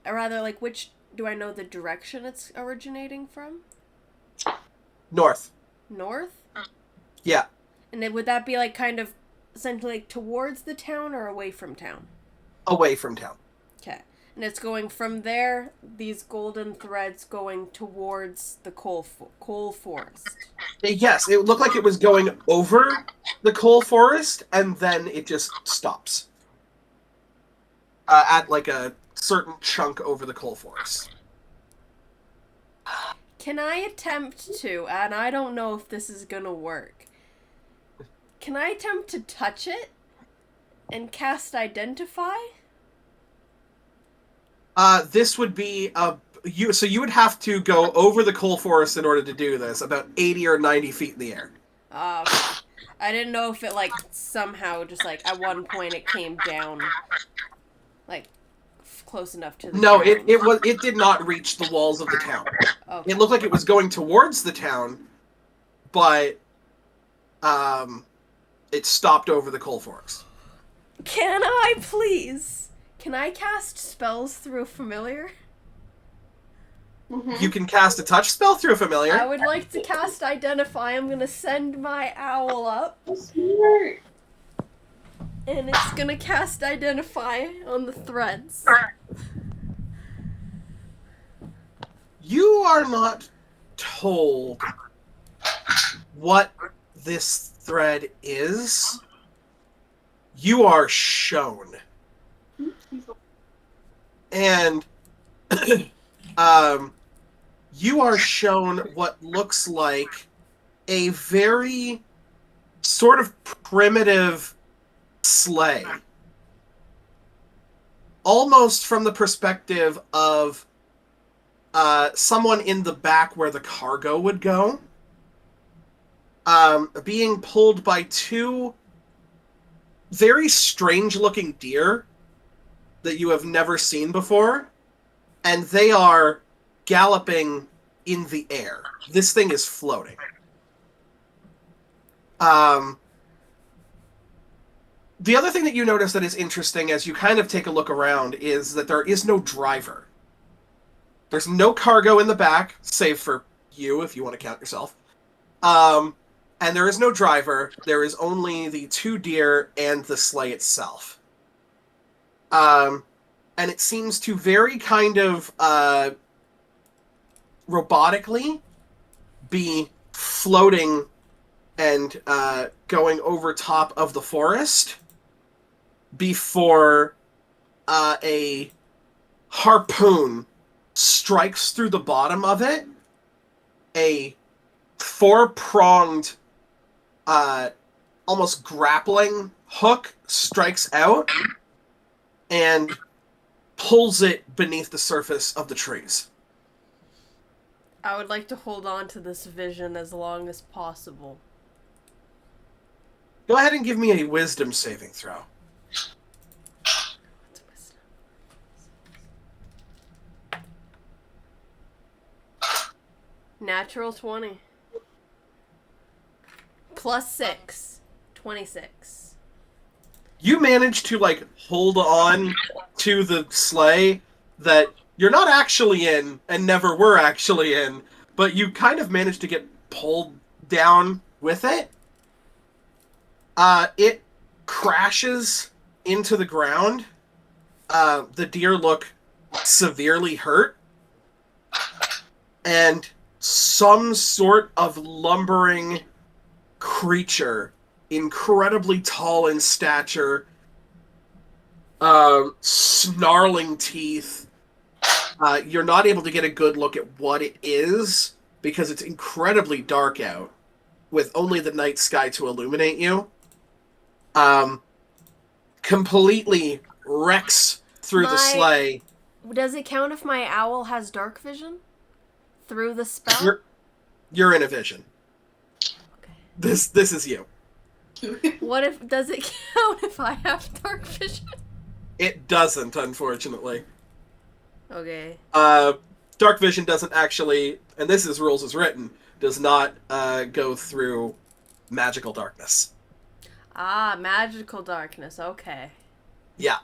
or rather, like, which, do I know the direction it's originating from? North. North? Yeah. And then would that be, like, kind of, essentially, like, towards the town or away from town? Away from town. Okay. And it's going from there, these golden threads going towards the coal forest. Yes, it looked like it was going over the coal forest, and then it just stops. At, like, a certain chunk over the coal forest. Can I attempt to, and I don't know if this is gonna work, can I attempt to touch it and cast Identify? This would be you would have to go over the coal forest in order to do this, about 80 or 90 feet in the air. Okay. I didn't know if it, like, somehow just, like, at one point it came down, like, close enough to the No, ground. it did not reach the walls of the town. Okay. It looked like it was going towards the town, but it stopped over the coal forest. Can I please? Can I cast spells through familiar? You can cast a touch spell through a familiar. I would like to cast Identify. I'm gonna send my owl up. And it's gonna cast Identify on the threads. You are not told what this thread is. You are shown. And you are shown what looks like a very sort of primitive sleigh. Almost from the perspective of someone in the back where the cargo would go. Being pulled by two very strange-looking deer that you have never seen before, and they are galloping in the air. This thing is floating. The other thing that you notice that is interesting as you kind of take a look around is that there is no driver. There's no cargo in the back, save for you, if you want to count yourself. And there is no driver. There is only the two deer and the sleigh itself. And it seems to very kind of robotically be floating and going over top of the forest before a harpoon strikes through the bottom of it. A four-pronged, almost grappling hook strikes out and pulls it beneath the surface of the trees. I would like to hold on to this vision as long as possible. Go ahead and give me a wisdom saving throw. Natural 20. Plus 6. 26. You manage to, like, hold on to the sleigh that you're not actually in and never were actually in, but you kind of managed to get pulled down with it. It crashes into the ground. The deer look severely hurt. And some sort of lumbering creature, incredibly tall in stature, snarling teeth. You're not able to get a good look at what it is because it's incredibly dark out with only the night sky to illuminate you. Completely wrecks through the sleigh. Does it count if my owl has dark vision? Through the spell? You're in a vision. Okay. This is you. What if, does it count if I have dark vision? It doesn't, unfortunately. Okay. Dark vision doesn't actually, and this is rules as written, does not go through magical darkness. Ah, magical darkness, okay. Yeah.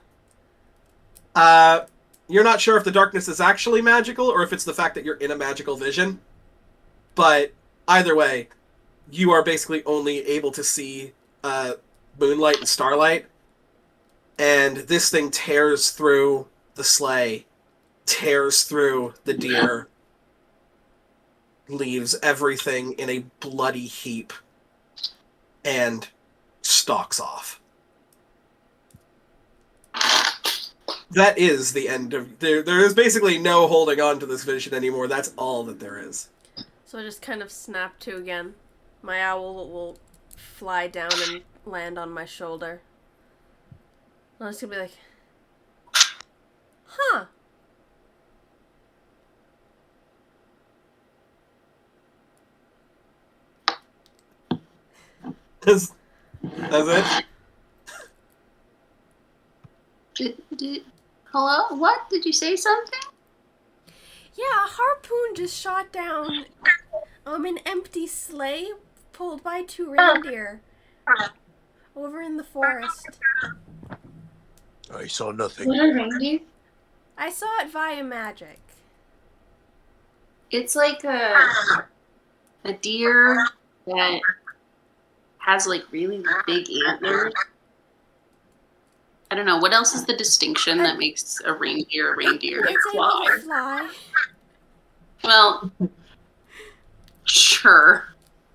You're not sure if the darkness is actually magical or if it's the fact that you're in a magical vision. But either way, you are basically only able to see moonlight and starlight. And this thing tears through the sleigh, tears through the deer, leaves everything in a bloody heap, and stalks off. That is the end of... There is basically no holding on to this vision anymore. That's all that there is. So I just kind of snap to again. My owl will fly down and land on my shoulder. I'm just gonna be like... Huh. That's it. Hello? What? Did you say something? Yeah, a harpoon just shot down an empty sleigh pulled by 2 reindeer over in the forest. I saw nothing. What are reindeer? I saw it via magic. It's like a deer that has like really big antlers. I don't know. What else is the distinction that makes a reindeer a reindeer? It's able to fly. Well, sure.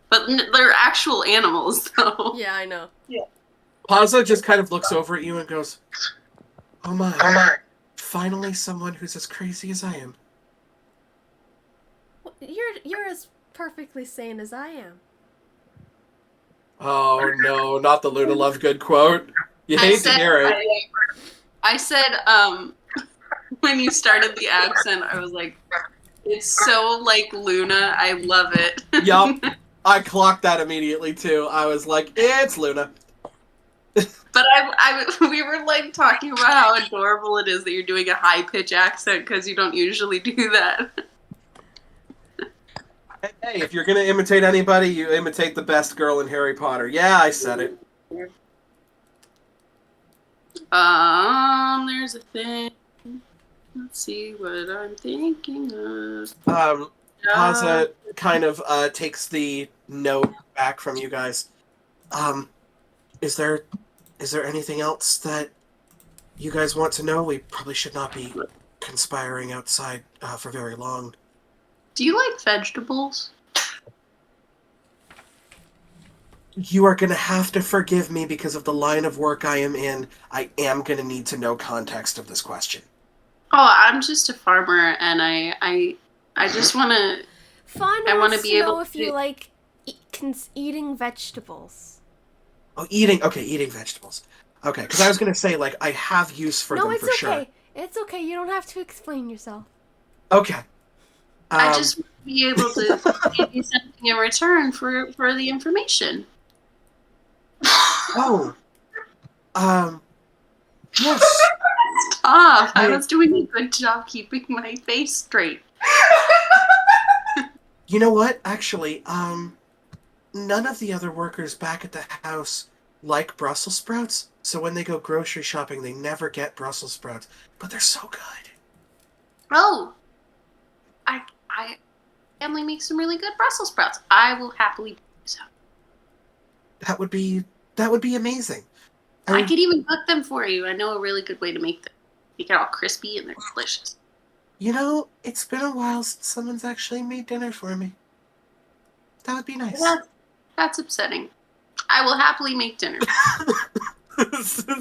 But they're actual animals, though. Yeah, I know. Pazza just kind of looks over at you and goes, "Oh my! Finally, someone who's as crazy as I am." You're as perfectly sane as I am. Oh no, not the Luna Lovegood quote. You hate to hear it. I said, when you started the accent, I was like, it's so like Luna. I love it. Yup. I clocked that immediately too. I was like, it's Luna. But we were like talking about how adorable it is that you're doing a high pitch accent because you don't usually do that. Hey, if you're gonna imitate anybody, you imitate the best girl in Harry Potter. Yeah, I said it. There's a thing. Let's see what I'm thinking of. Pazza kind of takes the note back from you guys. Is there anything else that you guys want to know? We probably should not be conspiring outside for very long. Do you like vegetables? You are going to have to forgive me because of the line of work I am in. I am going to need to know context of this question. Oh, I'm just a farmer, and I just want to. Fawn I want wants to to be know able if to. you like eating vegetables. Oh, eating vegetables. Okay, because I was going to say, like, I have use for No, them it's for okay. sure. It's okay. You don't have to explain yourself. Okay. I just want to be able to give you something in return for the information. Oh. Yes. Stop! I was doing a good job keeping my face straight. You know what? Actually, none of the other workers back at the house like Brussels sprouts, so when they go grocery shopping, they never get Brussels sprouts. But they're so good. Oh, I family makes some really good Brussels sprouts. I will happily do so. That would be amazing. I could even cook them for you. I know a really good way to make them. They get all crispy and they're delicious. You know, it's been a while since someone's actually made dinner for me. That would be nice. That's upsetting. I will happily make dinner.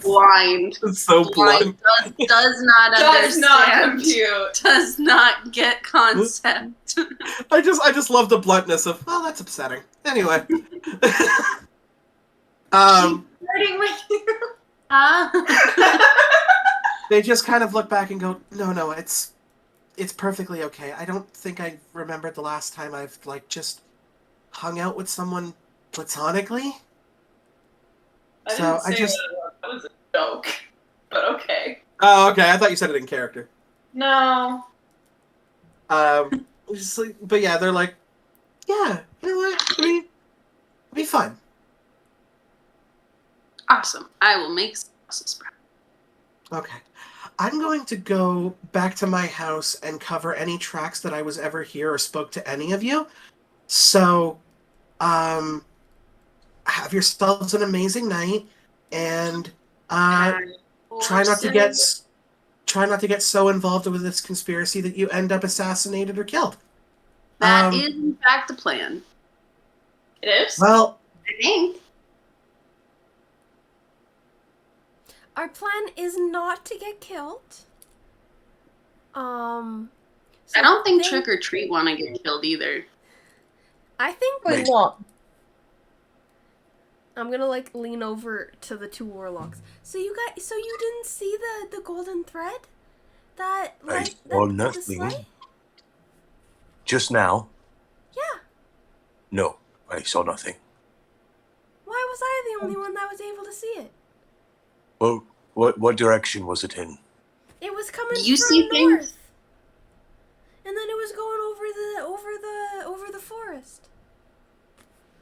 Blind. So blind. Does not Does not understand. compute. Does not get concept. I just love the bluntness of, well, that's upsetting. Anyway. Flirting with you. Huh? They just kind of look back and go, no, it's perfectly okay. I don't think I remembered the last time I've, like, just hung out with someone platonically. That was a joke. But okay. Oh, okay. I thought you said it in character. No. Just like, but yeah, they're like, yeah, you know what? It'll be fun. Awesome. I will make some Brussels sprouts. Okay. I'm going to go back to my house and cover any tracks that I was ever here or spoke to any of you. So, have yourselves an amazing night, and try not to get so involved with this conspiracy that you end up assassinated or killed. That is, in fact, the plan. It is? Well, I think. Our plan is not to get killed. I don't think Trick or Treat want to get killed either. I think Why not? I'm gonna like lean over to the 2 warlocks. So you didn't see the golden thread? That I like saw the nothing. sleigh? Just now? Yeah. No, I saw nothing. Why was I the only one that was able to see it? Well, what direction was it in? It was coming You from see things? north. And then it was going over the forest.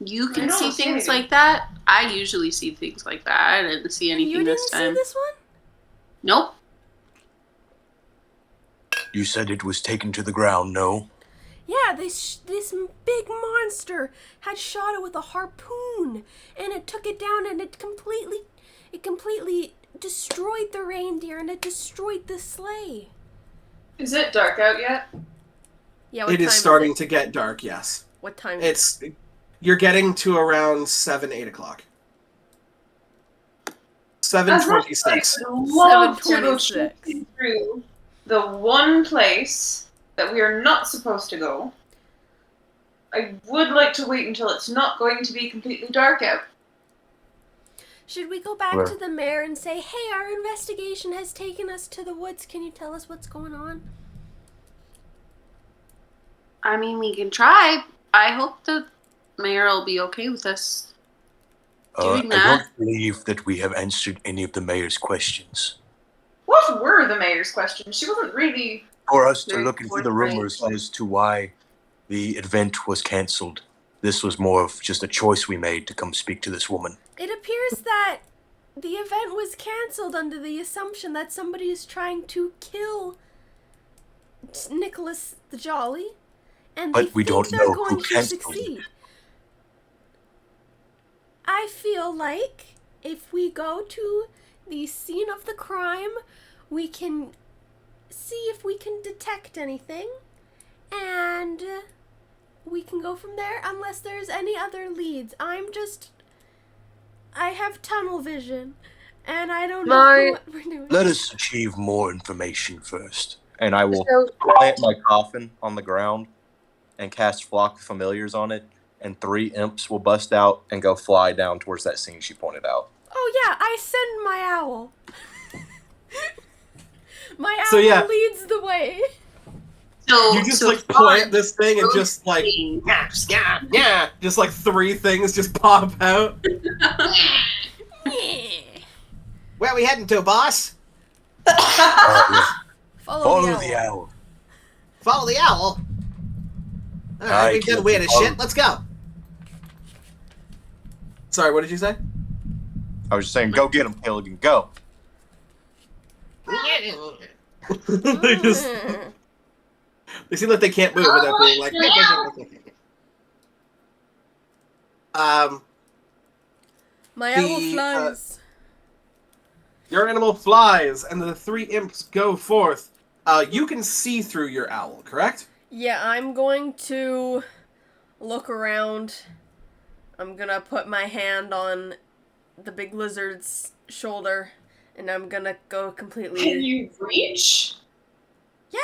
You I can don't see see things anything. like that. I usually see things like that. I didn't see And you anything didn't this see time. this one? Nope. You said it was taken to the ground, no? Yeah, this big monster had shot it with a harpoon, and it took it down, and it completely destroyed the reindeer, and it destroyed the sleigh. Is it dark out yet? Yeah, what It time is starting it? to get dark, yes. What time? You're getting to around 7, 8 o'clock. As much as 7:26. I would love to go 7:26. checking through the one place that we are not supposed to go. I would like to wait until it's not going to be completely dark out. Should we go back Where? to the mayor and say, hey, our investigation has taken us to the woods. Can you tell us what's going on? I mean, we can try. I hope the mayor will be okay with us doing I that. don't believe that we have answered any of the mayor's questions. What were the mayor's questions? She wasn't really. For us to Very look into the forthright. rumors as to why the event was cancelled, this was more of just a choice we made to come speak to this woman. It appears that the event was canceled under the assumption that somebody is trying to kill Nicholas the Jolly, and But they we think don't they're know going who to canceled it. succeed. I feel like if we go to the scene of the crime, we can see if we can detect anything, and we can go from there unless there's any other leads. I have tunnel vision, and I don't know what we're doing. Let us achieve more information first. And I will So, plant my coffin on the ground and cast Flock of Familiars on it, and 3 imps will bust out and go fly down towards that scene she pointed out. Oh yeah, I send my owl. My owl So, yeah. leads the way. So, You just so like far, plant this thing and just like yeah, just like 3 things just pop out. Where are we heading to, boss? Follow the owl. owl. Follow the owl. All I right, we've killed done weird as the shit. owl. Let's go. Sorry, what did you say? I was just saying, go get him, Pilligan, go. they just they seem like they can't move without being like. My The, owl flies. Your animal flies, and the 3 imps go forth. You can see through your owl, correct? Yeah, I'm going to look around. I'm gonna put my hand on the big lizard's shoulder, and I'm gonna go Can completely. you reach? Yeah.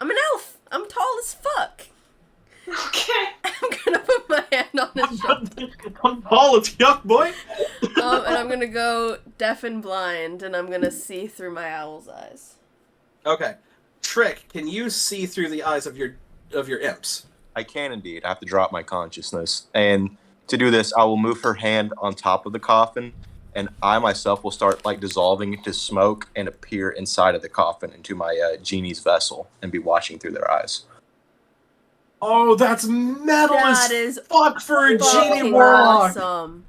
I'm an elf. I'm tall as fuck. Okay. I'm gonna put my hand on his shoulder. I'm tall as yuck, boy. And I'm gonna go deaf and blind, and I'm gonna see through my owl's eyes. Okay. Trick, can you see through the eyes of your imps? I can indeed. I have to drop my consciousness. And to do this, I will move her hand on top of the coffin, and I myself will start like dissolving into smoke and appear inside of the coffin into my genie's vessel and be watching through their eyes. Oh, that's metal That as is fuck for a genie fucking warlock. awesome.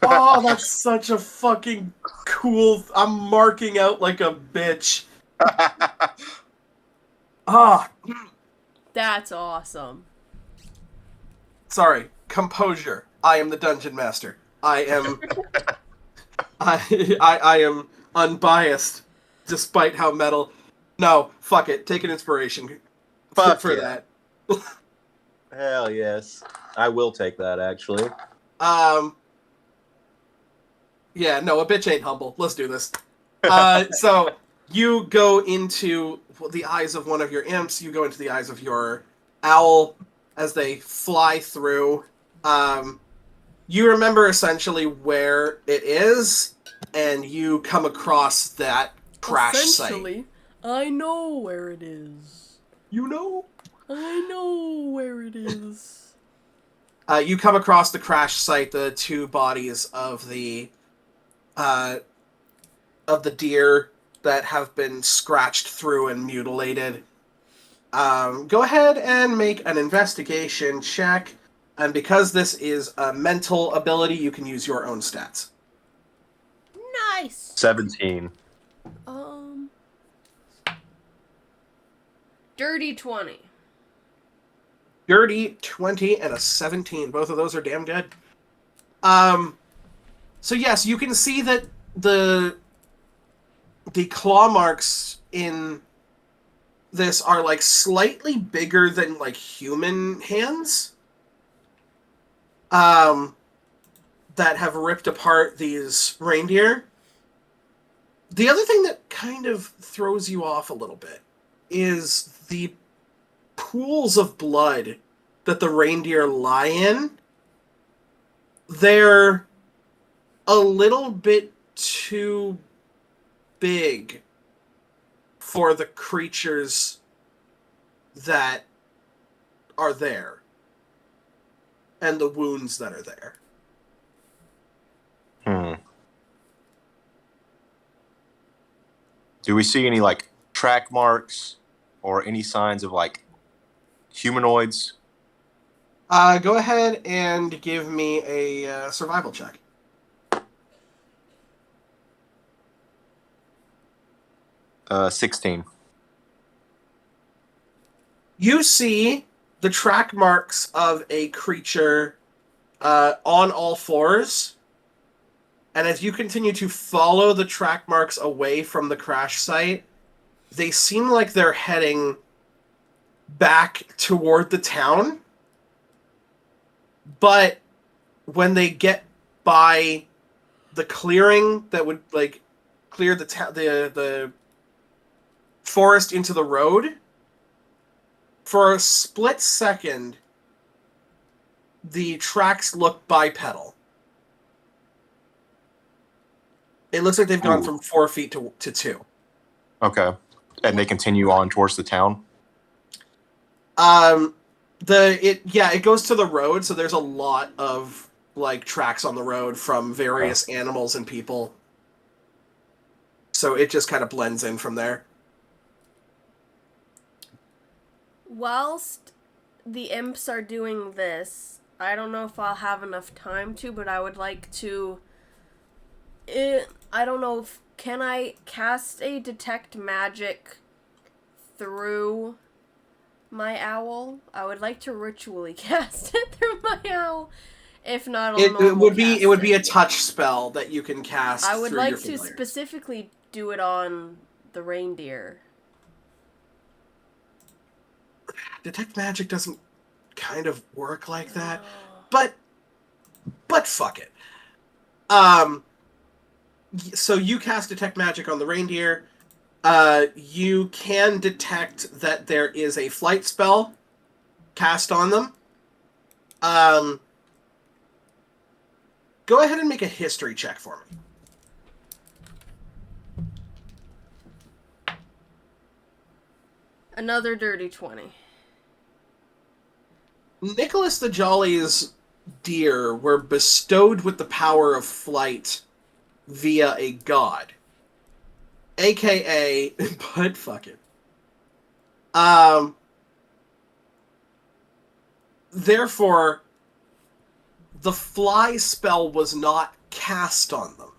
Oh, that's such a fucking cool. I'm marking out like a bitch. Ah, That's awesome. sorry. Composure. I am the dungeon master. I am. I am unbiased, despite how metal. No, fuck it. Take an inspiration. Fuck for yeah. that. Hell yes. I will take that, actually. Yeah, no, a bitch ain't humble. Let's do this. So you go into the eyes of one of your imps. You go into the eyes of your owl as they fly through. You remember essentially where it is, and you come across that crash site. Essentially, I know where it is. You know? I know where it is. You come across the crash site, the two bodies of the deer that have been scratched through and mutilated. Go ahead and make an investigation check. And because this is a mental ability, you can use your own stats. Nice. 17. Dirty 20. Dirty 20 and a 17. Both of those are damn good. So yes, you can see that the claw marks in this are like slightly bigger than like human hands. That have ripped apart these reindeer. The other thing that kind of throws you off a little bit is the pools of blood that the reindeer lie in. They're a little bit too big for the creatures that are there and the wounds that are there. Do we see any like track marks or any signs of like humanoids? Go ahead and give me a survival check. Uh, 16. You see the track marks of a creature on all fours, and as you continue to follow the track marks away from the crash site, they seem like they're heading back toward the town. But when they get by the clearing that would like clear the forest into the road, for a split second, the tracks look bipedal. It looks like they've gone from 4 feet to 2. Okay. And they continue on towards the town? It goes to the road, so there's a lot of like tracks on the road from various animals and people. So it just kind of blends in from there. Whilst the imps are doing this, I don't know if I'll have enough time to, but I would like to... I don't know if... Can I cast a detect magic through my owl? I would like to ritually cast it through my owl. If not, I'll It would be a touch spell that you can cast. I would through like your to familiars. specifically do it on the reindeer. Detect magic doesn't kind of work like that, but fuck it. So you cast detect magic on the reindeer. You can detect that there is a flight spell cast on them. Go ahead and make a history check for me. Another dirty 20. Nicholas the Jolly's deer were bestowed with the power of flight via a god. AKA, but fuck it. Therefore, the fly spell was not cast on them.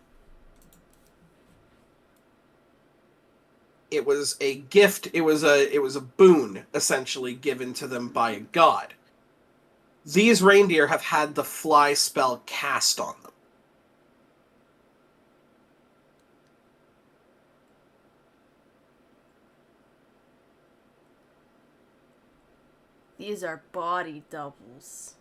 It was a gift, it was a boon, essentially, given to them by a god. These reindeer have had the fly spell cast on them. These are body doubles.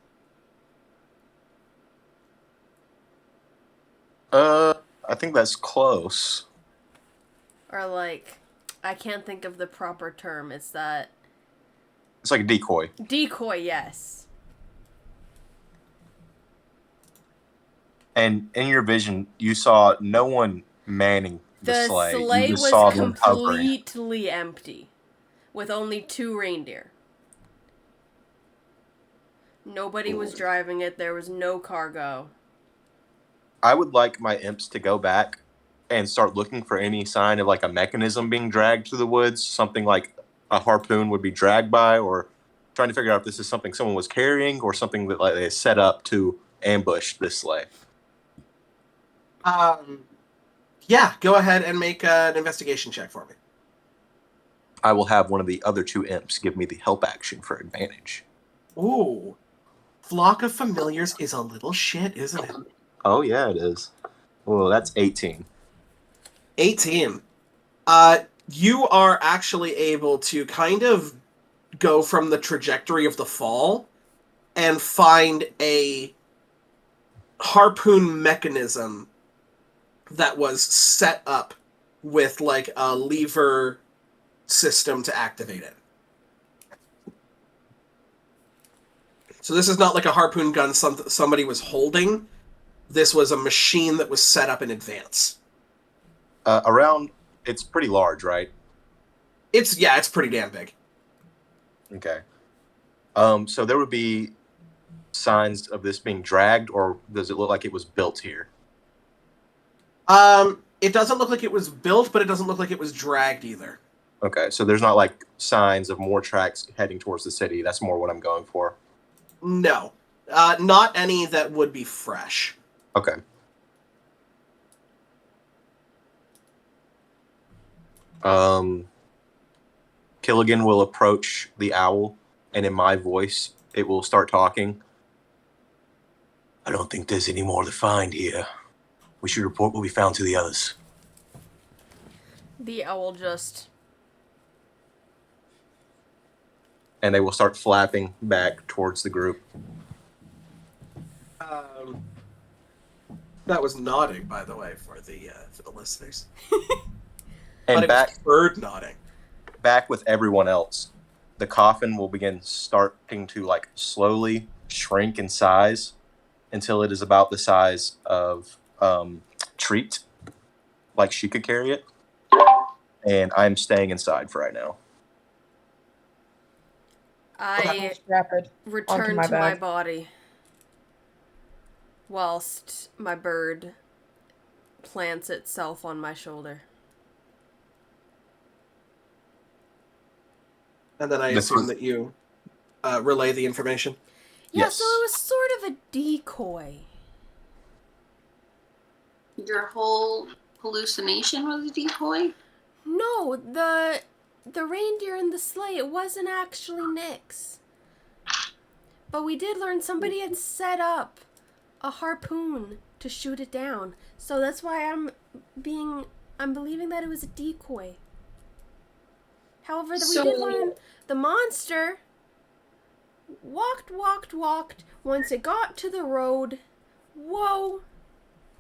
I think that's close. Or like, I can't think of the proper term. It's that... It's like a decoy. Decoy, yes. And in your vision, you saw no one manning the sleigh. sleigh You just was saw them hovering. completely empty, with only 2 reindeer. Nobody was driving it. There was no cargo. I would like my imps to go back and start looking for any sign of like a mechanism being dragged through the woods, something like a harpoon would be dragged by, or trying to figure out if this is something someone was carrying or something that like they set up to ambush this sleigh. Yeah, go ahead and make an investigation check for me. I will have one of the other two imps give me the help action for advantage. Ooh. Flock of Familiars is a little shit, isn't it? Oh yeah, it is. Oh, that's 18. 18. You are actually able to kind of go from the trajectory of the fall and find a harpoon mechanism that was set up with like a lever system to activate it. So this is not like a harpoon gun somebody was holding. This was a machine that was set up in advance. It's pretty large, right? It's pretty damn big. Okay. So there would be signs of this being dragged, or does it look like it was built here? It doesn't look like it was built, but it doesn't look like it was dragged either. Okay, so there's not like signs of more tracks heading towards the city. That's more what I'm going for. No. Not any that would be fresh. Okay. Killigan will approach the owl, and in my voice, it will start talking. I don't think there's any more to find here. We should report what we found to the others. The owl just... And they will start flapping back towards the group. That was nodding, by the way, for the listeners. And but it was bird nodding. Back with everyone else, the coffin will begin starting to like slowly shrink in size until it is about the size of Treat, like she could carry it. And I'm staying inside for right now. I Rapid return my to my bag. body whilst my bird plants itself on my shoulder. And then I assume that you relay the information. Yeah, Yes. so it was sort of a decoy. Your whole hallucination was a decoy? No, the reindeer in the sleigh, it wasn't actually Nyx. But we did learn somebody had set up a harpoon to shoot it down. So that's why I'm believing that it was a decoy. However, we did learn the monster walked. Once it got to the road, whoa,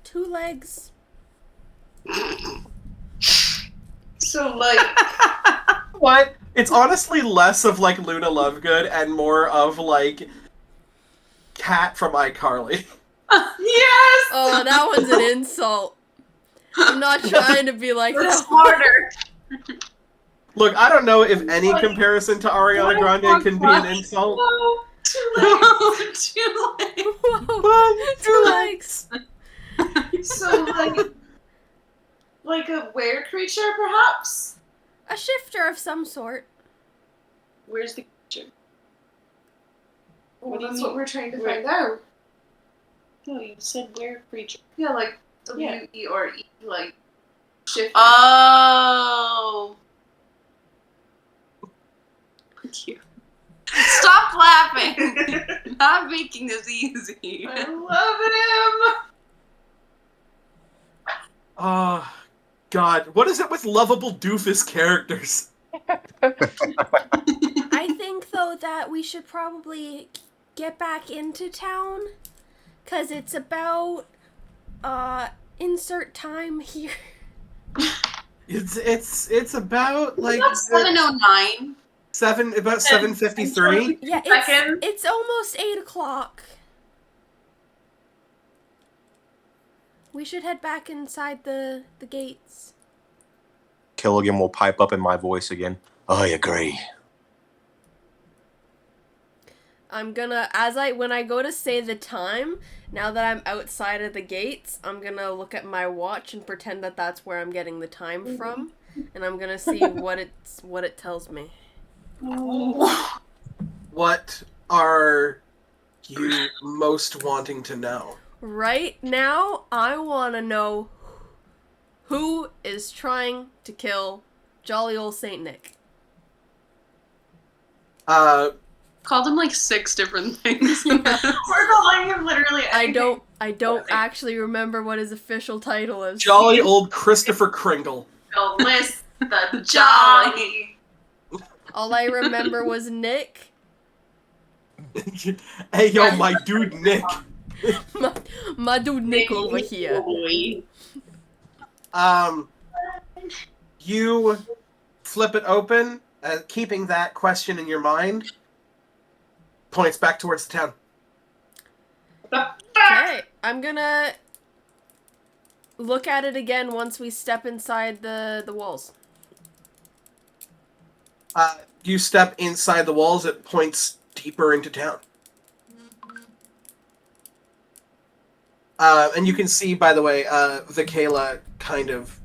2 legs. So, like, What? It's honestly less of like Luna Lovegood and more of like Cat from iCarly. yes! Oh, that one's an insult. I'm not trying to be like That's that. smarter. Look, I don't know if any comparison to Ariana Grande can be an insult. Whoa, 2 legs. 2 legs. Whoa, 2 legs. So, like a were creature, perhaps? A shifter of some sort. Where's the creature? Well, What do you that's mean? what we're trying to Where? find out. No, you said were creature. Yeah, like Yeah. W-E-R-E, like shift. Oh. Cute. Stop laughing. Not making this easy. I love him. Oh, God. What is it with lovable doofus characters? I think, though, that we should probably get back into town. Because it's about, insert time here. It's about like About 7:09. about 7:53. Yeah, Second. it's almost 8 o'clock. We should head back inside the gates. Killigan will pipe up in my voice again. I agree. I'm gonna, when I go to say the time, now that I'm outside of the gates, I'm gonna look at my watch and pretend that that's where I'm getting the time from, and I'm gonna see what it tells me. What are you most wanting to know? Right now, I want to know who is trying to kill jolly old Saint Nick. Called him like 6 different things. We're calling him literally I anything. don't actually remember what his official title is. Jolly old Christopher Kringle. The list, the jolly. All I remember was Nick. Hey, yo, my dude Nick. my dude Nick over here. You flip it open, keeping that question in your mind. Points back towards the town. Okay, I'm gonna look at it again once we step inside the walls. You step inside the walls, it points deeper into town. And you can see, by the way, Vikayla kind of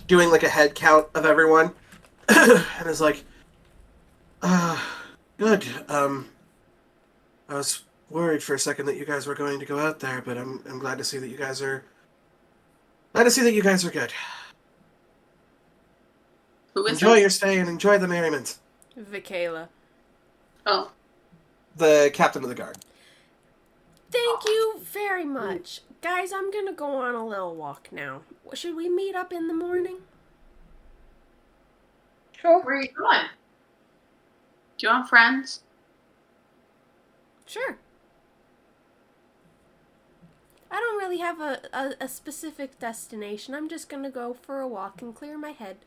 doing like a head count of everyone, and is like, good. I was worried for a second that you guys were going to go out there, but I'm glad to see that you guys are good. Who is Enjoy this? your stay and enjoy the merriment. Vikayla. Oh. The captain of the guard. Thank you very much. Guys, I'm gonna go on a little walk now. Should we meet up in the morning? Sure. Where are you going? Do you want friends? Sure. I don't really have a specific destination. I'm just gonna go for a walk and clear my head.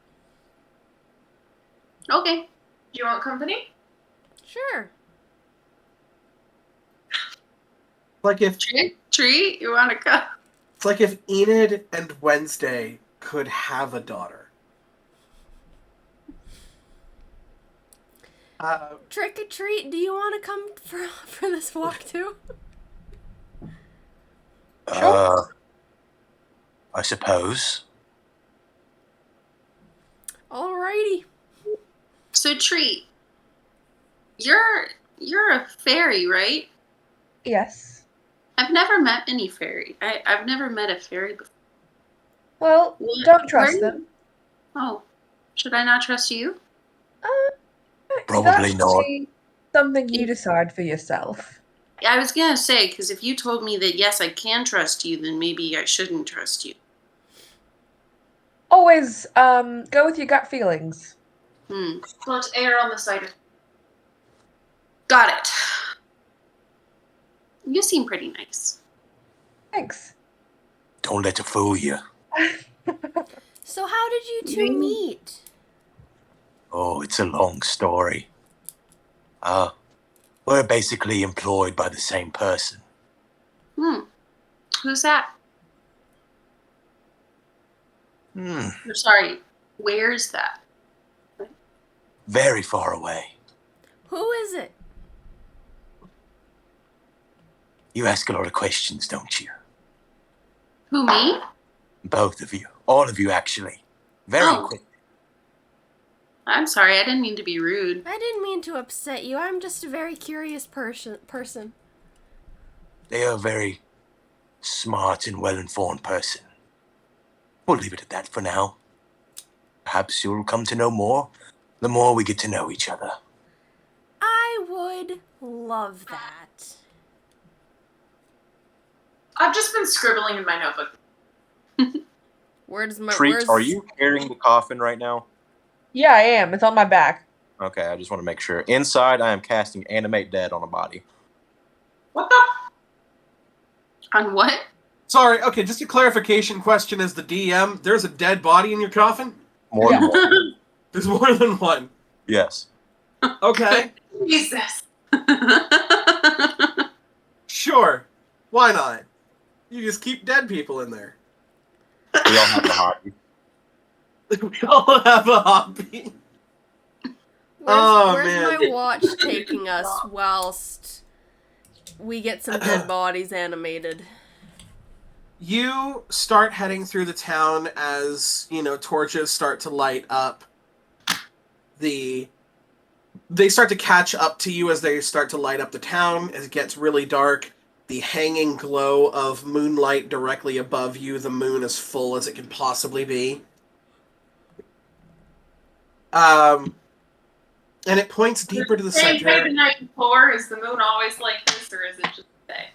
Okay. Do you want company? Sure. Like if Tree, you want to come? It's like if Enid and Wednesday could have a daughter. Trick or treat, do you want to come for this walk too? I suppose. Alrighty. So Tree, you're a fairy, right? Yes. I've never met any fairy. I've never met a fairy before. Well, What- don't trust where- them. Oh, should I not trust you? Probably That's not. something you decide for yourself. I was gonna say, because if you told me that yes, I can trust you, then maybe I shouldn't trust you. Always go with your gut feelings. Hmm. So let's err on the side of. Got it. You seem pretty nice. Thanks. Don't let it fool you. So how did you two meet? Oh, it's a long story. We're basically employed by the same person. Who's that? Hmm. I'm sorry. Where's that? Very far away. Who is it? You ask a lot of questions, don't you? Who, me? Both of you. All of you, actually. Very Oh. quick. I'm sorry. I didn't mean to be rude. I didn't mean to upset you. I'm just a very curious person. They are a very smart and well-informed person. We'll leave it at that for now. Perhaps you'll come to know more the more we get to know each other. I would love that. I've just been scribbling in my notebook. Where's my Treats, are you carrying the coffin right now? Yeah, I am. It's on my back. Okay, I just want to make sure. Inside, I am casting Animate Dead on a body. What the? On what? Sorry, okay, just a clarification question as the DM. There's a dead body in your coffin? More than one. There's more than one. Yes. Okay, Jesus. sure. Why not? You just keep dead people in there. We all have a hobby. We all have a hobby. Where's man. my watch taking us whilst we get some dead bodies animated? You start heading through the town as, torches start to light up. They start to catch up to you as they start to light up the town. As it gets really dark, the hanging glow of moonlight directly above you, the moon as full as it can possibly be. And it points deeper to the Same center. day the night before. Is the moon always like this, or is it just today?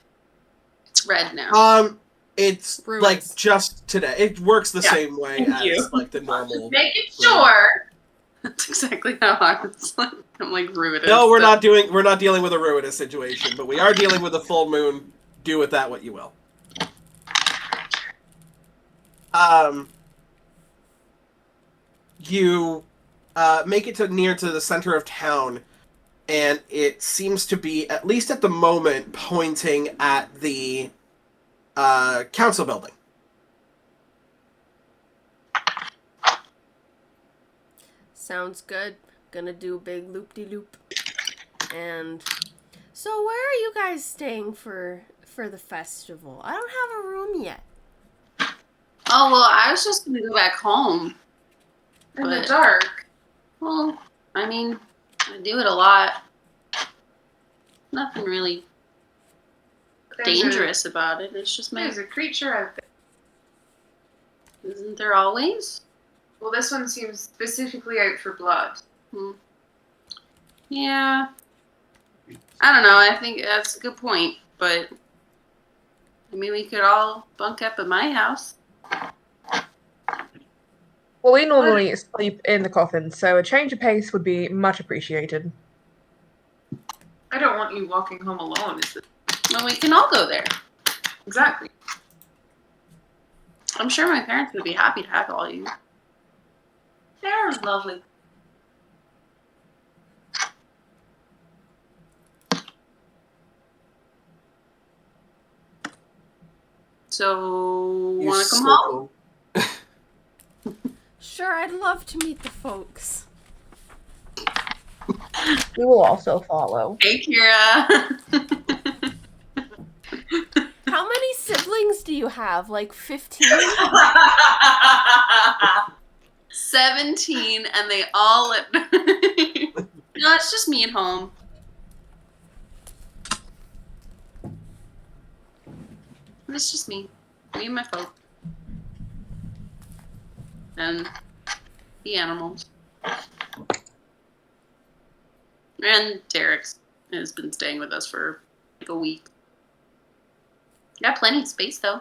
It's red now. It's Ruins. like just today. It works the Yeah, same way thank as you. like the normal. Making sure. That's exactly how I was like. I'm like ruined. No, we're not dealing with a ruinous situation, but we are dealing with a full moon. Do with that what you will. You make it near to the center of town, and it seems to be, at least at the moment, pointing at the council building. Sounds good. Gonna do a big loop-de-loop. And so where are you guys staying for the festival? I don't have a room yet. Oh well, I was just gonna go back home. In the But- dark. Well, I mean, I do it a lot. Nothing really There's dangerous about it. It's just There's a creature out there. Isn't there always? Well, this one seems specifically out for blood. Yeah. I don't know. I think that's a good point. But I mean, we could all bunk up at my house. Well, we normally sleep in the coffin, so a change of pace would be much appreciated. I don't want you walking home alone. Is it? Well, we can all go there. Exactly. I'm sure my parents would be happy to have all you. There's lovely. So, You want to come home? circle- Sure, I'd love to meet the folks. We will also follow. Hey, Kira. How many siblings do you have? Like 15? 17, and they all live. No, it's just me at home. It's just me and my folk. And the animals. And Derek's has been staying with us for like a week. Got plenty of space though.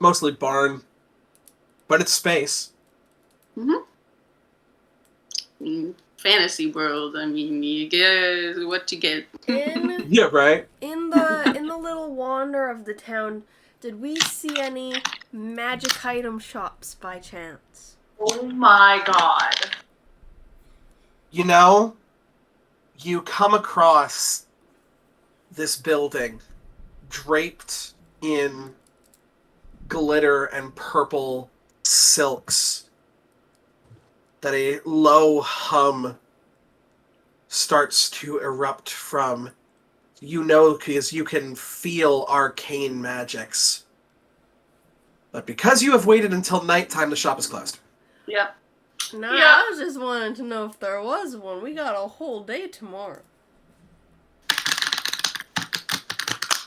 Mostly barn, but it's space. Fantasy world. I mean, you get what you get. In Yeah, right. in the little wander of the town, did we see any magic item shops by chance? Oh my god. You come across this building draped in glitter and purple silks that a low hum starts to erupt from. Because you can feel arcane magics. But because you have waited until nighttime, the shop is closed. Yep. No, Yeah. I was just wanting to know if there was one. We got a whole day tomorrow.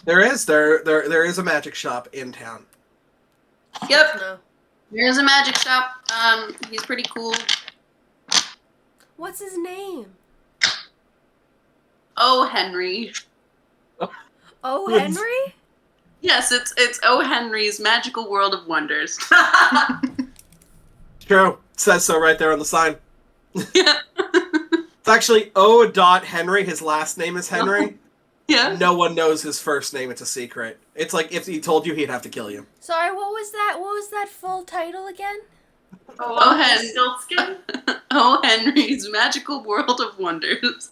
There is a magic shop in town. Yep. No. There's a magic shop. He's pretty cool. What's his name? Oh, Henry. Oh, Henry? Yes, it's O. Henry's Magical World of Wonders. True. It says so right there on the sign. Yeah. It's actually O. Henry. His last name is Henry. Yeah. No one knows his first name. It's a secret. It's like if he told you, he'd have to kill you. Sorry, what was that? What was that full title again? Oh, Hen- Stiltskin? O. Henry's Magical World of Wonders.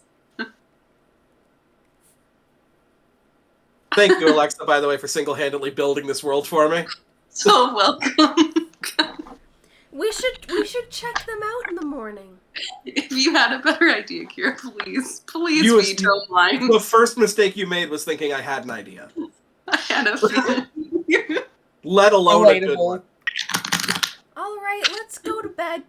Thank you, Alexa, by the way, for single-handedly building this world for me. So welcome. We should check them out in the morning. If you had a better idea, Kira, please You- veto mine. The first mistake you made was thinking I had an idea, I had a feeling. let alone a good Relatable. one. All right, let's go to bed.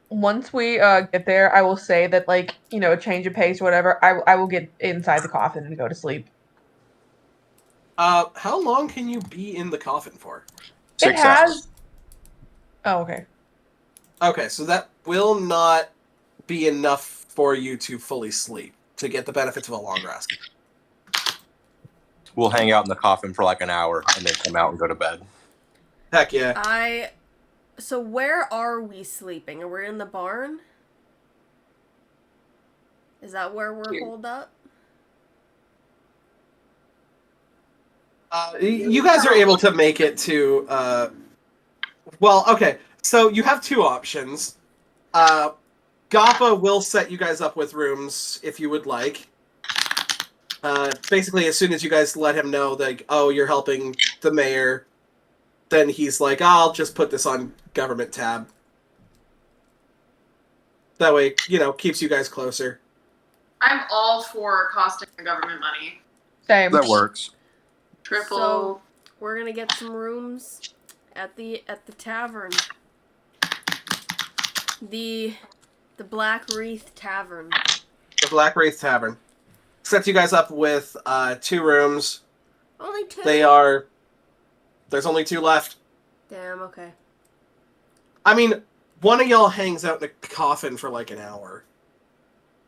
Once we get there, I will say that, like, you know, a change of pace or whatever, I will get inside the coffin and go to sleep. How long can you be in the coffin for? 6 it has. hours. Oh, okay. Okay, so that will not be enough for you to fully sleep to get the benefits of a long rest. We'll hang out in the coffin for like an hour and then come out and go to bed. Heck yeah. So where are we sleeping? Are we in the barn? Is that where we're Here. holed up? You guys are able to make it to, well, okay, so you have two options. Gappa will set you guys up with rooms if you would like. Basically, as soon as you guys let him know, like, oh, you're helping the mayor, then he's like, I'll just put this on government tab. That way, you know, keeps you guys closer. I'm all for costing the government money. Same. That works. Triple. So we're gonna get some rooms at the tavern. The Black Wreath Tavern. The Black Wraith Tavern. Sets you guys up with 2 rooms. Only 2. There's only 2 left. Damn. Okay. I mean, one of y'all hangs out in a coffin for like an hour.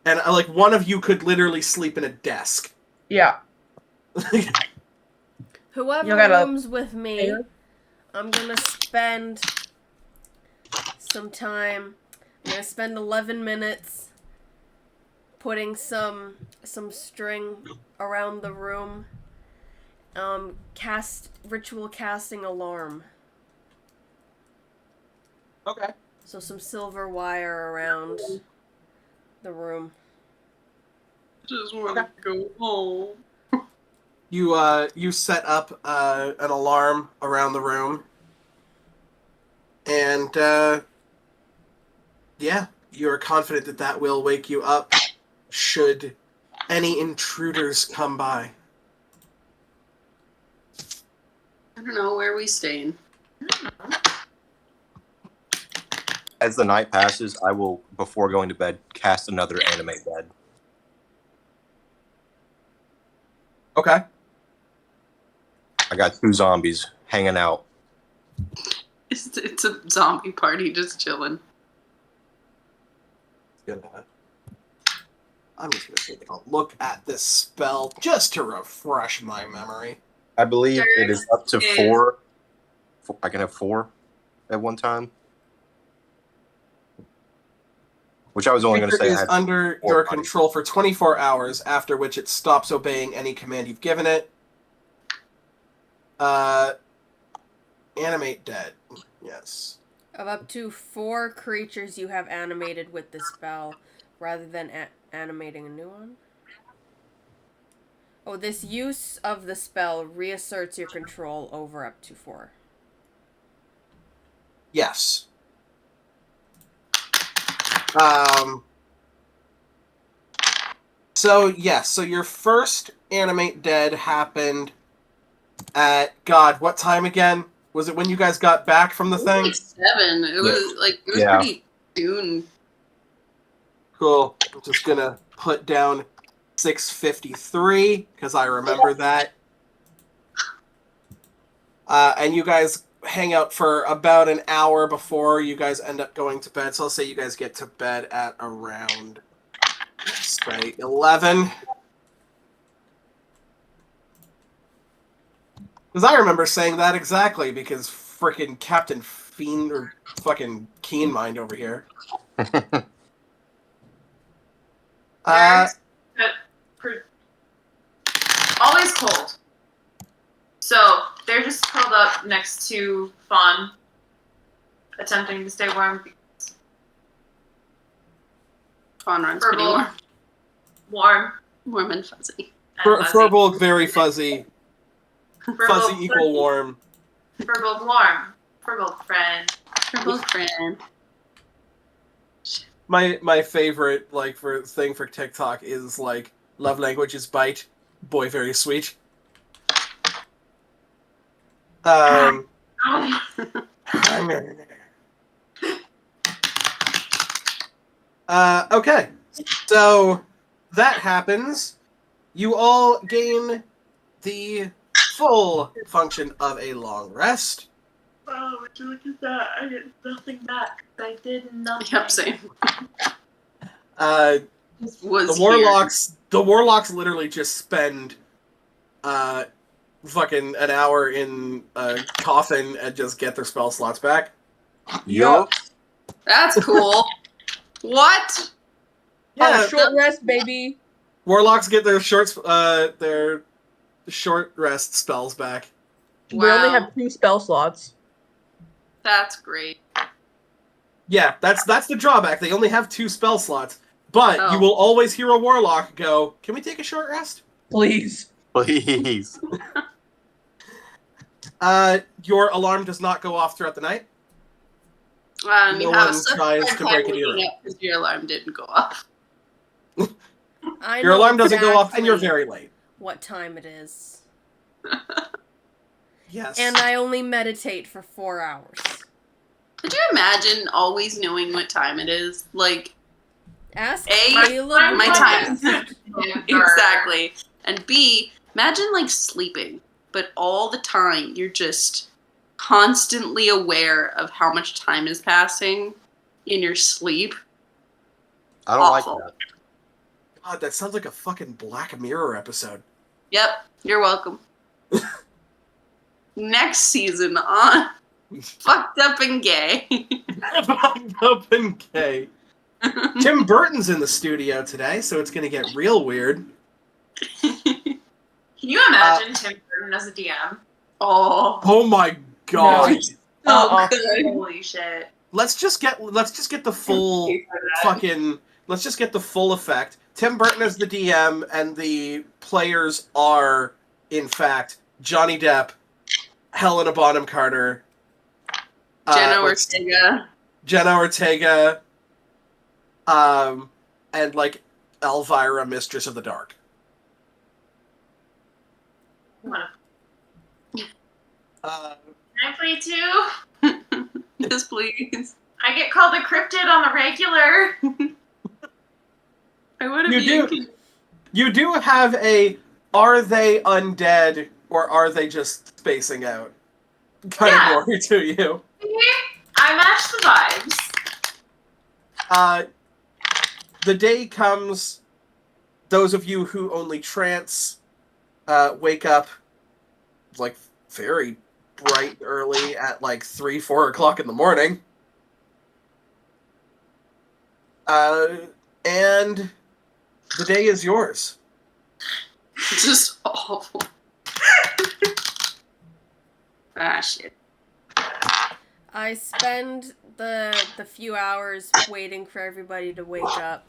And like one of you could literally sleep in a desk. Yeah. Whoever You gotta- rooms with me, I'm gonna spend some time. I'm gonna spend 11 minutes putting some string around the room. Ritual casting alarm. Okay. So some silver wire around the room. Just want to go home. You set up an alarm around the room. And yeah, you are confident that that will wake you up should any intruders come by. I don't know where we staying. As the night passes, I will, before going to bed, cast another animate bed. Okay. I got 2 zombies hanging out. It's a zombie party just chilling. I'm just gonna take a look at this spell just to refresh my memory. I believe it is up to Is- 4. I can have 4 at one time. Which I was only going to Creature say I is had under 4 your bodies. control for 24 hours, after which it stops obeying any command you've given it. Animate dead. Yes. Of up to 4 creatures you have animated with the spell, rather than animating a new one. Oh, this use of the spell reasserts your control over up to 4. Yes. So yes, so your first animate dead happened at what time again? Was it when you guys got back from the It was thing? like 7. It was Yeah. pretty soon. Cool. I'm just gonna put down 6:53 because I remember that. And you guys hang out for about an hour before you guys end up going to bed. So I'll say you guys get to bed at around, say, 11. Because I remember saying that exactly because frickin' Captain Fiend or fucking Keen Mind over here. Always cold. So they're just curled up next to Fawn, attempting to stay warm. Fawn runs pretty Herbal. warm. Warm. Warm and fuzzy. And fuzzy. Furbolg very fuzzy. Fuzzy Furbolg equal warm. Furbolg warm. Firbolg friend. Firbolg friend. My favorite thing for TikTok is like love language is bite, boy very sweet. Okay, so that happens. You all gain the full function of a long rest. Oh, would you look at that? I get nothing back. I did nothing. Yep, same. The warlocks literally just spend fucking an hour in a coffin and just get their spell slots back. Yup. That's cool. What? Yeah, Short rest, baby. warlocks get their short rest spells back. We only Wow. have 2 spell slots. That's great. Yeah, that's the drawback. They only have 2 spell slots, but Oh. you will always hear a warlock go, "Can we take a short rest?" Please. Please. Your alarm does not go off throughout the night. You No have one such tries a hard to time break it waking either. up because your alarm didn't go off. I Your know alarm doesn't go off, and you're exactly very late. what time it is. Yes. And I only meditate for 4 hours. Could you imagine always knowing what time it is? Like, Ask A, Caleb. my Podcast. time. Exactly. And B, imagine like sleeping, but all the time you're just constantly aware of how much time is passing in your sleep. I don't Awful. like that. God, that sounds like a fucking Black Mirror episode. Yep, you're welcome. Next season on Fucked Up and Gay. Up and gay. Tim Burton's in the studio today, so it's gonna get real weird. Can you imagine Tim Burton as a DM? Oh, my god! No. so good. Holy shit. Let's just get the full fucking. Let's just get the full effect. Tim Burton is the DM, and the players are, in fact, Johnny Depp, Helena Bonham Carter, Jenna Ortega. and like Elvira, Mistress of the Dark. Wanna- Uh, Can I play too? Yes, please. I get called a cryptid on the regular. I would have You do have a are they undead or are they just spacing out kind Yeah. of worry to you. I match the vibes. The day comes, those of you who only trance wake up like very bright early at like 3-4 o'clock in the morning. And the day is yours. Just awful. Shit. I spend the few hours waiting for everybody to wake up.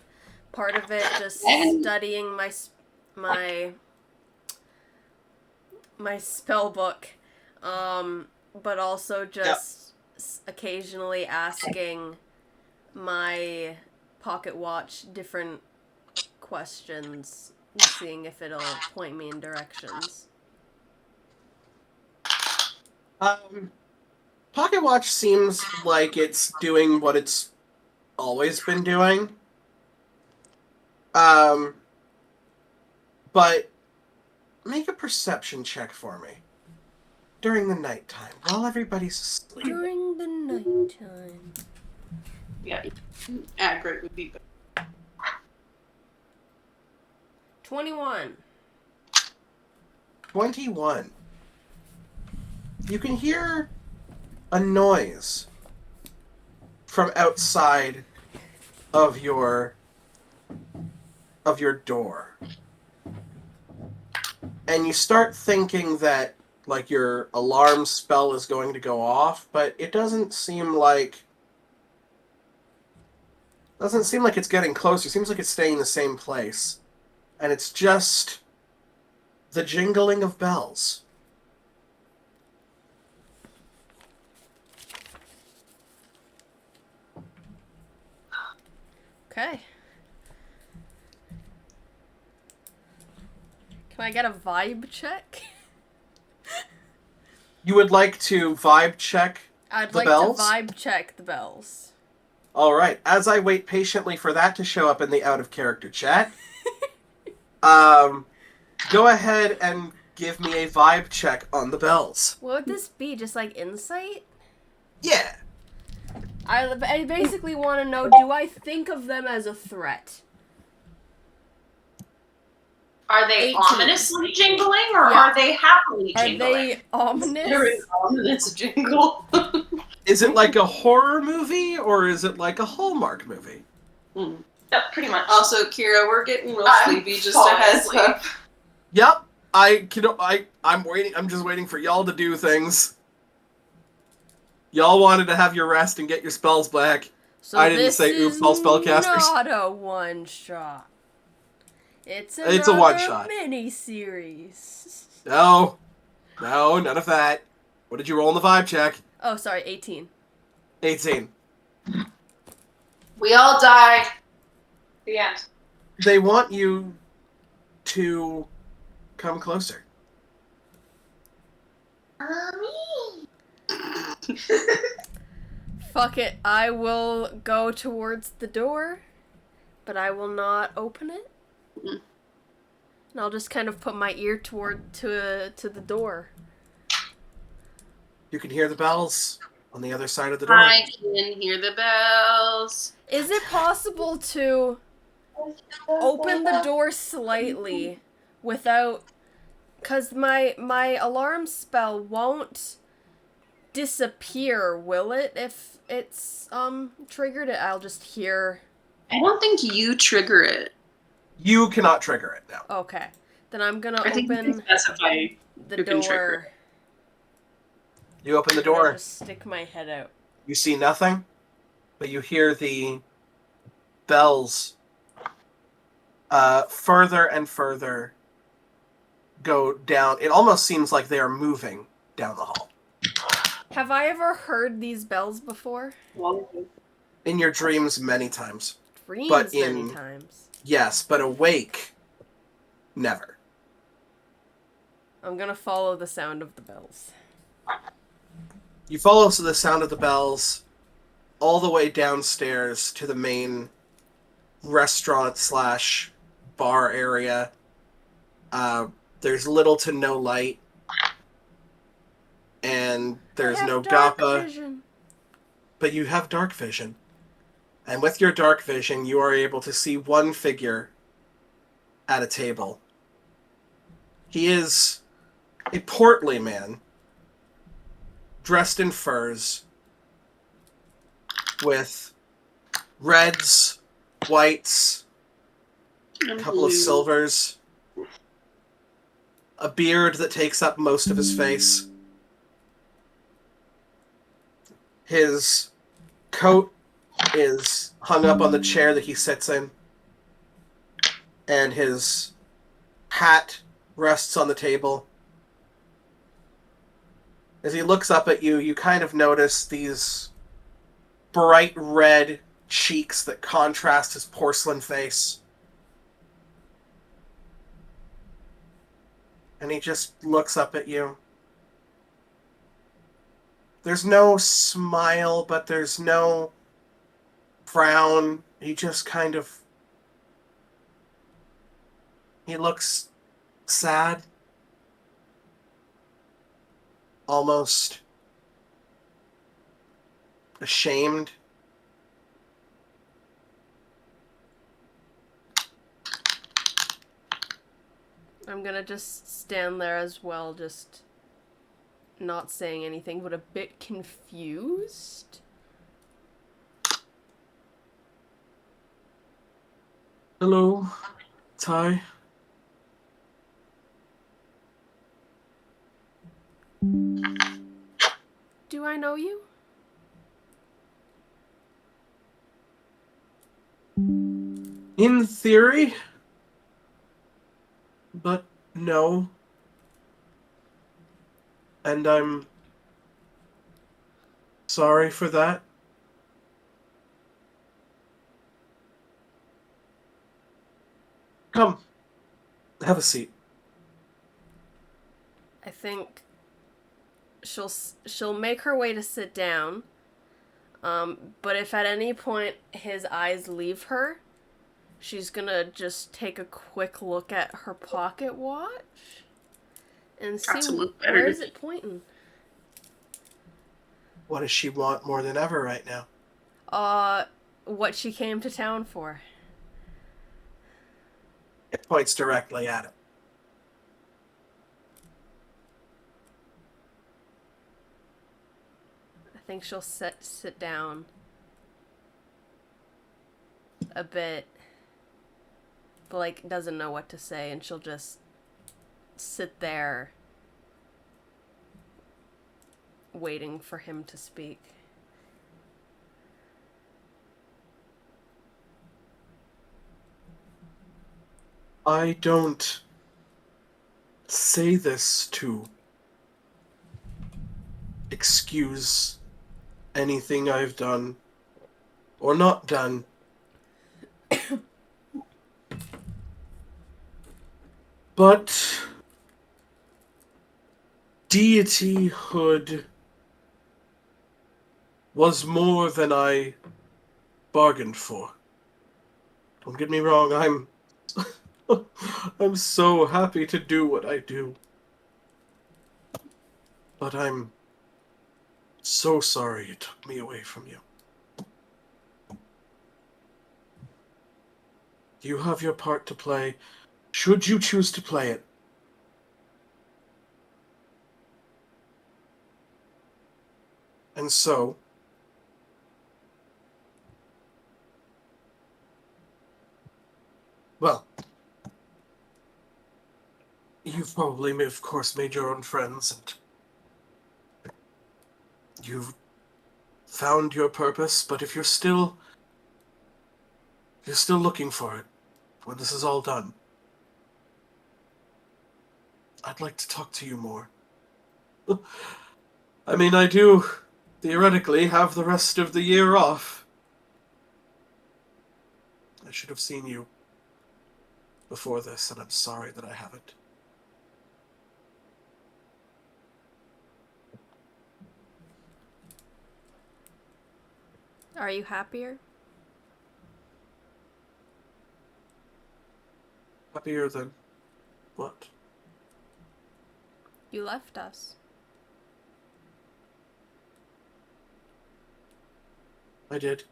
Part of it just studying my spell book, but also just occasionally asking my pocket watch different questions, and seeing if it'll point me in directions. Pocket Watch seems like it's doing what it's always been doing. But make a perception check for me. During the nighttime, while everybody's asleep. During the nighttime. Yeah, accurate would be better. 21. 21. You can hear a noise from outside of your door. And you start thinking that like your alarm spell is going to go off, but it doesn't seem like it's getting closer. It seems like it's staying in the same place. And it's just the jingling of bells. Okay. Can I get a vibe check? You would like to vibe check I'd the like bells? to vibe check the bells. All right. As I wait patiently for that to show up in the out of character chat, go ahead and give me a vibe check on the bells. What would this be? Just like insight? Yeah. I basically want to know, do I think of them as a threat? Are they 18. ominously jingling or Yeah. are they happily Are jingling? they ominous? There is ominous jingle. Is it like a horror movie or is it like a Hallmark movie? Yep, pretty much. Also, Kira, we're getting real I'm sleepy. Just a falling heads asleep. up. Yep. I'm waiting. I'm just waiting for y'all to do things. Y'all wanted to have your rest and get your spells back. So I didn't this say is oops, all spellcasters. not a one shot. It's It's a one-shot. mini series. No, none of that. What did you roll in the vibe check? Oh, sorry, 18. 18. We all die. The end. They want you to come closer. Fuck it, I will go towards the door, but I will not open it. Mhm. And I'll just kind of put my ear to the door. You can hear the bells on the other side of the door. I can hear the bells. Is it possible to open the door slightly without... Because my alarm spell won't disappear, will it? If it's triggered, I'll just hear... I don't think you trigger it. You cannot trigger it now. Okay. Then I'm gonna I think you can open specify. the you can trigger door. You open the I'm gonna door. just stick my head out. You see nothing, but you hear the bells further and further go down. It almost seems like they are moving down the hall. Have I ever heard these bells before? In your dreams many times. Dreams But many in- times. Yes, but awake, never. I'm gonna follow the sound of the bells. You follow the sound of the bells all the way downstairs to the main restaurant / bar area. There's little to no light. And there's I have no dark Gappa. vision. But you have dark vision. And with your dark vision, you are able to see one figure at a table. He is a portly man, dressed in furs, with reds, whites, a couple of silvers, a beard that takes up most of his face. His coat is hung up on the chair that he sits in, and his hat rests on the table. As he looks up at you, you kind of notice these bright red cheeks that contrast his porcelain face. And he just looks up at you. There's no smile, but there's no frown. He just kind of... He looks sad. Almost ashamed. I'm gonna just stand there as well, just not saying anything, but a bit confused. Hello, Ty. Do I know you? In theory, but no. And I'm sorry for that. Come. Have a seat. I think she'll make her way to sit down. But if at any point his eyes leave her, she's gonna just take a quick look at her pocket watch and Got to see look better. where is it pointing. What does she want more than ever right now? What she came to town for. It points directly at him. I think she'll sit down a bit, but like doesn't know what to say, and she'll just sit there waiting for him to speak. I don't say this to excuse anything I've done or not done. But deityhood was more than I bargained for. Don't get me wrong, I'm so happy to do what I do. But I'm so sorry you took me away from you. You have your part to play, should you choose to play it. And so, well, you've probably, of course, made your own friends, and you've found your purpose, but if you're still looking for it, when this is all done, I'd like to talk to you more. I mean, I do, theoretically, have the rest of the year off. I should have seen you before this, and I'm sorry that I haven't. Are you happier? Happier than what? You left us. I did.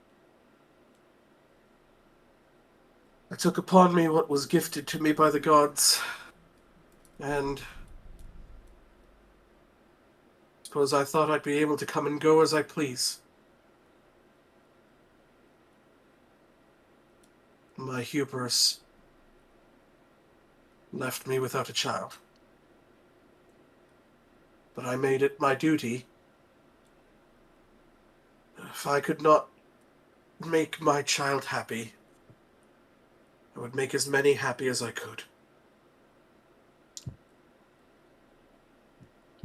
I took upon me what was gifted to me by the gods, and I suppose I thought I'd be able to come and go as I please. My hubris left me without a child. But I made it my duty. If I could not make my child happy, I would make as many happy as I could.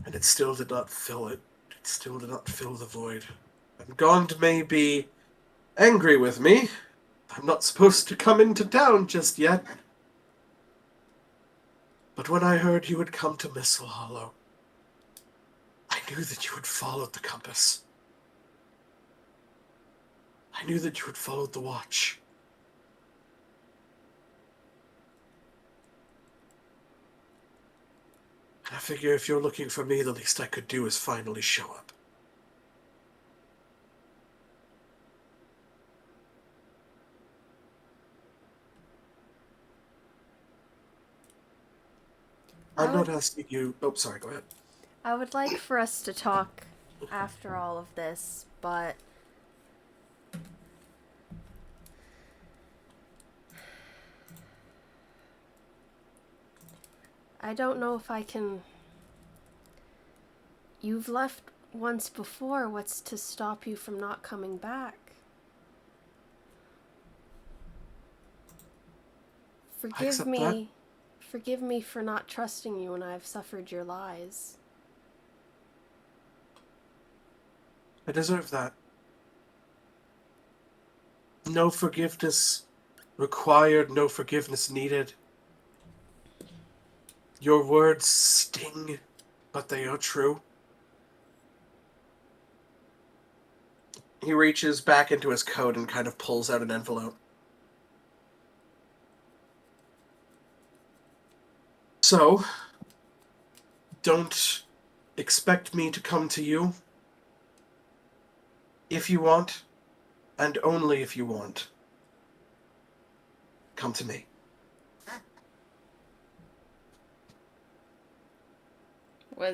And it still did not fill it. It still did not fill the void. And Gond may be angry with me. I'm not supposed to come into town just yet. But when I heard you had come to Missile Hollow, I knew that you had followed the compass. I knew that you had followed the watch. And I figure if you're looking for me, the least I could do is finally show up. I'm not asking you... Oh, sorry, go ahead. I would like for us to talk after all of this, but I don't know if I can... You've left once before. What's to stop you from not coming back? accept that. Forgive me for not trusting you when I've suffered your lies. I deserve that. No forgiveness required, no forgiveness needed. Your words sting, but they are true. He reaches back into his coat and kind of pulls out an envelope. So, don't expect me to come to you. If you want, and only if you want, come to me.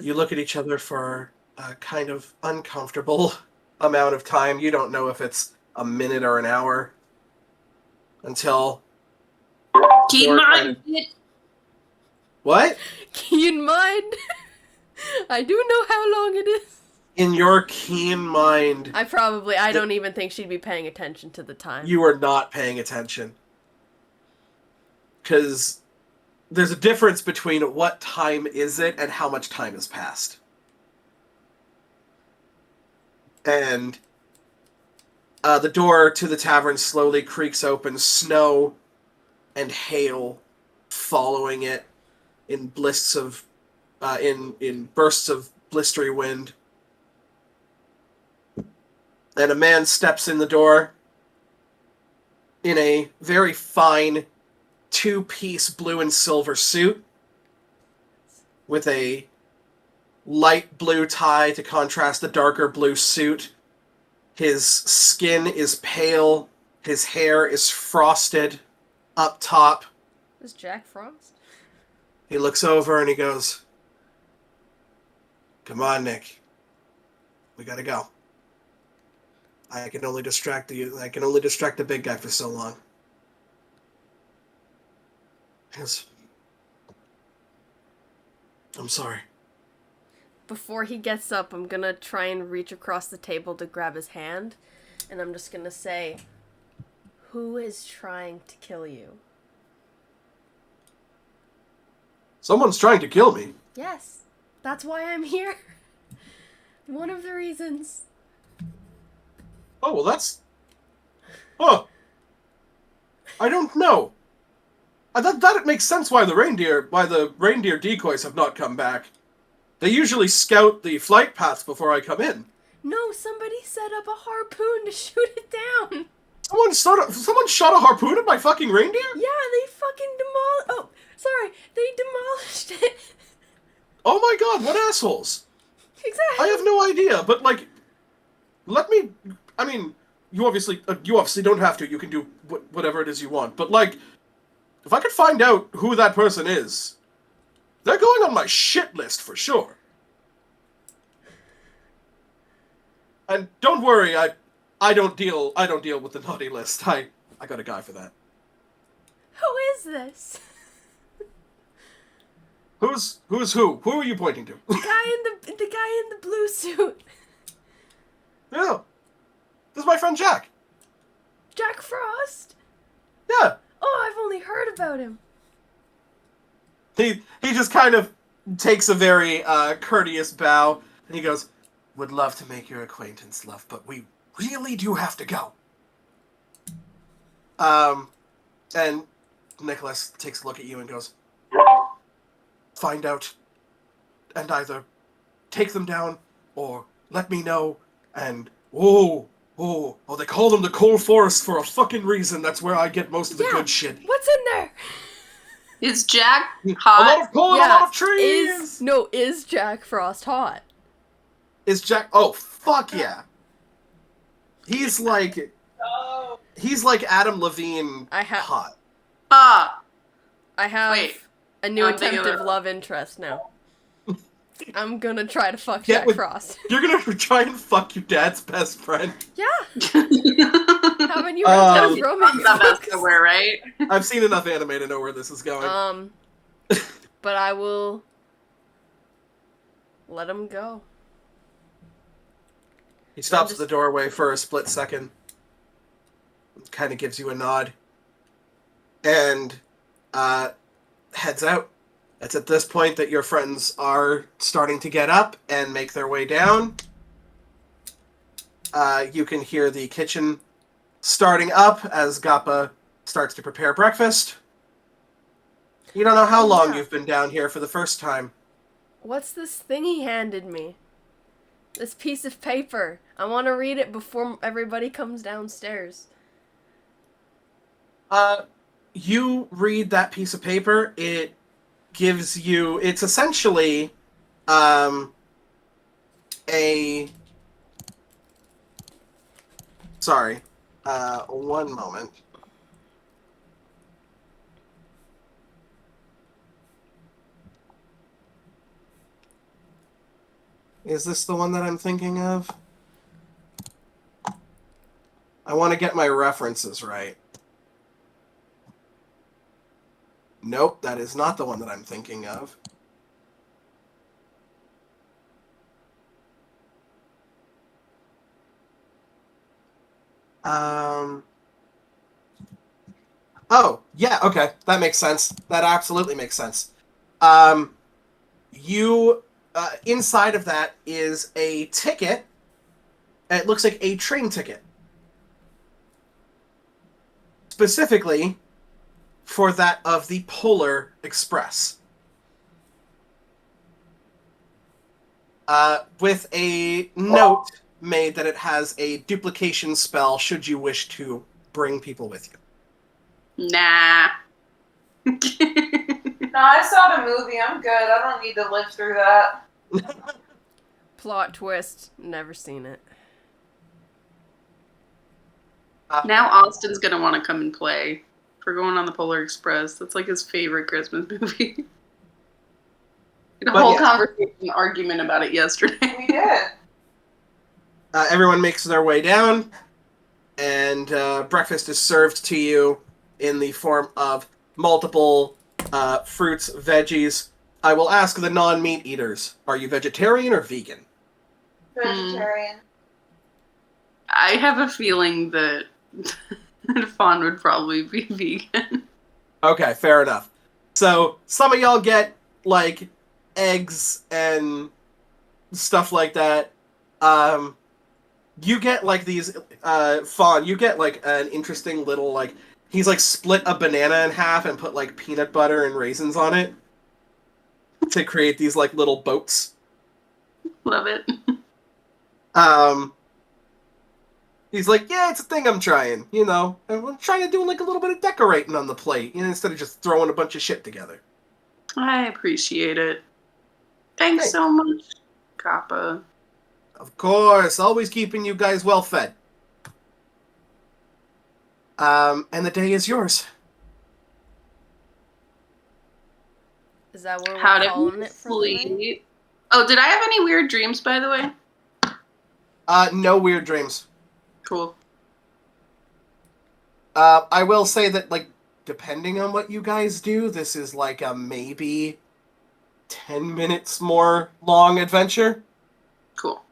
You look at each other for a kind of uncomfortable amount of time. You don't know if it's a minute or an hour until... Keep Or mine. kind of- What? Keen mind. I do know how long it is. In your keen mind, I don't even think she'd be paying attention to the time. you are not paying attention. Because there's a difference between what time is it and how much time has passed. And the door to the tavern slowly creaks open, snow and hail following it in blists of in bursts of blistery wind. And a man steps in the door in a very fine two-piece blue and silver suit with a light blue tie to contrast the darker blue suit. His skin is pale, his hair is frosted up top. Is Jack Frost? He looks over and he goes, "Come on, Nick. We gotta go. I can only distract the big guy for so long." He goes, "I'm sorry." Before he gets up, I'm gonna try and reach across the table to grab his hand, and I'm just gonna say, "Who is trying to kill you?" Someone's trying to kill me. Yes, that's why I'm here. One of the reasons. Oh, well, that's... Huh. I don't know. That makes sense why the reindeer decoys have not come back. They usually scout the flight paths before I come in. No, somebody set up a harpoon to shoot it down. Someone shot a harpoon at my fucking reindeer? Yeah, they fucking they demolished it. Oh my god, what assholes. Exactly. I have no idea, but I mean, you obviously don't have to. You can do whatever it is you want. But if I could find out who that person is, they're going on my shit list for sure. And don't worry, I don't deal with the naughty list. I got a guy for that. Who is this? Who's who? Who are you pointing to? The guy in the blue suit. Yeah. This is my friend Jack. Jack Frost? Yeah. Oh, I've only heard about him. He just kind of takes a very courteous bow, and he goes, "Would love to make your acquaintance, love, but we really do have to go." And Nicholas takes a look at you and goes, "Find out, and either take them down, or let me know, and they call them the Coal Forest for a fucking reason. That's where I get most of the good shit. What's in there? Is Jack A hot? lot of coal and a lot of trees! Is Jack Frost hot? Is Jack... Oh, fuck yeah. He's like Adam Levine hot. I have a new I'm thinking attempt of about- love interest now. I'm gonna try to fuck Get Jack with- Frost. You're gonna try and fuck your dad's best friend. Yeah. Haven't you read those romance Not best books? nowhere, right? I've seen enough anime to know where this is going. But I will let him go. He stops at the doorway for a split second. Kind of gives you a nod. And heads out. It's at this point that your friends are starting to get up and make their way down. You can hear the kitchen starting up as Gappa starts to prepare breakfast. You don't know how long Yeah. you've been down here for the first time. What's this thing he handed me? This piece of paper. I want to read it before everybody comes downstairs. You read that piece of paper. It gives you. It's essentially, a. Sorry, one moment. Is this the one that I'm thinking of? I want to get my references right. Nope, that is not the one that I'm thinking of. Oh, yeah, okay. That makes sense. That absolutely makes sense. Inside of that is a ticket. It looks like a train ticket. Specifically for that of the Polar Express. With a note made that it has a duplication spell should you wish to bring people with you. Nah. No, I saw the movie. I'm good. I don't need to live through that. Plot twist. Never seen it. Now Austin's gonna want to come and play. For going on the Polar Express. That's like his favorite Christmas movie. A whole conversation, argument about it yesterday. We did. Everyone makes their way down, and breakfast is served to you in the form of multiple fruits, veggies. I will ask the non-meat eaters, are you vegetarian or vegan? Vegetarian. I have a feeling that Fawn would probably be vegan. Okay, fair enough. So, some of y'all get, like, eggs and stuff like that. You get, like, these, Fawn, you get, like, an interesting little, like, he's, like, split a banana in half and put, like, peanut butter and raisins on it to create these, like, little boats. Love it. He's like, yeah, it's a thing I'm trying, you know. I'm trying to do, like, a little bit of decorating on the plate, you know, instead of just throwing a bunch of shit together. I appreciate it. Thanks so much, Kappa. Of course, always keeping you guys well fed. And the day is yours. Is that what How we're did calling we it for the night? sleep? Oh, did I have any weird dreams, by the way? No weird dreams. Cool. I will say that, like, depending on what you guys do, this is like a maybe 10 minutes more long adventure. Cool.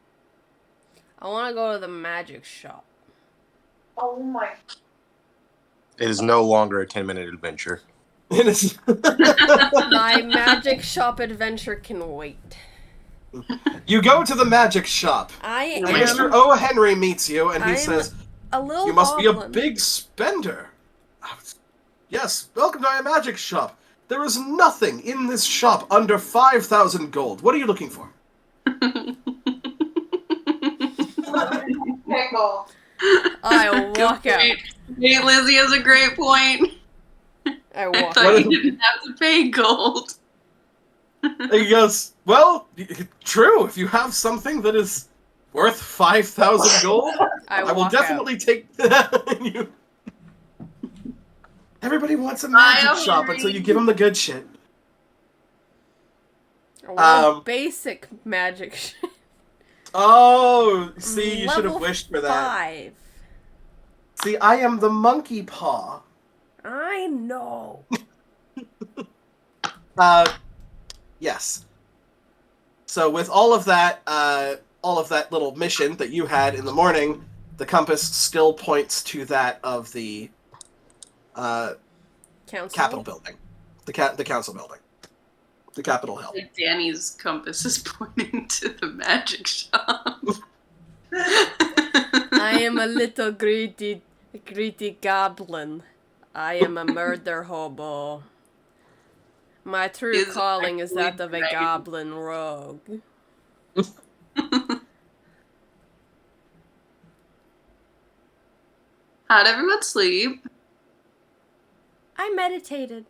I want to go to the magic shop. Oh my. It is no longer a 10-minute adventure. It is. My magic shop adventure can wait. You go to the magic shop. I And am Mr. O. Henry meets you, and he I'm says, a little you must be a goblin. big spender. Yes, welcome to my magic shop. There is nothing in this shop under 5,000 gold. What are you looking for? Pickle. I walk out. Hey, Lizzie has a great point. I I walk thought out. you didn't have to pay gold. And he goes, well, true, if you have something that is worth 5,000 gold, I will walk definitely take that. You- Everybody wants a magic shop agree. until you give them the good shit. out. Well, Um, basic magic shit. Oh, see, you should have Level wished for that. 5. See, I am the monkey paw. I know. Yes. So with all of that little mission that you had in the morning, the compass still points to that of the Council. Capitol building, the council building, the Capitol Hill. Like Danny's compass is pointing to the magic shop. I am a little greedy goblin. I am a murder hobo. My true Is calling is that actually of a dragon. goblin rogue. How'd everyone sleep? I meditated.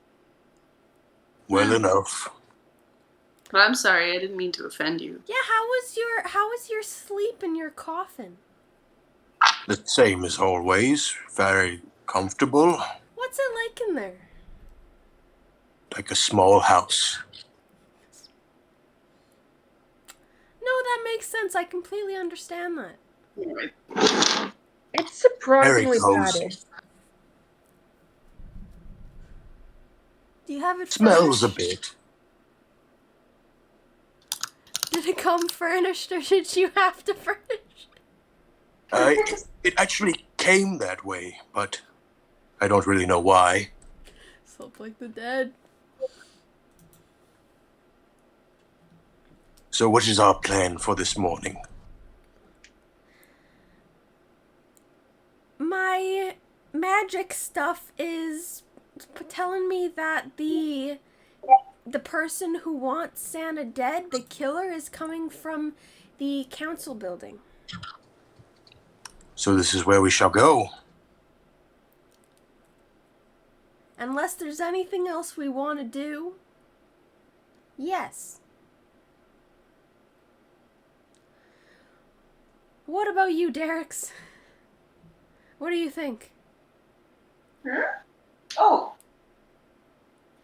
Well enough. But I'm sorry, I didn't mean to offend you. Yeah, how was your sleep in your coffin? The same as always. Very comfortable. What's it like in there? Like a small house. No, that makes sense. I completely understand that. It's surprisingly Very cozy. padded. Do you have it Smells a furnished? bit. Did it come furnished or did you have to furnish? It actually came that way, but I don't really know why. Slept like the dead. So what is our plan for this morning? My magic stuff is telling me that the person who wants Santa dead, the killer, is coming from the council building. So this is where we shall go. Unless there's anything else we want to do. Yes. What about you, Derek's? What do you think? Oh,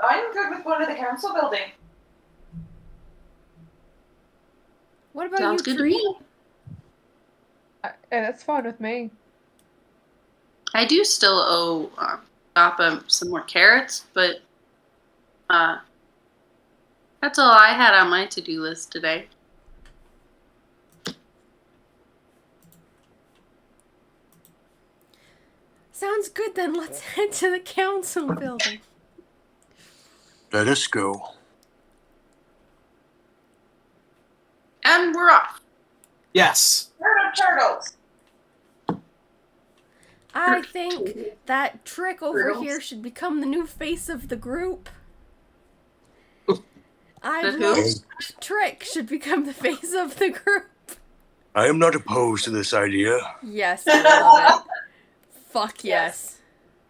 I'm good with going to the council building. What about Sounds you, good to Tree? me. That's fine with me. I do still owe Papa some more carrots, but that's all I had on my to-do list today. Sounds good then. Let's head to the council building. Let us go. And we're off. Yes. Turtles. I think that Trick over here should become the new face of the group. I The love who? Trick should become the face of the group. I am not opposed to this idea. Yes, I love it. Fuck yes.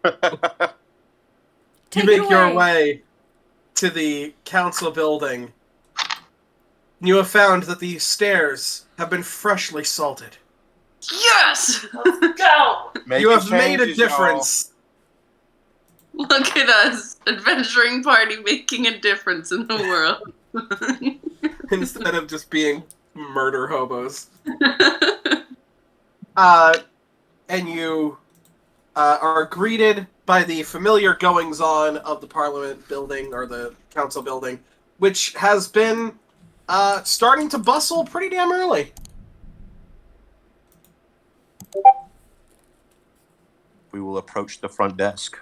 You Take make it your away. way to the council building. You have found that the stairs have been freshly salted. Yes! Go. You have made a difference. Look at us, adventuring party making a difference in the world. Instead of just being murder hobos. And you are greeted by the familiar goings-on of the Parliament building, or the council building, which has been starting to bustle pretty damn early. We will approach the front desk.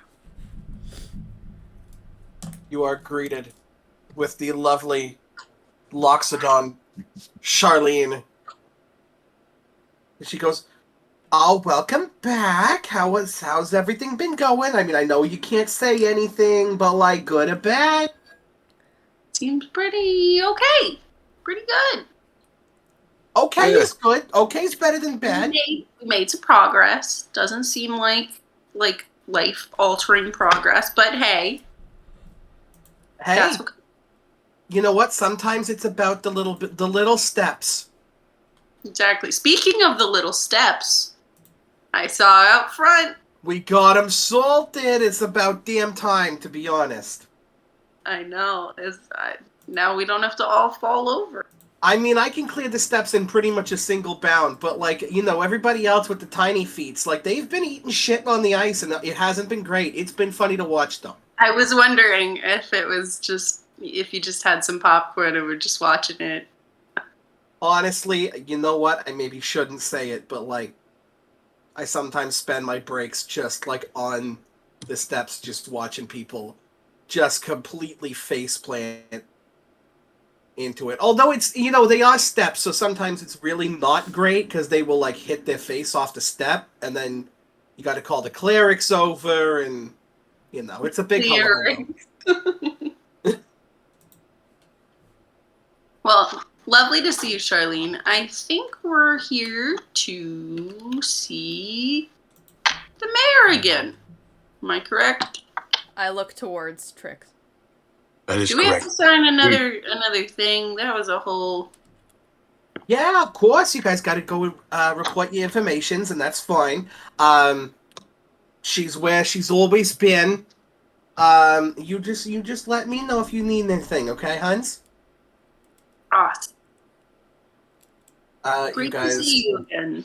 You are greeted with the lovely Loxodon Charlene. And she goes, "Oh, welcome back. How's everything been going? I mean, I know you can't say anything, but like, good or bad?" Seems pretty okay. Pretty good. Okay is good. Okay is better than bad. We made some progress. Doesn't seem like life-altering progress, but hey. Hey, That's what, you know what? Sometimes it's about the little steps. exactly. Speaking of the little steps, I saw out front. We got 'em salted. It's about damn time, to be honest. I know. Now we don't have to all fall over. I mean, I can clear the steps in pretty much a single bound, but like, you know, everybody else with the tiny feats, like, they've been eating shit on the ice, and it hasn't been great. It's been funny to watch, though. I was wondering if it was just if you just had some popcorn and were just watching it. Honestly, you know what? I maybe shouldn't say it, but like, I sometimes spend my breaks just like on the steps, just watching people just completely faceplant into it. Although it's, you know, they are steps, so sometimes it's really not great because they will like hit their face off the step, and then you got to call the clerics over, and you know, it's a big hullabaloo. Well, lovely to see you, Charlene. I think we're here to see the mayor again. Am I correct? I look towards Trix. That is Do we have correct. to sign another thing? That was a whole. Yeah, of course. You guys got to go report your informations, and that's fine. She's where she's always been. You just let me know if you need anything, okay, Hans? Awesome. You Great guys. to see you again.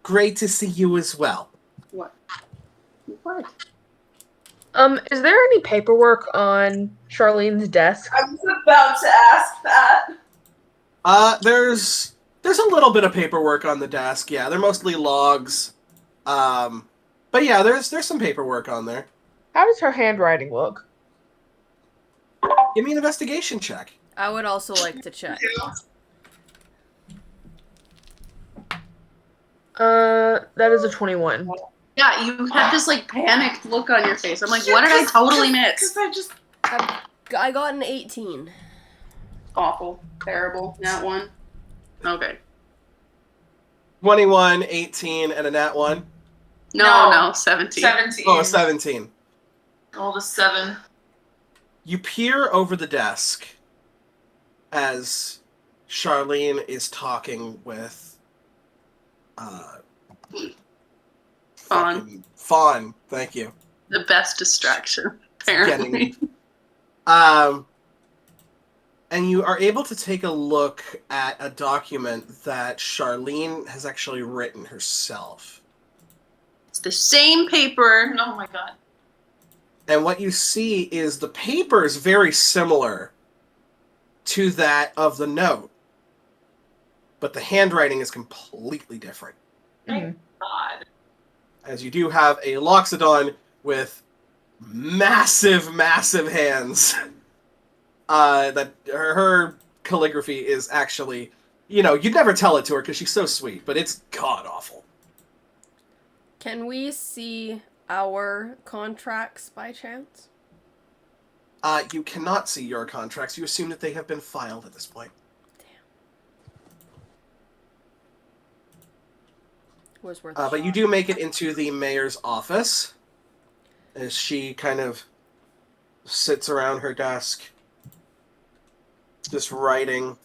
Great to see you as well. What? Is there any paperwork on Charlene's desk? I was about to ask that. There's a little bit of paperwork on the desk. Yeah, they're mostly logs. But yeah, there's some paperwork on there. How does her handwriting look? Give me an investigation check. I would also like to check. That is a 21. Yeah, you had this like panicked look on your face. I'm like, what did I totally miss? Because I just I got an 18. Awful, terrible. That one. Okay. 21, 18, and a nat 1. No, 17. 17. Oh, 17. Rolled a 7. You peer over the desk as Charlene is talking with Fawn. Fawn, thank you. The best distraction, apparently. And you are able to take a look at a document that Charlene has actually written herself. It's the same paper. Oh my god. And what you see is the paper is very similar to that of the note, but the handwriting is completely different. Thank God. As you do have a Loxodon with massive hands. That her calligraphy is actually, you'd never tell it to her because she's so sweet, but it's god awful. Can we see our contracts by chance? You cannot see your contracts. You assume that they have been filed at this point. Was worth But you do make it into the mayor's office as she kind of sits around her desk, just writing,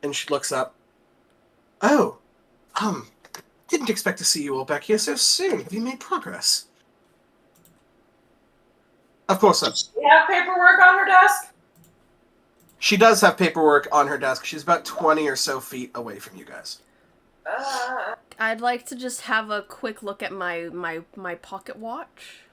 and she looks up. Oh, didn't expect to see you all back here so soon. Have you made progress? Of course so. You have paperwork on her desk? She does have paperwork on her desk. She's about 20 or so feet away from you guys. I'd like to just have a quick look at my pocket watch.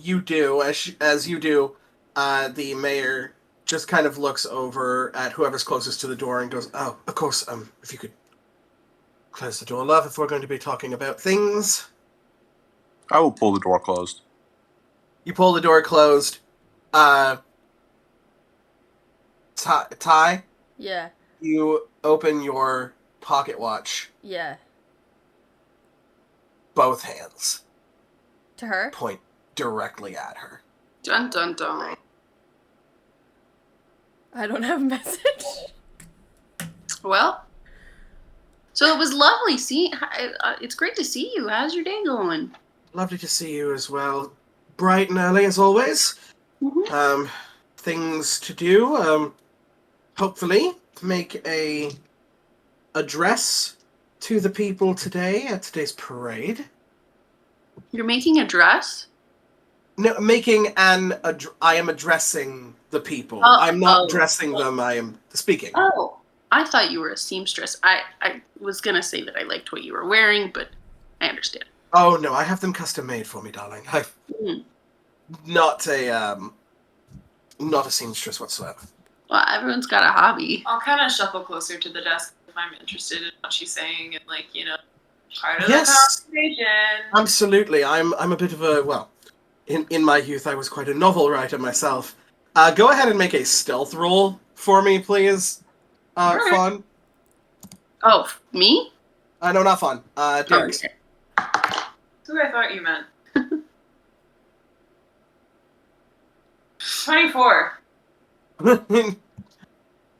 You do. As you do, the mayor just kind of looks over at whoever's closest to the door and goes, "Oh, of course, if you could close the door, love, if we're going to be talking about things." I will pull the door closed. You pull the door closed. Ty, Yeah. you open your pocket watch. Yeah. Both hands To her? point directly at her. Dun dun dun. I don't have a message. Well, so it was lovely. It's great to see you. How's your day going? Lovely to see you as well. Bright and early as always. Mm-hmm. Things to do. Hopefully, make a address to the people today at today's parade. You're making a dress? No, I am addressing the people. Oh, I'm not dressing them. I am speaking. Oh, I thought you were a seamstress. I was gonna say that I liked what you were wearing, but I understand. Oh no, I have them custom made for me, darling. I'm not a seamstress whatsoever. Well, everyone's got a hobby. I'll kind of shuffle closer to the desk if I'm interested in what she's saying and, part of Yes. the conversation. Absolutely. I'm a bit of a, in my youth I was quite a novel writer myself. Go ahead and make a stealth roll for me, please. Alright. Fawn. Oh, me? No, not Fawn. Derek. Okay. Who I thought you meant. 24.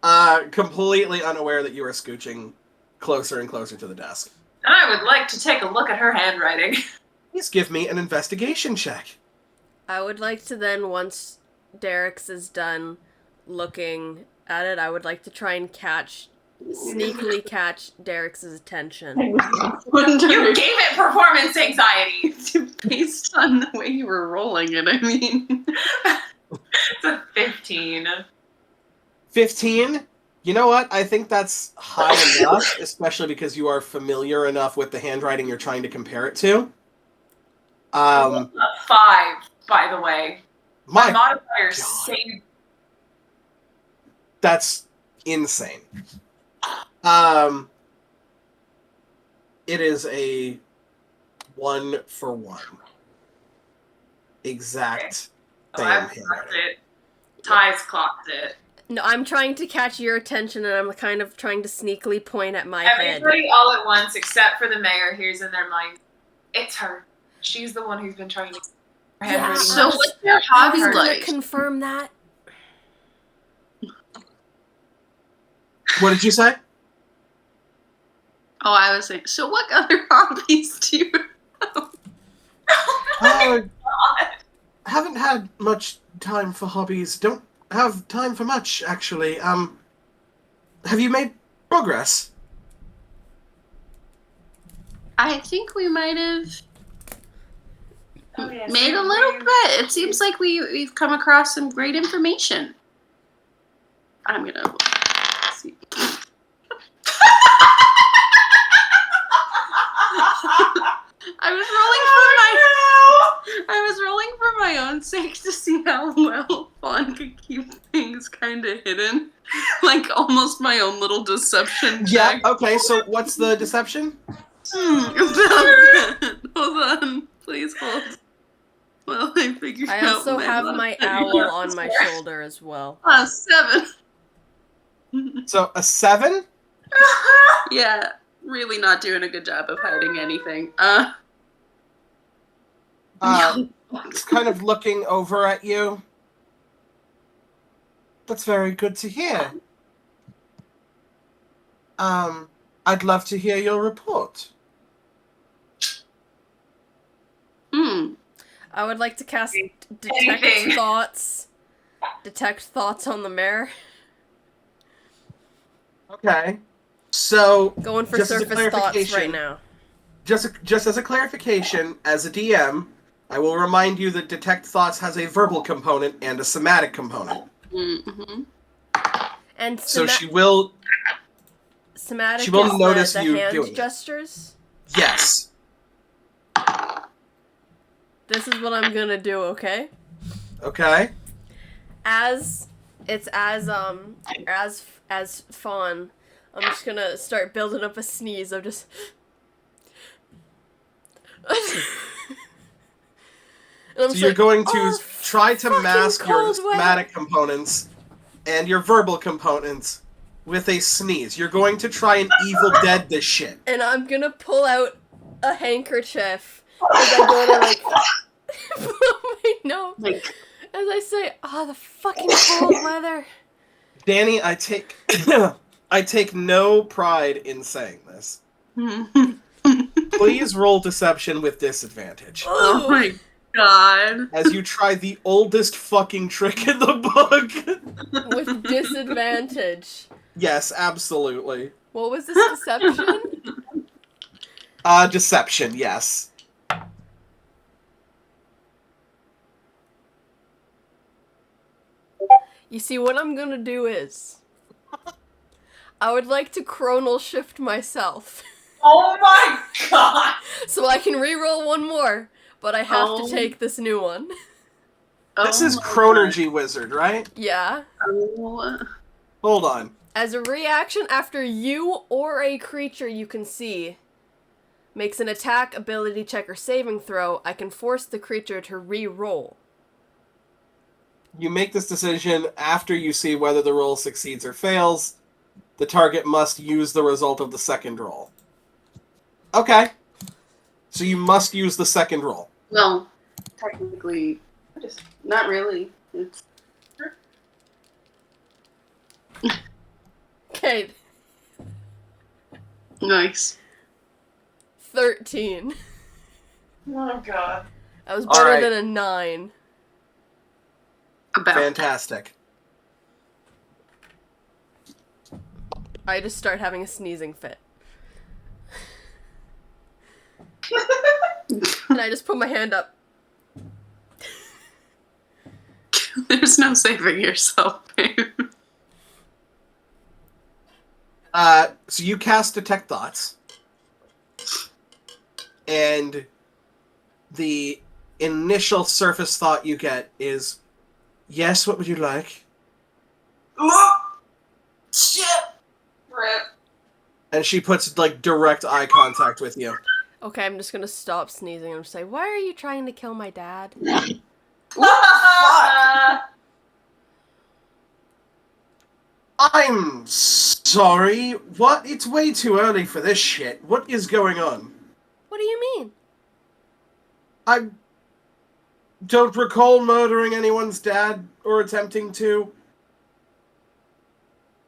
completely unaware that you are scooching closer and closer to the desk. I would like to take a look at her handwriting. Please give me an investigation check. I would like to then, once Derek's is done looking at it, I would like to try and sneakily catch Derek's attention. I was You wondering, gave it performance anxiety. based on the way you were rolling it, I mean. It's a 15. 15? You know what? I think that's high enough, especially because you are familiar enough with the handwriting you're trying to compare it to. A 5, by the way. My My, modifier saved. that's insane. It is a 1-for-1. Exact So same I've clocked handwriting. it. Ty's clocked it. No, I'm trying to catch your attention, and I'm kind of trying to sneakily point at my head. Everybody all at once, except for the mayor, hears in their mind, it's her. She's the one who's been trying to. Her Yeah. handwriting So was- what's your hobby I'm gonna like? confirm that. What did you say? Oh, I was saying, so what other hobbies do you Haven't had much time for hobbies. Don't have time for much, actually. Have you made progress? I think we might have Oh, yes, made a we- little bit. It seems like we've come across some great information. I'm gonna see. I was rolling for my own sake to see how well Fawn could keep things kind of hidden, like almost my own little deception Yeah, check. okay, so what's the deception? Hold on, please hold. Well, I figured I out also have my owl on my shoulder as well. 7. So, a 7? Yeah, really not doing a good job of hiding anything. Kind of looking over at you. That's very good to hear. I'd love to hear your report. I would like to cast detect Anything. thoughts. Detect thoughts on the mayor. Okay. So, Going for just as a surface thoughts right clarification- now. just as a clarification, as a DM, I will remind you that Detect Thoughts has a verbal component and a somatic component. Mm-hmm. And So she will, somatic she will is notice the you hand doing it. gestures. yes. This is what I'm gonna do, okay? Okay. As Fawn, I'm just gonna start building up a sneeze. I'm just And I'm So just you're like, going to "Oh, try to fucking mask your cold weather." somatic components and your verbal components with a sneeze. You're going to try and Evil Dead this shit. And I'm gonna pull out a handkerchief as I go to like blow my nose. As I say, the fucking cold weather. Danny, I take I take no pride in saying this. Please roll deception with disadvantage. Oh my god. As you try the oldest fucking trick in the book. With disadvantage. Yes, absolutely. What was this deception? Deception, yes. You see, what I'm gonna do is I would like to chronal shift myself. Oh my god! So I can re-roll one more, but I have Oh. to take this new one. This is Chronergy Wizard, right? Yeah. Oh. Hold on. As a reaction after you or a creature you can see makes an attack, ability check, or saving throw, I can force the creature to re-roll. You make this decision after you see whether the roll succeeds or fails. The target must use the result of the second roll. Okay. So you must use the second roll. Well, technically, not really. It's Okay, Nice. 13. Oh god. That was All better right. than a 9. About. Fantastic. I just start having a sneezing fit. And I just put my hand up. There's no saving yourself, babe. So you cast Detect Thoughts, and the initial surface thought you get is, yes, what would you like? Shit! Rip. And she puts, like, direct eye contact with you. Okay, I'm just gonna stop sneezing and say, why are you trying to kill my dad? I'm sorry. What? It's way too early for this shit. What is going on? What do you mean? I don't recall murdering anyone's dad or attempting to.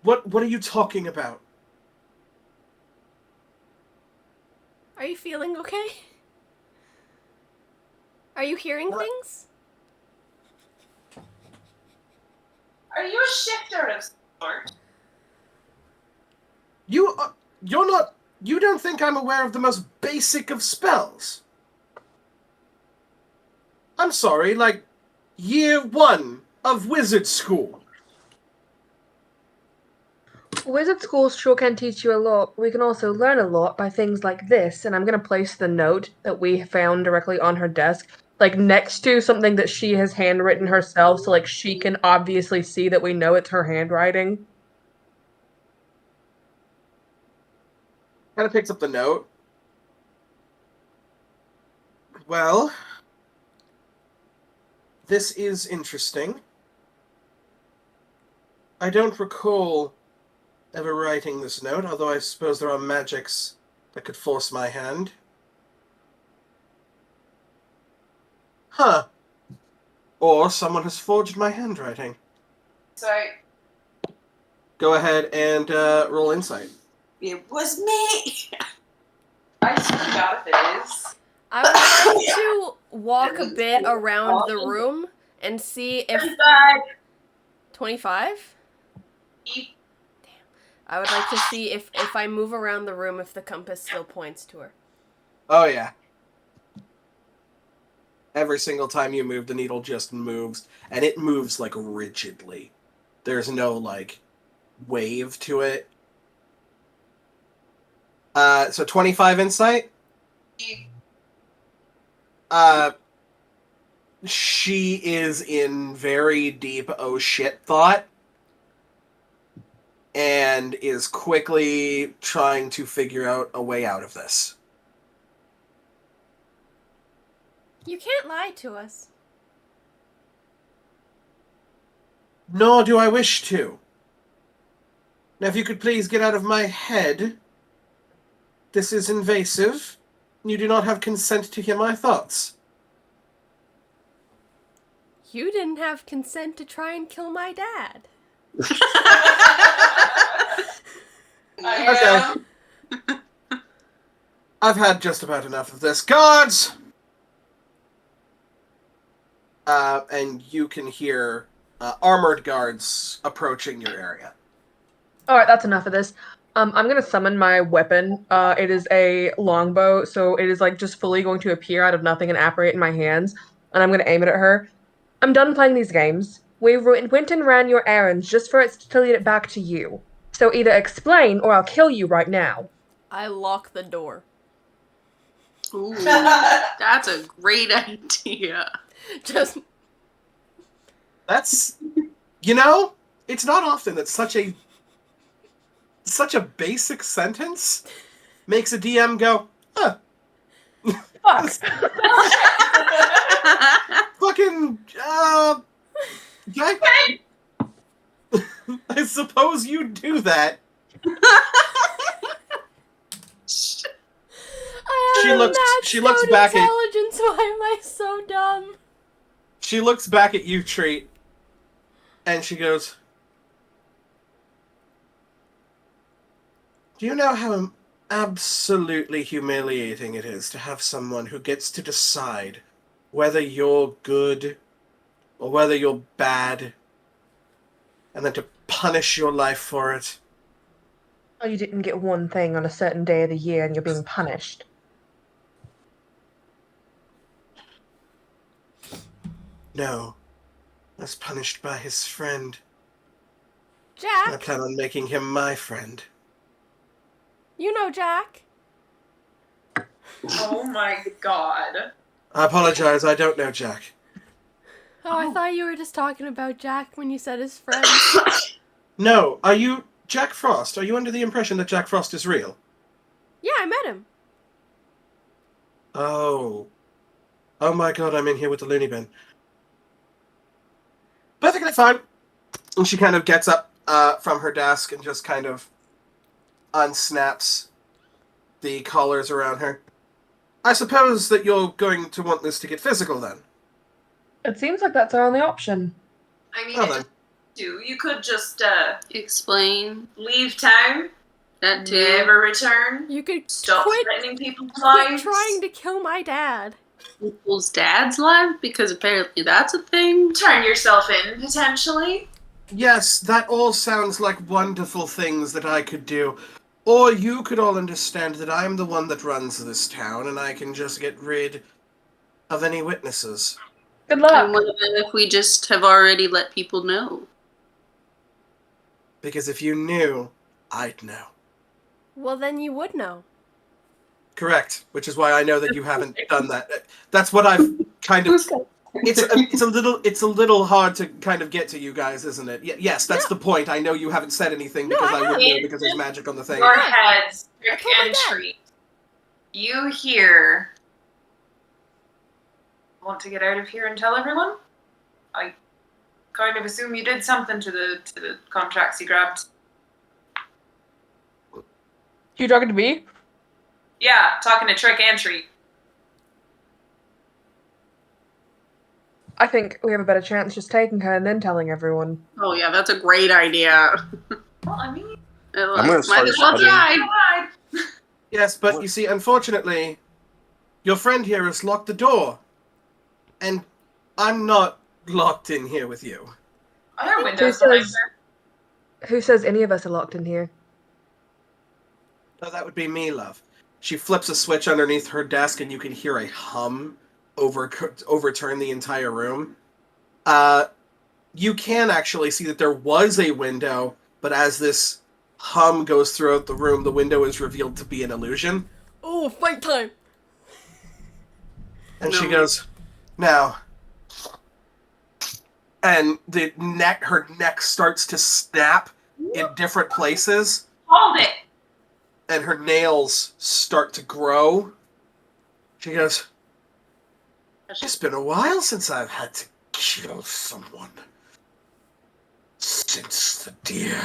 What are you talking about? Are you feeling okay? Are you hearing things? Are you a shifter of some sort? You're not. You don't think I'm aware of the most basic of spells? I'm sorry, like, year 1 of wizard school. Wizard schools sure can teach you a lot. We can also learn a lot by things like this, and I'm gonna place the note that we found directly on her desk, like next to something that she has handwritten herself, so like she can obviously see that we know it's her handwriting. Kind of picks up the note. Well, this is interesting. I don't recall ever writing this note, although I suppose there are magics that could force my hand. Huh. Or someone has forged my handwriting. Sorry. Go ahead and roll insight. It was me! I swear to God if it is. I would like to walk a bit around the room and see if... 25? I would like to see if I move around the room if the compass still points to her. Oh, yeah. Every single time you move, the needle just moves. And it moves, like, rigidly. There's no, like, wave to it. So 25 insight? She is in very deep oh shit thought. And is quickly trying to figure out a way out of this. You can't lie to us. Nor do I wish to. Now, if you could please get out of my head. This is invasive. You do not have consent to hear my thoughts. You didn't have consent to try and kill my dad. Okay. I've had just about enough of this. Guards! And you can hear armored guards approaching your area. Alright, that's enough of this. I'm gonna summon my weapon. It is a longbow, so it is like just fully going to appear out of nothing and apparate in my hands, and I'm gonna aim it at her. I'm done playing these games. We went and ran your errands just for it to lead it back to you. So either explain or I'll kill you right now. I lock the door. Ooh, that's a great idea. Just... That's... You know, it's not often that such a basic sentence makes a DM go, huh. Fuck. Fucking, okay. I suppose you do that. She looks back at intelligence. Why am I so dumb? She looks back at you, Treat, and she goes, Do you know how absolutely humiliating it is to have someone who gets to decide whether you're good or whether you're bad, and then to punish your life for it? Oh, you didn't get one thing on a certain day of the year and you're being punished. No. I was punished by his friend. I Jack? plan on making him my friend. You know Jack. Oh my god. I apologize, I don't know Jack. Oh, I thought you were just talking about Jack when you said his friend. No, are you Jack Frost? Are you under the impression that Jack Frost is real? Yeah, I met him. Oh. Oh my god, I'm in here with the loony bin. Perfectly fine. And she kind of gets up from her desk and just kind of unsnaps the collars around her. I suppose that you're going to want this to get physical then. It seems like that's our only option. I mean, Well it then. doesn't do. You could just Explain leave town, that too. never return, You could stop quit, threatening people's quit lives. trying to kill my dad. People's dad's life, because apparently that's a thing. Turn yourself in, potentially. Yes, that all sounds like wonderful things that I could do. Or you could all understand that I'm the one that runs this town and I can just get rid of any witnesses. Good And luck. what if we just have already let people know? Because if you knew, I'd know. Well, then you would know. Correct, which is why I know that you haven't done that. That's what I've kind of. It's a little hard to kind of get to you guys, isn't it? Yes, that's the point. I know you haven't said anything No, because I I wouldn't haven't. know because there's magic on the thing. Your heads, trick told my and dad. treat. You here want to get out of here and tell everyone? I kind of assume you did something to the contracts you grabbed. You talking to me? Yeah, talking to Trick and Treat. I think we have a better chance just taking her and then telling everyone. Oh yeah, that's a great idea. Well, I mean, I'm gonna Might start as well studying. try. Yes, but you see, unfortunately, your friend here has locked the door. And I'm not locked in here with you. other windows behind says- her. Who says any of us are locked in here? Oh, that would be me, love. She flips a switch underneath her desk and you can hear a hum overturn the entire room. You can actually see that there was a window, but as this hum goes throughout the room, the window is revealed to be an illusion. Oh, fight time! And she No. goes, now. And her neck starts to snap in different places, Hold it! and her nails start to grow. She goes, it's been a while since I've had to kill someone. Since the deer.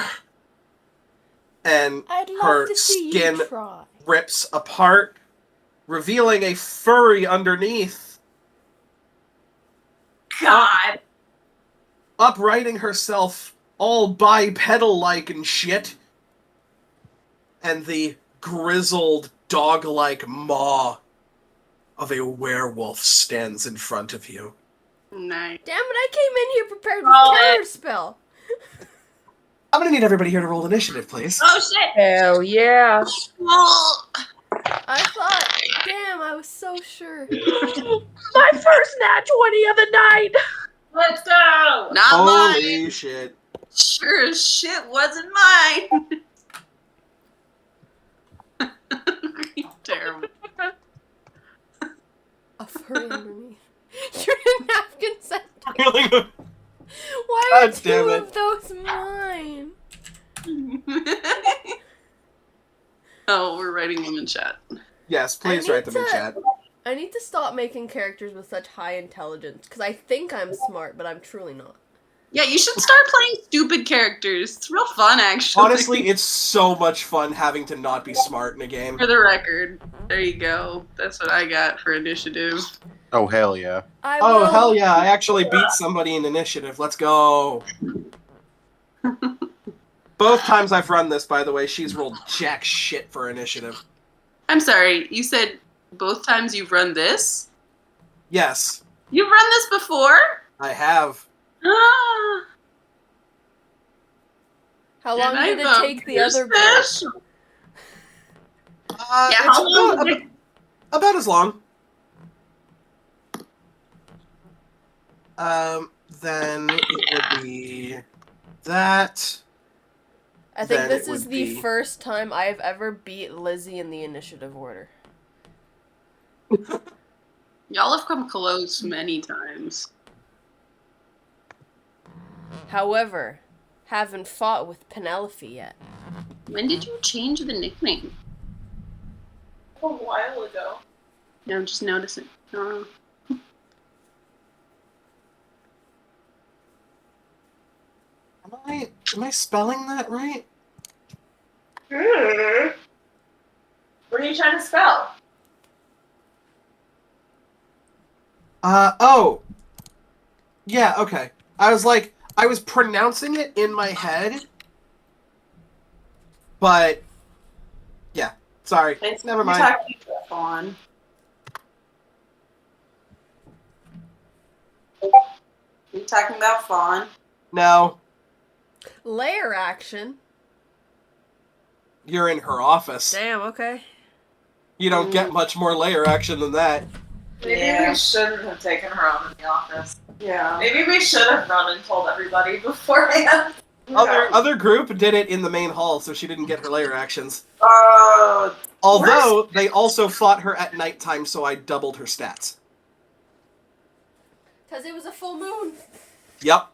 And I'd love her to see skin you try. rips apart, revealing a furry underneath. God! Uprighting herself all bipedal-like and shit. And the grizzled, dog-like maw of a werewolf stands in front of you. Nice. Damn it, I came in here prepared with Roll it. counter spell. I'm gonna need everybody here to roll initiative, please. Oh shit! Hell yeah. Well, I thought, damn, I was so sure. My first nat 20 of the night. Let's go! not Holy mine. shit. Sure as shit wasn't mine. Terrible. A furry underneath. You're a napkin centaur. Really? Why are God damn two it. of those mine? Oh, we're writing them in chat. Yes, please I write them in need chat. I need to stop making characters with such high intelligence, because I think I'm smart, but I'm truly not. Yeah, you should start playing stupid characters. It's real fun, actually. Honestly, it's so much fun having to not be smart in a game. For the record, there you go. That's what I got for initiative. Oh hell yeah! I Oh, will, hell yeah, I actually beat somebody in initiative. Let's go. But Both times I've run this, by the way, she's rolled jack shit for initiative. I'm sorry, you said both times you've run this? Yes, You've run this before? I have. Ah, How long and did I it take the you're other group? special. Yeah, how long about, did it- about as long. Then it would be that. I think Then this it is would the be- first time I've ever beat Lizzie in the initiative order. Y'all have come close many times. However, haven't fought with Penelope yet. When did you change the nickname? A while ago. No, I'm just noticing. Oh. Am I spelling that right? What are you trying to spell? Oh. Yeah, okay. I was pronouncing it in my head, but yeah, sorry. Never mind. You're talking about Fawn. You're talking about Fawn. No, Layer action. you're in her office. Damn, okay. You don't get much more layer action than that. Maybe we shouldn't have taken her on in the office. Yeah. Maybe we should have run and told everybody beforehand. Other group did it in the main hall, so she didn't get her layer actions. Oh, Although they also fought her at nighttime, so I doubled her stats. Because it was a full moon. Yep.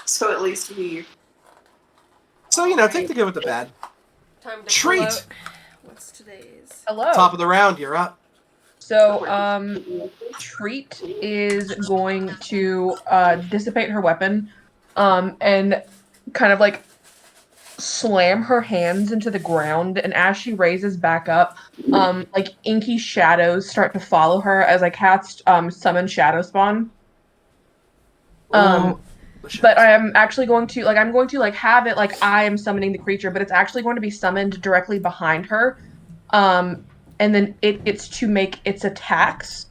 So at least we. So take the good with the bad. Time to Treat. pull out- What's today's? Hello. Top of the round, you're up. So, Treat is going to dissipate her weapon, and kind of like slam her hands into the ground. And as she raises back up, like inky shadows start to follow her as I cast Summon Shadow Spawn. But I am actually going to have it like I am summoning the creature, but it's actually going to be summoned directly behind her. And then it's to make its attacks.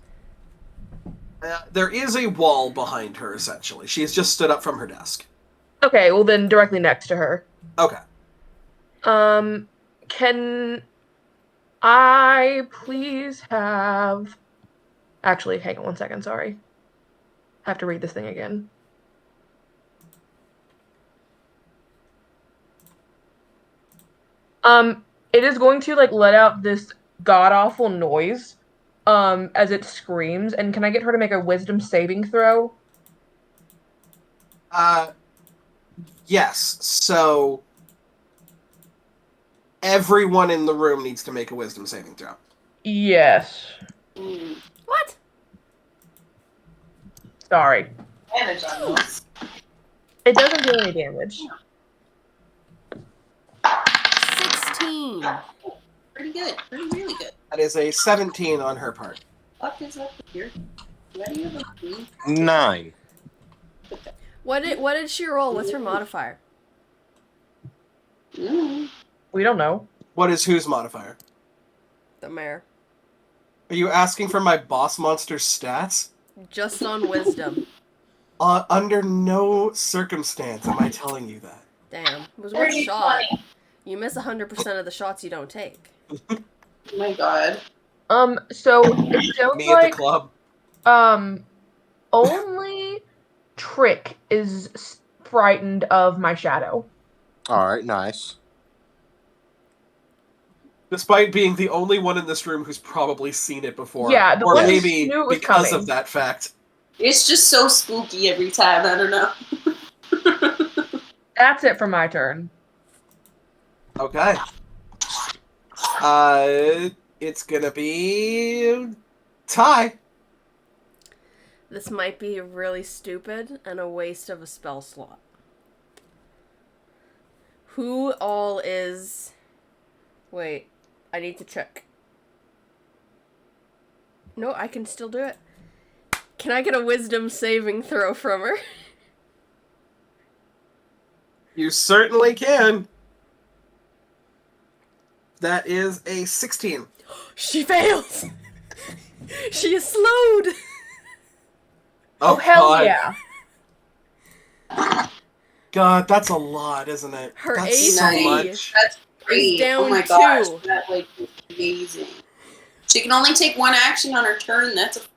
There is a wall behind her, essentially. She has just stood up from her desk. Okay, well then directly next to her. Okay. Can I please have... Actually, hang on one second, sorry. I have to read this thing again. It is going to, let out this god-awful noise, as it screams, and can I get her to make a wisdom saving throw? Yes. So everyone in the room needs to make a wisdom saving throw. Yes. What? Sorry. advantage on those. It doesn't do any damage. 16. Pretty good. Really good. That is a 17 on her part. Fuck is up here? What do you have a 9. What did she roll? What's her modifier? We don't know. What is whose modifier? The mayor. Are you asking for my boss monster stats? Just on wisdom. Under no circumstance am I telling you that. Damn. It was one shot. You miss 100% of the shots you don't take. Oh my god. So it sounds Me at the club. only Trick is frightened of my shadow. All right, nice. Despite being the only one in this room who's probably seen it before. Yeah, the or one who maybe knew it was because coming. of that fact. It's just so spooky every time. I don't know. That's it for my turn. Okay. It's gonna be tie. This might be really stupid and a waste of a spell slot. Who all is... Wait, I need to check. No, I can still do it. Can I get a wisdom saving throw from her? You certainly can. That is a 16. She fails! She is slowed! Oh, hell God. yeah. God, that's a lot, isn't it? Her that's AC. so much. That's great. down Oh my gosh, 2. that like is amazing. She can only take one action on her turn. That's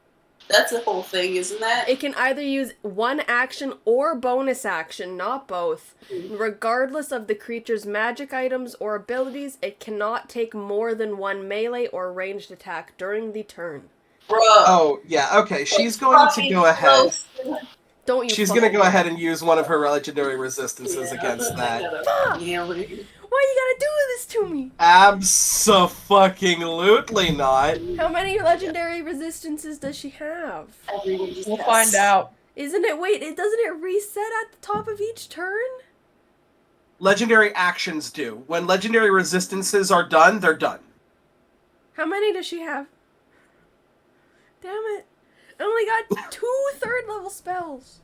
the whole thing, isn't that? It can either use one action or bonus action, not both. Regardless of the creature's magic items or abilities, it cannot take more than one melee or ranged attack during the turn. Bro. Oh, yeah, okay. She's going to go ahead. Don't you She's going to go ahead and use one of her legendary resistances against that. Fuck! Nail it. Why you gotta do this to me? Abso-fucking-lutely not. How many legendary resistances does she have? Everyone just We'll has- find out. Isn't it, wait, doesn't it reset at the top of each turn? Legendary actions do. When legendary resistances are done, they're done. How many does she have? Damn it. I only got 2 third-level spells.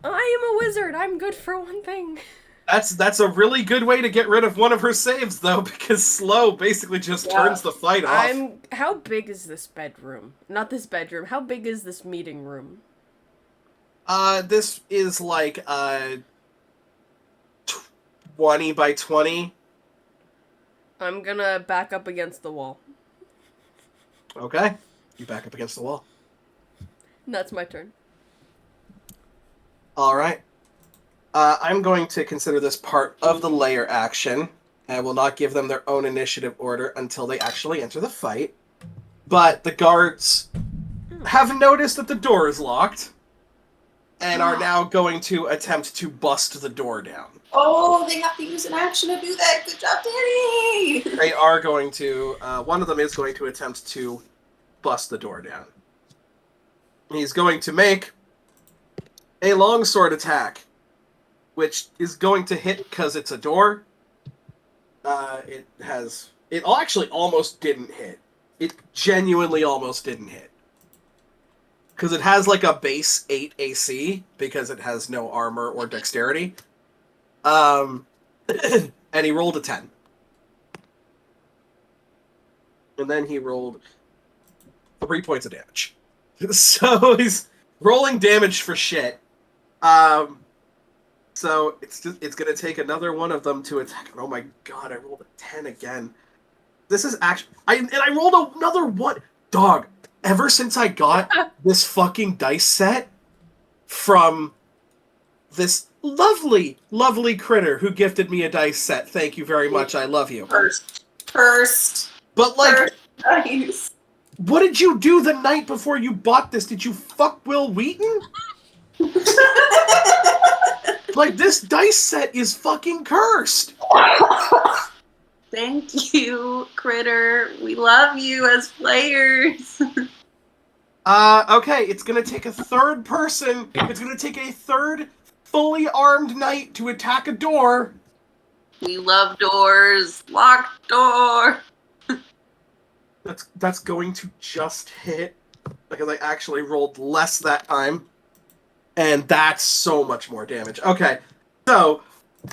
I am a wizard. I'm good for one thing. That's a really good way to get rid of one of her saves, though, because slow basically just turns the fight off. How big is this bedroom? Not this bedroom. How big is this meeting room? This is like 20 by 20. I'm gonna back up against the wall. Okay. You back up against the wall. And that's my turn. Alright. I'm going to consider this part of the layer action. I will not give them their own initiative order until they actually enter the fight. But the guards have noticed that the door is locked and are now going to attempt to bust the door down. Oh, they have to use an action to do that. Good job, Danny. They are going to, one of them is going to attempt to bust the door down. He's going to make a longsword attack, which is going to hit because it's a door. It actually almost didn't hit. It genuinely almost didn't hit. Because it has like a base 8 AC, because it has no armor or dexterity. And he rolled a 10. And then he rolled 3 points of damage. So he's rolling damage for shit. So it's gonna take another one of them to attack. Oh my god, I rolled a 10 again. This is actually I rolled another 1. Dog, ever since I got this fucking dice set from this lovely, lovely critter who gifted me a dice set. Thank you very much. I love you. First. But like, Nice. what did you do the night before you bought this? Did you fuck Will Wheaton? Like, this dice set is fucking cursed. Thank you, Critter. We love you as players. Okay, it's gonna take a third person. It's gonna take a third fully armed knight to attack a door. We love doors. Locked door. That's going to just hit, because I actually rolled less that time. And that's so much more damage. Okay, so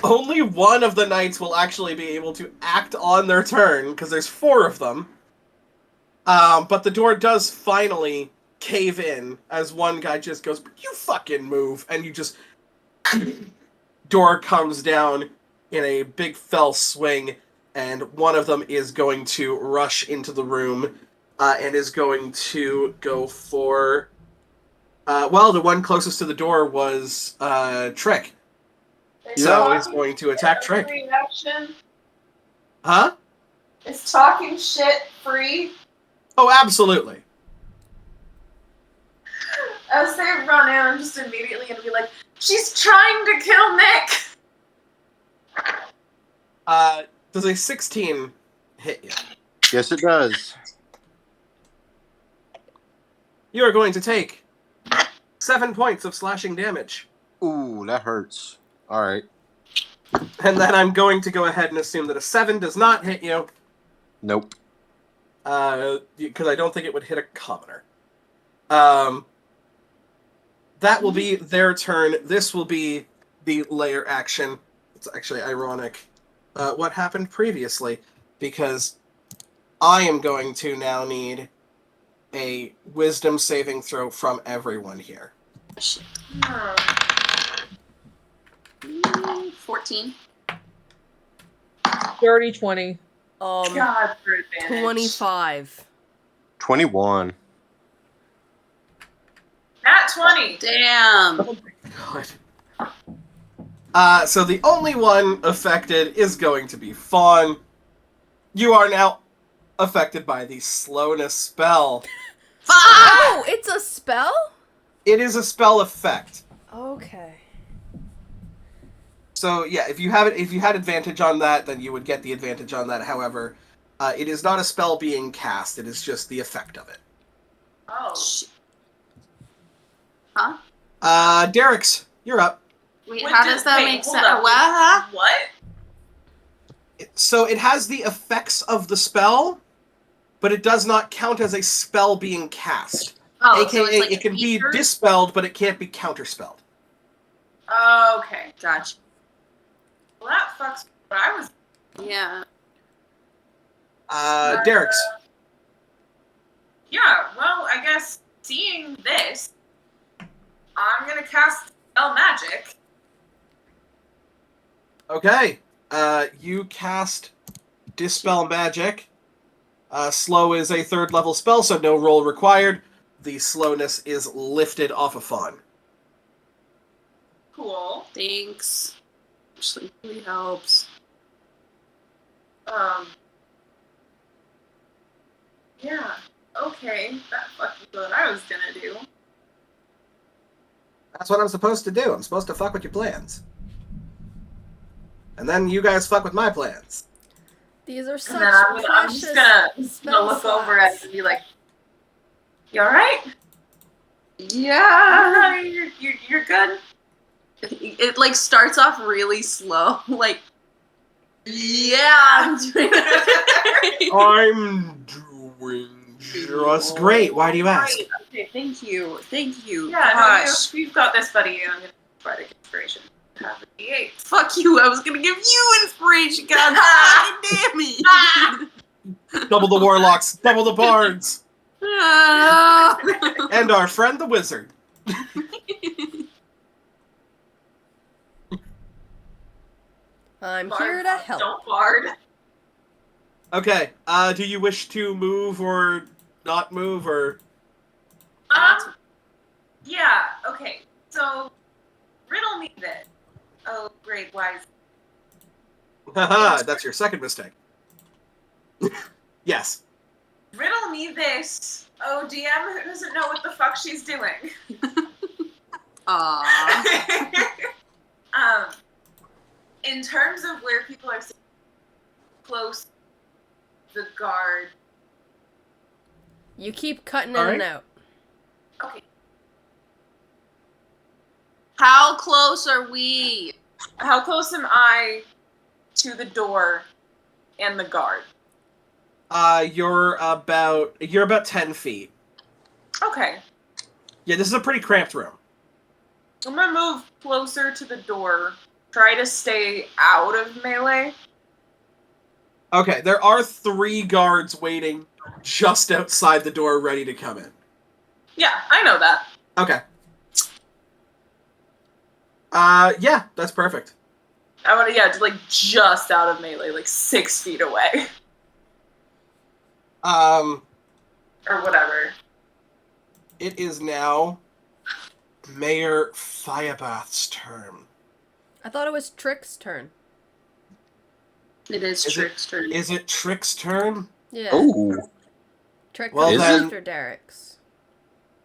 only one of the knights will actually be able to act on their turn, because there's 4 of them. But the door does finally cave in, as one guy just goes, "You fucking move," and you just... door comes down in a big fell swing, and one of them is going to rush into the room, and is going to go for... well, the one closest to the door was Trick. So he's going to attack Trick. Reaction. Huh? Is talking shit free? Oh, absolutely. As they run in, I'm just immediately gonna be like, "She's trying to kill Nick!" Does a 16 hit you? Yes, it does. You are going to take 7 points of slashing damage. Ooh, that hurts. All right. And then I'm going to go ahead and assume that a 7 does not hit you. Nope. Because I don't think it would hit a commoner. That will be their turn. This will be the layer action. it's actually ironic what happened previously, because I am going to now need a wisdom saving throw from everyone here. 14. Dirty 20. God, for advantage. 25. 21. Nat 20. Damn. God. So the only one affected is going to be Fawn. You are now affected by the slowness spell. Oh, it's a spell? It is a spell effect. Okay. So yeah, if you had advantage on that, then you would get the advantage on that. However, it is not a spell being cast. It is just the effect of it. Oh. Huh? Derek's, you're up. Wait, Wait, how does that make hold sense? up. What? What? So it has the effects of the spell, but it does not count as a spell being cast. Oh, AKA, so it's like it can be ether? dispelled, but it can't be counterspelled. Okay. Gotcha. Well, that fucks what I was. Yeah. Derek's. Yeah, well, I guess seeing this, I'm gonna cast spell magic. Okay. You cast Dispel Magic. Slow is a 3rd level spell, so no roll required. The slowness is lifted off of Fawn. Cool. Thanks. Actually, really helps. Yeah. Okay. That fucking what I was gonna do. That's what I'm supposed to do. I'm supposed to fuck with your plans. And then you guys fuck with my plans. These are such And then I'm just precious gonna look over at it and be like, "You all right? Yeah. You're good." It like starts off really slow. Like, yeah, I'm doing it. I'm doing just great. Why do you ask? Great. Okay, thank you. Thank you. Yeah, Gosh. no, you've got this, buddy. I'm gonna try to get inspiration. Have a D8. Fuck you. I was gonna give you inspiration. God damn it. Double the warlocks, double the bards, Ah. and our friend the wizard. I'm Bard, here to help. Don't bard. Okay, do you wish to move or not move, or... Yeah. Okay. So, riddle me this. Oh, great, wise. Haha, that's your second mistake. Yes. Riddle me this. Oh, DM who doesn't know what the fuck she's doing. Aww. In terms of where people are sitting close to the guard. You keep cutting in All and right. out. Okay. How close are we? How close am I to the door and the guard? You're about 10 feet. Okay. Yeah, this is a pretty cramped room. I'm gonna move closer to the door. Try to stay out of melee. Okay, there are 3 guards waiting just outside the door ready to come in. Yeah, I know that. Okay. Yeah, that's perfect. I want to, like, just out of melee, like 6 feet away. Or whatever. It is now Mayor Firebath's turn. I thought it was Trick's turn. It is Is it- Trick's turn. Is it Trick's turn? Yeah. Ooh. Trick Well, comes then- after Derek's.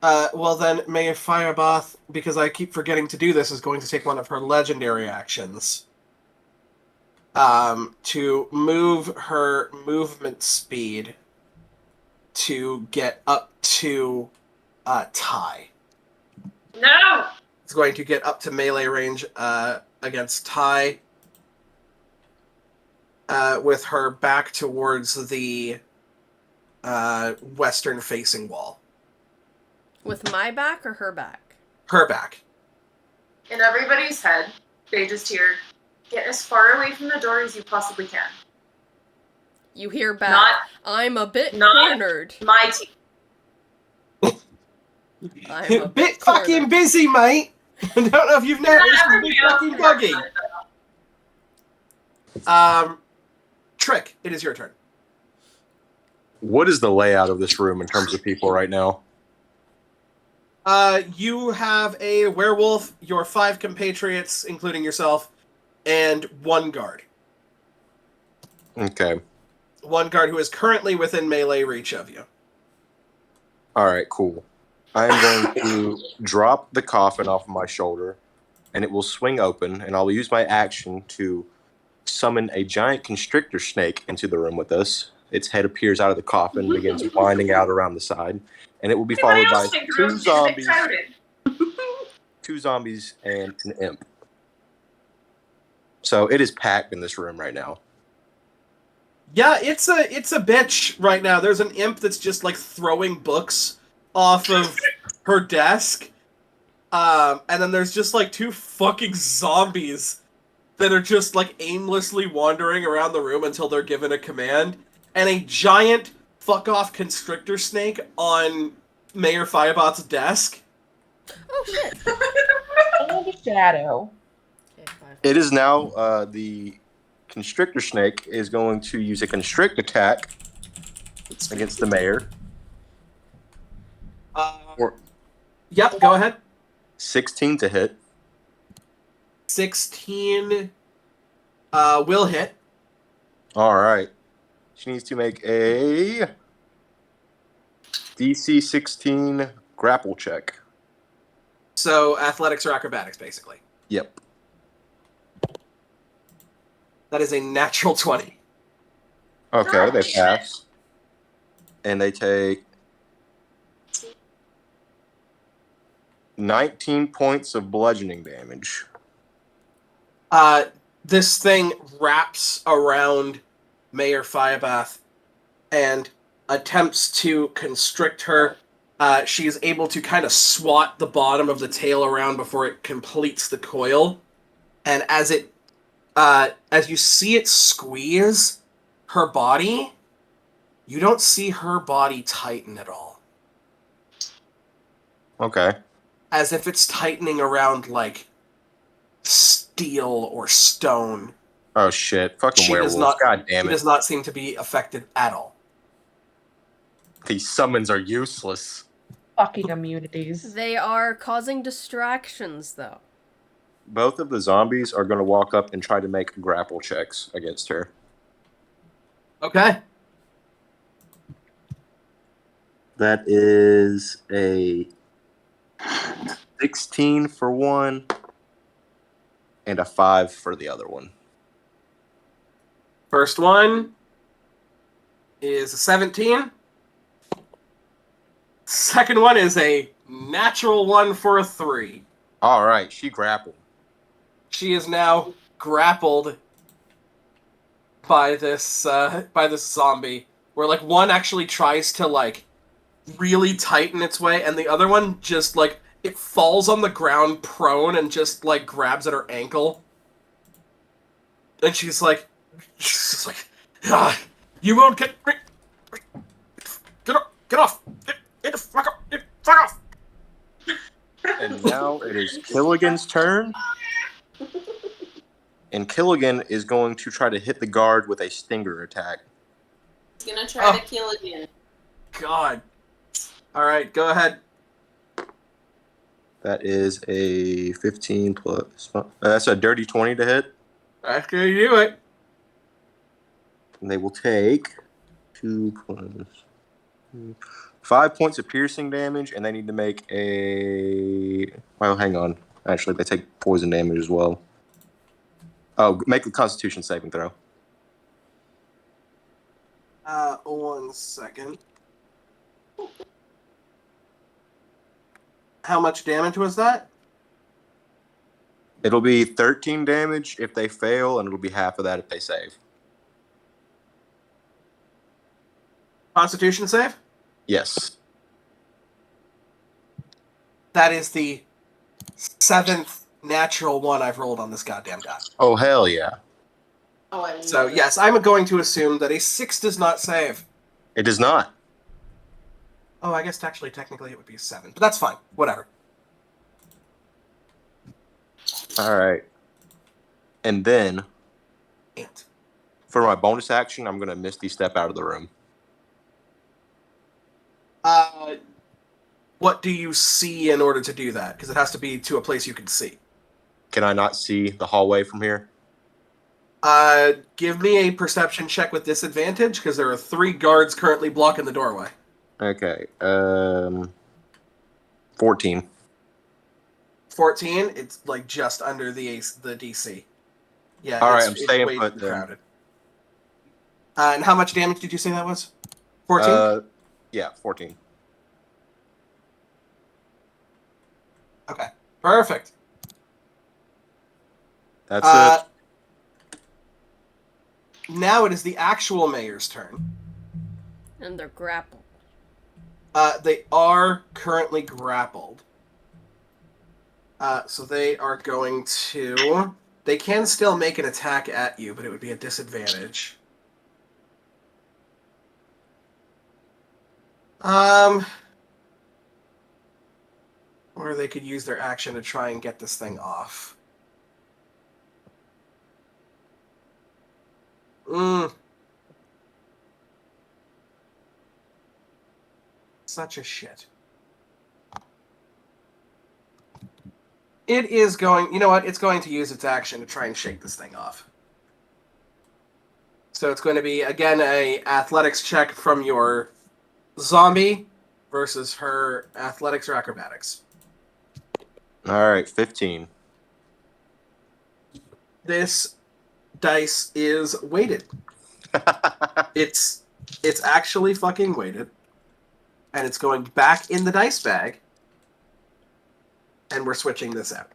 Well then, Mayor Firebath, because I keep forgetting to do this, is going to take one of her legendary actions. To move her movement speed to get up to, Ty. No! It's going to get up to melee range, against Ty. With her back towards the, western-facing wall. With my back or her back? Her back. In everybody's head, they just hear Get as far away from the door as you possibly can. You hear back. Not I'm a bit not- cornered. my team. I'm a Bit fucking cornered. busy, mate. I don't know if you've noticed. It's big fucking buggy. Trick, it is your turn. What is the layout of this room in terms of people right now? You have a werewolf, your 5 compatriots, including yourself, and 1 guard. Okay. 1 guard who is currently within melee reach of you. All right, cool. I am going to drop the coffin off of my shoulder, and it will swing open, and I'll use my action to summon a giant constrictor snake into the room with us. Its head appears out of the coffin, begins winding out around the side, and it will be followed by 2 zombies, 2 zombies, and an imp. So it is packed in this room right now. Yeah, it's a bitch right now. There's an imp that's just like throwing books off of her desk. And then there's just like 2 fucking zombies that are just like aimlessly wandering around the room until they're given a command. And a giant fuck off constrictor snake on Mayor Firebot's desk. Oh shit. And a shadow. Okay, 5. It is now the constrictor snake is going to use a constrict attack against the mayor. Or Yep, go ahead. 16 to hit. 16 will hit. All right. She needs to make a DC 16 grapple check. So athletics or acrobatics, basically. Yep. That is a natural 20. Okay, they pass. And they take 19 points of bludgeoning damage. This thing wraps around Mayor Firebath and attempts to constrict her. She is able to kind of swat the bottom of the tail around before it completes the coil. And as you see it squeeze her body, you don't see her body tighten at all. Okay. As if it's tightening around like steel or stone. Oh shit. Fucking She werewolves. does not. God damn She it. does not seem to be affected at all. These summons are useless. Fucking immunities. They are causing distractions, though. Both of the zombies are going to walk up and try to make grapple checks against her. Okay. That is a 16 for one and a 5 for the other one. First one is a 17. Second one is a natural 1 for a 3. All right, she grappled. She is now grappled by this zombie, where like one actually tries to like really tighten its way, and the other one just like it falls on the ground prone and just like grabs at her ankle, and she's like, ah, you won't get off, get the fuck up, fuck off. And now it is Killigan's turn. And Killigan is going to try to hit the guard with a stinger attack. He's gonna try to kill again. God. All right, go ahead. That is a 15 plus. That's a dirty 20 to hit. After you do it. And they will take 2 plus 5 points of piercing damage, and they need to make a. Well, hang on. Actually, they take poison damage as well. Oh, make a Constitution saving throw. 1 second. How much damage was that? It'll be 13 damage if they fail, and it'll be half of that if they save. Constitution save? Yes. That is the 7th natural one I've rolled on this goddamn guy. Oh, hell yeah. Oh, I So, yes, I'm going to assume that a 6 does not save. It does not. Oh, I guess technically it would be a 7, but that's fine. Whatever. All right. And then, 8. for my bonus action, I'm going to Misty Step out of the room. What do you see in order to do that? Because it has to be to a place you can see. Can I not see the hallway from here? Give me a perception check with disadvantage, because there are 3 guards currently blocking the doorway. Okay. 14. 14, it's like just under the DC. Yeah. All right, it's I'm staying way put too then. crowded. And how much damage did you say that was? 14? Yeah, 14. Okay. Perfect. That's it. Now it is the actual mayor's turn. And they're grappled. They are currently grappled. So they are going to... They can still make an attack at you, but it would be a disadvantage. Or they could use their action to try and get this thing off. Such a shit. It is going... You know what? It's going to use its action to try and shake this thing off. So it's going to be, again, a athletics check from your zombie versus her athletics or acrobatics. All right, 15. This dice is weighted. It's actually fucking weighted. And it's going back in the dice bag. And we're switching this out.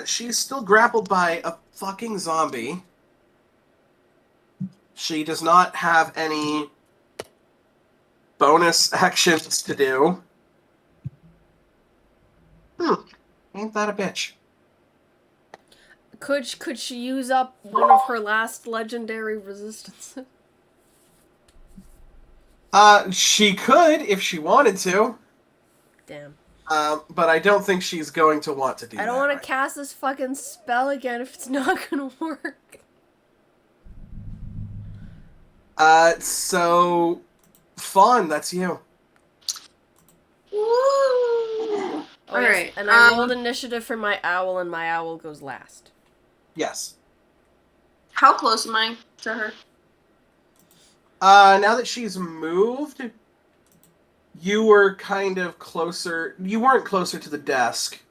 She's still grappled by a fucking zombie. She does not have any bonus actions to do. Ain't that a bitch? Could she use up one of her last legendary resistances? She could if she wanted to. Damn. But I don't think she's going to want to do that. I don't want right to cast this fucking spell again if it's not gonna work. So... Fawn, that's you. Woo! Oh, yes, Alright. and I rolled initiative for my owl, and my owl goes last. Yes. How close am I to her? Now that she's moved, you were kind of closer. You weren't closer to the desk.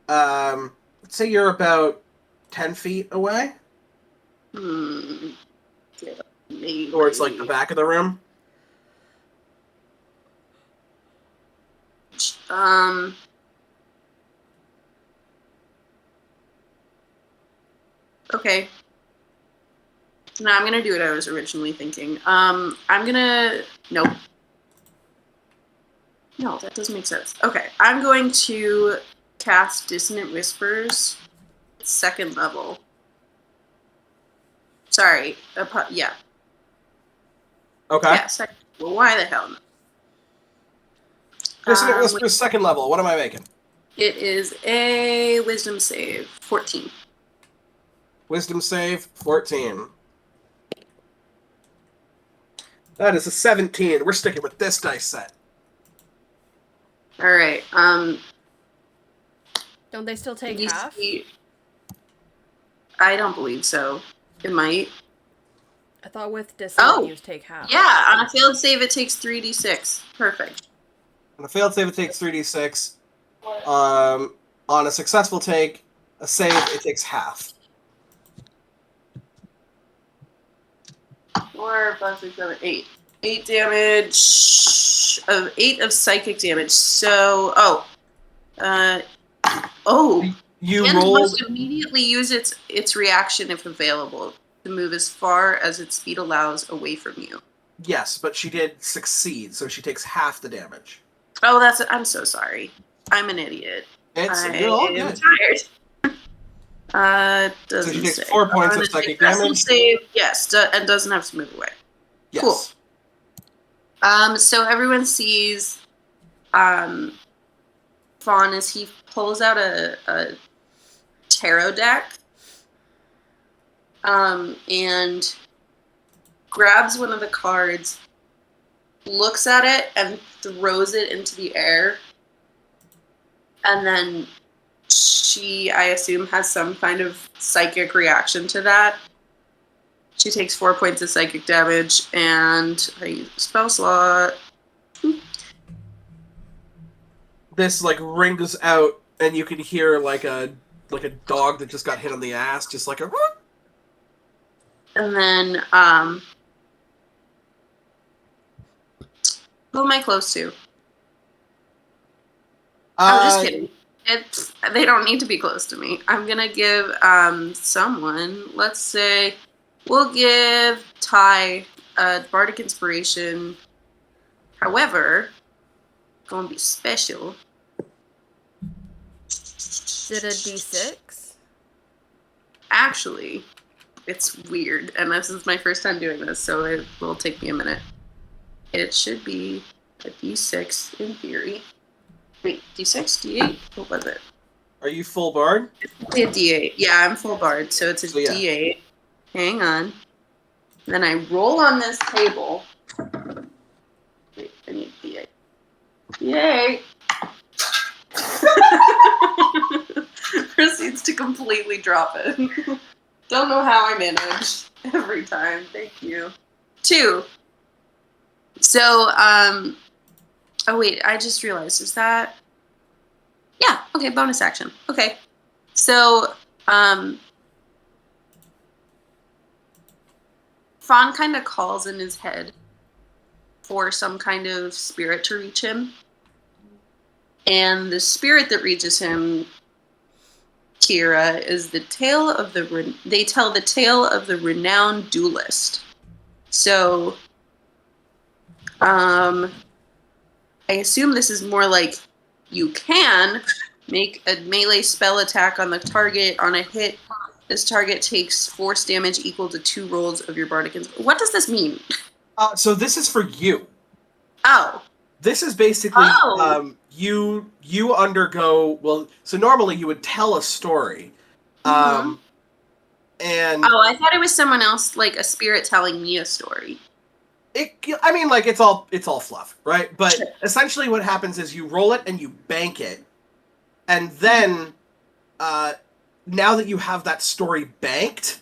Let's say you're about 10 feet away. Maybe. Or it's like the back of the room. Okay. No, I'm gonna do what I was originally thinking. I'm gonna... Nope. No, that doesn't make sense. Okay, I'm going to cast Dissonant Whispers, 2nd level. Sorry, yeah. Okay. Yeah, 2nd level. Why the hell not? Dissonant Whispers, 2nd level. What am I making? It is a Wisdom save, 14. Wisdom save, 14. That is a 17. We're sticking with this dice set. Alright, Don't they still take you half? see- I don't believe so. It might. I thought with dissonant you take half. Yeah, on a failed save it takes 3d6. Perfect. On a failed save, it takes 3d6. On a successful take, a save, it takes half. 4 plus 6, 7, 8. 8 damage of 8 of psychic damage. So, You and rolled. must immediately use its reaction if available to move as far as its speed allows away from you. Yes, but she did succeed, so she takes half the damage. Oh, I'm so sorry. I'm an idiot. You're all I am good. tired. So Doesn't she takes say. 4 points of The psychic successful damage. Save, yes, and doesn't have to move away. Yes. Cool. So everyone sees Fawn as he pulls out a tarot deck and grabs one of the cards, looks at it, and throws it into the air. And then she, I assume, has some kind of psychic reaction to that. She takes 4 points of psychic damage, and I use a spell slot. This like rings out, and you can hear like a dog that just got hit on the ass, just like a. And then, who am I close to? I'm just kidding. They don't need to be close to me. I'm gonna give someone. Let's say we'll give Ty a bardic inspiration. However, gonna be special. Did a D6? Actually, it's weird, and this is my first time doing this, so it will take me a minute. It should be a D6 in theory. Wait, D6? D8? What was it? Are you full bard? It's a D8. Yeah, I'm full bard, so it's a So, yeah. D8. Hang on. Then I roll on this table. Wait, I need D8. Yay! Proceeds to completely drop it. Don't know how I manage every time. Thank you. 2. So, oh wait, I just realized, is that... Yeah, okay, bonus action. Okay. So, Fawn kind of calls in his head for some kind of spirit to reach him. And the spirit that reaches him, Kira, is the tale of they tell the tale of the renowned duelist. So, I assume this is more like you can make a melee spell attack on the target. On a hit, this target takes force damage equal to 2 rolls of your bardic. What does this mean? So this is for you. Oh. This is basically Oh. You undergo so normally you would tell a story. And Oh, I thought it was someone else, like a spirit telling me a story. I mean, like it's all fluff, right? But essentially, what happens is you roll it and you bank it, and then now that you have that story banked,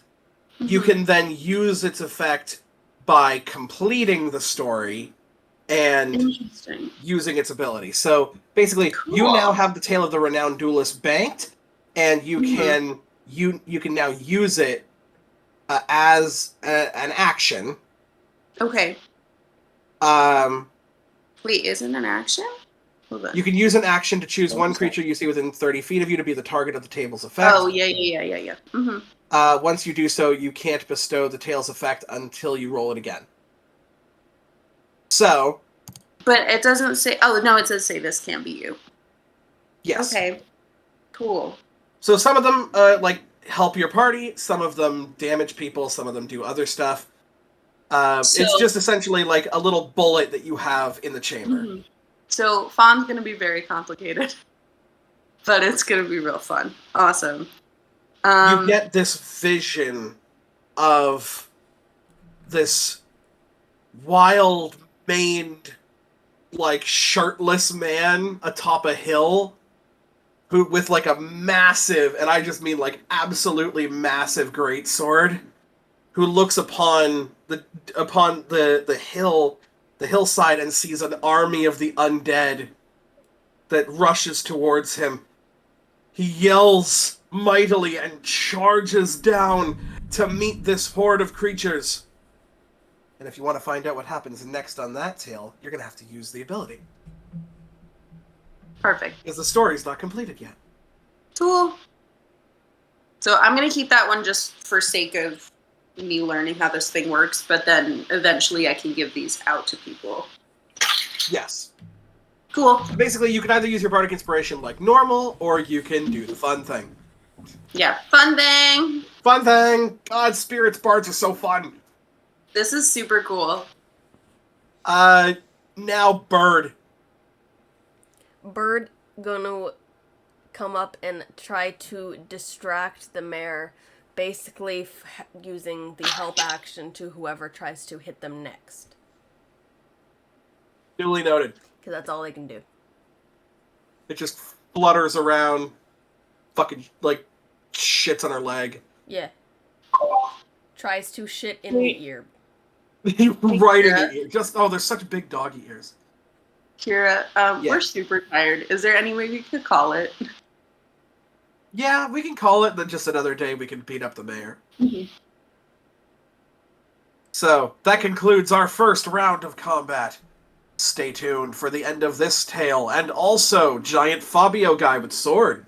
you can then use its effect by completing the story and using its ability. So basically, you now have the tale of the renowned duelist banked, and you can you can now use it as an action. Okay. Wait, is it an action? Hold on. You can use an action to choose one creature you see within 30 feet of you to be the target of the table's effect. Oh, yeah. Mm-hmm. Once you do so, you can't bestow the tail's effect until you roll it again. So... But it doesn't say... Oh, no, it does say this can't be you. Yes. Okay. Cool. So some of them, help your party, some of them damage people, some of them do other stuff. It's just essentially like a little bullet that you have in the chamber. Mm-hmm. So Fawn's going to be very complicated, but it's going to be real fun. Awesome. You get this vision of this wild-maned, shirtless man atop a hill who with, a massive, and I just mean, absolutely massive greatsword, who looks upon the hillside and sees an army of the undead that rushes towards him. He yells mightily and charges down to meet this horde of creatures. And if you want to find out what happens next on that tale, you're going to have to use the ability. Perfect. Because the story's not completed yet. Cool. So I'm going to keep that one just for sake of me learning how this thing works, but then eventually I can give these out to people. Yes. Cool. Basically, you can either use your bardic inspiration like normal, or you can do the fun thing. Yeah, fun thing. Fun thing! God, spirits bards are so fun! This is super cool. Now Bird. Bird gonna come up and try to distract the mayor, basically using the help action to whoever tries to hit them next. Duly noted. Because that's all they can do. It just flutters around, fucking, like, shits on her leg. Yeah. Tries to shit in the ear. Right in the ear. Just, oh, there's such big doggy ears. Kira, Yeah. we're super tired. Is there any way we could call it? Yeah, we can call it, then just another day we can beat up the mayor. So, that concludes our first round of combat. Stay tuned for the end of this tale, and also giant Fabio guy with sword.